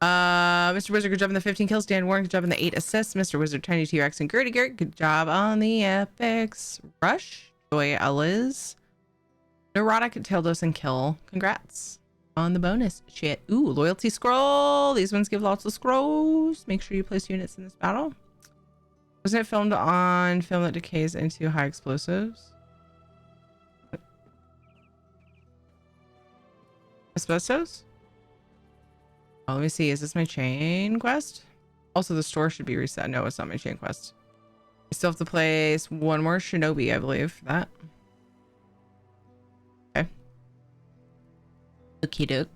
Mr. Wizard, good job on the 15 kills. Dan Warren, good job on the 8 assists. Mr. Wizard, Tiny T-Rex, and Gertie Gert, good job on the epics. Rush, Joy Ellis, Neurotic, Taildos, and Kill. Congrats on the bonus shit. Ooh, loyalty scroll. These ones give lots of scrolls. Make sure you place units in this battle. Wasn't it filmed on film that decays into high explosives? Asbestos? Oh, let me see. Is this my chain quest? Also, the store should be reset. No, it's not my chain quest. I still have to place one more shinobi, I believe, for that. Okay. Okie doke.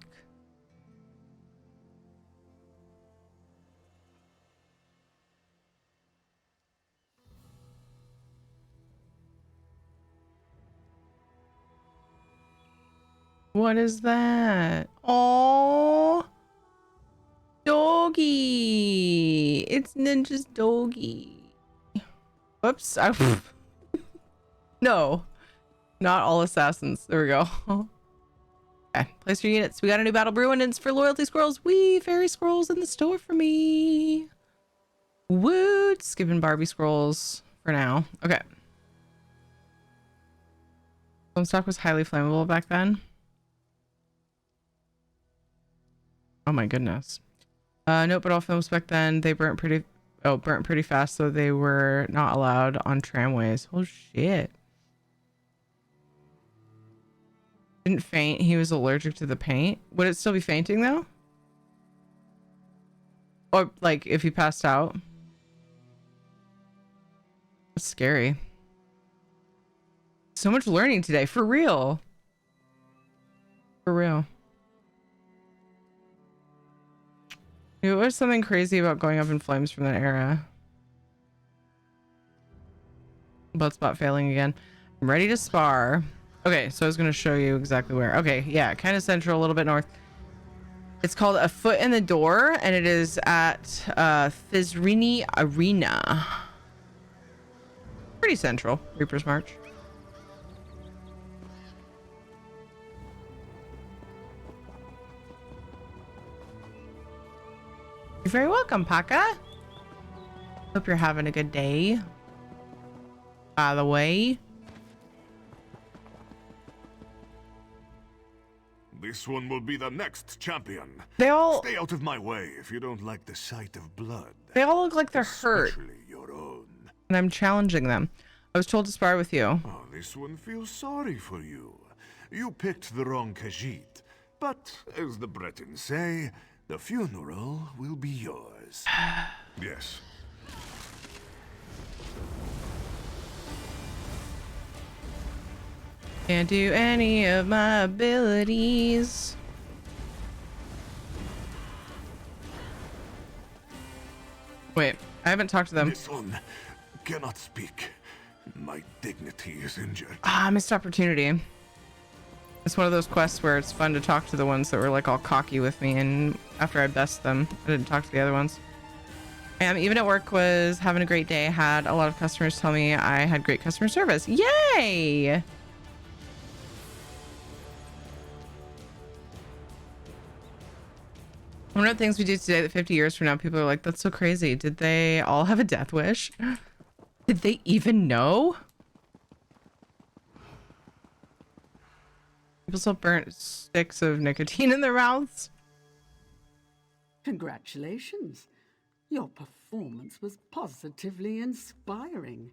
What is that? Oh, doggy. It's Ninja's doggy. Whoops. No, not all assassins. There we go. Okay, place your units. We got a new battle brew and it's for loyalty scrolls. Wee, fairy scrolls in the store for me. Woo, skipping Barbie scrolls for now. Okay. Some stock was highly flammable back then. Oh my goodness. Nope, but all films back then, they burnt pretty fast, so they were not allowed on tramways. Oh shit. Didn't faint, he was allergic to the paint. Would it still be fainting though? Or like if he passed out? That's scary. So much learning today, for real. For real. It was something crazy about going up in flames from that era. Bloodspot failing again. I'm ready to spar. Okay, so I was going to show you exactly where. Okay, yeah, kind of central, a little bit north. It's called A Foot in the Door, and it is at Thizrini Arena. Pretty central, Reaper's March. You're very welcome, Paka. Hope you're having a good day. By the way. This one will be the next champion. They all stay out of my way if you don't like the sight of blood. They all look like they're hurt. Your own. And I'm challenging them. I was told to spar with you. Oh, this one feels sorry for you. You picked the wrong Khajiit. But, as the Bretons say, the funeral will be yours. Yes. Can't do any of my abilities. Wait, I haven't talked to them. This one cannot speak. My dignity is injured. Ah, missed opportunity. It's one of those quests where it's fun to talk to the ones that were like all cocky with me, and after I best them, I didn't talk to the other ones. Even at work was having a great day. Had a lot of customers tell me I had great customer service. Yay! One of the things we do today that 50 years from now, people are like, that's so crazy. Did they all have a death wish? Did they even know? People still burnt sticks of nicotine in their mouths. Congratulations. Your performance was positively inspiring.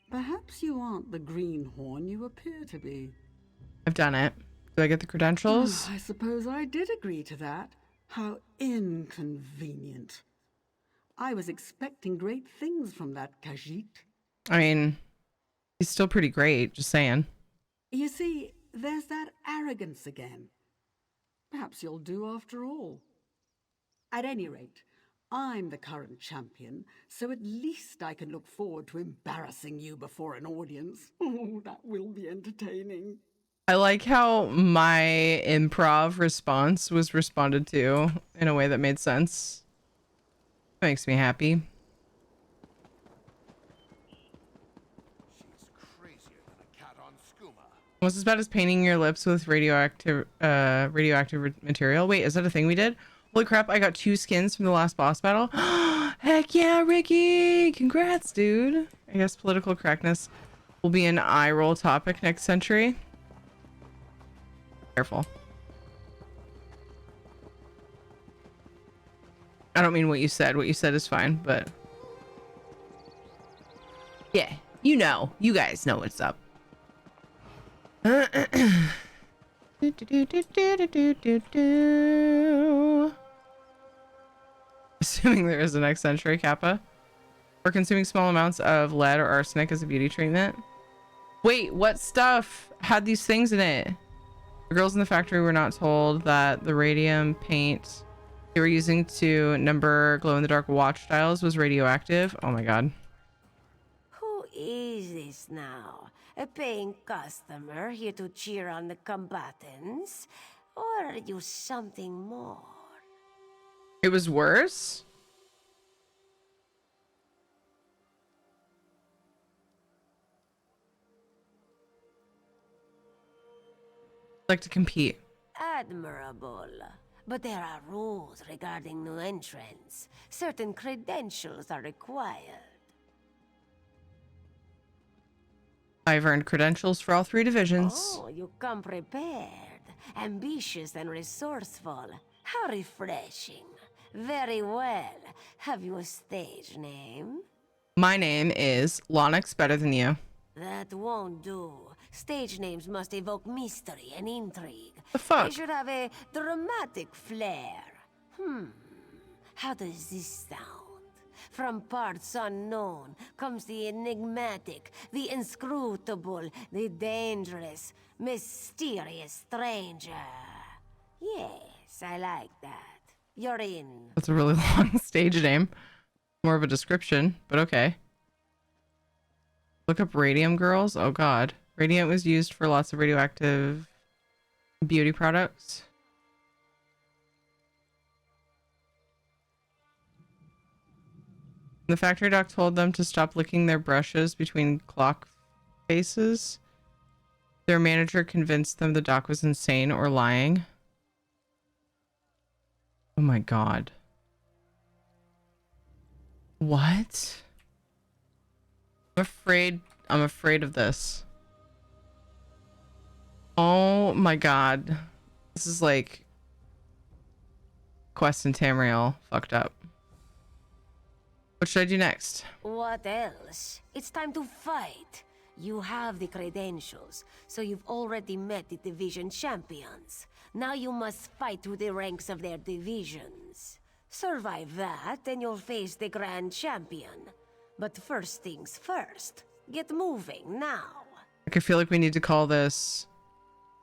Perhaps you aren't the greenhorn you appear to be. I've done it. Do I get the credentials? I suppose I did agree to that. How inconvenient. I was expecting great things from that Khajiit. I mean, he's still pretty great, just saying. You see, there's that arrogance again. Perhaps you'll do after all. At any rate, I'm the current champion, so at least I can look forward to embarrassing you before an audience. Oh, that will be entertaining. I like how my improv response was responded to in a way that made sense. That makes me happy. She's crazier than a cat on skooma. Was as bad as painting your lips with radioactive material. Wait, is that a thing we did? Holy crap, I got 2 skins from the last boss battle. Heck yeah, Ricky! Congrats, dude. I guess political correctness will be an eye roll topic next century. Careful. I don't mean what you said. What you said is fine, but... yeah, you know. You guys know what's up. Assuming there is a next century, Kappa. Or consuming small amounts of lead or arsenic as a beauty treatment. Wait, what stuff had these things in it? The girls in the factory were not told that the radium paint they were using to number glow-in-the-dark watch dials was radioactive. Oh my god. Who is this now? A paying customer here to cheer on the combatants? Or are you something more? It was worse? Like to compete. Admirable. But there are rules regarding new entrants. Certain credentials are required. I've earned credentials for all 3 divisions. Oh, you come prepared. Ambitious and resourceful. How refreshing. Very well. Have you a stage name? My name is Lonix Better Than You. That won't do. Stage names must evoke mystery and intrigue. The fuck? They should have a dramatic flair. How does this sound? From parts unknown comes the enigmatic, the inscrutable, the dangerous, mysterious stranger. Yes, I like that. You're in. That's a really long stage name. More of a description, but okay. Look up Radium Girls. Oh god. Radiant was used for lots of radioactive beauty products. The factory doc told them to stop licking their brushes between clock faces. Their manager convinced them the doc was insane or lying. Oh my god. What? I'm afraid of this. Oh my god. This is like Quest and Tamriel fucked up. What should I do next? What else? It's time to fight. You have the credentials, so you've already met the division champions. Now you must fight through the ranks of their divisions. Survive that, and you'll face the grand champion. But first things first. Get moving now. I feel like we need to call this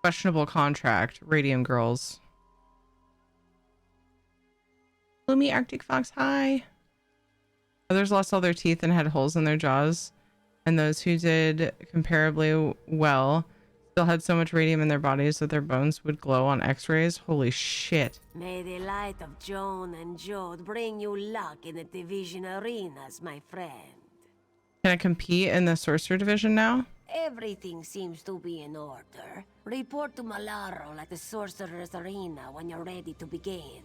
questionable contract, Radium Girls. Gloomy Arctic Fox, hi. Others lost all their teeth and had holes in their jaws. And those who did comparably well still had so much radium in their bodies that their bones would glow on x-rays. Holy shit. May the light of Joan and Jode bring you luck in the division arenas, my friend. Can I compete in the Sorcerer Division now? Everything seems to be in order. Report to Malaro at the Sorcerer's Arena when you're ready to begin.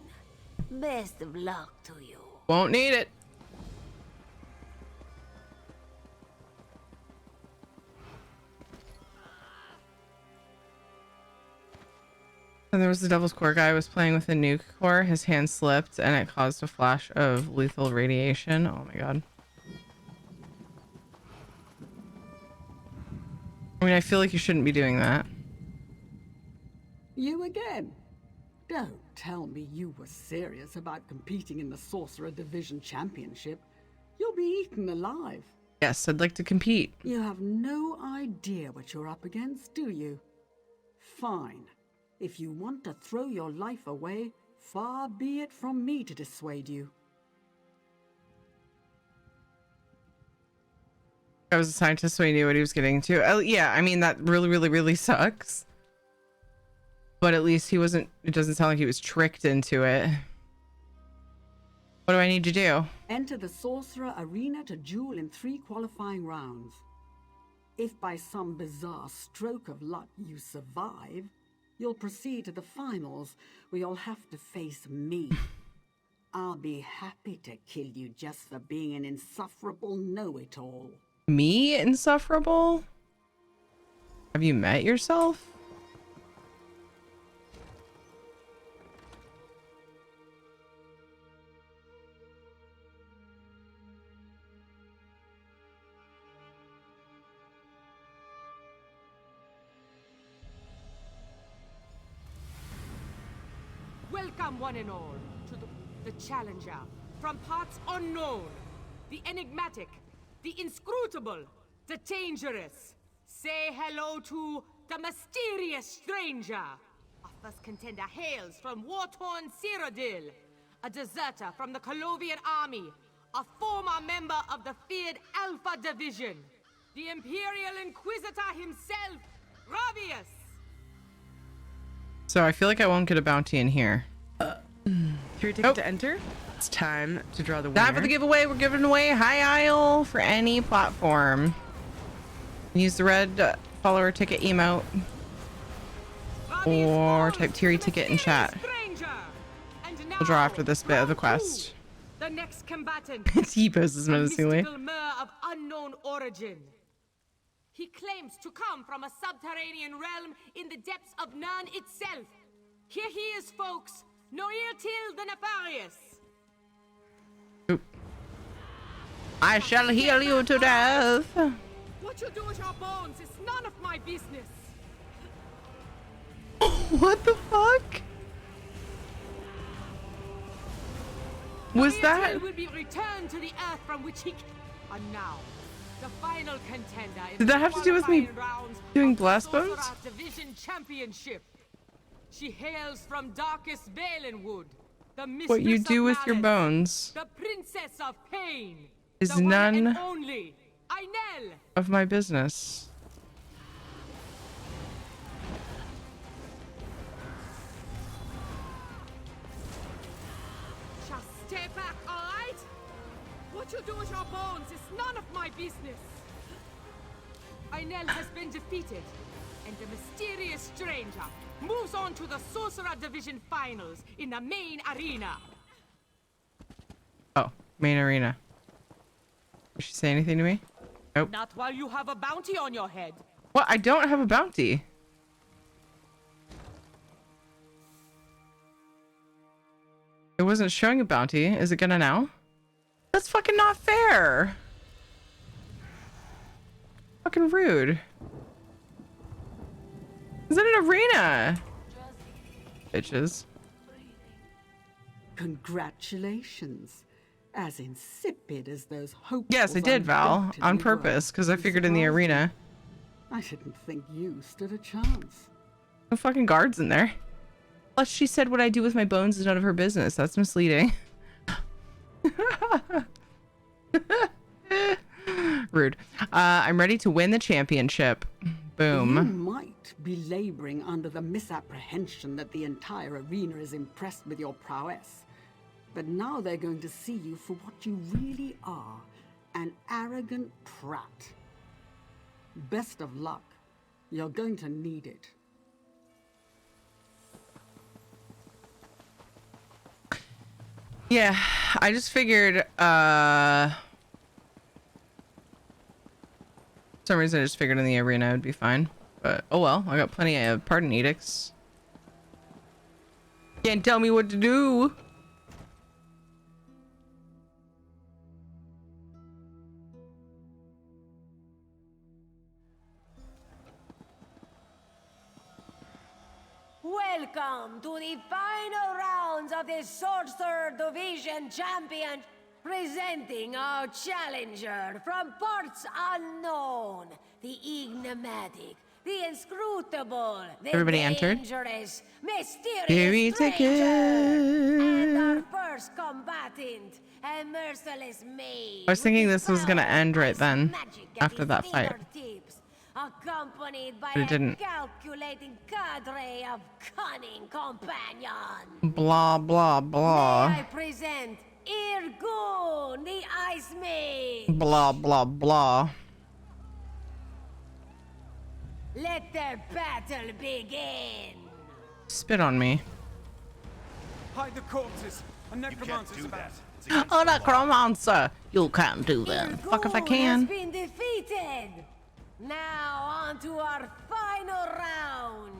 Best of luck to you. Won't need it. When there was the Devil's Core guy was playing with a nuke core, his hand slipped and it caused a flash of lethal radiation. Oh my god. I mean, I feel like you shouldn't be doing that. You again? Don't tell me you were serious about competing in the Sorcerer Division Championship. You'll be eaten alive. Yes, I'd like to compete. You have no idea what you're up against, do you? Fine. If you want to throw your life away, far be it from me to dissuade you. I was a scientist, so he knew what he was getting into. Oh, yeah, I mean, that really sucks. But at least he wasn't, it doesn't sound like he was tricked into it. What do I need to do? Enter the Sorcerer Arena to duel in 3 qualifying rounds. If by some bizarre stroke of luck you survive, you'll proceed to the finals, where you'll have to face me. I'll be happy to kill you just for being an insufferable know-it-all. Me, insufferable? Have you met yourself? Welcome, one and all, to the challenger from parts unknown, the enigmatic, the inscrutable, the dangerous. Say hello to the mysterious stranger. Our first contender hails from war-torn Cyrodiil, a deserter from the Colovian army, a former member of the feared Alpha Division, the Imperial Inquisitor himself, Ravius. So I feel like I won't get a bounty in here. Your ticket to enter. It's time to draw the winner. Time for the giveaway. We're giving away High Isle for any platform. Use the red follower ticket emote. Or type Tiri ticket in chat. We'll draw after this bit of the quest. The next combatant. He poses menacingly. A mystical mer of unknown origin. He claims to come from a subterranean realm in the depths of Nirn itself. Here he is, folks. Noirtil the Nefarious. Oop. I shall heal you to death. What you do with your bones is none of my business. What the fuck? Was that? Will be returned to the earth from which he. And now, the final contender. Did that have to do with me doing blast bones? Division Championship. She hails from darkest Valenwood. The mistress What you do with of your malice, bones the princess of pain, is the one none and only Ainel. of my business. Just stay back, alright? What you do with your bones is none of my business. Ainel has been defeated, and the mysterious stranger moves on to the Sorcerer Division Finals in the main arena. Oh, main arena. Did she say anything to me? Nope. Not while you have a bounty on your head. What? I don't have a bounty. It wasn't showing a bounty. Is it gonna now? That's fucking not fair. Fucking rude. Is it an arena? Bitches. Congratulations. As insipid as those hopes. Yes, I did, Val. On purpose, because I figured in the arena. I didn't think you stood a chance. No fucking guards in there. Plus, she said what I do with my bones is none of her business. That's misleading. Rude. I'm ready to win the championship. Boom. You might be laboring under the misapprehension that the entire arena is impressed with your prowess. But now they're going to see you for what you really are, an arrogant prat. Best of luck. You're going to need it. Yeah, I just figured, for some reason I just figured in the arena it would be fine. But, oh well, I got plenty of pardon edicts. Can't tell me what to do. Welcome to the final rounds of the Sorcerer Division Champion. Presenting our challenger from parts unknown, the enigmatic, the inscrutable, the Everybody entered. dangerous, mysterious Very stranger, and our ticket. first combatant, a merciless mage. I was thinking this was gonna end right then, after that fight. Accompanied by But it didn't. a calculating cadre of cunning companions. Blah, blah, blah. May I present Irgun, the Ice Mage. Blah, blah, blah. Let the battle begin. Spit on me. Hide the corpses. A necromancer's about. Oh, necromancer! You can't do that. Fuck if I Irgun can. has been defeated. Now on to our final round.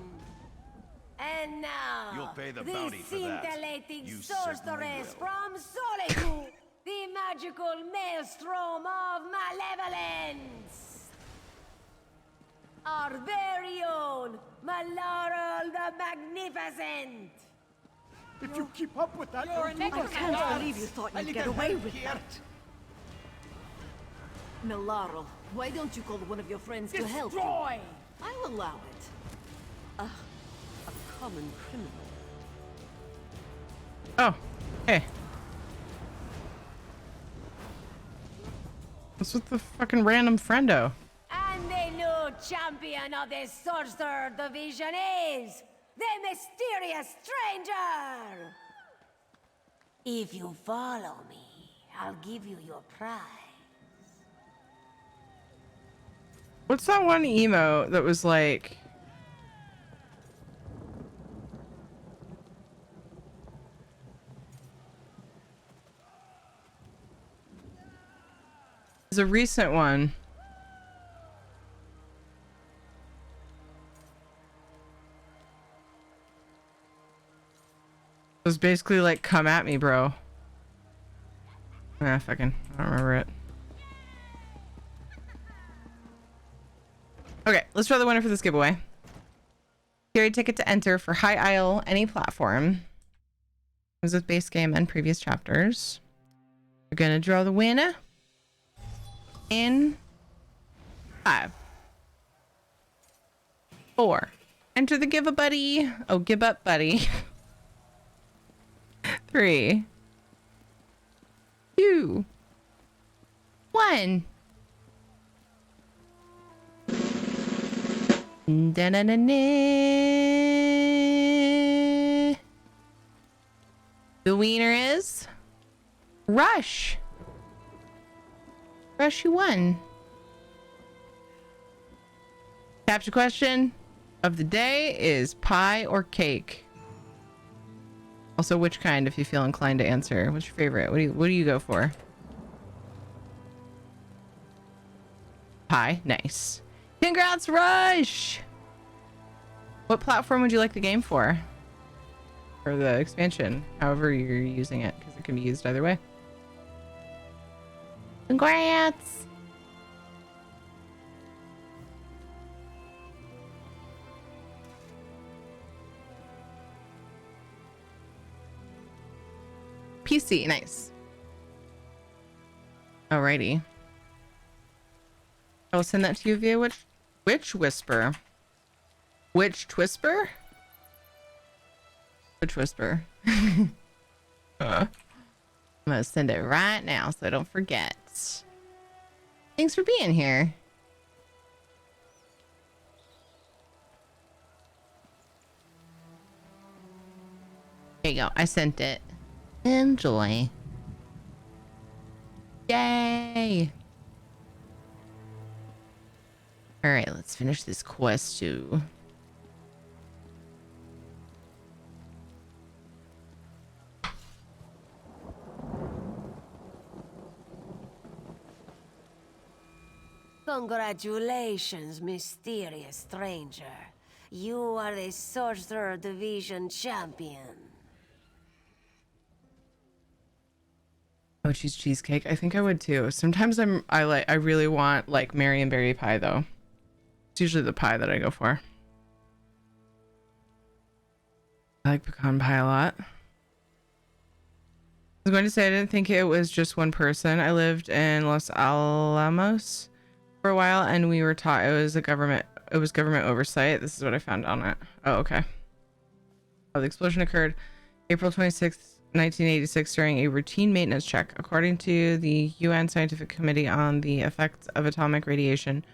And now, You'll pay the bounty for that. scintillating You sorceress certainly from Solitude, the magical maelstrom of malevolence. Our very own Malaral the Magnificent. If you keep up with that, You're a I can't believe you thought you'd get away with that. Milaro, why don't you call one of your friends to help you? Destroy! I'll allow it. A common criminal. Oh, hey. What's with the fucking random friendo? And the new champion of the Sorcerer Division is the mysterious stranger. If you follow me, I'll give you your prize. What's that one emo that was like... It's a recent one. It was basically like, come at me, bro. Ah, fucking, I don't remember it. Okay, let's draw the winner for this giveaway. Carry ticket to enter for High Isle, any platform. Comes with base game and previous chapters. We're gonna draw the winner in 5, 4. Enter the give a buddy. Oh, give up buddy. 3, 2, 1. Da-na-na-na. The winner is Rush. Rush, you won. Capture question of the day is pie or cake. Also, which kind, if you feel inclined to answer. What's your favorite? What do you go for? Pie. Nice. Congrats, Rush! What platform would you like the game for? Or the expansion, however you're using it, because it can be used either way. Congrats! PC, nice. Alrighty. I'll send that to you via Witch Whisper. Witch Twisper? Witch Whisper. I'm gonna send it right now so I don't forget. Thanks for being here. There you go. I sent it. Enjoy. Yay! Alright, let's finish this quest too. Congratulations, mysterious stranger. You are the Sorcerer Division champion. Oh, cheesecake. I think I would too. Sometimes I really want like Marionberry pie though. It's usually the pie that I go for. I like pecan pie a lot. I was going to say I didn't think it was just one person. I lived in Los Alamos for a while and we were taught it was government oversight. This is what I found on it. Oh, okay. Oh, the explosion occurred April 26th, 1986 during a routine maintenance check. According to the UN Scientific Committee on the Effects of Atomic Radiation,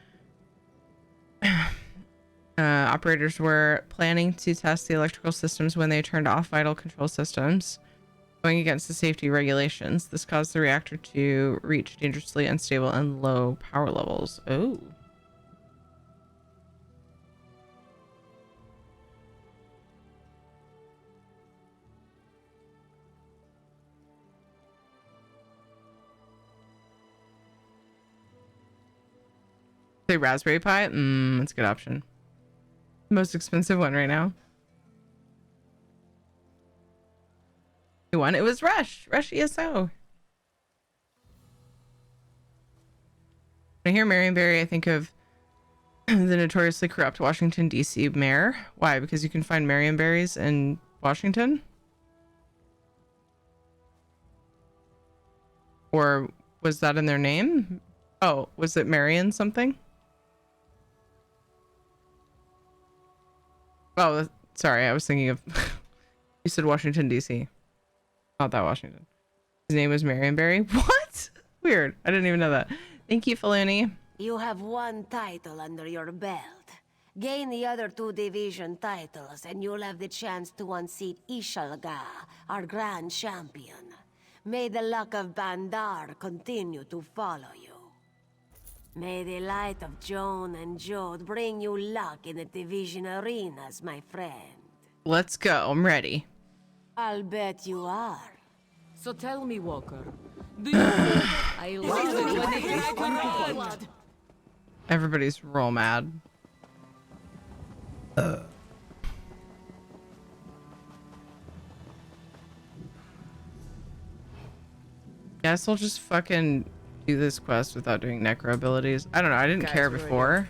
operators were planning to test the electrical systems when they turned off vital control systems, going against the safety regulations. This caused the reactor to reach dangerously unstable and low power levels. Oh. Say raspberry pie? That's a good option. Most expensive one right now. Who won? It was Rush ESO. When I hear Marionberry, I think of the notoriously corrupt Washington, D.C. mayor. Why? Because you can find Marionberries in Washington? Or was that in their name? Oh, was it Marion something? Oh, sorry. I was thinking of... You said Washington, D.C. Not that Washington. His name was Marionberry? What? Weird. I didn't even know that. Thank you, Faluni. You have one title under your belt. Gain the other 2 division titles, and you'll have the chance to unseat Ishalga, our grand champion. May the luck of Bandar continue to follow you. May the light of Joan and Jode bring you luck in the division arenas, my friend. Let's go. I'm ready. I'll bet you are. So tell me, Walker, do you think I love it when they try to run? Everybody's real mad. Guess I'll just fucking do this quest without doing necro abilities. I don't know. I didn't care before.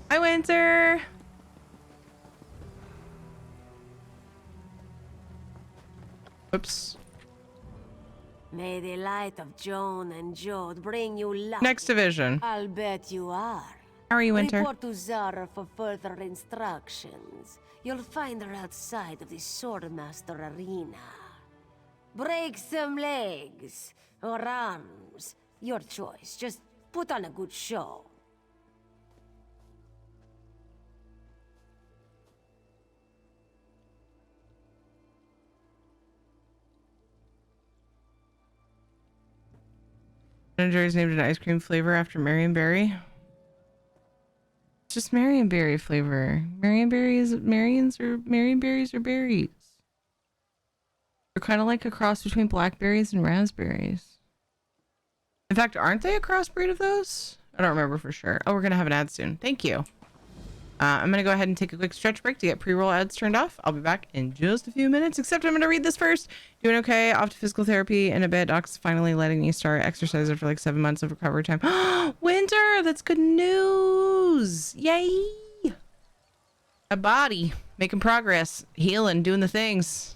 Hi, Winter. Oops. May the light of Joan and Jode bring you luck. Next division. I'll bet you are. How are you, Winter? Report to Zara for further instructions. You'll find her outside of the Swordmaster Arena. Break some legs or arms. Your choice. Just put on a good show. Ben & Jerry's named an ice cream flavor after Marionberry. It's just Marionberry flavor. Marionberries are berries. They're kind of like a cross between blackberries and raspberries. In fact, aren't they a crossbreed of those? I don't remember for sure. Oh, we're going to have an ad soon. Thank you. I'm going to go ahead and take a quick stretch break to get pre-roll ads turned off. I'll be back in just a few minutes, except I'm going to read this first. Doing okay. Off to physical therapy in a bit. Doc's finally letting me start exercise after like 7 months of recovery time. Winter! That's good news! Yay! A body. Making progress. Healing. Doing the things.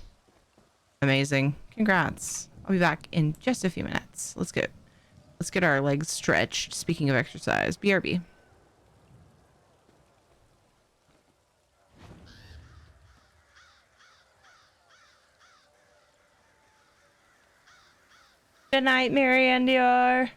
Amazing. Congrats. I'll be back in just a few minutes. Let's get our legs stretched. Speaking of exercise. BRB. Good night, Mary and Dior.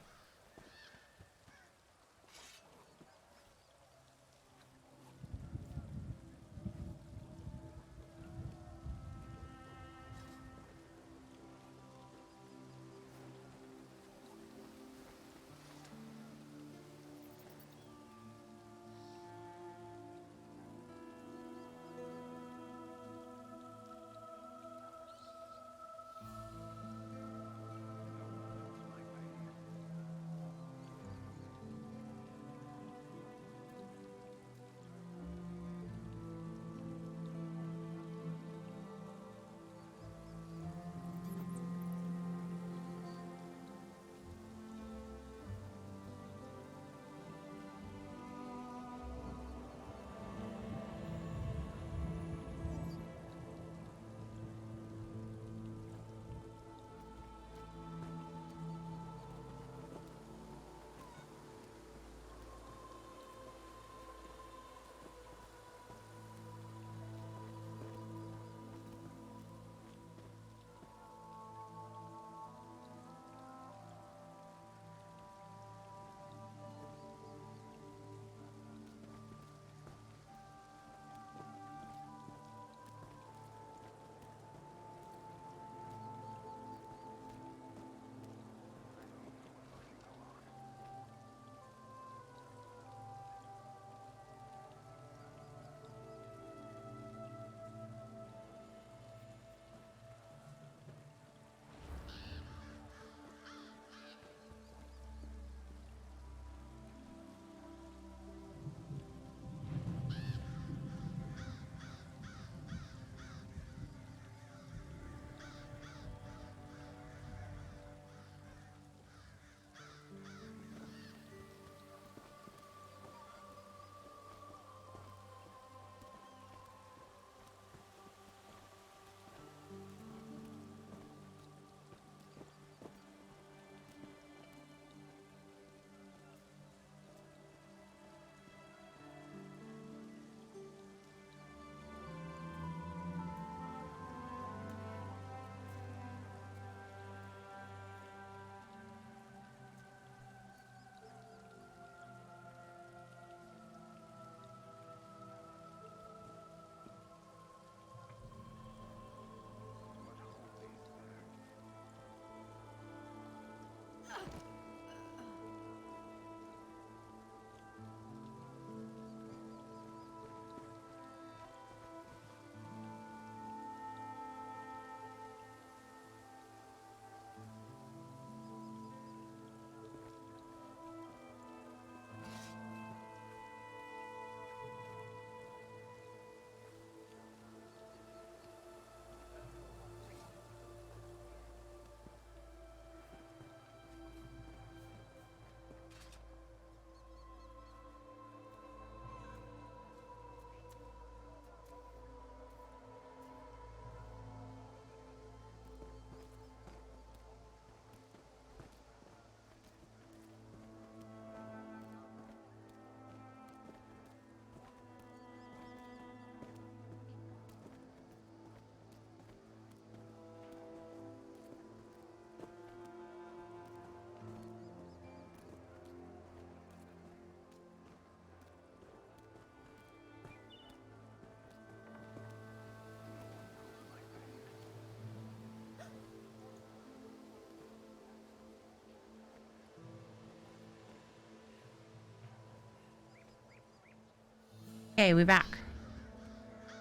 Hey, we back.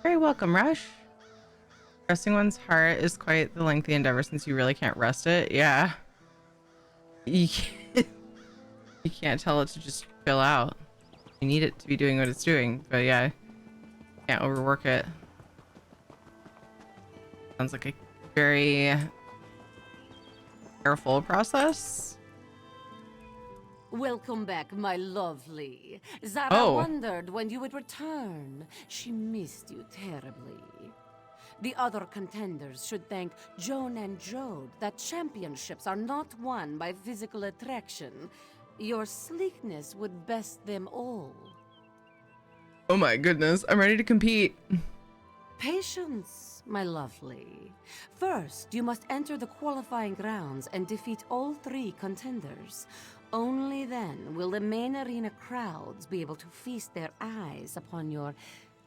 Very welcome, Rush. Resting one's heart is quite the lengthy endeavor since you really can't rest it. Yeah. You can't tell it to just chill out. You need it to be doing what it's doing. But yeah, can't overwork it. Sounds like a very careful process. Welcome back, my lovely. Zara Oh. wondered when you would return. She missed you terribly. The other contenders should thank Joan and Jode that championships are not won by physical attraction. Your sleekness would best them all. Oh my goodness, I'm ready to compete. Patience, my lovely. First, you must enter the qualifying rounds and defeat all 3 contenders. Only then will the main arena crowds be able to feast their eyes upon your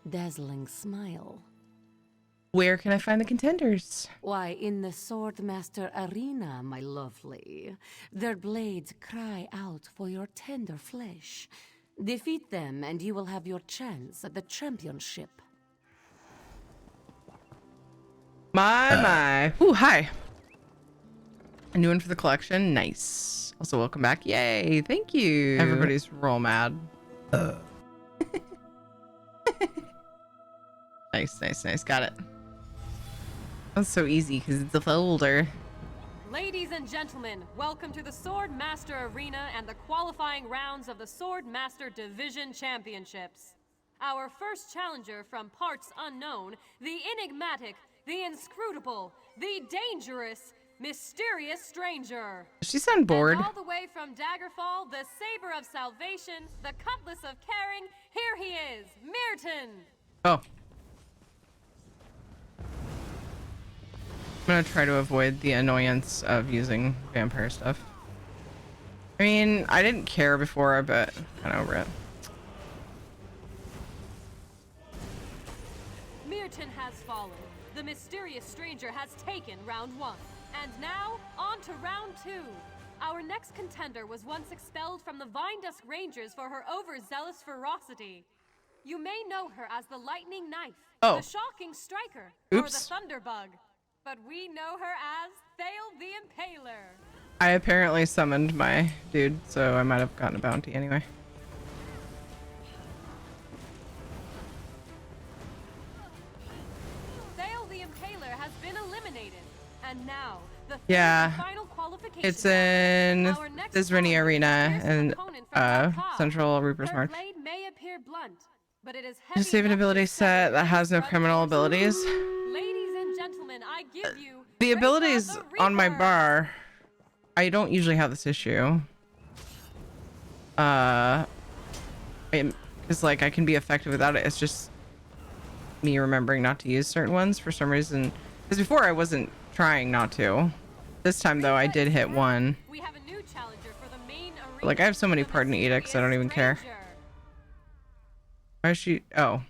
dazzling smile. Where can I find the contenders? Why, in the Swordmaster Arena, my lovely. Their blades cry out for your tender flesh. Defeat them and you will have your chance at the championship. My. Ooh, hi. A new one for the collection. Nice. Also, welcome back. Yay. Thank you. Everybody's real mad. Nice. Got it. That's so easy because it's a folder. Ladies and gentlemen, welcome to the Swordmaster Arena and the qualifying rounds of the Swordmaster Division Championships. Our first challenger from parts unknown, the enigmatic, the inscrutable, the dangerous, mysterious stranger. Does she sound bored? And all the way from Daggerfall, the saber of salvation, the cutlass of caring, here he is, Mirton. Oh. I'm gonna try to avoid the annoyance of using vampire stuff. I mean, I didn't care before, but I'm over it. Mirton has fallen. The mysterious stranger has taken round 1. And now, on to round 2. Our next contender was once expelled from the Vindusk Rangers for her overzealous ferocity. You may know her as the Lightning Knife, the Shocking Striker, or the Thunderbug. But we know her as Thale the Impaler. I apparently summoned my dude, so I might have gotten a bounty anyway. Thale the Impaler has been eliminated. And now, the final qualification. It's in Disney Arena and Central Reaper's March. Blade may appear blunt, but it is Just save an ability set that has no criminal abilities. Ladies and gentlemen, I give you The abilities on my bar, I don't usually have this issue. Because like I can be effective without it. It's just me remembering not to use certain ones for some reason. Because before I wasn't trying not to. This time though, I did hit one. We have a new challenger for the main arena. But, like I have so many pardon edicts, I don't even care. Why is she? Oh,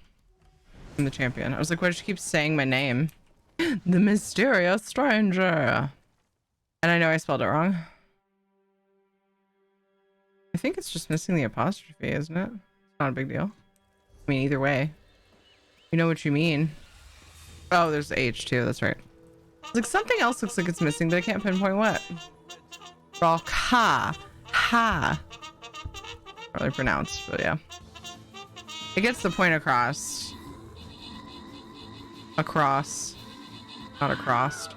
I'm the champion. I was like, why does she keep saying my name? The mysterious stranger. And I know I spelled it wrong. I think it's just missing the apostrophe, isn't it? It's not a big deal. I mean, either way. You know what you mean. Oh, there's the H too, that's right. It's like something else looks like it's missing, but I can't pinpoint what. Rock ha. Ha. Probably pronounced, but yeah. It gets the point across. Across. Not across.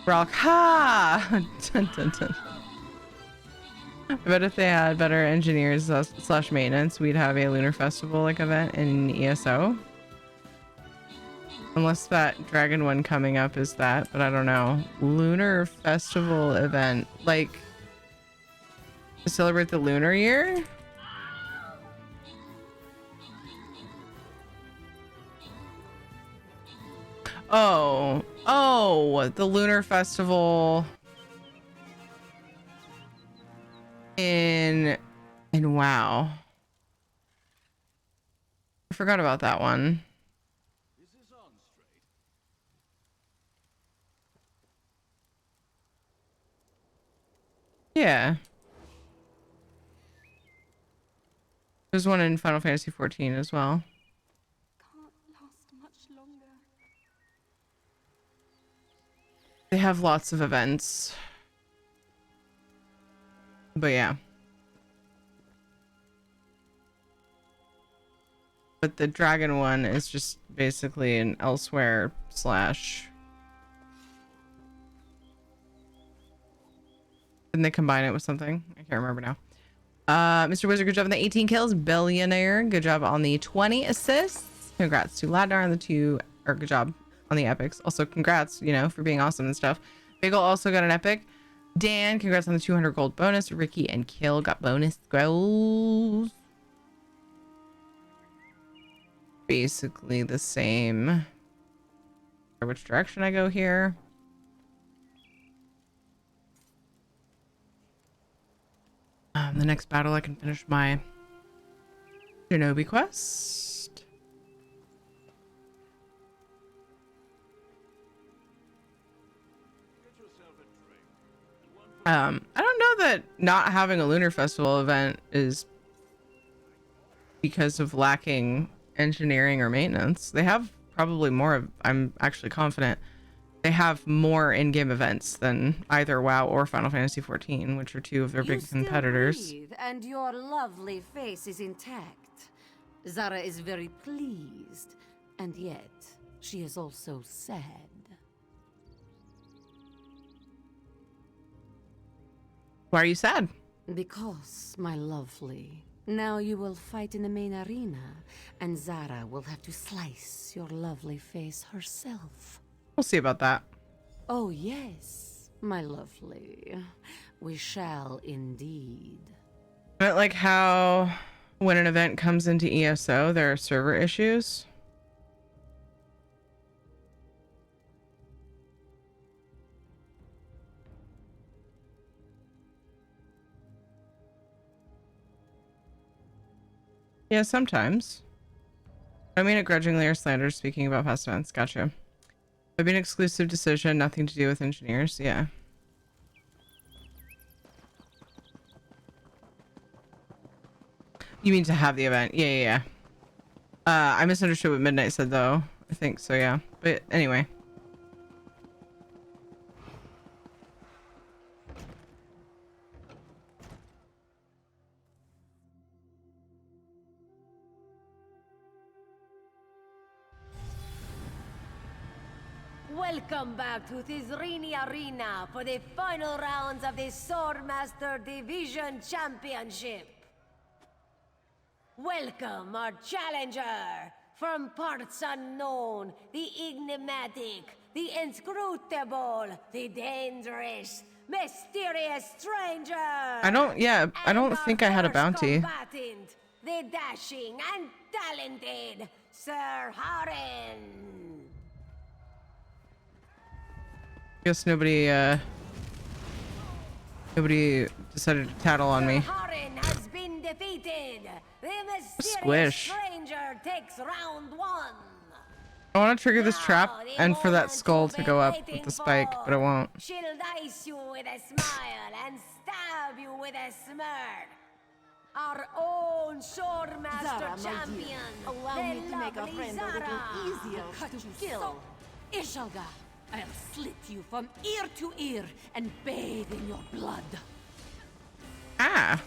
Rock ha! Dun, dun, dun. I bet if they had better engineers slash maintenance, we'd have a Lunar Festival like event in ESO. Unless that dragon one coming up is that, but I don't know. Lunar Festival event, like to celebrate the lunar year? Oh, the Lunar Festival in WoW. I forgot about that one. Yeah. There's one in Final Fantasy 14 as well. They have lots of events. But yeah. But the dragon one is just basically an elsewhere slash. Didn't they combine it with something? I can't remember now. Mr. Wizard, good job on the 18 kills. Billionaire, good job on the 20 assists. Congrats to Ladnar on the 2, or good job on the epics. Also, congrats, you know, for being awesome and stuff. Bagel also got an epic. Dan, congrats on the 200 gold bonus. Ricky and Kill got bonus scrolls. Basically the same. Which direction I go here? The next battle I can finish my Shinobi quest. I don't know that not having a Lunar Festival event is because of lacking engineering or maintenance. They have probably more of, I'm actually confident they have more in-game events than either WoW or Final Fantasy 14, which are two of their big competitors. Breathe, and your lovely face is intact. Zara is very pleased, and yet she is also sad. Why are you sad? Because, my lovely, now you will fight in the main arena, and Zara will have to slice your lovely face herself. We'll see about that. Oh, yes, my lovely. We shall indeed. But like how when an event comes into ESO, there are server issues. Yeah, sometimes. I mean it grudgingly or slander, speaking about past events. Gotcha. It'd be an exclusive decision, nothing to do with engineers. Yeah. You mean to have the event? Yeah. I misunderstood what Midnight said though. I think so, yeah. But anyway. Welcome back to Thizrini Arena for the final rounds of the Swordmaster Division Championship. Welcome our challenger from parts unknown, the enigmatic, the inscrutable, the dangerous, mysterious stranger. I don't think I had a bounty. Combatant, the dashing and talented Sir Haren. Guess nobody decided to tattle on me. Haren has been defeated. The mysterious Squish. stranger takes round 1. I want to trigger this trap and for that skull to go up with the spike, but it won't. She'll dice you with a smile and stab you with a smirk. Our own Swordmaster champion. Allow me to make our friend a little easier to kill. Ishalga, I'll slit you from ear to ear and bathe in your blood. Ah.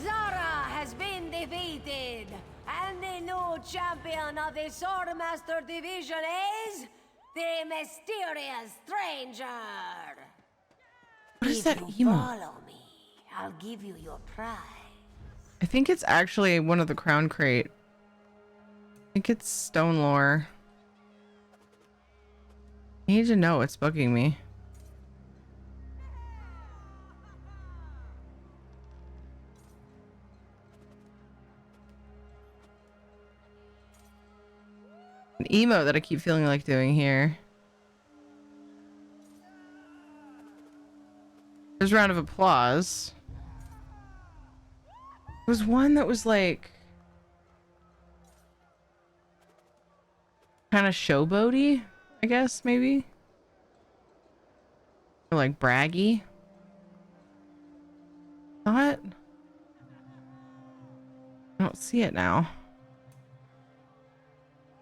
Zara has been defeated, and the new champion of the Swordmaster Division is the mysterious stranger. What is that If you emo? follow me, I'll give you your prize. I think it's actually one of the crown crate. I think it's stone lore. I need to know what's bugging me. An emote that I keep feeling like doing here. There's a round of applause. There was one that was like kind of showboaty, I guess, maybe. Or like braggy. Thought. I don't see it now.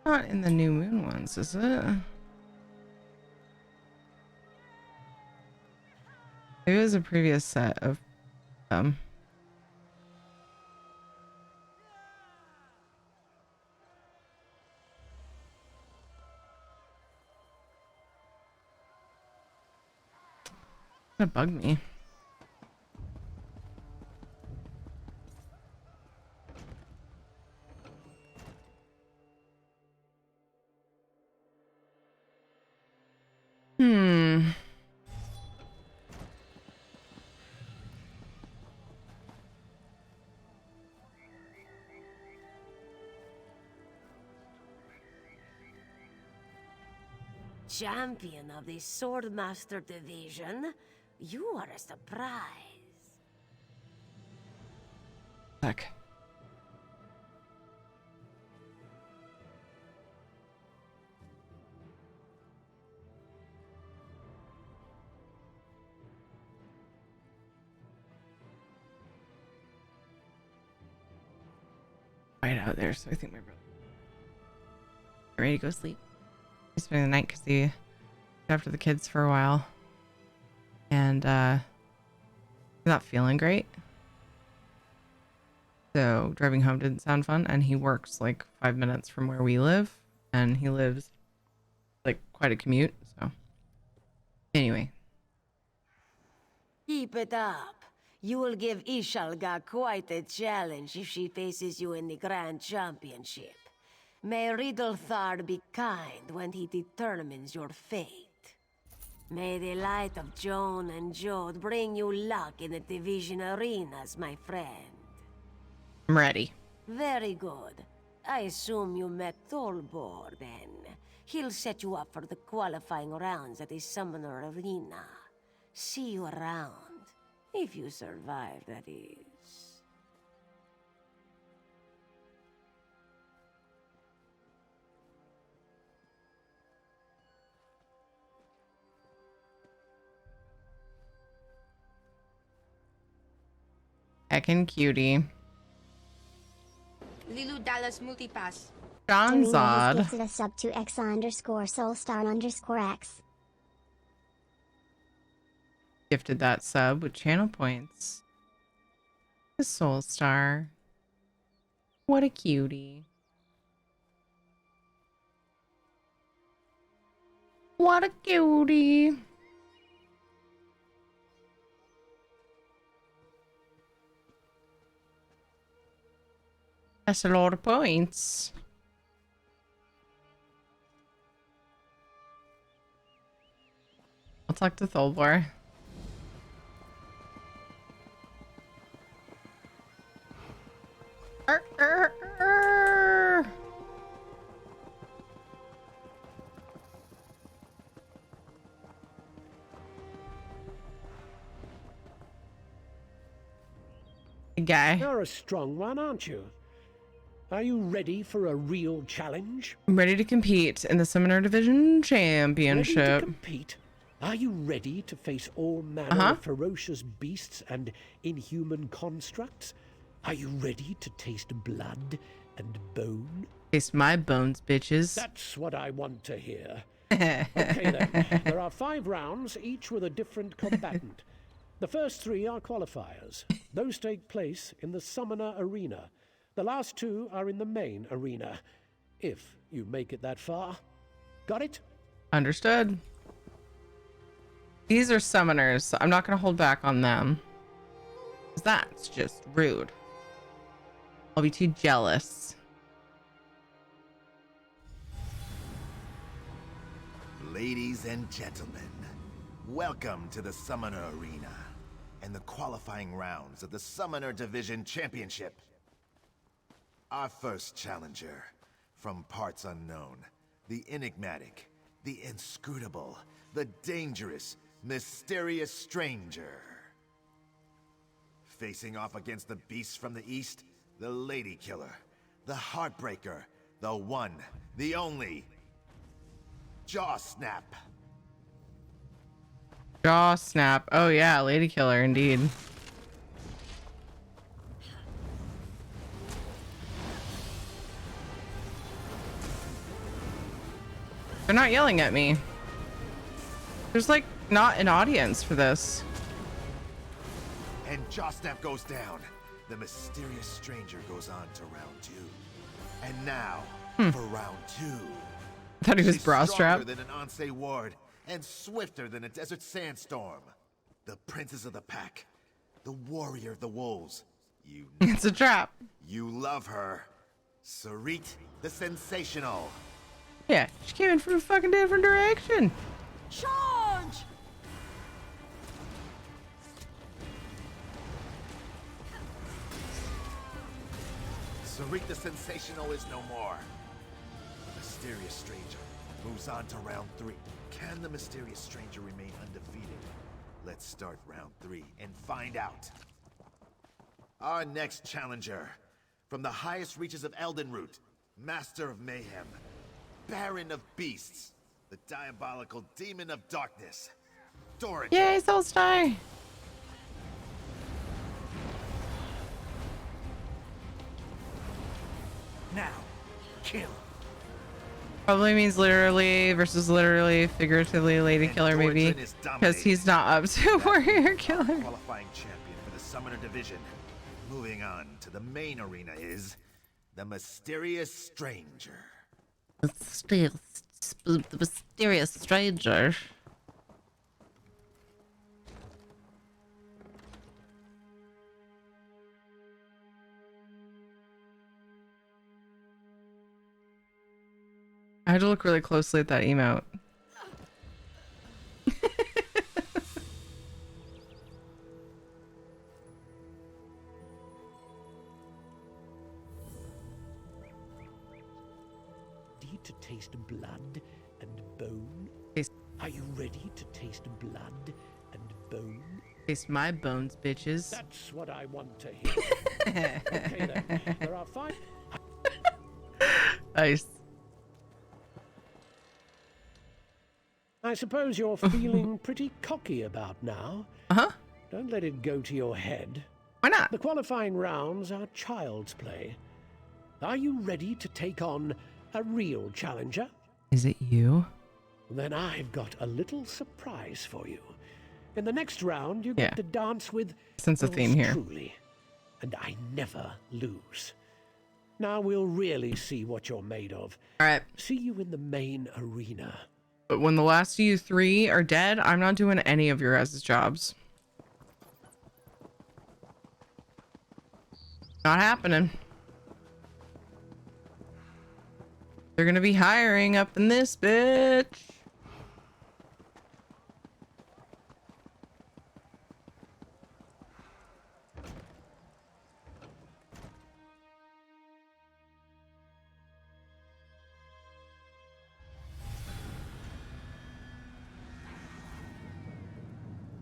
Not in the new moon ones, is it? It was a previous set of them. That bugged me. Champion of the Swordmaster Division, you are a surprise. Heck. Right out there, so I think my brother ready to go sleep. He's spending the night because he looked after the kids for a while, and he's not feeling great. So driving home didn't sound fun, and he works like 5 minutes from where we live, and he lives like quite a commute. So anyway, Keep it up. You will give Ishalga quite a challenge if she faces you in the Grand Championship. May Riddlethar be kind when he determines your fate. May the light of Joan and Jode bring you luck in the division arenas, my friend. I'm ready. Very good. I assume you met Tolbor, then. He'll set you up for the qualifying rounds at the Summoner Arena. See you around. If you survive, that is. Heckin' cutie. Lilu Dallas Multipass. John Zod. Gifted a sub to X_Soulstar_X. Gifted that sub with channel points. The Soul Star. What a cutie. What a cutie. That's a lot of points. I'll talk to Tholbor. Guy. You're a strong one, aren't you? Are you ready for a real challenge? I'm ready to compete in the Summoner Division Championship. Ready to compete? Are you ready to face all manner of ferocious beasts and inhuman constructs? Are you ready to taste blood and bone? Taste my bones, bitches. That's what I want to hear. Okay then, there are 5 rounds, each with a different combatant. The first 3 are qualifiers. Those take place in the Summoner Arena. The last 2 are in the main arena, if you make it that far. Got it? Understood. These are summoners, so I'm not going to hold back on them. 'Cause that's just rude. I'll be too jealous. Ladies and gentlemen, welcome to the Summoner Arena and the qualifying rounds of the Summoner Division Championship. Our first challenger, from parts unknown, the enigmatic, the inscrutable, the dangerous, mysterious stranger. Facing off against the beasts from the east, the Lady Killer, the Heartbreaker, the one, the only, Jaw Snap. Jaw snap. Oh yeah, lady killer indeed. They're not yelling at me. There's like not an audience for this. And Jaw snap goes down. The mysterious stranger goes on to round 2. And now, for round 2. I thought he was bra strapped. Than an Ansei Ward and swifter than a desert sandstorm. The princess of the pack, the warrior of the wolves. You It's a trap. You love her. Sarit the Sensational. Yeah, she came in from a fucking different direction. Charge! Sarit the Sensational is no more. The mysterious stranger moves on to round 3. Can the mysterious stranger remain undefeated? Let's start round 3 and find out. Our next challenger, from the highest reaches of Eldenroot, Master of Mayhem, Baron of Beasts, the diabolical Demon of Darkness, Dorigen. Yay, Solstar! Now, kill. Probably means literally versus literally, figuratively, lady killer maybe, because he's not up to warrior killer. Qualifying champion for the Summoner Division. Moving on to the main arena is the Mysterious Stranger. The mysterious stranger. I had to look really closely at that emote. To taste blood and bone. Taste. Are you ready to taste blood and bone? Taste my bones, bitches. That's what I want to hear. Okay then, there are 5. Nice. I suppose you're feeling pretty cocky about now. Uh-huh. Don't let it go to your head. Why not? The qualifying rounds are child's play. Are you ready to take on a real challenger? Is it you? Then I've got a little surprise for you. In the next round, you get to dance with Sense a theme here. Truly, and I never lose. Now we'll really see what you're made of. All right. See you in the main arena. But when the last of you 3 are dead, I'm not doing any of your guys' jobs. Not happening. They're gonna be hiring up in this bitch.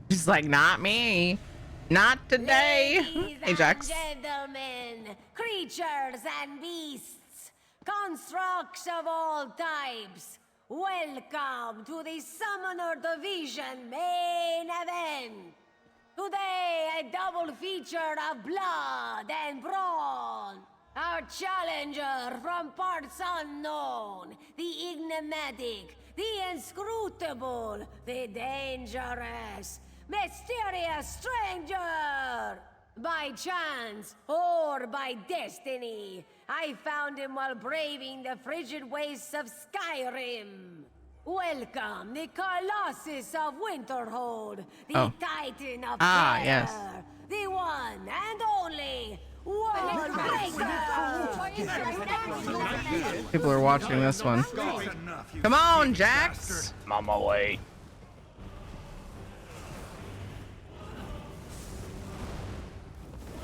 He's like, not me. Not today. Hey, Jax. Gentlemen, creatures and beasts, constructs of all types, welcome to the Summoner Division main event. Today, a double feature of blood and brawn. Our challenger from parts unknown, the enigmatic, the inscrutable, the dangerous, mysterious stranger! By chance or by destiny, I found him while braving the frigid wastes of Skyrim. Welcome, the Colossus of Winterhold, the Titan of Fire, yes. the one and only World Breaker! People are watching this one. Come on, Jax. I'm on my way.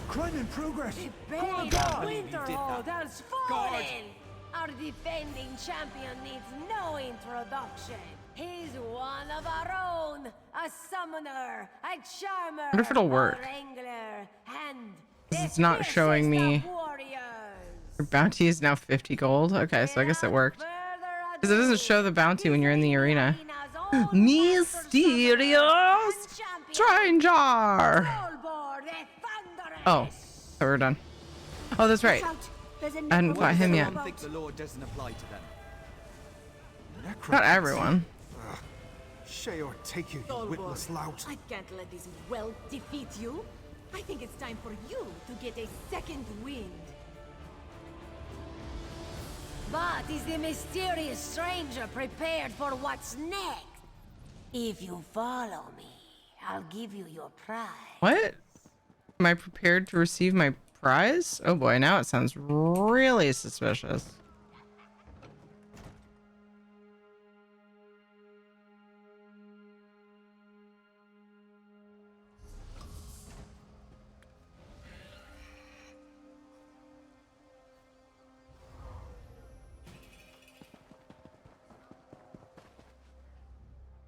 Crime in progress. The Blade of Winterhold has fallen! Our defending champion needs no introduction. He's one of our own, a summoner, a charmer, I wonder if it'll work. a wrangler, and It's not showing me. Your bounty is now 50 gold. Okay, so I guess it worked. Because it doesn't show the bounty when you're in the arena. Mysterious stranger. Oh, we're done. Oh, that's right. I hadn't fought him yet. I think the law doesn't apply to them. Not everyone. Shay or take you, you witless lout. I can't let this well defeat you. I think it's time for you to get a second wind. But is the mysterious stranger prepared for what's next? If you follow me, I'll give you your prize. What? Am I prepared to receive my prize? Oh boy, now it sounds really suspicious.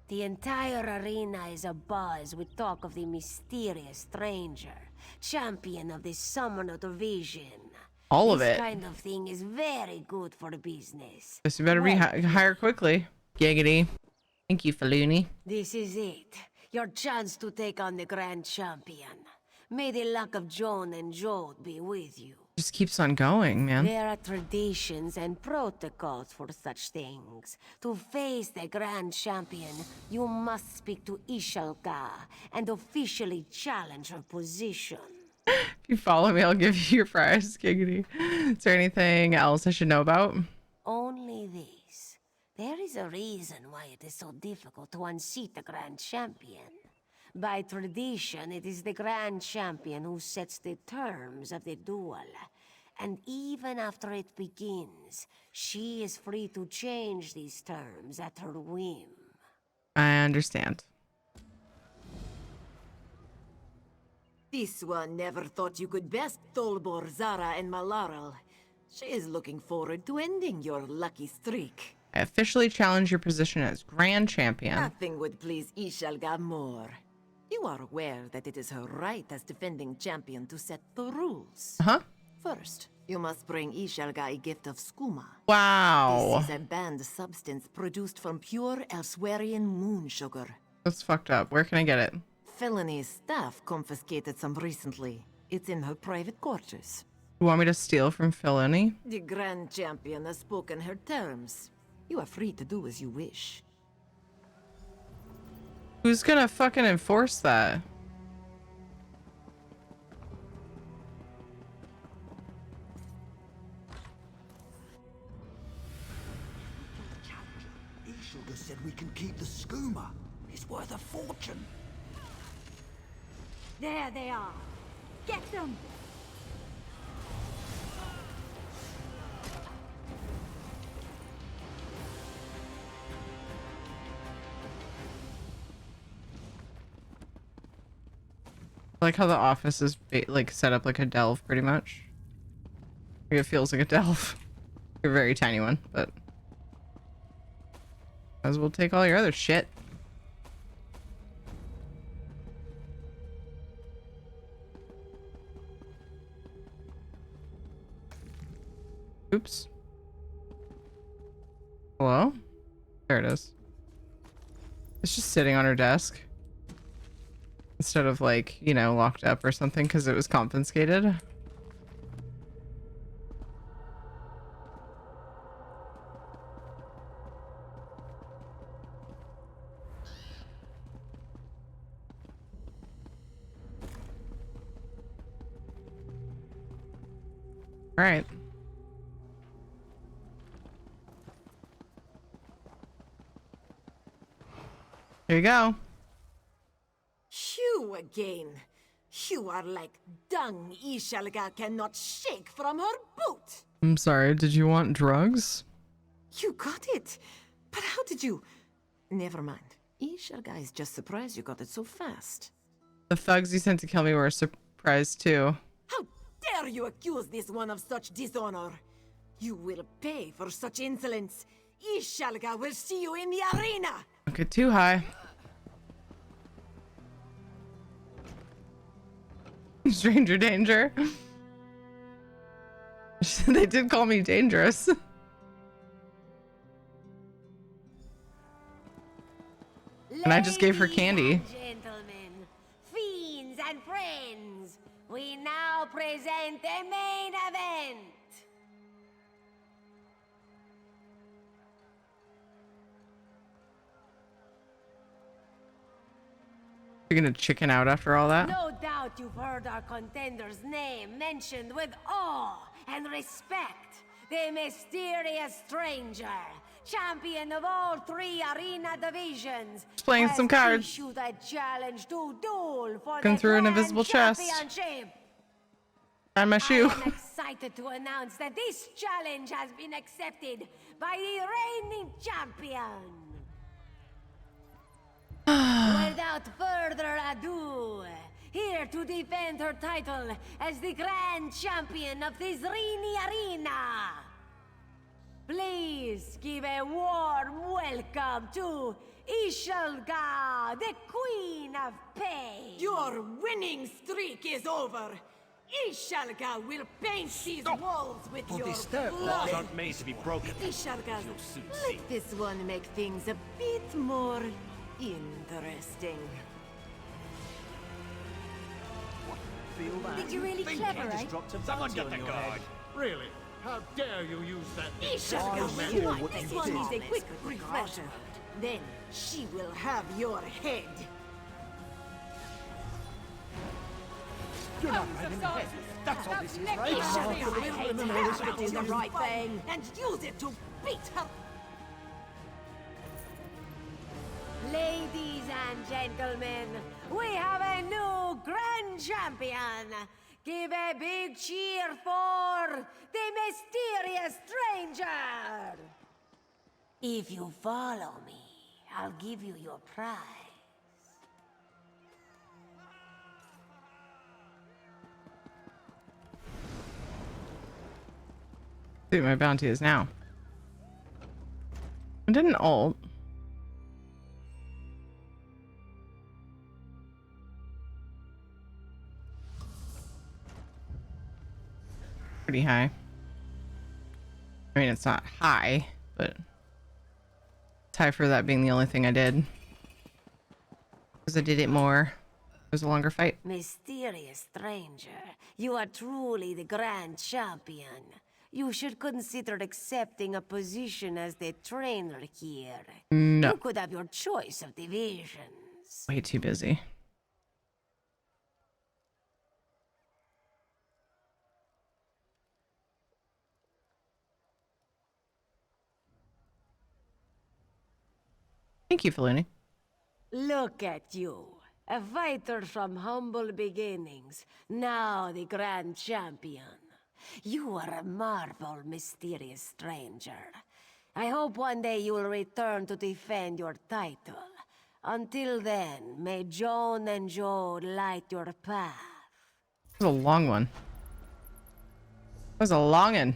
The entire arena is abuzz with talk of the mysterious stranger, champion of the Summoner Division. All of it. This kind of thing is very good for business. Guess you better hire quickly. Giggity. Thank you, Filuni. This is it. Your chance to take on the Grand Champion. May the luck of Joan and Jode be with you. Just keeps on going, man. There are traditions and protocols for such things. To face the Grand Champion, you must speak to Ishalka and officially challenge her position. If you follow me, I'll give you your prize, Giggity. Is there anything else I should know about? Only this. There is a reason why it is so difficult to unseat the Grand Champion. By tradition, it is the Grand Champion who sets the terms of the duel. And even after it begins, she is free to change these terms at her whim. I understand. This one never thought you could best Tolbor, Zara, and Malaral. She is looking forward to ending your lucky streak. I officially challenge your position as Grand Champion. Nothing would please Ishalga more. You are aware that it is her right as defending champion to set the rules. Huh? First, you must bring Ishalga a gift of skooma. Wow. This is a banned substance produced from pure Elswerian moon sugar. That's fucked up. Where can I get it? Felony's staff confiscated some recently. It's in her private quarters. You want me to steal from Filoni? The Grand Champion has spoken her terms. You are free to do as you wish. Who's gonna fucking enforce that? Ishilga said we can keep the skooma. It's worth a fortune. There they are. Get them! I like how the office is like set up like a delve, pretty much. It feels like a delve. A very tiny one, but might as well take all your other shit. Oops. Hello? There it is. It's just sitting on her desk. Instead of like, you know, locked up or something because it was confiscated. All right. Here you go. You again. You are like dung Ishalga cannot shake from her boot. I'm sorry, did you want drugs? You got it. But how did you... Never mind. Ishalga is just surprised you got it so fast. The thugs you sent to kill me were surprised too. How dare you accuse this one of such dishonor? You will pay for such insolence. Ishalga will see you in the arena. Don't get too high. Stranger danger. They did call me dangerous. And I just gave her candy. And gentlemen, fiends and friends, we now present the main event. You're gonna chicken out after all that? No doubt you've heard our contender's name mentioned with awe and respect. The mysterious stranger, champion of all 3 arena divisions. Just playing some cards. Issued a challenge to duel for Looking the through an Grand invisible chest. Championship. Find my shoe. I am excited to announce that this challenge has been accepted by the reigning champion. Without further ado, here to defend her title as the Grand Champion of the Zrini Arena, please give a warm welcome to Ishalga, the Queen of Pain. Your winning streak is over. Ishalga will paint these walls with your blood. Walls aren't made to be broken. Ishalga, let this one make things a bit more interesting. Feel that? Think you're really clever, Candace eh? dropped a Someone bounty get on the your guard. head. Really? How dare you use that? Ishalga, this one needs a quick refresher. Then she will have your head. You're not right in the head. That's all this is, right? Ishalga will do the right thing and use it to beat her. Ladies and gentlemen, we have a new Grand Champion. Give a big cheer for the mysterious stranger. If you follow me, I'll give you your prize. See what my bounty is now. I didn't ult. Pretty high. I mean, it's not high, but it's high for that being the only thing I did. Because I did it more. It was a longer fight. Mysterious stranger, you are truly the Grand Champion. You should consider accepting a position as the trainer here. No. You could have your choice of divisions. Way too busy. Thank you, Feluni. Look at you, a fighter from humble beginnings, now the Grand Champion. You are a marvel, mysterious stranger. I hope one day you will return to defend your title. Until then, may Joan and Joe light your path. That was a long one. That was a long one.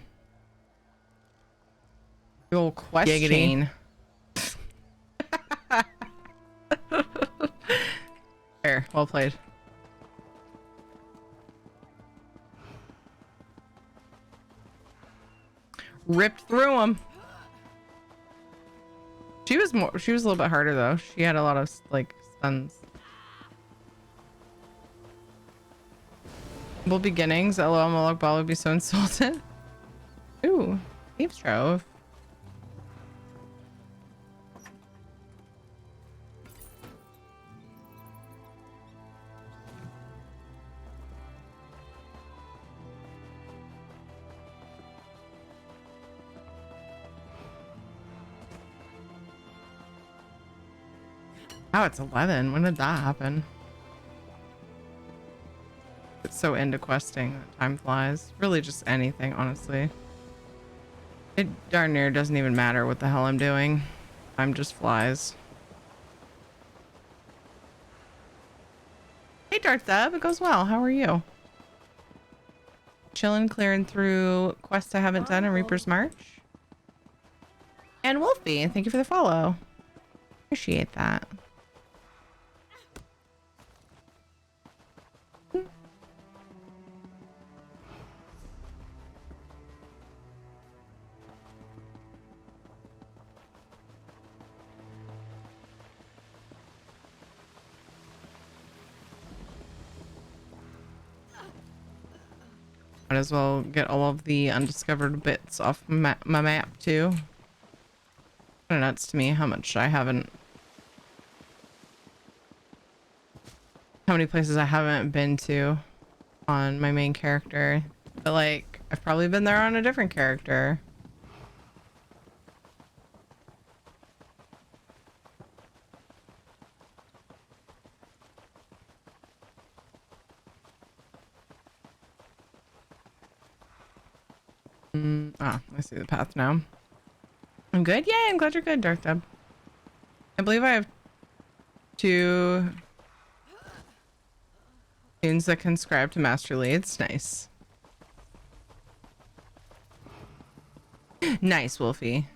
The old quest chain. Fair, well played. Ripped through him. She was a little bit harder though. She had a lot of like stuns. Well, beginnings. LOL, Moloch Ball would be so insulted. Ooh, Thieves Trove. Oh, it's 11. When did that happen? It's so into questing that time flies. Really just anything, honestly. It darn near doesn't even matter what the hell I'm doing. Time just flies. Hey, Darth Dub. It goes well. How are you? Chilling, clearing through quests I haven't done in Reaper's March. And Wolfie, thank you for the follow. Appreciate that. Might as well get all of the undiscovered bits off my map too. Kind of nuts to me how much I haven't, how many places I haven't been to on my main character. But like, I've probably been there on a different character. I see the path now. I'm good? Yay, I'm glad you're good, Dark Dub. I believe I have 2 tunes that can scribe to Master Leads. Nice. Nice, Wolfie.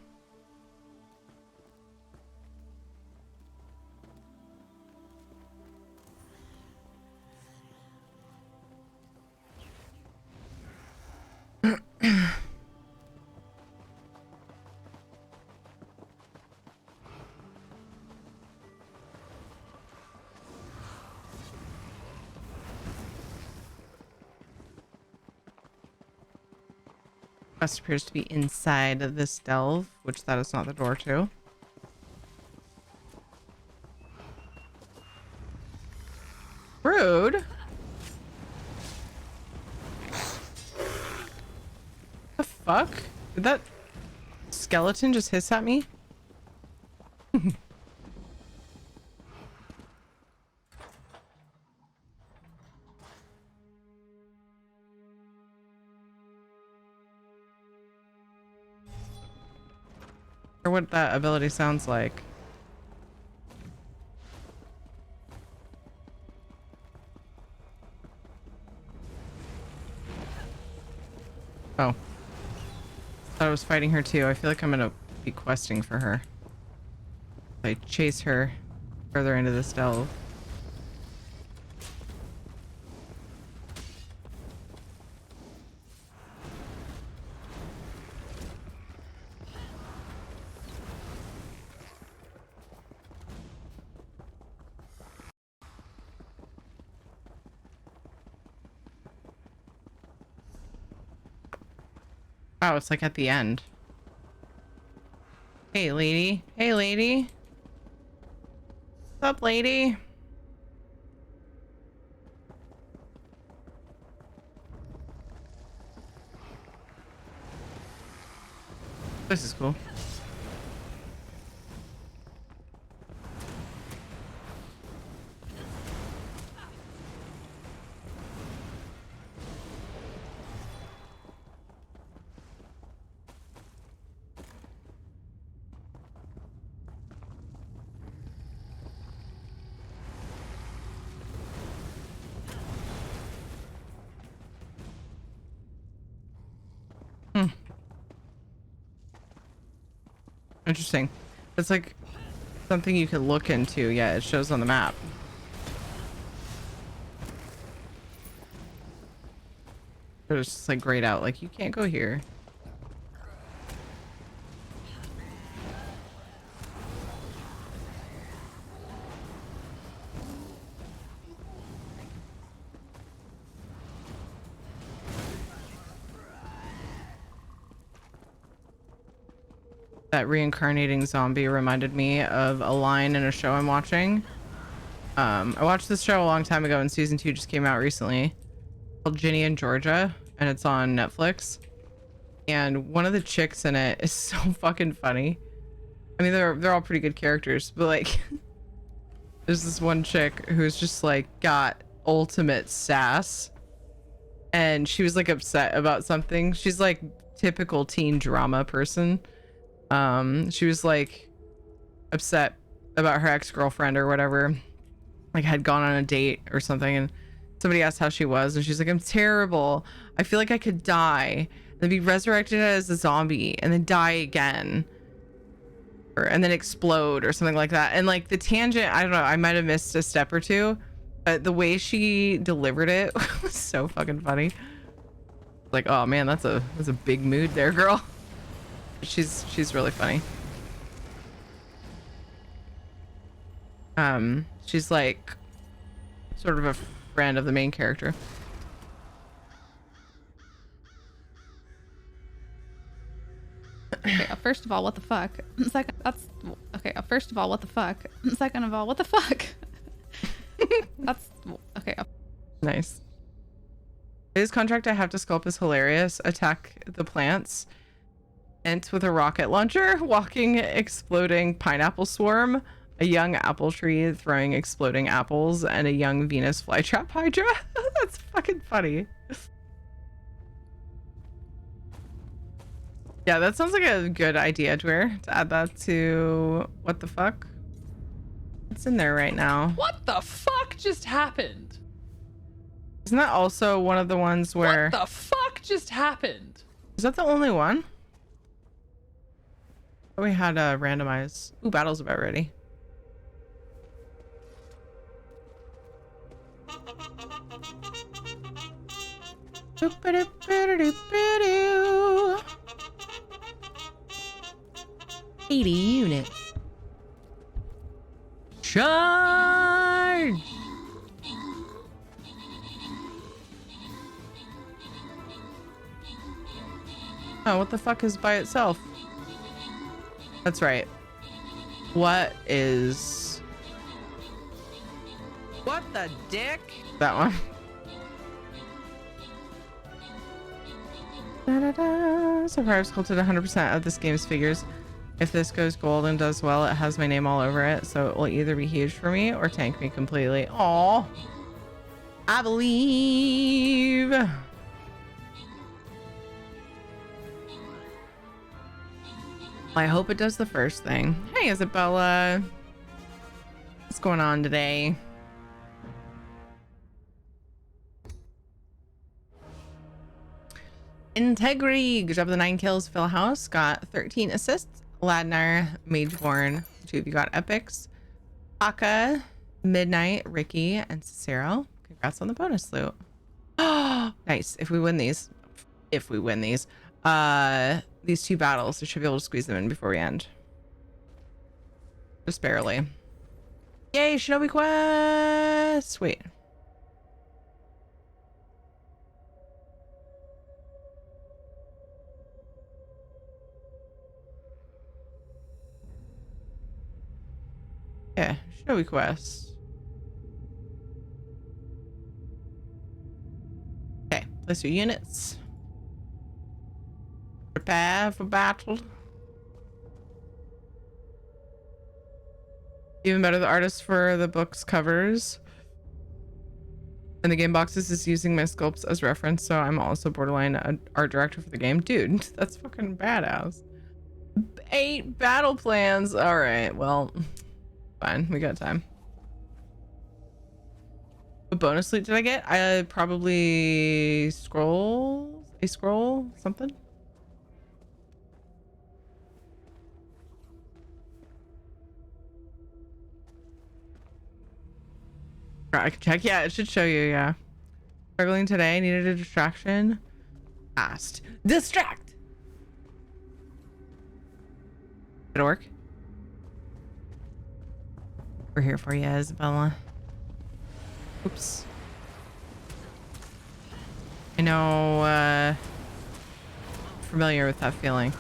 Quest appears to be inside of this delve, which that is not the door to. Rude. The fuck? Did that skeleton just hiss at me? Or what that ability sounds like. Oh. Thought I was fighting her too. I feel like I'm gonna be questing for her. I chase her further into this delve. Oh, it's like at the end. Hey, lady. Hey, lady. What's up, lady? This is cool. Interesting. It's like something you can look into. Yeah, it shows on the map. But it's just like grayed out. Like, you can't go here. That reincarnating zombie reminded me of a line in a show I'm watching. I watched this show a long time ago and season 2 just came out recently, called Ginny and Georgia, and it's on Netflix. And one of the chicks in it is so fucking funny. I mean, they're all pretty good characters, but like there's this one chick who's just like got ultimate sass, and she was like upset about something. She's like typical teen drama person. She was like upset about her ex-girlfriend or whatever, like had gone on a date or something, and somebody asked how she was, and she's like, I'm terrible. I feel like I could die, then be resurrected as a zombie, and then die again, and then explode or something like that. And like the tangent, I don't know, I might have missed a step or two, but the way she delivered it was so fucking funny. Like, oh man, that's a big mood there, girl. She's really funny. She's like sort of a friend of the main character. Okay, first of all, what the fuck? Second, that's okay. First of all, what the fuck? Second of all, what the fuck? That's okay. Nice. His contract I have to sculpt is hilarious. Attack the plants. Ent with a rocket launcher, walking exploding pineapple swarm, a young apple tree throwing exploding apples, and a young Venus flytrap hydra. That's fucking funny. Yeah, that sounds like a good idea, Dwyer, to add that to what the fuck? It's in there right now. What the fuck just happened? Isn't that also one of the ones where... What the fuck just happened? Is that the only one? Oh, we had randomized. Ooh, battle's about ready. Doop-a-doop-a-doop-a-doo. 80 units. Charge! Oh, what the fuck is by itself? That's right. What is... What the dick? That one. So far I've sculpted 100% of this game's figures. If this goes gold and does well, it has my name all over it, so it will either be huge for me or tank me completely. Aww. I believe. I hope it does the first thing. Hey, Isabella. What's going on today? Integrity. Good job with the 9 kills. Phil House got 13 assists. Ladnar, Mageborn, 2 of you got epics. Aka, Midnight, Ricky, and Cicero. Congrats on the bonus loot. Oh, nice. If we win these, these 2 battles, we should be able to squeeze them in before we end. Just barely. Yay, Shinobi Quest! Wait. Yeah, Shinobi Quest. Okay, place your units. Prepare for battle. Even better, the artist for the book's covers and the game boxes is using my sculpts as reference, so I'm also borderline an art director for the game. Dude, that's fucking badass. 8 battle plans. All right, well, fine, we got time. What bonus loot did I get? I probably scroll something. I can check. Yeah, it should show you. Yeah. Struggling today. Needed a distraction. Fast. Distract. Did it work? We're here for you, Isabella. Oops. I know, familiar with that feeling.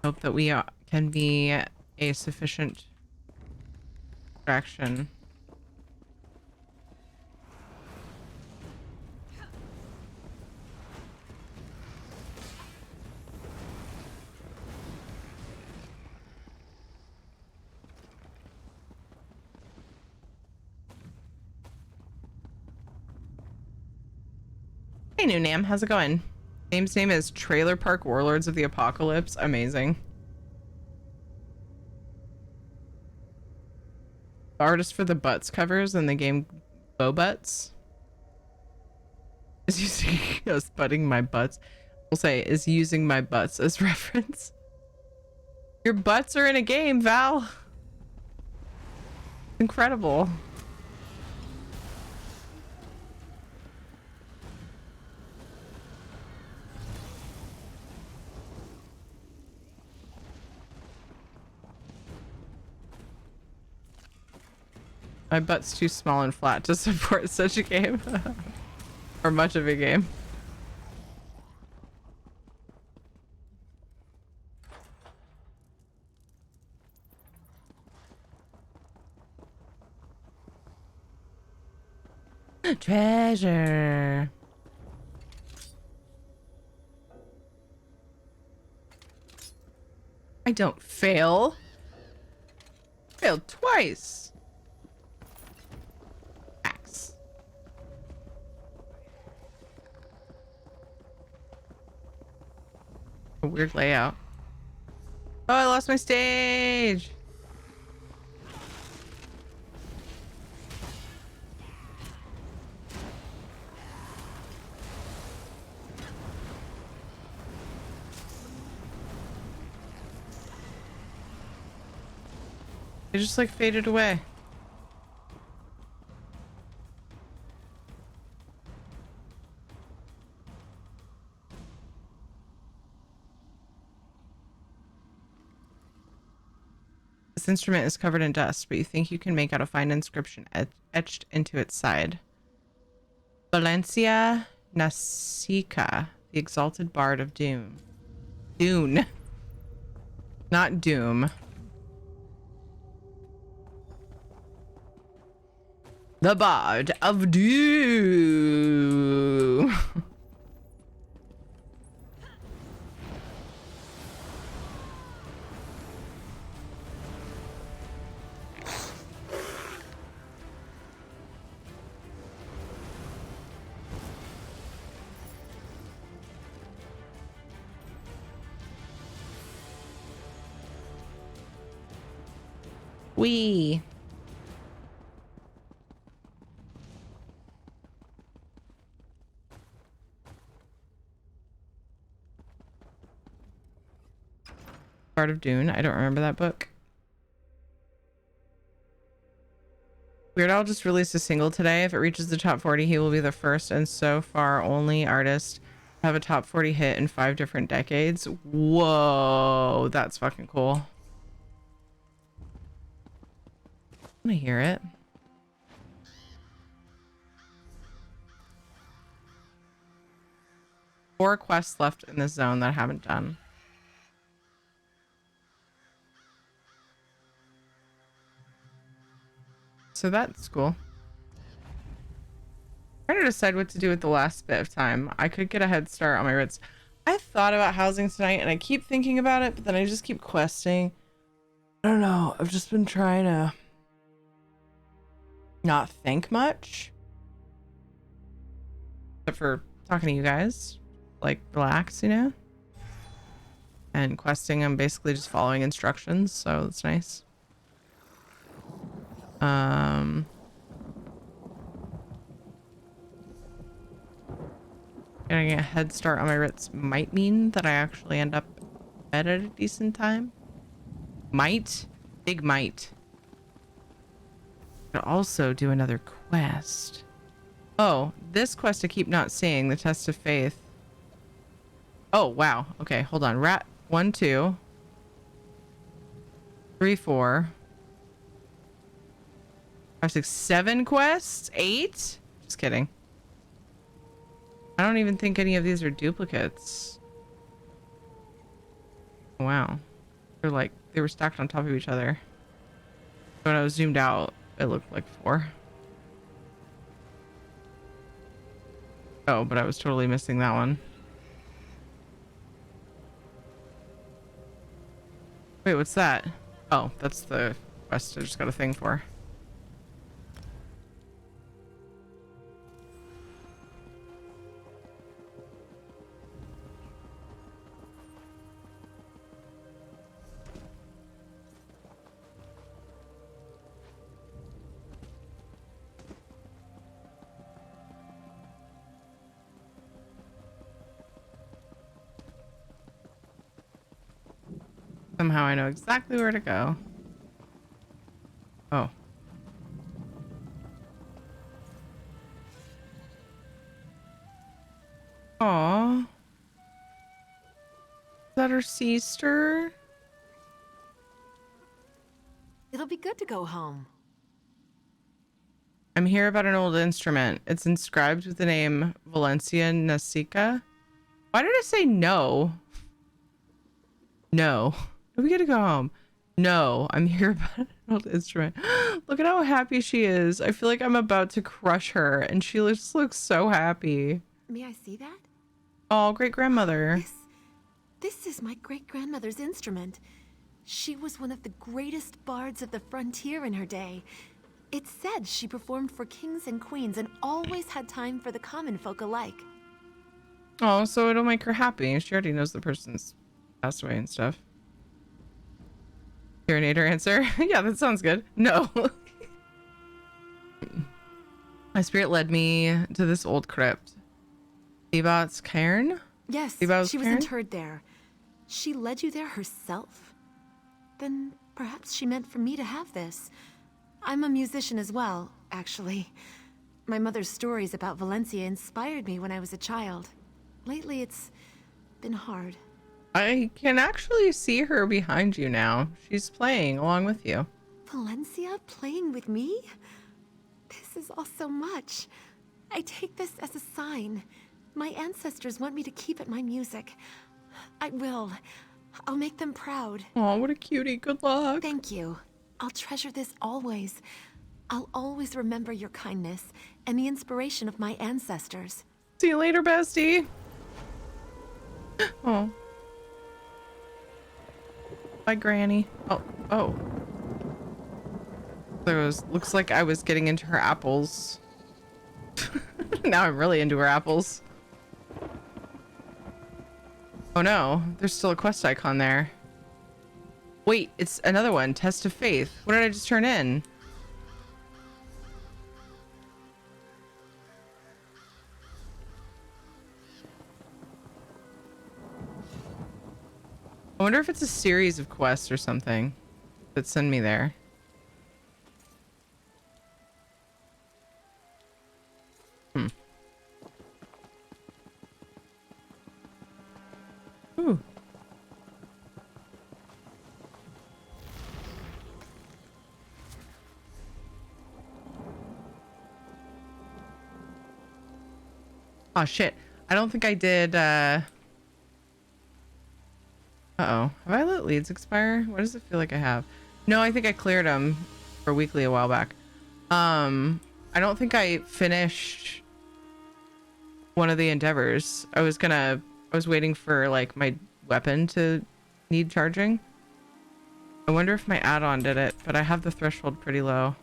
Hope that we can be a sufficient distraction. Hey, New Nam, how's it going? Game's name is Trailer Park Warlords of the Apocalypse. Amazing. The artist for the Butts covers in the game Bow Butts is using us butting my butts. We'll say is using my butts as reference. Your butts are in a game, Val. Incredible. My butt's too small and flat to support such a game. Or much of a game. Treasure. I don't fail. Failed twice. Axe. A weird layout. Oh, I lost my stage. It just like faded away. This instrument is covered in dust, but you think you can make out a fine inscription etched into its side. Valencia Nasica, the exalted bard of Doom. Dune. Not Doom. The Bard of Doom. Wee. Bard of Dune. I don't remember that book. Weird Al just released a single today. If it reaches the top 40, he will be the first and so far only artist to have a top 40 hit in 5 different decades. Whoa, that's fucking cool. I want to hear it. Four quests left in this zone that I haven't done. So that's cool. I'm trying to decide what to do with the last bit of time. I could get a head start on my writs. I thought about housing tonight and I keep thinking about it, but then I just keep questing. I don't know. I've just been trying to not think much. Except for talking to you guys. Like, relax, you know? And questing, I'm basically just following instructions, so it's nice. Getting a head start on my writs might mean that I actually end up bed at a decent time. Might. Big might. Could also do another quest. Oh, this quest I keep not seeing, the test of faith. Oh, wow. Okay, hold on. Rat 1, 2, 3, 4, 5, 6, 7 quests? 8? Just kidding. I don't even think any of these are duplicates. Wow. They're like, they were stacked on top of each other. When I was zoomed out, it looked like 4. Oh, but I was totally missing that one. Wait, what's that? Oh, that's the quest I just got a thing for. Somehow I know exactly where to go. Oh. Aw. Is that her sister? It'll be good to go home. I'm here about an old instrument. It's inscribed with the name Valencia Nasica. Why did I say no? No. We gotta go home. No, I'm here about an old instrument. Look at how happy she is. I feel like I'm about to crush her, and she just looks so happy. May I see that? Oh, great grandmother. This is my great-grandmother's instrument. She was one of the greatest bards of the frontier in her day. It's said she performed for kings and queens and always had time for the common folk alike. Oh, so it'll make her happy. She already knows the person's passed away and stuff. Urinator answer. Yeah, that sounds good. No. My spirit led me to this old crypt. Thebot's cairn? Yes, Thebot's she was cairn? interred there. She led you there herself? Then perhaps she meant for me to have this. I'm a musician as well, actually. My mother's stories about Valencia inspired me when I was a child. Lately, it's been hard. I can actually see her behind you now. She's playing along with you. Valencia playing with me? This is all so much. I take this as a sign. My ancestors want me to keep at my music. I will. I'll make them proud. Oh, what a cutie. Good luck. Thank you. I'll treasure this always. I'll always remember your kindness and the inspiration of my ancestors. See you later, bestie. Oh. Bye, Granny. Oh. Looks like I was getting into her apples. Now I'm really into her apples. Oh no, there's still a quest icon there. Wait, it's another one. Test of Faith. What did I just turn in? I wonder if it's a series of quests or something that send me there. Ooh. Oh shit. I don't think I did uh-oh. Have I let leads expire? What does it feel like I have? No, I think I cleared them for weekly a while back. I don't think I finished one of the endeavors. I was waiting for like my weapon to need charging. I wonder if my add-on did it, but I have the threshold pretty low.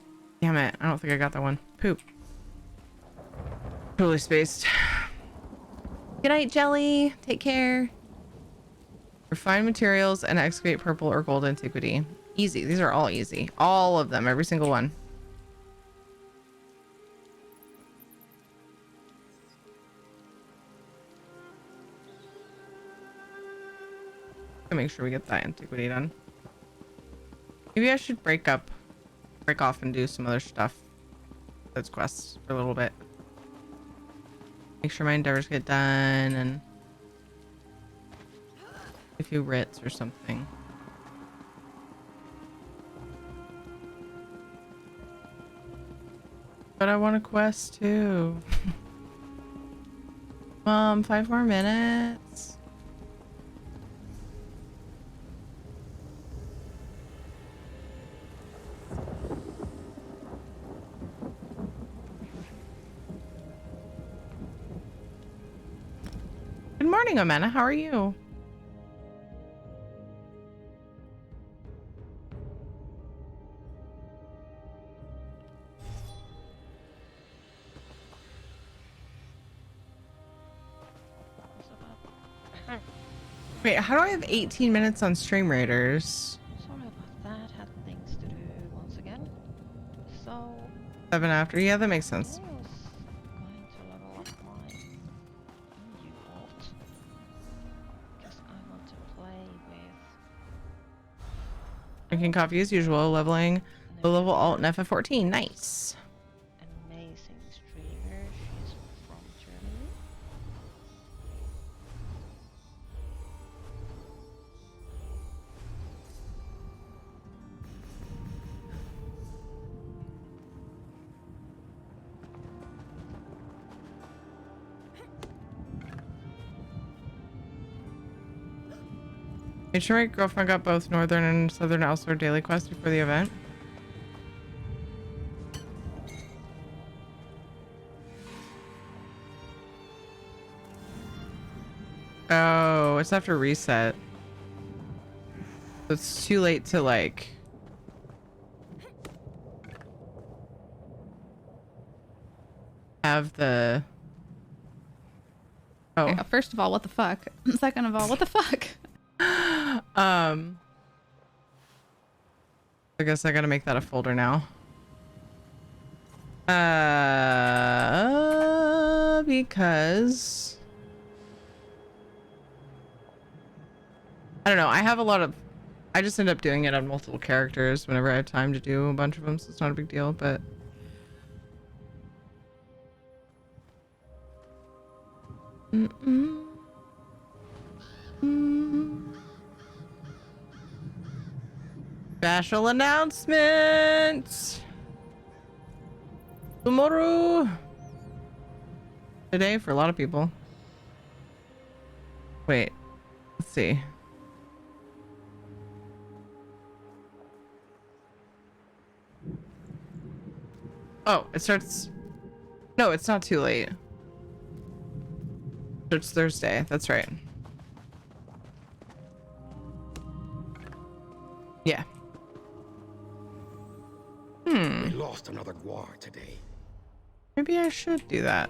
Damn it. I don't think I got that one. Poop. Totally spaced. Good night, Jelly. Take care. Refine materials and excavate purple or gold antiquity. Easy. These are all easy. All of them. Every single one. Make sure we get that antiquity done. Maybe I should break off and do some other stuff. Those quests for a little bit. Make sure my endeavors get done and a few writs or something. But I want a quest too. Mom, 5 more minutes. Good morning, Amanda. How are you? Wait, how do I have 18 minutes on Stream Raiders? Sorry about that. Had things to do once again. So 7 after. Yeah, that makes sense. I was going to level up my EU alt because I want to play with Drinking coffee as usual. Leveling the level alt in FF14. Nice. an amazing streamer. She's from Germany. Made sure my girlfriend got both Northern and Southern Elsewhere daily quests before the event. Oh, it's after reset. So it's too late to like... have the... Oh. Okay, first of all, what the fuck? Second of all, what the fuck? I guess I gotta make that a folder now. Because I don't know. I have a lot of. I just end up doing it on multiple characters whenever I have time to do a bunch of them, so it's not a big deal. But special announcement tomorrow. Today for a lot of people. Wait, let's see. Oh, it starts. No, it's not too late. It's Thursday. That's right. Yeah. We lost another Guar today. Maybe I should do that.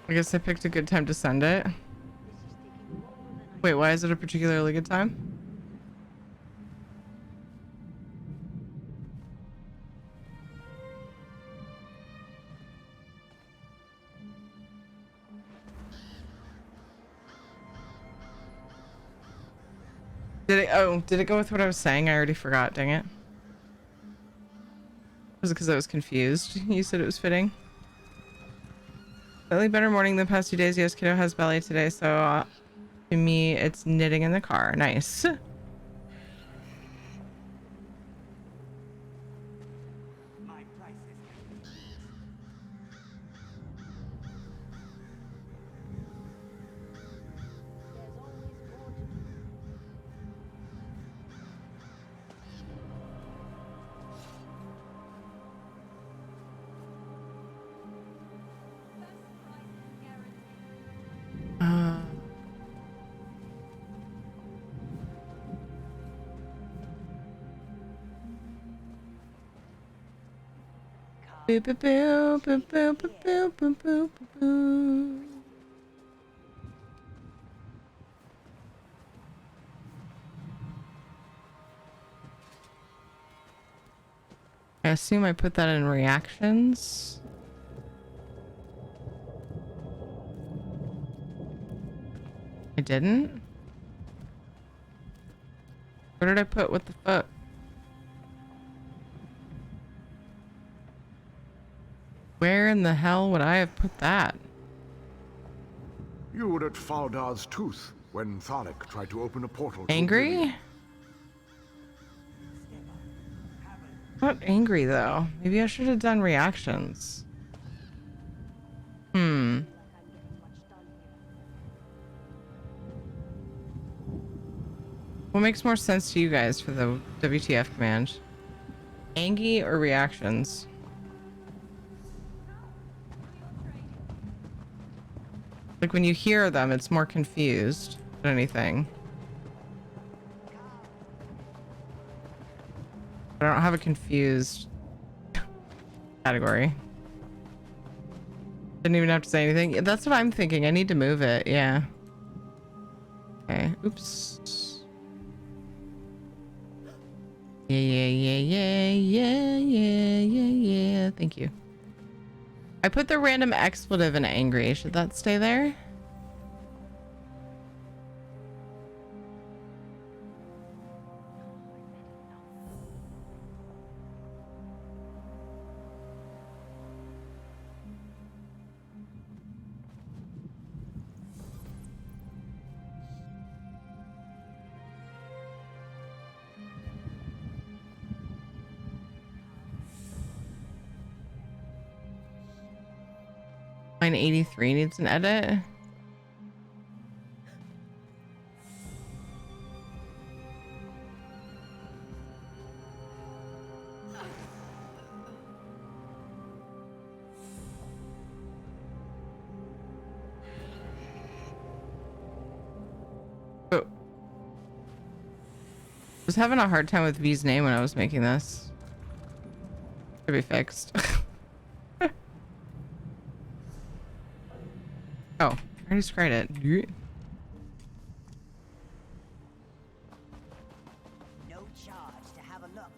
I guess I picked a good time to send it. Wait, why is it a particularly good time? Did it go with what I was saying? I already forgot, dang it. Was it because I was confused? You said it was fitting. Slightly better morning than the past 2 days. Yes, kiddo has ballet today, so to me, it's knitting in the car. Nice. Boo boo boo boo boo boo boo boo boo boo. I assume I put that in reactions. I didn't? Where did I put what the fuck? Where in the hell would I have put that? You were at Faldar's Tooth when Thalik tried to open a portal. Angry? Not angry though. Maybe I should have done reactions. What makes more sense to you guys for the WTF command? Angie or reactions? Like when you hear them, it's more confused than anything. But I don't have a confused category. Didn't even have to say anything. Yeah, that's what I'm thinking. I need to move it. Yeah. Okay. Oops. Yeah. Thank you. I put the random expletive in angry. Should that stay there? Line 83 needs an edit. Oh. I was having a hard time with V's name when I was making this. Should be fixed. Oh, I already sprayed it. No charge to have a look.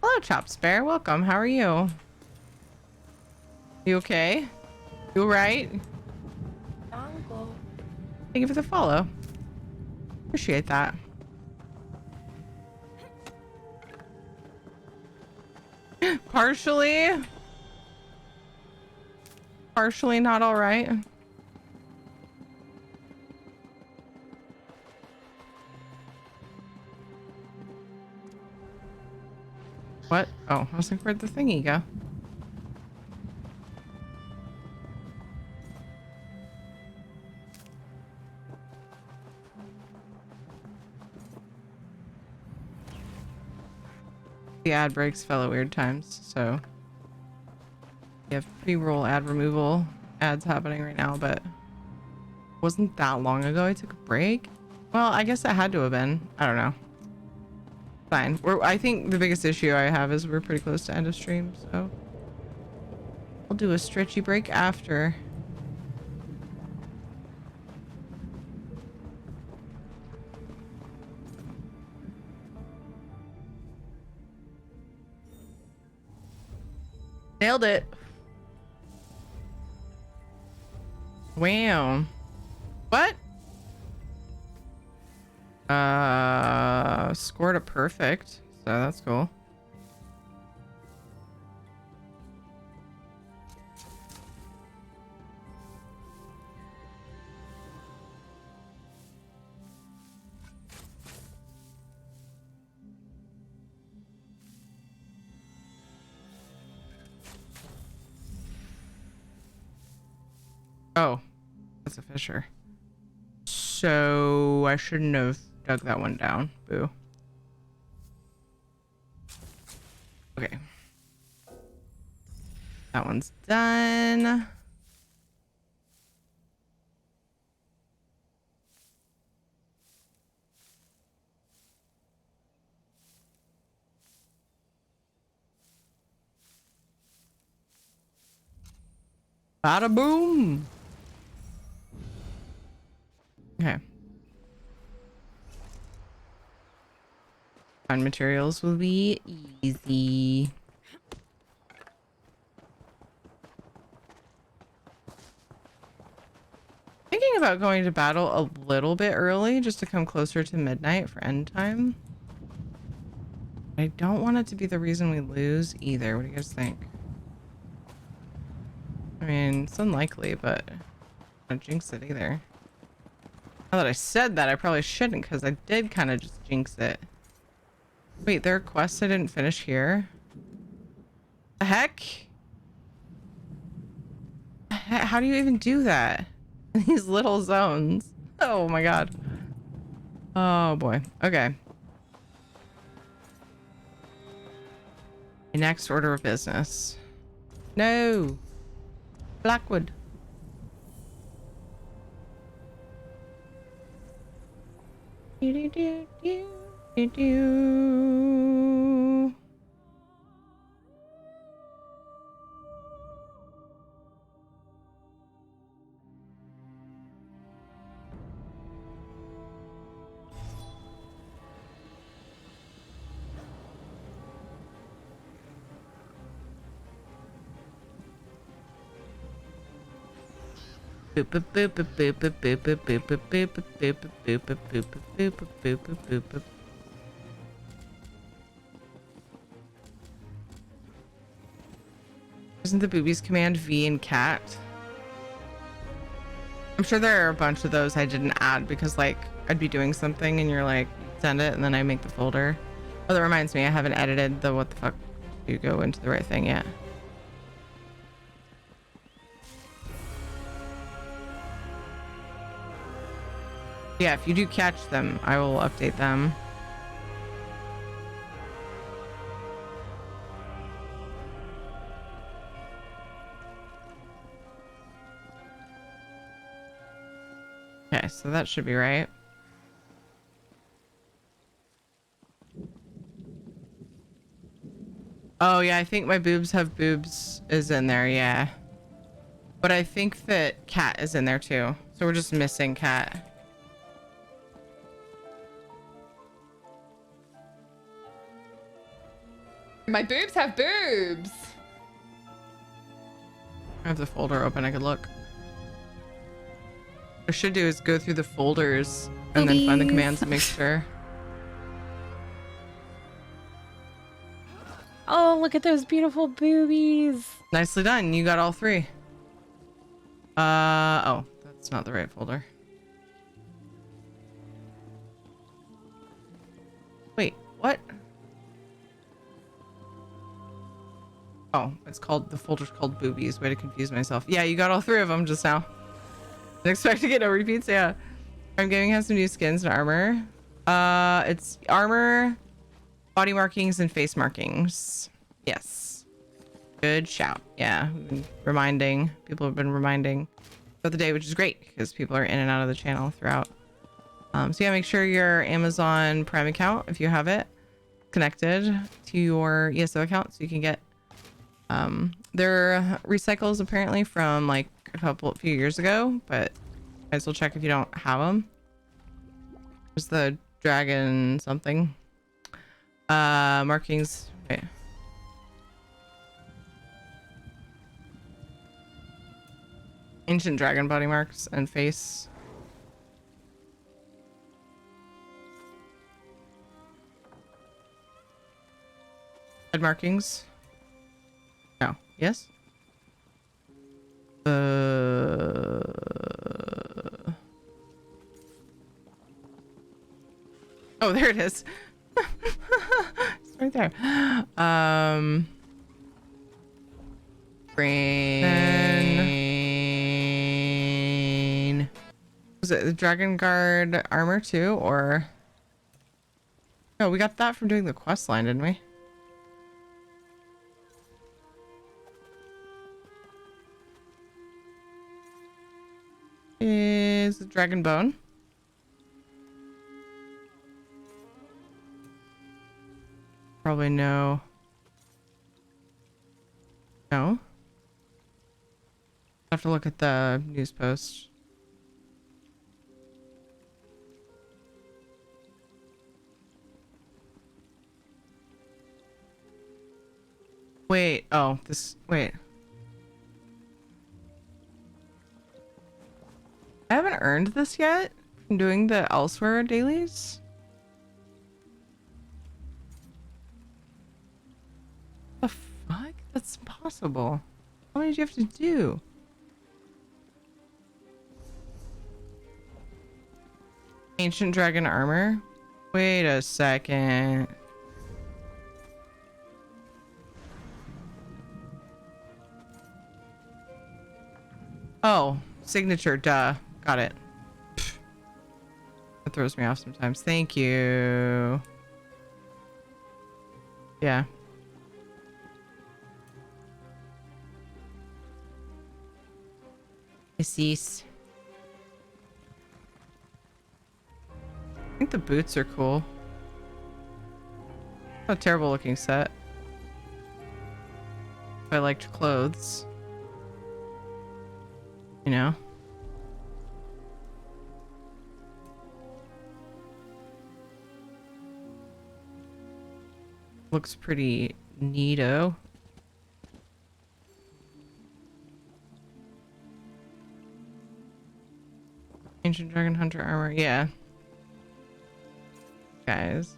Hello, Chop Spare. Welcome. How are you? You okay? You alright? Thank you for the follow. Appreciate that. Partially not all right. What? Oh, I was like, where'd the thingy go? The ad breaks fell at weird times, so we have pre-roll ad removal ads happening right now, but wasn't that long ago I took a break. Well, I guess it had to have been. I don't know. Fine. I think the biggest issue I have is we're pretty close to end of stream, so I'll do a stretchy break after. Nailed it. Wow. What? Scored a perfect, so that's cool. Oh, that's a fisher. So I shouldn't have dug that one down. Boo. Okay. That one's done. Bada boom. Okay. Find materials will be easy. Thinking about going to battle a little bit early just to come closer to midnight for end time. I don't want it to be the reason we lose either. What do you guys think? I mean, it's unlikely, but I don't jinx it either. Now that I said that, I probably shouldn't, because I did kind of just jinx it. Wait, there are quests I didn't finish here? The heck? How do you even do that? In these little zones. Oh my god. Oh boy. Okay. Next order of business. No. Blackwood. Do. Isn't the boobies command V and cat? I'm sure there are a bunch of those I didn't add because like I'd be doing something and you're like send it and then I make the folder. Oh, that reminds me, I haven't edited the what the fuck do you go into the right thing yet. Yeah, if you do catch them, I will update them. Okay, so that should be right. Oh yeah, I think my boobs have boobs is in there, yeah. But I think that cat is in there too. So we're just missing cat. My boobs have boobs. I have the folder open, I could look. What I should do is go through the folders and then find the commands and make sure. Oh, look at those beautiful boobies. Nicely done. You got all three. Oh, that's not the right folder. Wait, what? Oh, it's called, the folder's called boobies. Way to confuse myself. Yeah, you got all three of them just now. Didn't expect to get no repeats. Yeah. Prime Gaming has some new skins and armor. It's armor, body markings, and face markings. Yes. Good shout. Yeah, we've been reminding. People have been reminding of the day, which is great because people are in and out of the channel throughout. So yeah, make sure your Amazon Prime account, if you have it, connected to your ESO account so you can get their recycles apparently from like a few years ago, but you guys will check if you don't have them. There's the dragon something. Markings. Wait. Ancient dragon body marks and face. Head markings. No. Yes? Oh, there it is. It's right there. Brain. Was it the Dragon Guard armor too, or? No, we got that from doing the quest line, didn't we? Is the Dragon Bone? Probably no. No. I have to look at the news post. Wait, oh, wait. I haven't earned this yet from doing the elsewhere dailies. The fuck? That's impossible. How many do you have to do? Ancient dragon armor? Wait a second. Oh, signature, duh. Got it. That throws me off sometimes. Thank you. Yeah. Cease. I think the boots are cool. Not a terrible looking set. If I liked clothes. You know? Looks pretty neato. Ancient Dragon Hunter armor, yeah. Guys.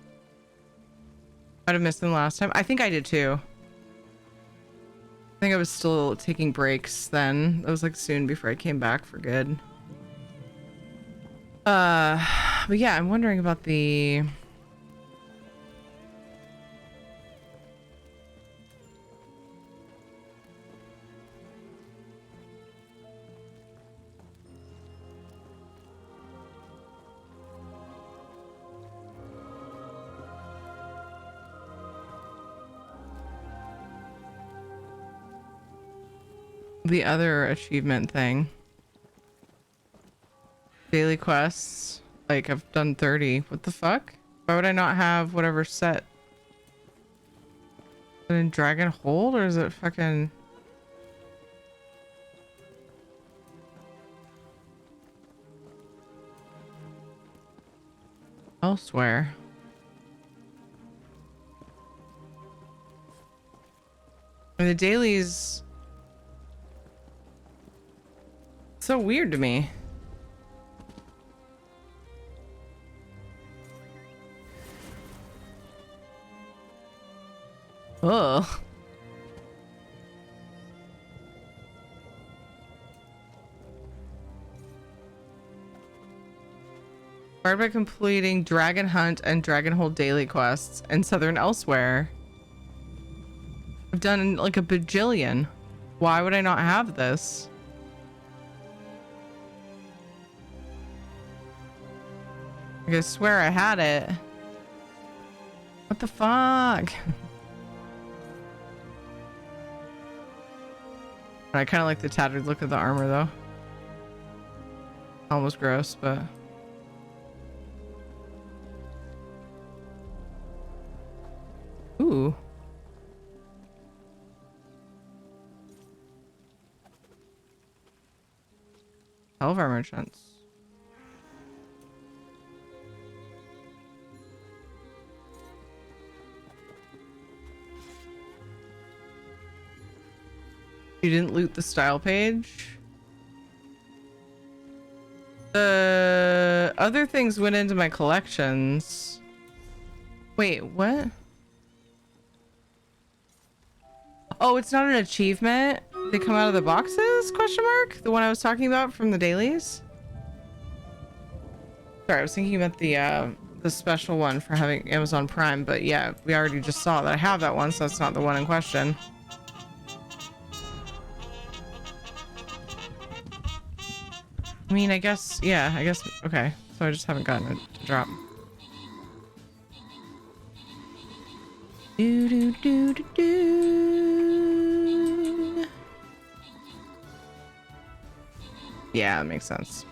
I'd have missed them last time. I think I did too. I think I was still taking breaks then. That was like soon before I came back for good. But yeah, I'm wondering about the... the other achievement thing. Daily quests. Like, I've done 30. What the fuck? Why would I not have whatever set? Is it in Dragon Hold, or is it fucking... elsewhere? And the dailies... so weird to me. Ugh. Started by completing Dragon Hunt and Dragon Hold daily quests and Southern Elsewhere. I've done like a bajillion. Why would I not have this? I swear I had it. What the fuck? I kind of like the tattered look of the armor though. Almost gross, but... ooh. Helvar merchants. You didn't loot the style page? The other things went into my collections. Wait, what? Oh, it's not an achievement? They come out of the boxes? Question mark? The one I was talking about from the dailies? Sorry, I was thinking about the special one for having Amazon Prime, but yeah, we already just saw that I have that one, so that's not the one in question. I mean, I guess, yeah, I guess, okay. So I just haven't gotten it to drop. Do do do do do. Yeah, that makes sense.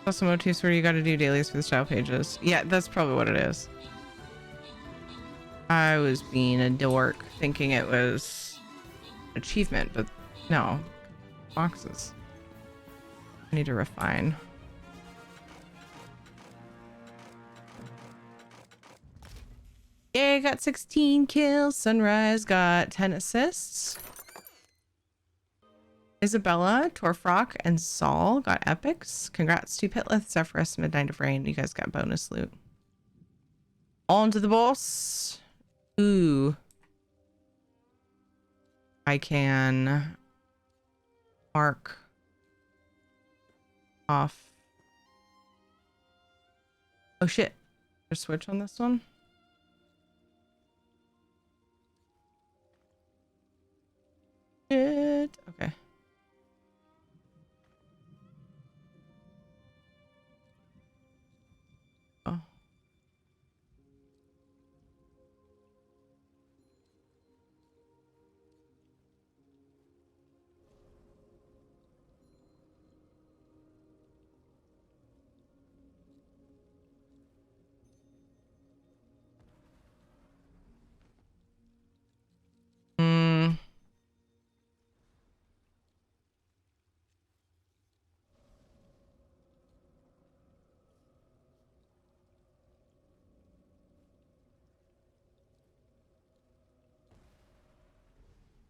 Custom motifs where you gotta do dailies for the style pages. Yeah, that's probably what it is. I was being a dork thinking it was achievement, but no. Boxes. I need to refine. Yeah, got 16 kills. Sunrise got 10 assists. Isabella, Torfrock, and Saul got epics. Congrats to Pitlith, Zephyrus, Midnight of Rain. You guys got bonus loot. On to the boss. Ooh. I can mark off. Oh shit. There's a switch on this one. Shit. Okay. Oh.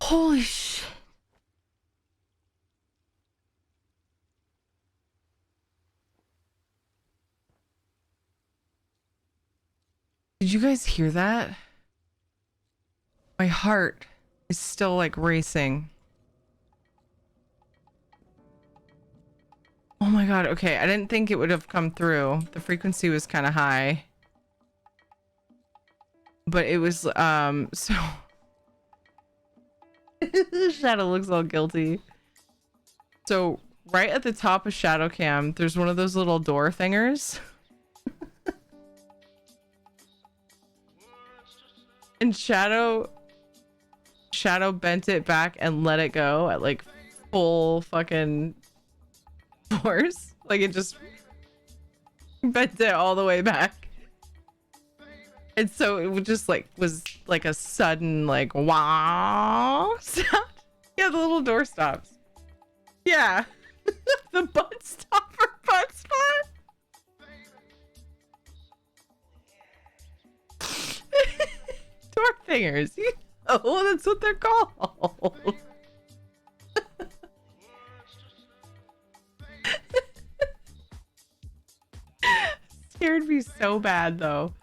Holy shit. Did you guys hear that? My heart is still like racing. Oh my god, okay. I didn't think it would have come through. The frequency was kind of high. But it was, so... Shadow looks all guilty. So, right at the top of Shadow Cam, there's one of those little door thingers. And Shadow bent it back and let it go at like full fucking force. Like it just bent it all the way back. And so it would just like was like a sudden like wow sound. Yeah, the little door stops. Yeah. The butt stopper butt spot. Door thingers. Oh, that's what they're called. Scared me so bad though.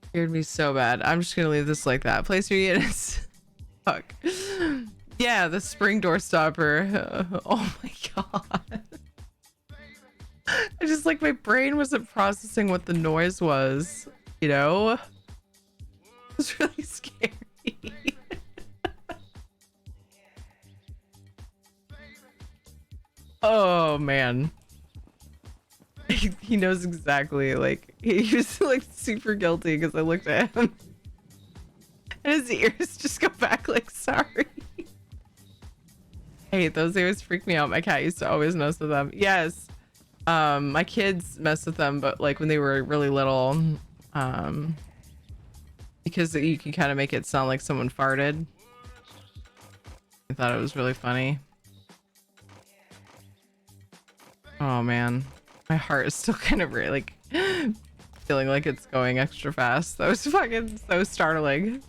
Scared me so bad. I'm just gonna leave this like that. Place your units. Fuck. Yeah, the spring door stopper. Oh my god. I just like my brain wasn't processing what the noise was, you know? It was really scary. Oh man. He knows exactly, like he was like super guilty because I looked at him and his ears just go back like sorry. I hate those ears, freak me out. My cat used to always mess with them. Yes. My kids mess with them, but like when they were really little, because you can kind of make it sound like someone farted. I thought it was really funny. Oh man, my heart is still kind of like feeling like it's going extra fast. That was fucking so startling.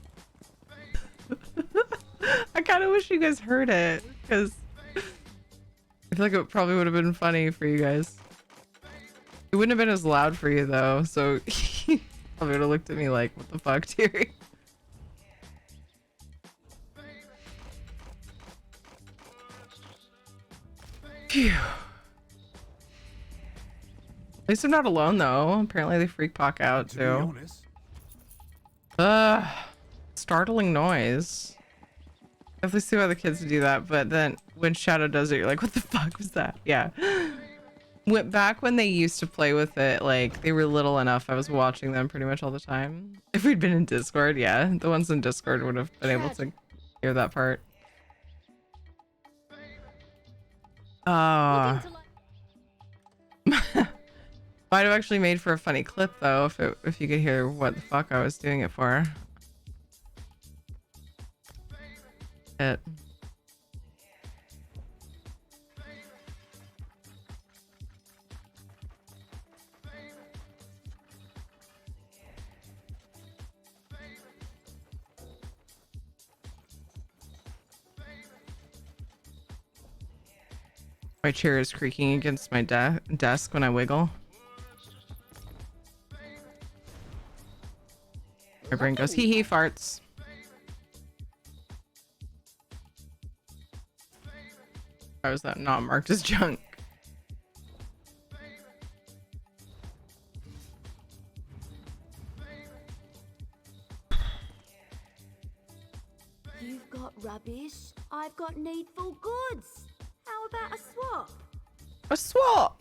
I kind of wish you guys heard it because I feel like it probably would have been funny for you guys. It wouldn't have been as loud for you though, so you probably would have looked at me like, what the fuck, Terry? Phew. At least I'm not alone though. Apparently they freak Pock out too. Startling noise. Definitely see why the kids do that, but then when Shadow does it, you're like, what the fuck was that? Yeah. Went back when they used to play with it, like they were little enough. I was watching them pretty much all the time. If we'd been in Discord, yeah, the ones in Discord would have been able to hear that part. Might have actually made for a funny clip though, if you could hear what the fuck I was doing it for. My chair is creaking against my desk when I wiggle. My brain goes hee hee farts. Why was that not marked as junk? You've got rubbish, I've got needful goods. How about a swap? A swap?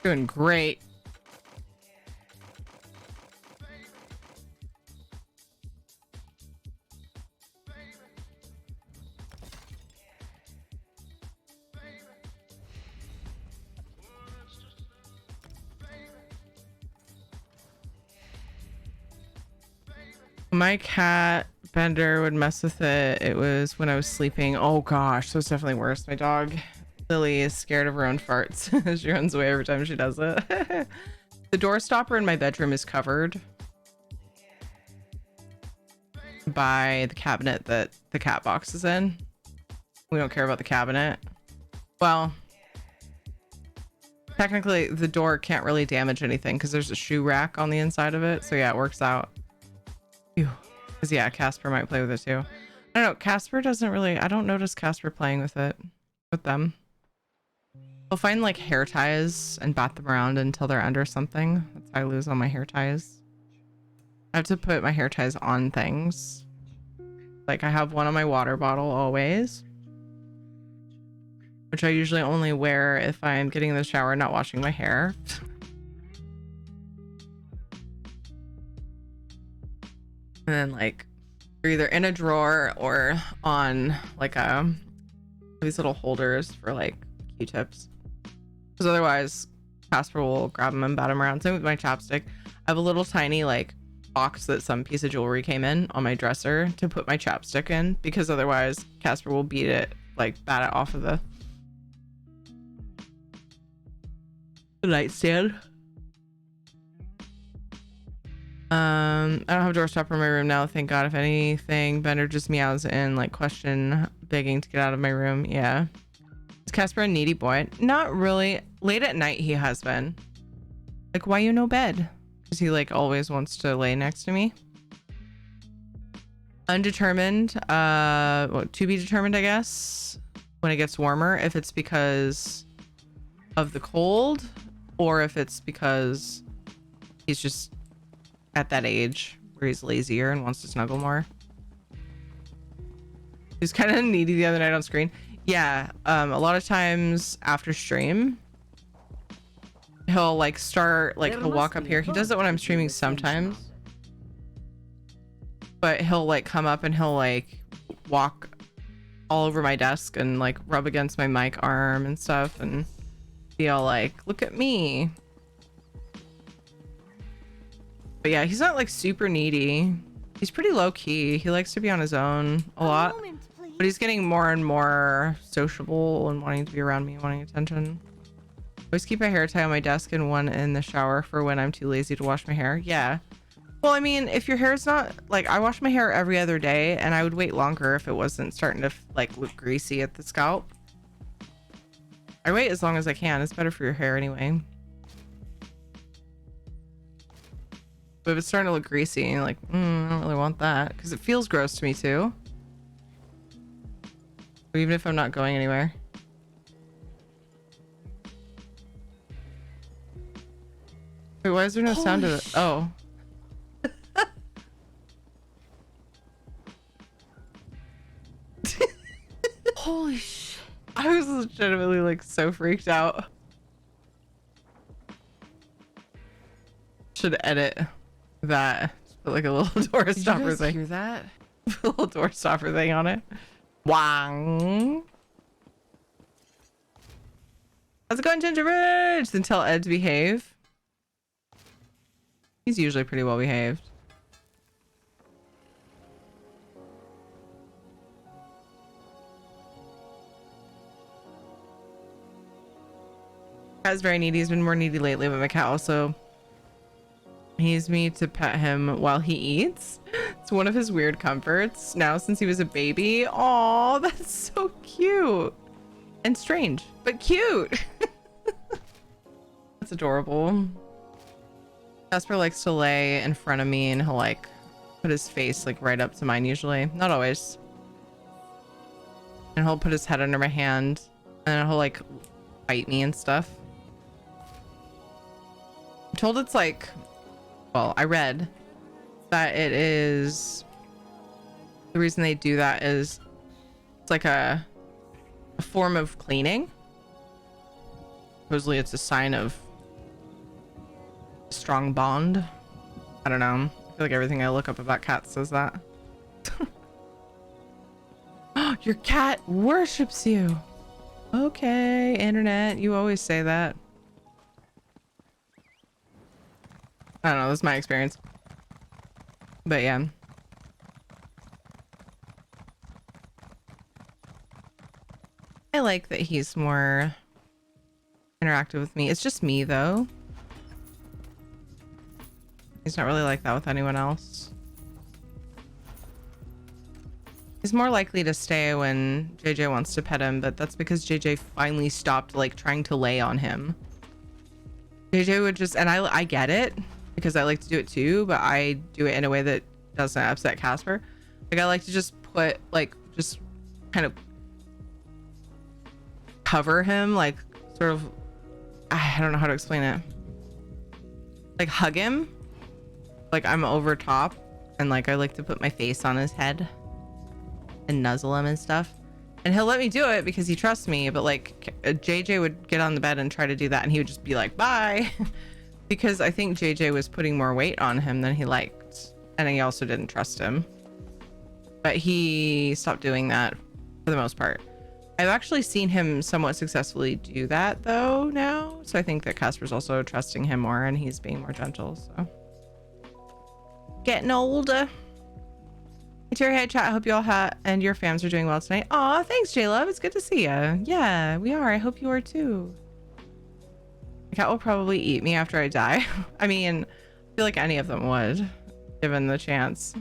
Doing great. My cat Bender would mess with it. It was when I was sleeping. Oh gosh, so it's definitely worse. My dog Lily is scared of her own farts. She runs away every time she does it. The door stopper in my bedroom is covered by the cabinet that the cat box is in. We don't care about the cabinet. Well, technically the door can't really damage anything because there's a shoe rack on the inside of it. So yeah, it works out. Because yeah, Casper might play with it too. I don't know. Casper doesn't really, I don't notice Casper playing with them. I'll find like hair ties and bat them around until they're under something. That's how I lose all my hair ties. I have to put my hair ties on things. Like I have one on my water bottle always, which I usually only wear if I'm getting in the shower, not washing my hair. And then like they're either in a drawer or on like these little holders for like Q-tips. Because otherwise Casper will grab them and bat them around. Same with my chapstick. I have a little tiny like box that some piece of jewelry came in on my dresser to put my chapstick in, because otherwise Casper will beat it, like bat it off of the nightstand. I don't have a doorstopper in my room now, thank God. If anything, Bender just meows in like question begging to get out of my room. Yeah. Is Casper a needy boy? Not really. Late at night he has been. Like, why you no bed? Because he like always wants to lay next to me. Undetermined. To be determined, I guess. When it gets warmer, if it's because of the cold or if it's because he's just at that age where he's lazier and wants to snuggle more. He was kind of needy the other night on screen. Yeah, a lot of times after stream, he'll like start, like he'll walk up here. He does it when I'm streaming sometimes. But he'll like come up and he'll like walk all over my desk and like rub against my mic arm and stuff and be all like, look at me. But yeah, he's not like super needy. He's pretty low key. He likes to be on his own a lot. But he's getting more and more sociable and wanting to be around me, wanting attention. I always keep a hair tie on my desk and one in the shower for when I'm too lazy to wash my hair. Yeah. Well, I mean, if your hair's not like, I wash my hair every other day and I would wait longer if it wasn't starting to like look greasy at the scalp. I wait as long as I can. It's better for your hair anyway. But if it's starting to look greasy, you're like, I don't really want that, because it feels gross to me too. Even if I'm not going anywhere. Wait, why is there no sound to it? Oh. Holy shit. I was legitimately like so freaked out. Should edit that. Just put like a little door stopper thing. Hear that? A little door stopper thing on it. Wang. How's it going, Ginger Ridge? Then tell Ed to behave. He's usually pretty well behaved. Cat's very needy. He's been more needy lately, but my cat also needs me to pet him while he eats. It's one of his weird comforts now since he was a baby. Oh, that's so cute and strange, but cute. That's adorable. Casper likes to lay in front of me and he'll like put his face like right up to mine usually. Not always. And he'll put his head under my hand and he'll like bite me and stuff. I'm told it's like, well, I read that it is, the reason they do that is it's like a form of cleaning. Supposedly it's a sign of a strong bond. I don't know. I feel like everything I look up about cats says that. Your cat worships you. Okay, internet, you always say that. I don't know, that's my experience. But yeah. I like that he's more interactive with me. It's just me though. He's not really like that with anyone else. He's more likely to stay when JJ wants to pet him, but that's because JJ finally stopped like trying to lay on him. JJ would just, and I get it because I like to do it too, but I do it in a way that doesn't upset Casper. Like I like to just put like just kind of cover him, like sort of, I don't know how to explain it, like hug him, like I'm over top, and like I like to put my face on his head and nuzzle him and stuff, and he'll let me do it because he trusts me. But like JJ would get on the bed and try to do that, and he would just be like, bye. Because I think JJ was putting more weight on him than he liked, and he also didn't trust him. But he stopped doing that for the most part. I've actually seen him somewhat successfully do that though now, so I think that Casper's also trusting him more, and he's being more gentle. So getting older. Hey Terry, hey chat. I hope you all and your fams are doing well tonight. Aw, thanks J-Love. It's good to see you. Yeah, we are. I hope you are too. The cat will probably eat me after I die. I mean, I feel like any of them would, given the chance.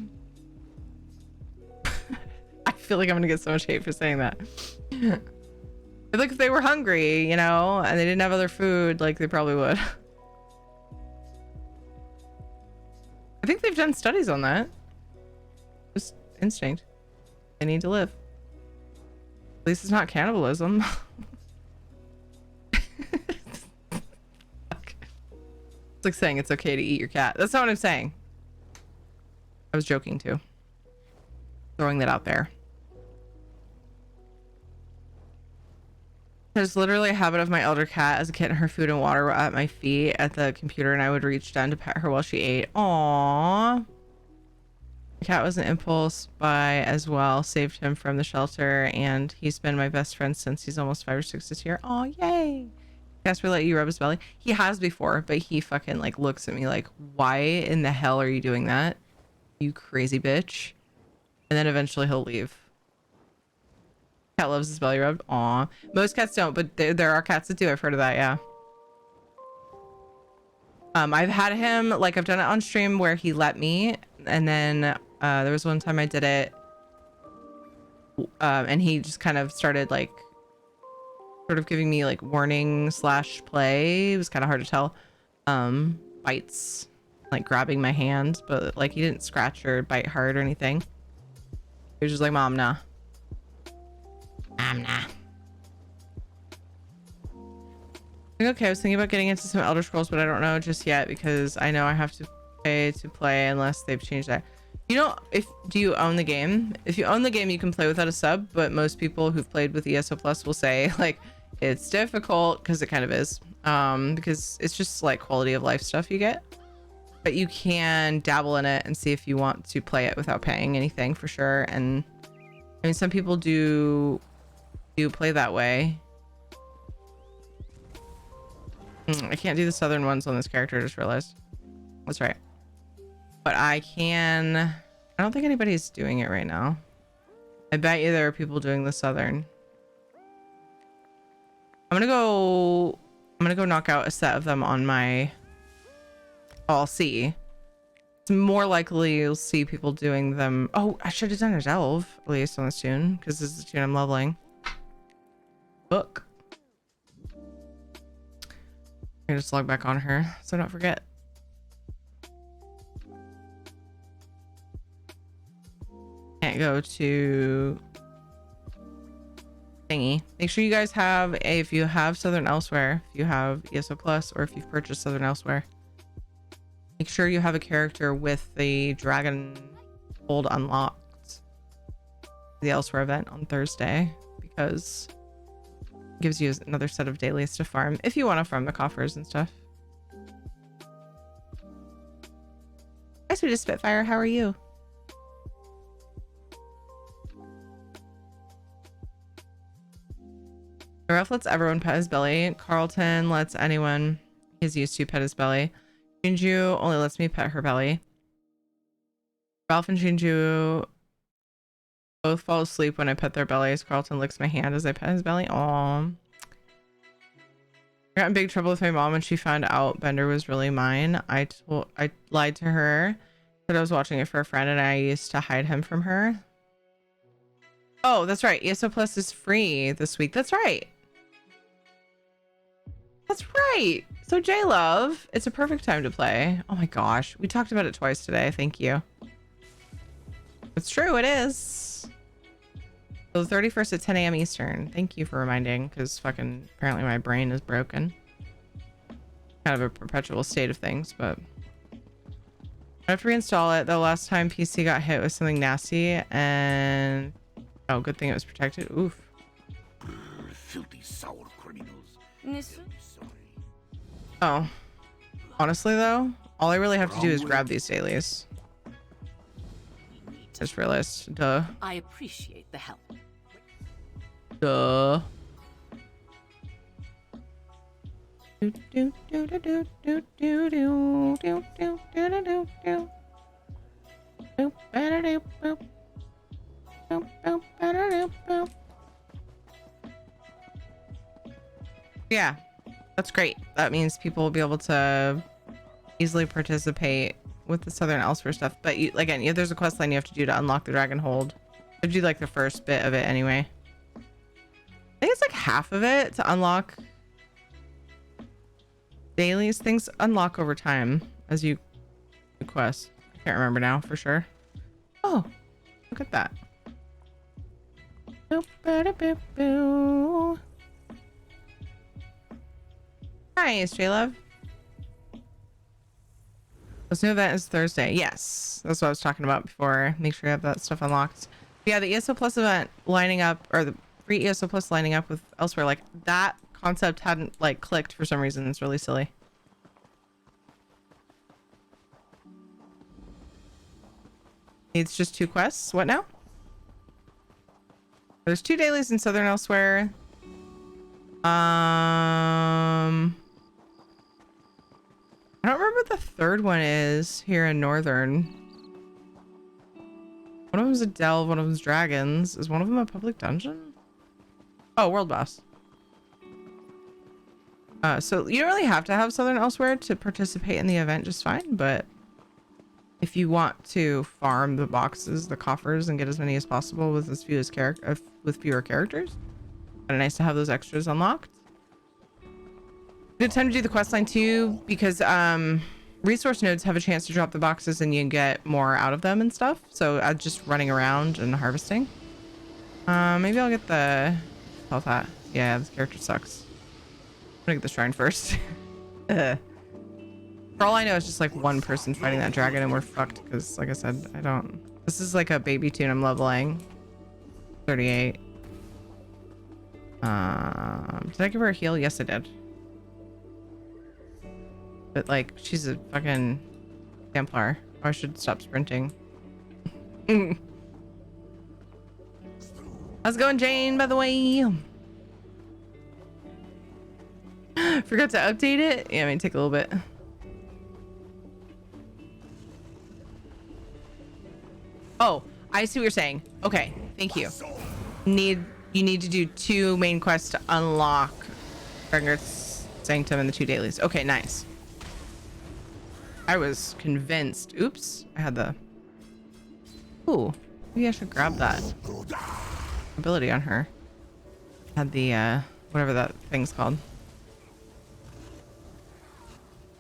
I feel like I'm gonna get so much hate for saying that. Like if they were hungry, you know, and they didn't have other food, like they probably would. I think they've done studies on that. Just instinct. They need to live. At least it's not cannibalism. It's like saying it's okay to eat your cat. That's not what I'm saying. I was joking too. Throwing that out there. There's literally a habit of my elder cat. As a kitten, her food and water were at my feet at the computer, and I would reach down to pet her while she ate. Aww. The cat was an impulse buy as well. Saved him from the shelter, and he's been my best friend since he's almost 5 or 6 this year. Aw, yay. Casper let you rub his belly? He has before, but he fucking like looks at me like, why in the hell are you doing that? You crazy bitch. And then eventually he'll leave. Cat loves his belly rubbed. Aw. Most cats don't, but there are cats that do. I've heard of that, yeah. I've had him, like I've done it on stream where he let me, and then there was one time I did it and he just kind of started like sort of giving me like warning / play. It was kind of hard to tell. Bites, like grabbing my hand, but like he didn't scratch or bite hard or anything. He was just like, Mom, nah. Mom, nah. Okay, I was thinking about getting into some Elder Scrolls, but I don't know just yet because I know I have to pay to play unless they've changed that. You know, do you own the game? If you own the game, you can play without a sub, but most people who've played with ESO Plus will say like it's difficult, because it kind of is, because it's just like quality of life stuff you get. But you can dabble in it and see if you want to play it without paying anything for sure. And I mean, some people do play that way. I can't do the southern ones on this character, I just realized. That's right. But I can. I don't think anybody's doing it right now. I bet you there are people doing the southern. I'm gonna go knock out a set of them on my. Oh, I'll see. It's more likely you'll see people doing them. Oh, I should have done a delve at least on this tune, because this is the tune I'm leveling. Book. I just log back on her so I don't forget. Can't go to thingy. Make sure you guys have if you have Southern Elsewhere, if you have ESO Plus, or if you've purchased Southern Elsewhere, make sure you have a character with the Dragon Hold unlocked. The Elsewhere event on Thursday, because gives you another set of dailies to farm if you want to farm the coffers and stuff. Hi, sweetest Spitfire, how are you? Ralph lets everyone pet his belly. Carlton lets anyone he's used to pet his belly. Jinju only lets me pet her belly. Ralph and Jinju both fall asleep when I pet their bellies. Carlton licks my hand as I pet his belly. Aww. I got in big trouble with my mom when she found out Bender was really mine. I lied to her, said I was watching it for a friend, and I used to hide him from her. Oh, that's right. ESO Plus is free this week. That's right. That's right. So J-Love, it's a perfect time to play. Oh my gosh. We talked about it twice today. Thank you. It's true. It is. So the 31st at 10 a.m. Eastern. Thank you for reminding, because fucking apparently my brain is broken. Kind of a perpetual state of things, but I have to reinstall it. The last time PC got hit with something nasty, and oh, good thing it was protected. Oof. Filthy sour criminals. Oh, honestly though, all I really have to do is grab these dailies. Just realized. Duh. I appreciate the help. Duh. Yeah, that's great. That means people will be able to easily participate with the Southern Elsewhere stuff. But you, again, there's a quest line you have to do to unlock the Dragon Hold. You do like the first bit of it anyway. I think it's like half of it to unlock dailies. Things unlock over time as you quest. I can't remember now for sure. Oh, look at that. Nice, J-Love. This new event is Thursday. Yes, that's what I was talking about before. Make sure you have that stuff unlocked. But yeah, the ESO Plus event lining up, or the free ESO Plus lining up with Elsewhere, like that concept hadn't like clicked for some reason. It's really silly. It's just 2 quests. What now? There's 2 dailies in Southern Elsewhere. I don't remember what the third one is here in Northern. One of them is a delve, one of them is dragons. Is one of them a public dungeon? Oh, world boss. So you don't really have to have Southern Elsewhere to participate in the event just fine, but if you want to farm the boxes, the coffers, and get as many as possible with as few as with fewer characters, kind of nice to have those extras unlocked. Good time to do the quest line too, because resource nodes have a chance to drop the boxes and you can get more out of them and stuff. So just running around and harvesting. Maybe I'll get the health hat. Yeah, this character sucks. I'm gonna get the shrine first. For all I know, it's just like one person fighting that dragon and we're fucked because, like I said, I don't... This is like a baby tune I'm leveling. 38. Did I give her a heal? Yes, I did. But like, she's a fucking Templar. Or I should stop sprinting. How's it going, Jane, by the way? Forgot to update it? Yeah, it may take a little bit. Oh, I see what you're saying. Okay, thank you. You need to do 2 main quests to unlock Rengarth's Sanctum and the 2 dailies. Okay, nice. I was convinced. Oops, I had the... Ooh, maybe I should grab that ability on her. Had the, whatever that thing's called.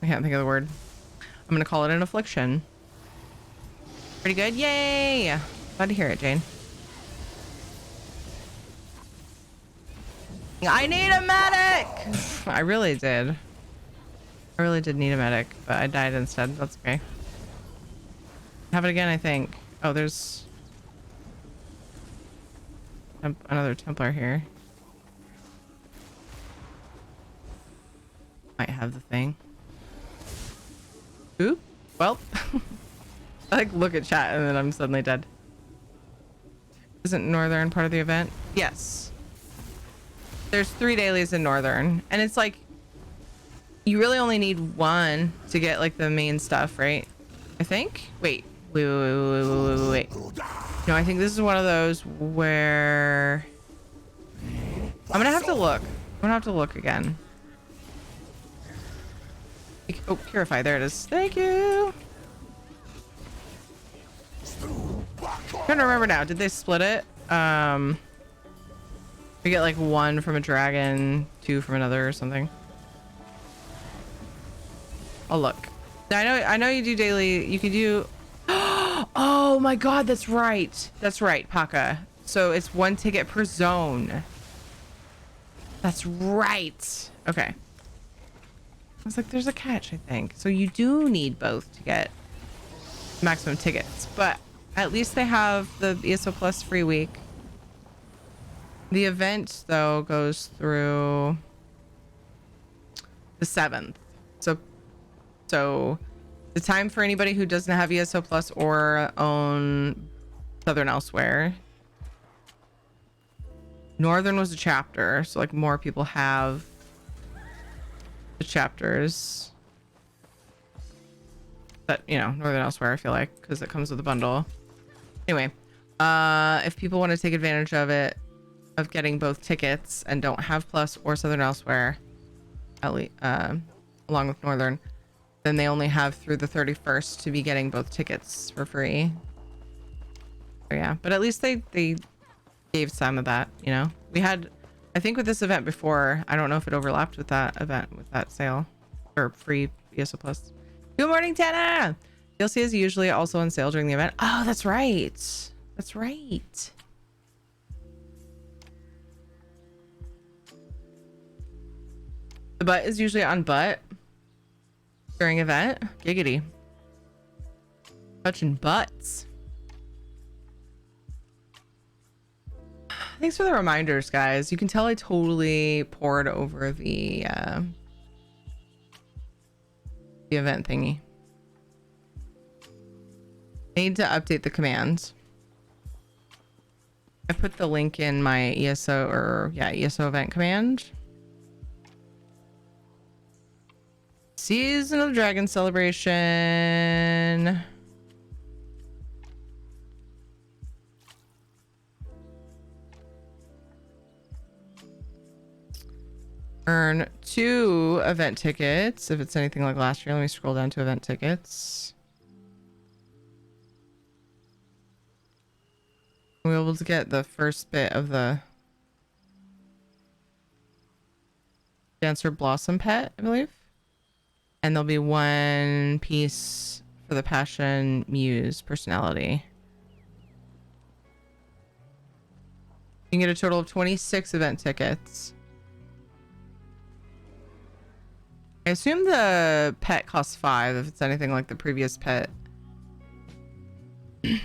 I can't think of the word. I'm gonna call it an affliction. Pretty good, yay! Glad to hear it, Jane. I need a medic! I really did. I really did need a medic, but I died instead. That's okay. Have it again, I think. Oh, there's another Templar here. Might have the thing. Oop. Well, I like look at chat and then I'm suddenly dead. Isn't Northern part of the event? Yes. There's 3 dailies in Northern, and it's like you really only need 1 to get like the main stuff, right? I think. Wait. No, I think this is one of those where I'm gonna have to look. I'm gonna have to look again. Oh, Purify. There it is. Thank you. Trying to remember now. Did they split it? We get like 1 from a dragon, 2 from another or something. I'll look. I know you do daily. You can do... Oh my god, that's right. That's right, Paka. So it's 1 ticket per zone. That's right. Okay. I was like, there's a catch, I think. So you do need both to get maximum tickets, but at least they have the ESO Plus free week. The event though goes through the 7th. So the time for anybody who doesn't have ESO Plus or own Southern Elsewhere. Northern was a chapter, so like more people have the chapters. But you know, Northern Elsewhere, I feel like, because it comes with a bundle. Anyway, if people want to take advantage of it, of getting both tickets and don't have Plus or Southern Elsewhere, at least, along with Northern, then they only have through the 31st to be getting both tickets for free. So yeah, but at least they gave some of that, you know. We had, I think with this event before, I don't know if it overlapped with that event, with that sale or free ESO Plus. Good morning, Tana. DLC is usually also on sale during the event. Oh, that's right. That's right. The butt is usually on butt during event. Giggity. Touching butts. Thanks for the reminders, guys. You can tell I totally poured over the event thingy. I need to update the commands. I put the link in my ESO ESO event command. Season of the Dragon Celebration. Earn 2 event tickets if it's anything like last year. Let me scroll down to event tickets. We'll be able to get the first bit of the Dancer Blossom pet, I believe. And there'll be 1 piece for the Passion Muse personality. You can get a total of 26 event tickets. I assume the pet costs 5 if it's anything like the previous pet. And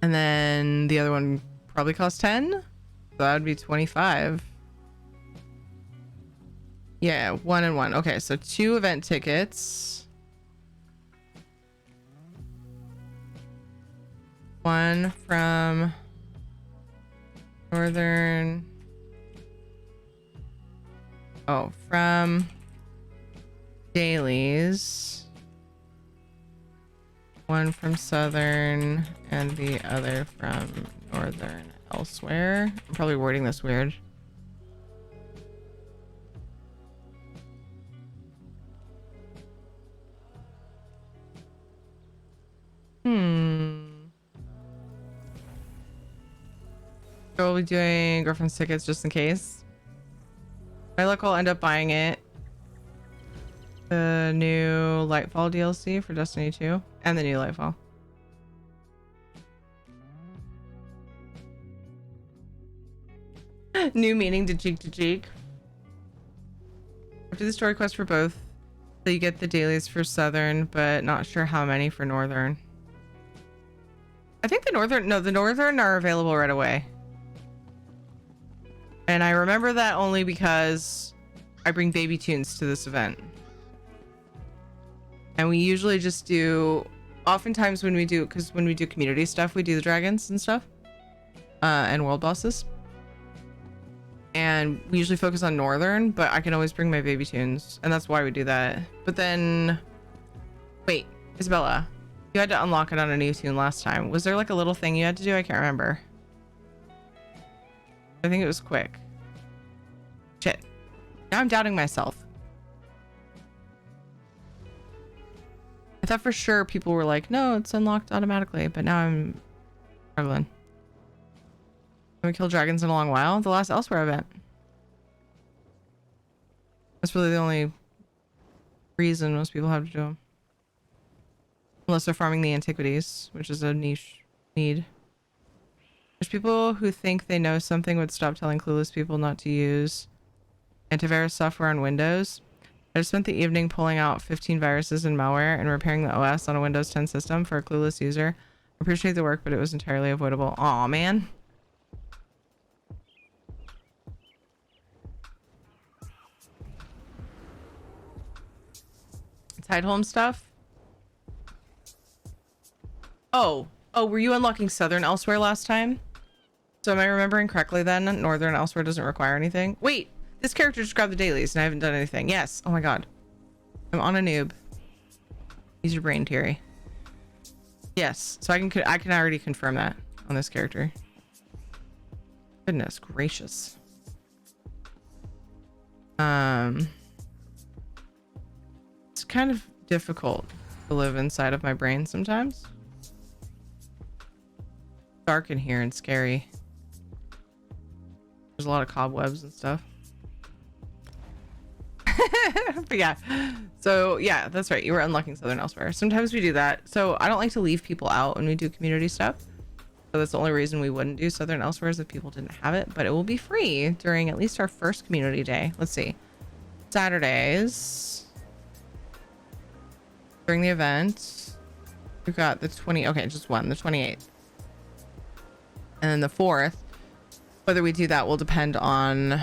then the other one probably costs 10. So that would be 25. Yeah, 1 and 1. Okay, so 2 event tickets. 1 from Northern. Oh, from Dailies. 1 from Southern and the other from Northern Elsewhere. I'm probably wording this weird. So we'll be doing girlfriend's tickets just in case. My luck will end up buying it. The new Lightfall DLC for Destiny 2 and the new Lightfall. New meaning to cheek. After the story quest for both, so you get the dailies for Southern, but not sure how many for Northern. I think the Northern are available right away. And I remember that only because I bring baby tunes to this event. And we usually just do, oftentimes when we do community stuff, we do the dragons and stuff. And world bosses. And we usually focus on Northern, but I can always bring my baby tunes. And that's why we do that. But then, wait, Isabella, you had to unlock it on a new tune last time. Was there like a little thing you had to do? I can't remember. I think it was quick. Shit. Now I'm doubting myself. I thought for sure people were like, no, it's unlocked automatically, but now I'm struggling. Haven't killed dragons in a long while. The last Elsewhere event. That's really the only reason most people have to do them. Unless they're farming the antiquities, which is a niche need. There's people who think they know something would stop telling clueless people not to use antivirus software on Windows. I just spent the evening pulling out 15 viruses and malware and repairing the OS on a Windows 10 system for a clueless user. I appreciate the work, but it was entirely avoidable. Aw, man. Tide home stuff. Oh, were you unlocking Southern Elsewhere last time? So am I remembering correctly then? Northern Elsewhere doesn't require anything. Wait, this character just grabbed the dailies and I haven't done anything. Yes. Oh my god. I'm on a noob. Use your brain, Terry. Yes. So I can already confirm that on this character. Goodness gracious. It's kind of difficult to live inside of my brain sometimes. Dark in here and scary. There's a lot of cobwebs and stuff. But yeah. So yeah, that's right. You were unlocking Southern Elsewhere. Sometimes we do that. So I don't like to leave people out when we do community stuff. So that's the only reason we wouldn't do Southern Elsewhere is if people didn't have it. But it will be free during at least our first community day. Let's see. Saturdays. During the event. We've got the 20. Okay, just one. The 28th. And then the 4th. Whether we do that will depend on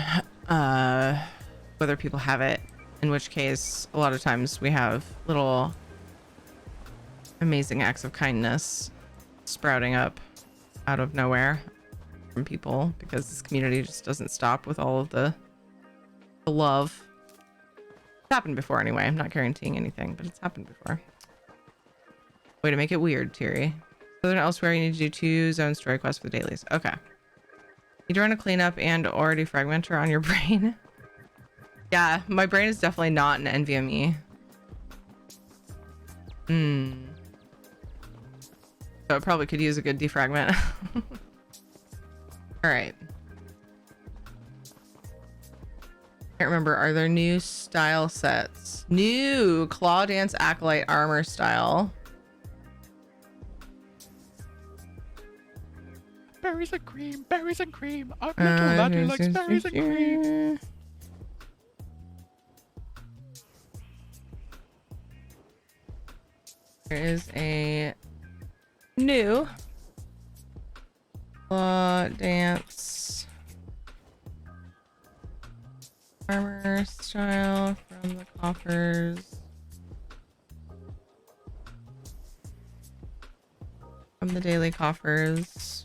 whether people have it. In which case, a lot of times we have little amazing acts of kindness sprouting up out of nowhere from people because this community just doesn't stop with all of the love. It's happened before anyway. I'm not guaranteeing anything, but it's happened before. Way to make it weird, Thierry. Southern Elsewhere, you need to do 2 zone story quests for the dailies. Okay. You do run a cleanup and or defragmenter on your brain. Yeah, my brain is definitely not an NVMe. So it probably could use a good defragment. All right. Can't remember. Are there new style sets? New Claw Dance Acolyte armor style. Berries and cream, berries and cream. Our little laddie likes berries and cream. There is a new Claw Dance armor style from the coffers. From the daily coffers.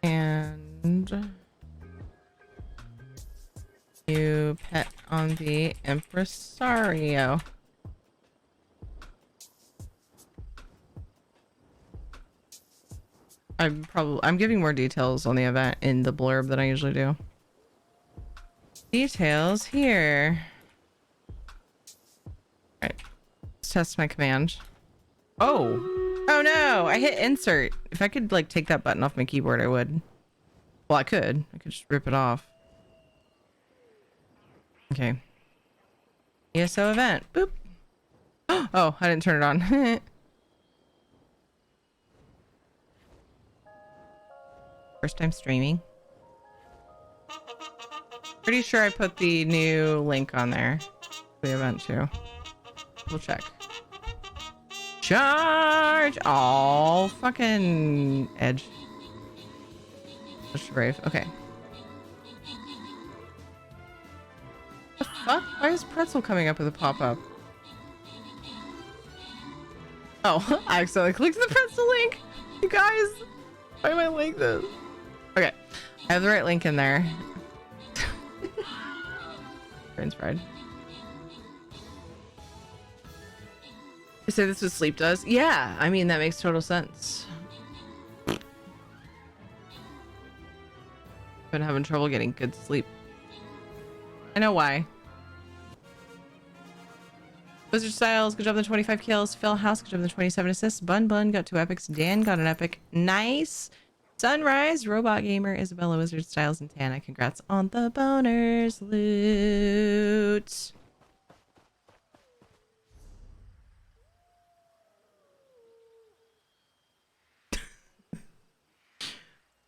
And new pet on the Impresario. I'm giving more details on the event in the blurb than I usually do. Details here. Alright. Let's test my command. Oh no, I hit insert. If I could like take that button off my keyboard, I would. Well, I could just rip it off. Okay. ESO event. Boop. Oh, I didn't turn it on. First time streaming. Pretty sure I put the new link on there. The event too. We'll check. Charge! Oh, fucking edge. Push brave. Okay. What the fuck? Why is Pretzel coming up with a pop-up? Oh, I accidentally clicked the Pretzel link. You guys, why am I like this? Okay, I have the right link in there. Brain's fried. You say this is sleep does? Yeah, I mean, that makes total sense. Been having trouble getting good sleep. I know why. Wizard Styles, good job on the 25 kills. Phil House, good job on the 27 assists. Bun got 2 epics. Dan got an epic. Nice. Sunrise, Robot Gamer, Isabella, Wizard Styles, and Tana. Congrats on the boners loot.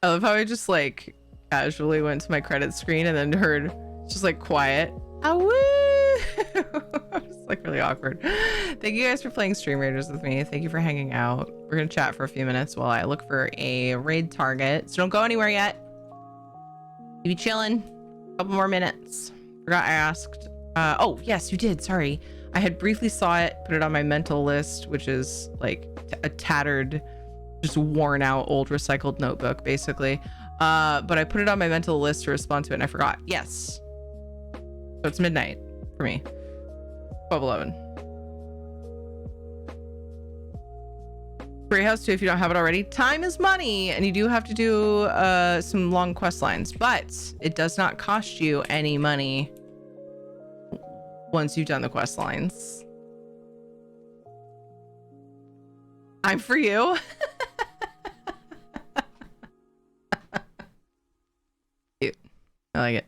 I love how I just like casually went to my credit screen and then heard just like quiet. Ah, woo! It's like really awkward. Thank you guys for playing Stream Raiders with me. Thank you for hanging out. We're gonna chat for a few minutes while I look for a raid target. So don't go anywhere yet. You be chilling. A couple more minutes. Forgot I asked. Oh yes, you did. Sorry, I had briefly saw it, put it on my mental list, which is like a tattered, just worn out old recycled notebook, basically. But I put it on my mental list to respond to it, and I forgot. Yes. So it's midnight for me. 12:11. Grey House 2, if you don't have it already. Time is money, and you do have to do some long quest lines, but it does not cost you any money once you've done the quest lines. I'm for you. Cute. I like it.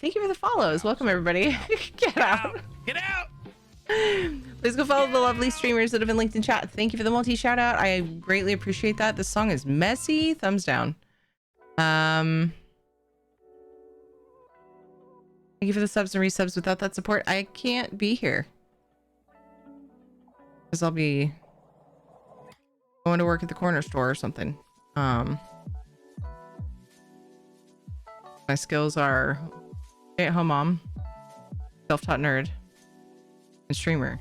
Thank you for the follows. Welcome everybody. Get out. Get out. Please go follow the lovely streamers that have been linked in chat. Thank you for the multi shout out. I greatly appreciate that. This song is messy. Thumbs down. Thank you for the subs and resubs. Without that support, I can't be here. Because I'll be going to work at the corner store or something. My skills are stay-at-home mom, self-taught nerd, and streamer.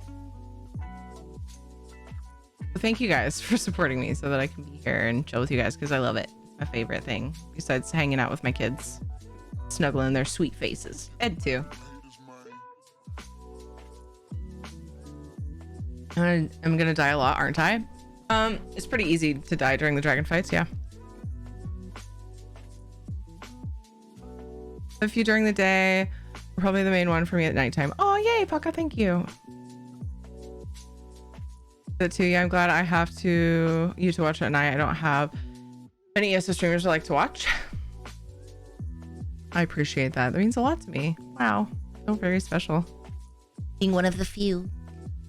So thank you guys for supporting me so that I can be here and chill with you guys because I love it. It's my favorite thing besides hanging out with my kids, snuggling their sweet faces. Ed too. I'm gonna die a lot, aren't I? It's pretty easy to die during the dragon fights, yeah. A few during the day, probably the main one for me at nighttime. Oh yay, Paka, thank you. That too, yeah, I'm glad I have you to watch at night. I don't have many ESO streamers I like to watch. I appreciate that. That means a lot to me. Wow, I feel very special. Being one of the few.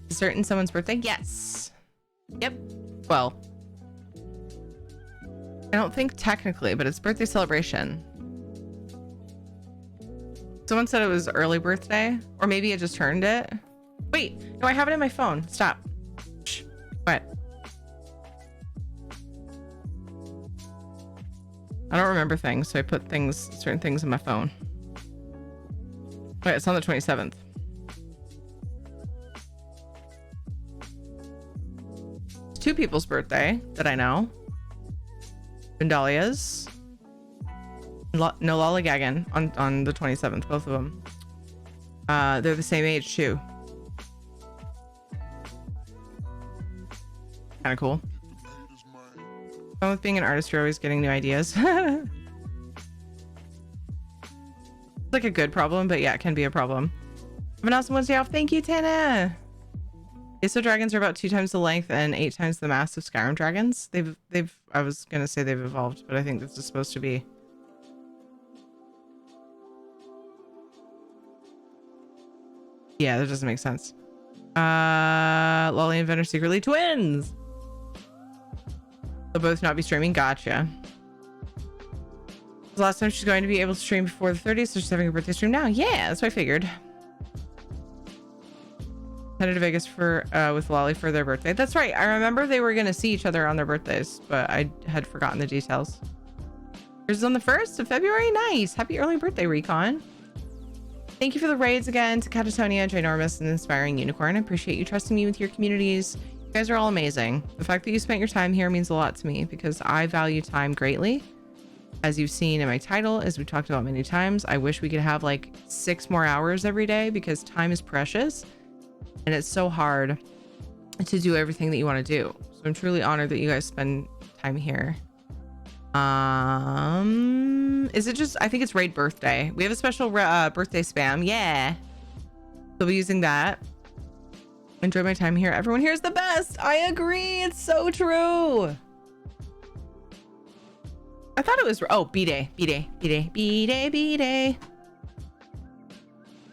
Is certain someone's birthday? Yes. Yep. Well, I don't think technically, but it's birthday celebration. Someone said it was early birthday, or maybe I just turned it. Wait, no, I have it in my phone. Stop. Shh. What? I don't remember things, so I put certain things in my phone. Wait, it's on the 27th. It's two people's birthday that I know. Vendalia's. No, Lollygagging on the 27th, both of them. They're the same age too. Kind of cool. Fun with being an artist, you're always getting new ideas. It's like a good problem, but yeah, it can be a problem. Have an awesome Wednesday off. Thank you, Tana. ESO dragons are about 2 times the length and 8 times the mass of Skyrim dragons. I was gonna say they've evolved, but I think this is supposed to be. Yeah, that doesn't make sense. Lolly and Ven are secretly twins. They'll both not be streaming. Gotcha. The last time she's going to be able to stream before the 30th, so she's having a birthday stream now. Yeah, that's what I figured. Headed to Vegas for with Lolly for their birthday. That's right. I remember they were gonna see each other on their birthdays, but I had forgotten the details. Yours is on the 1st of February. Nice. Happy early birthday, Recon. Thank you for the raids again to Catatonia, Ginormous, and Inspiring Unicorn. I appreciate you trusting me with your communities. You guys are all amazing. The fact that you spent your time here means a lot to me because I value time greatly. As you've seen in my title, as we talked about many times, I wish we could have like 6 more hours every day because time is precious and it's so hard to do everything that you want to do. So I'm truly honored that you guys spend time here. Is it just, I think it's raid birthday. We have a special birthday spam. Yeah. So we'll be using that. Enjoy my time here. Everyone here is the best. I agree. It's so true. I thought it was, oh, B-Day.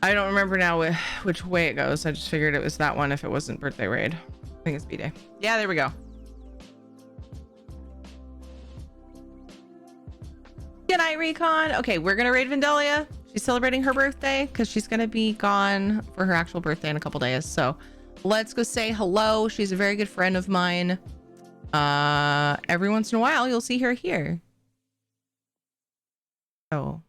I don't remember now which way it goes. I just figured it was that one if it wasn't birthday raid. I think it's B-Day. Yeah, there we go. night, Recon. Okay, we're gonna raid Vandalia. She's celebrating her birthday because she's gonna be gone for her actual birthday in a couple days. So let's go say hello. She's a very good friend of mine. Every once in a while, you'll see her here. So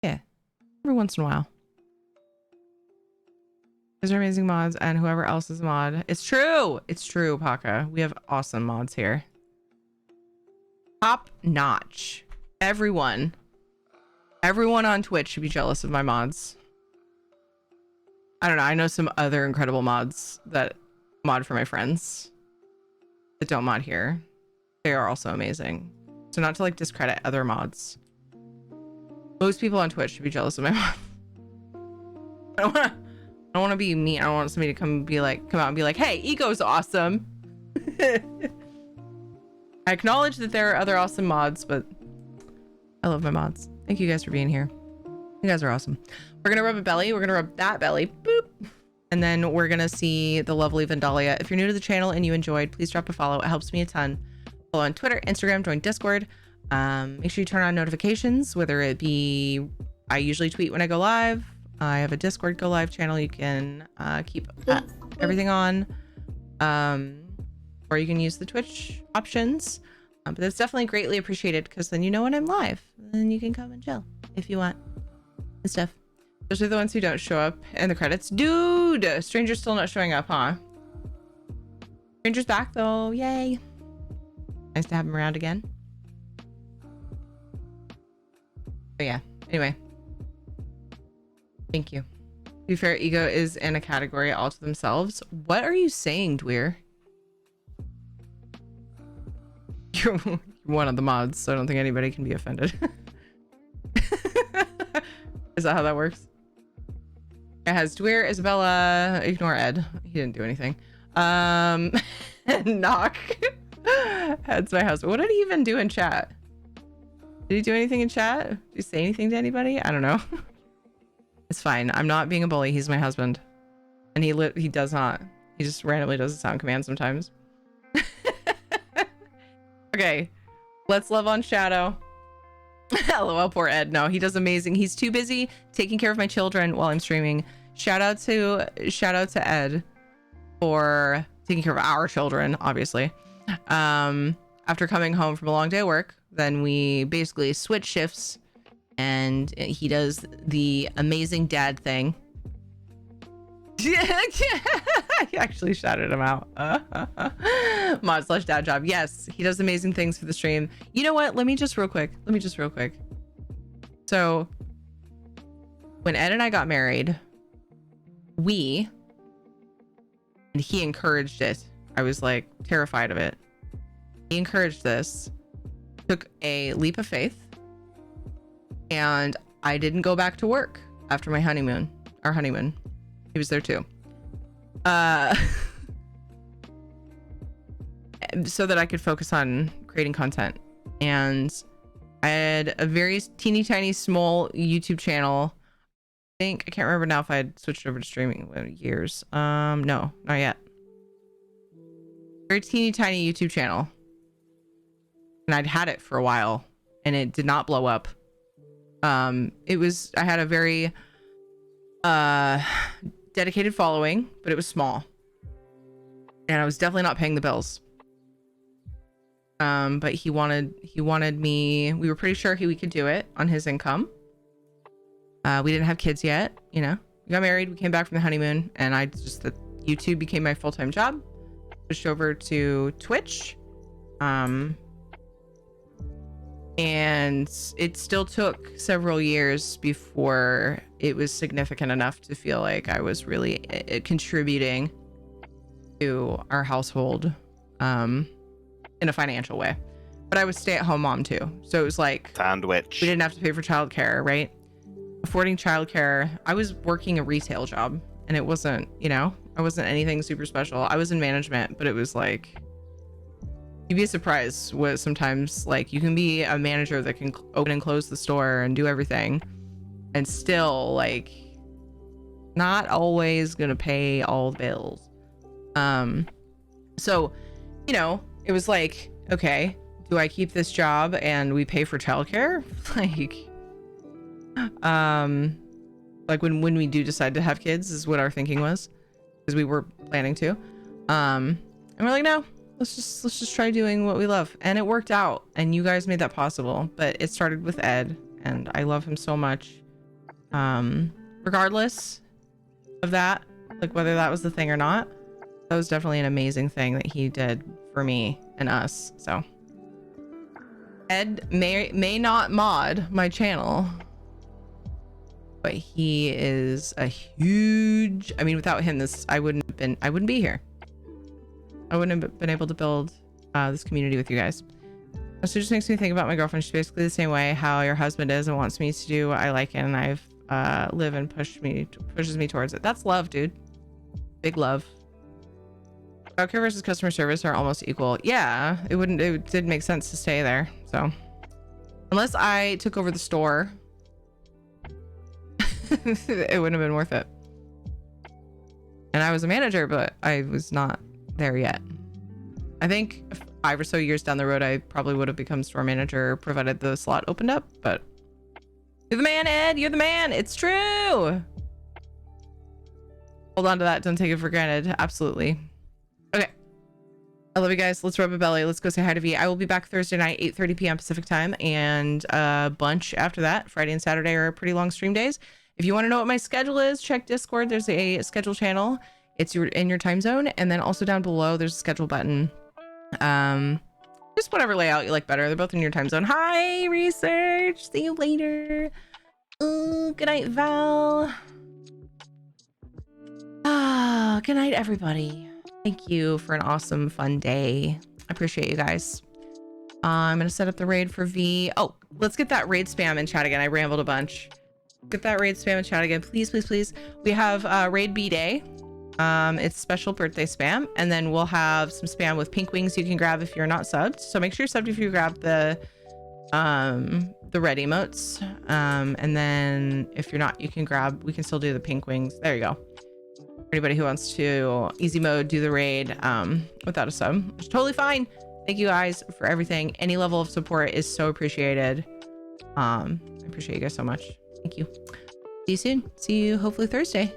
yeah, every once in a while. These are amazing mods, and whoever else is a mod. It's true. It's true, Paka. We have awesome mods here. Top notch. Everyone on Twitch should be jealous of my mods. I don't know. I know some other incredible mods that mod for my friends that don't mod here. They are also amazing. So not to like discredit other mods. Most people on Twitch should be jealous of my mods. I don't want to be mean. I don't want somebody to come out and be like, hey, Eco's awesome. I acknowledge that there are other awesome mods, but I love my mods. Thank you guys for being here. You guys are awesome. We're gonna rub a belly. We're gonna rub that belly. Boop. And then we're gonna see the lovely Vandalia. If you're new to the channel and you enjoyed, please drop a follow. It helps me a ton. Follow on Twitter, Instagram, join Discord. Make sure you turn on notifications, whether it be I usually tweet when I go live. I have a Discord go live channel you can keep everything on, or you can use the Twitch options, but that's definitely greatly appreciated because then you know when I'm live and then you can come and chill if you want and stuff. Those are the ones who don't show up in the credits. Dude, Stranger's still not showing up, huh? Stranger's back though, yay. Nice to have him around again. But yeah, anyway. Thank you. To be fair, Ego is in a category all to themselves. What are you saying, Dweer? You're one of the mods, so I don't think anybody can be offended. Is that how that works? It has Dweer, Isabella, ignore Ed. He didn't do anything. Knock. That's my husband. What did he even do in chat? Did he do anything in chat? Did he say anything to anybody? I don't know. It's fine. I'm not being a bully. He's my husband. And he does not. He just randomly does a sound command sometimes. Okay. Let's love on Shadow. LOL, poor Ed. No, he does amazing. He's too busy taking care of my children while I'm streaming. Shout out to Ed for taking care of our children, obviously. After coming home from a long day of work, then we basically switch shifts. And he does the amazing dad thing. He actually shouted him out. Mod / dad job. Yes, he does amazing things for the stream. You know what? Let me just real quick. So when Ed and I got married, and he encouraged it. I was like terrified of it. He encouraged this, took a leap of faith. And I didn't go back to work after my honeymoon. Our honeymoon. He was there too. So that I could focus on creating content. And I had a very teeny tiny small YouTube channel. I can't remember now if I had switched over to streaming in years. No, not yet. Very teeny tiny YouTube channel. And I'd had it for a while and it did not blow up. I had a very dedicated following, but it was small and I was definitely not paying the bills. But he wanted me, we were pretty sure we could do it on his income. We didn't have kids yet, you know, we got married, we came back from the honeymoon, and YouTube became my full-time job. Switched over to Twitch. And it still took several years before it was significant enough to feel like I was really contributing to our household in a financial way. But I was stay-at-home mom too. So it was like sandwich. We didn't have to pay for childcare, right? Affording childcare. I was working a retail job and it wasn't, you know, I wasn't anything super special. I was in management, but it was like, you'd be surprised what sometimes, like, you can be a manager that can open and close the store and do everything and still, like, not always gonna pay all the bills. So, you know, it was like, okay, do I keep this job and we pay for childcare? Like when we do decide to have kids is what our thinking was, because we were planning to. And we're like, no, let's just try doing what we love. And it worked out, and you guys made that possible. But it started with Ed, and I love him so much. Regardless of that, like whether that was the thing or not, that was definitely an amazing thing that he did for me and us. So Ed may not mod my channel, but he is a huge, I mean, without him, I wouldn't be here. I wouldn't have been able to build this community with you guys. So it just makes me think about my girlfriend. She's basically the same way how your husband is and wants me to do what I like, and I've live and pushes me towards it. That's love, dude. Big love. Childcare versus customer service are almost equal. Yeah, it didn't make sense to stay there. So unless I took over the store, it wouldn't have been worth it. And I was a manager, but I was not there yet. I think 5 or so years down the road, I probably would have become store manager provided the slot opened up. But you're the man, Ed. You're the man. It's true. Hold on to that. Don't take it for granted. Absolutely. Okay. I love you guys. Let's rub a belly. Let's go say hi to V. I will be back Thursday night, 8:30 p.m. Pacific time, and a bunch after that. Friday and Saturday are pretty long stream days. If you want to know what my schedule is, check Discord. There's a schedule channel. It's in your time zone. And then also down below, there's a schedule button. Just whatever layout you like better. They're both in your time zone. Hi, Research. See you later. Good night, Val. Good night, everybody. Thank you for an awesome, fun day. I appreciate you guys. I'm going to set up the raid for V. Oh, let's get that raid spam in chat again. I rambled a bunch. Get that raid spam in chat again. Please, please, please. We have raid B-Day. It's special birthday spam. And then we'll have some spam with pink wings you can grab if you're not subbed. So make sure you're subbed if you grab the red emotes. And then if you're not, you can grab, we can still do the pink wings. There you go. Anybody who wants to easy mode do the raid without a sub, which is totally fine. Thank you guys for everything. Any level of support is so appreciated. I appreciate you guys so much. Thank you. See you soon. See you hopefully Thursday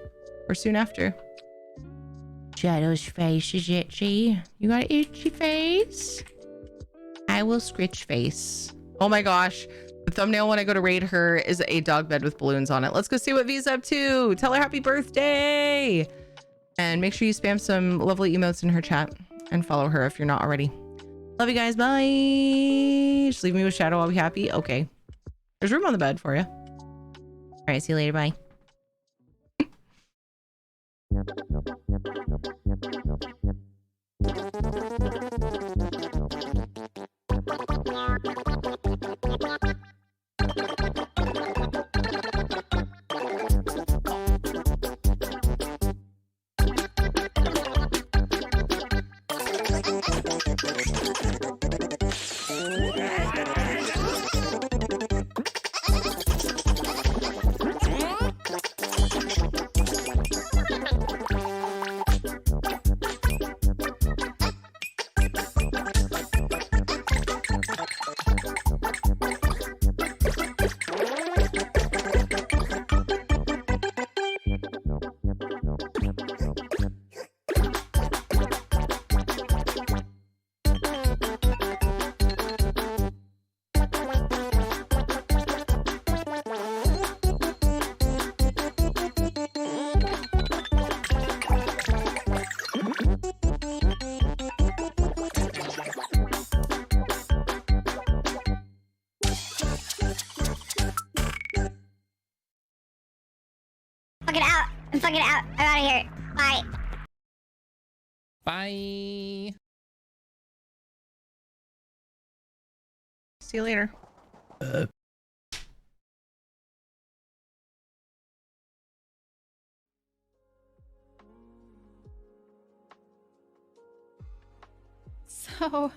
or soon after. Shadow's face is itchy. You got an itchy face? I will scritch face. Oh my gosh. The thumbnail when I go to raid her is a dog bed with balloons on it. Let's go see what V's up to. Tell her happy birthday. And make sure you spam some lovely emotes in her chat and follow her if you're not already. Love you guys. Bye. Just leave me with Shadow. I'll be happy. Okay. There's room on the bed for you. All right. See you later. Bye. Fucking out. I'm out of here. Bye. Bye. See you later. So